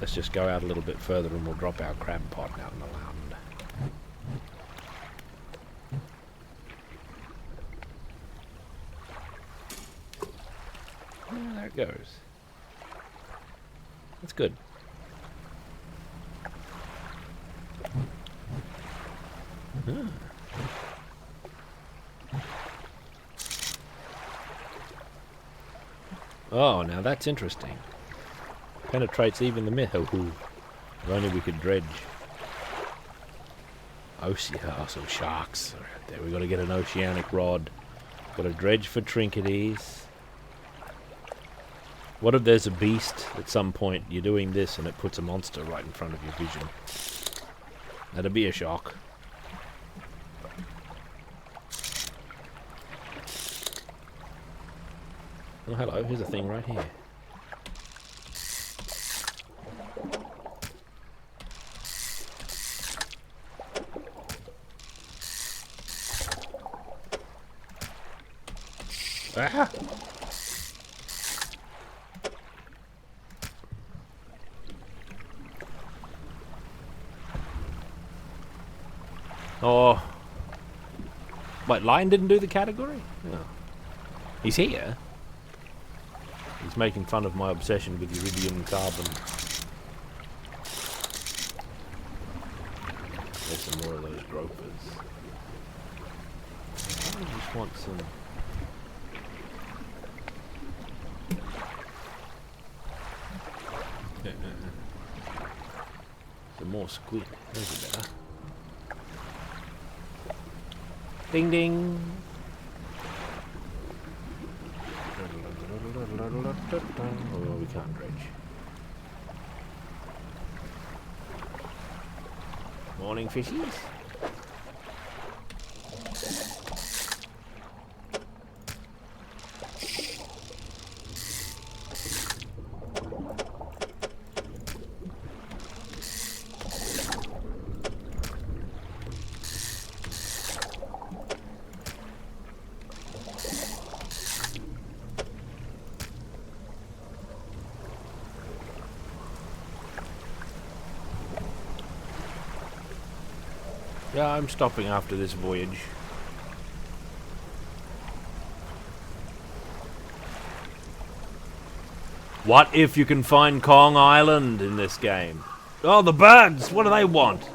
Let's just go out a little bit further and we'll drop our crab pot out in the land. Oh, there it goes. That's good. Huh. Oh, now that's interesting. Penetrates even the middle. If only we could dredge. Oh, some sharks are out there. We've got to get an oceanic rod. Got to dredge for trinketies. What if there's a beast at some point, you're doing this and it puts a monster right in front of your vision? That'd be a shock. Oh, hello, here's a thing right here. Ah! Oh. Wait, Lion didn't do the category? No. He's here. He's making fun of my obsession with iridium carbon. There's some more of those gropers. I just want some... some more squid. Those are better. Ding ding! Oh, we can't dredge. Morning, fishies. Yeah, I'm stopping after this voyage. What if you can find Kong Island in this game? Oh, the birds! What do they want?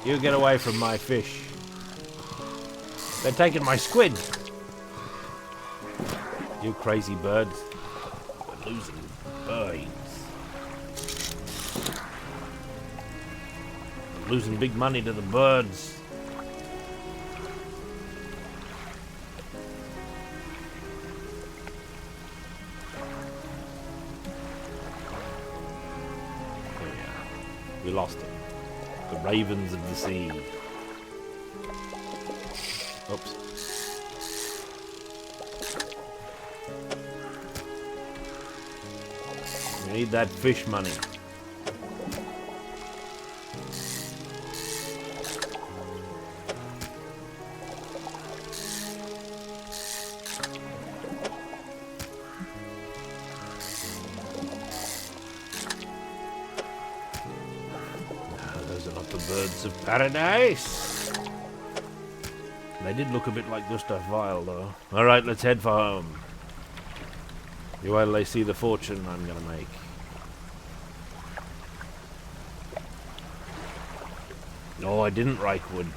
You get away from my fish. They're taking my squid. You crazy birds. We're losing birds. Losing big money to the birds. There we are. We lost it. The ravens of the sea. Oops. We need that fish money. Those are not the birds of paradise. They did look a bit like Gustav Weil, though. Alright, let's head for home. You wait till they see the fortune I'm gonna make. No, I didn't, Reichwood.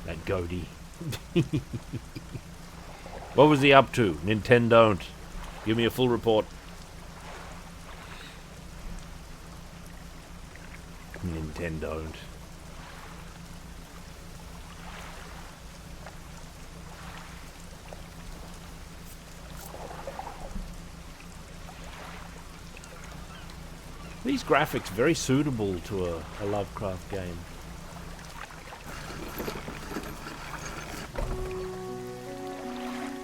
That goatee. What was he up to? Nintendo. Give me a full report. Nintendo. These graphics very suitable to a Lovecraft game.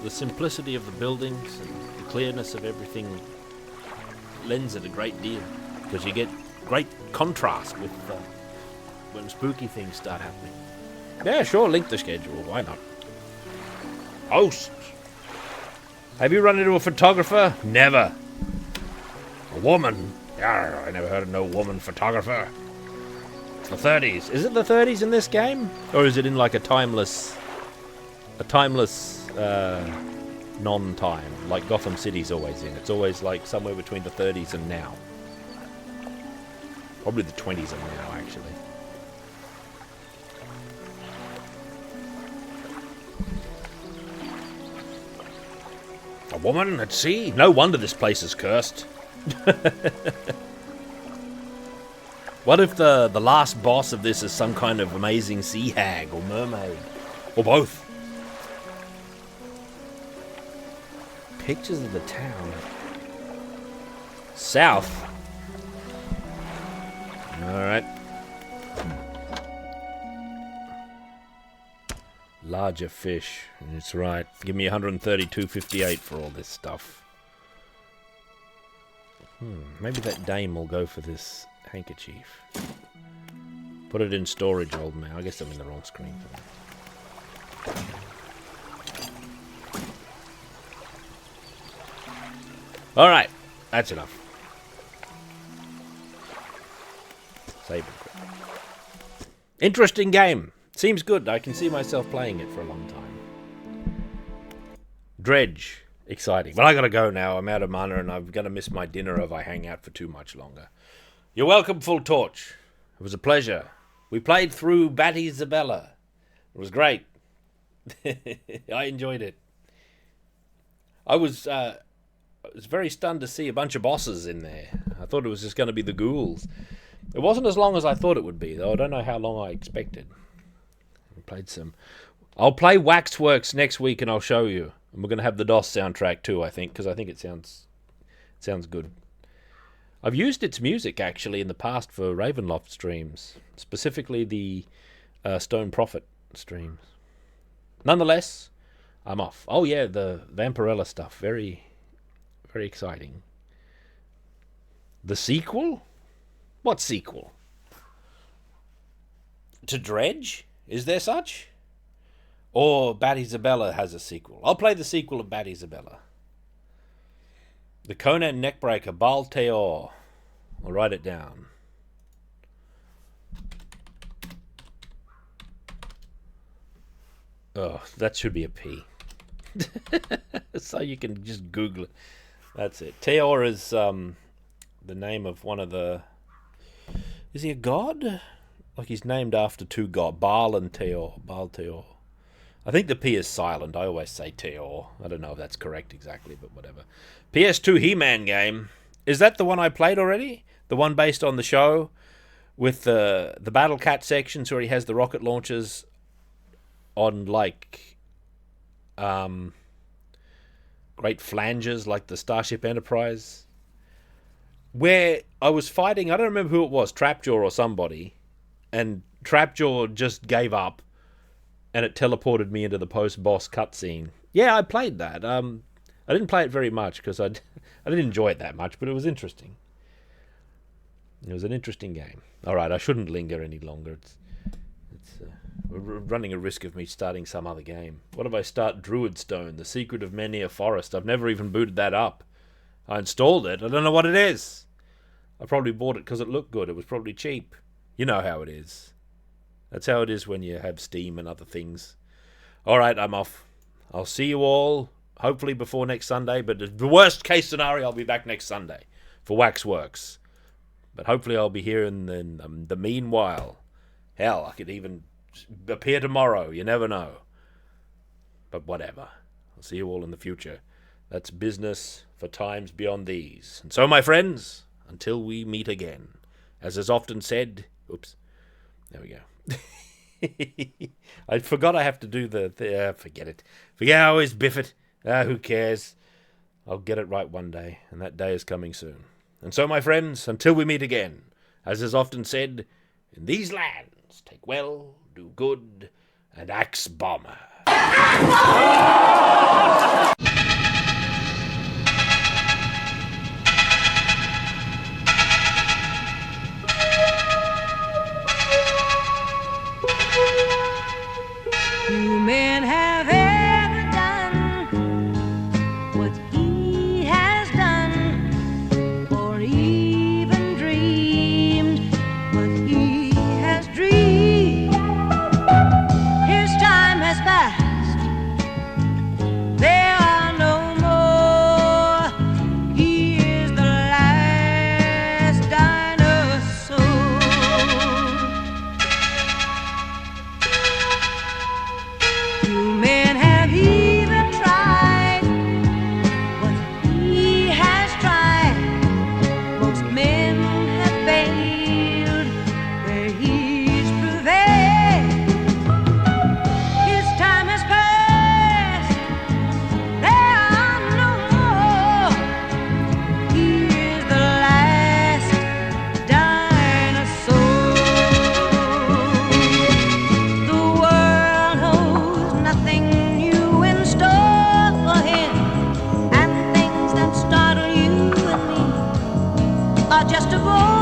The simplicity of the buildings and the clearness of everything lends it a great deal, because you get great contrast with when spooky things start happening. Yeah, sure, link the schedule, why not? Host! Have you run into a photographer? Never. A woman? Yarr, I never heard of no woman photographer. It's the 30s. Is it the 30s in this game? Or is it in like a timeless non-time, like Gotham City's always in? It's always like somewhere between the 30s and now. Probably the 20s and now, actually. A woman at sea? No wonder this place is cursed. What if the last boss of this is some kind of amazing sea hag or mermaid? Or both? Pictures of the town. South. Alright. Larger fish. That's right. Give me 132.58 for all this stuff. Maybe that dame will go for this handkerchief. Put it in storage, old man. I guess I'm in the wrong screen for that. Alright, that's enough. Save it. Interesting game. Seems good. I can see myself playing it for a long time. Dredge. Exciting. But I gotta go now. I'm out of mana and I'm gonna miss my dinner if I hang out for too much longer. You're welcome, Full Torch. It was a pleasure. We played through Batty Isabella. It was great. I enjoyed it. I was very stunned to see a bunch of bosses in there. I thought it was just going to be the ghouls. It wasn't as long as I thought it would be, though. I don't know how long I expected. I played some. I'll play Waxworks next week and I'll show you. And we're going to have the DOS soundtrack too, I think, because I think it sounds good. I've used its music, actually, in the past for Ravenloft streams. Specifically the Stone Prophet streams. Nonetheless, I'm off. Oh, yeah, the Vampirella stuff. Very, very exciting. The sequel? What sequel? To Dredge? Is there such? Or Bat Isabella has a sequel? I'll play the sequel of Bat Isabella. The Conan Neckbreaker, Baal Teor. I'll write it down. Oh, that should be a P. So you can just Google it. That's it. Teor is the name of one of the... Is he a god? Like he's named after two gods. Baal and Teor. Baal Teor. I think the P is silent. I always say Teor. I don't know if that's correct exactly, but whatever. PS2 He-Man game. Is that the one I played already? The one based on the show? with the Battle Cat sections where he has the rocket launchers on like great flanges like the Starship Enterprise, where I was fighting, I don't remember who it was, Trapjaw or somebody, and Trapjaw just gave up and it teleported me into the post-boss cutscene. Yeah, I played that. I didn't play it very much because I didn't enjoy it that much, but it was interesting. It was an interesting game. All right, I shouldn't linger any longer. We're running a risk of me starting some other game. What if I start Druidstone, The Secret of Many a Forest? I've never even booted that up. I installed it. I don't know what it is. I probably bought it because it looked good. It was probably cheap. You know how it is. That's how it is when you have Steam and other things. All right, I'm off. I'll see you all, hopefully before next Sunday, but the worst case scenario, I'll be back next Sunday for Waxworks. But hopefully I'll be here in the meanwhile. Hell, I could even appear tomorrow. You never know. But whatever. I'll see you all in the future. That's business for times beyond these. And so, my friends, until we meet again, as is often said... Oops. There we go. I forgot I have to do forget it. Forget, I always biff it. Who cares? I'll get it right one day, and that day is coming soon. And so, my friends, until we meet again, as is often said, in these lands, take well, do good, and axe bomber. Few men have ever done what he has done, or even dreamed what he has dreamed. His time has passed, there are no more. He is the last dinosaur. Few men have even tried what he has tried. Most men have failed where he's prevailed. His time has passed, there are no more. He is the last dinosaur. The world holds nothing new in store for him, and things that startle you and me are just a bore.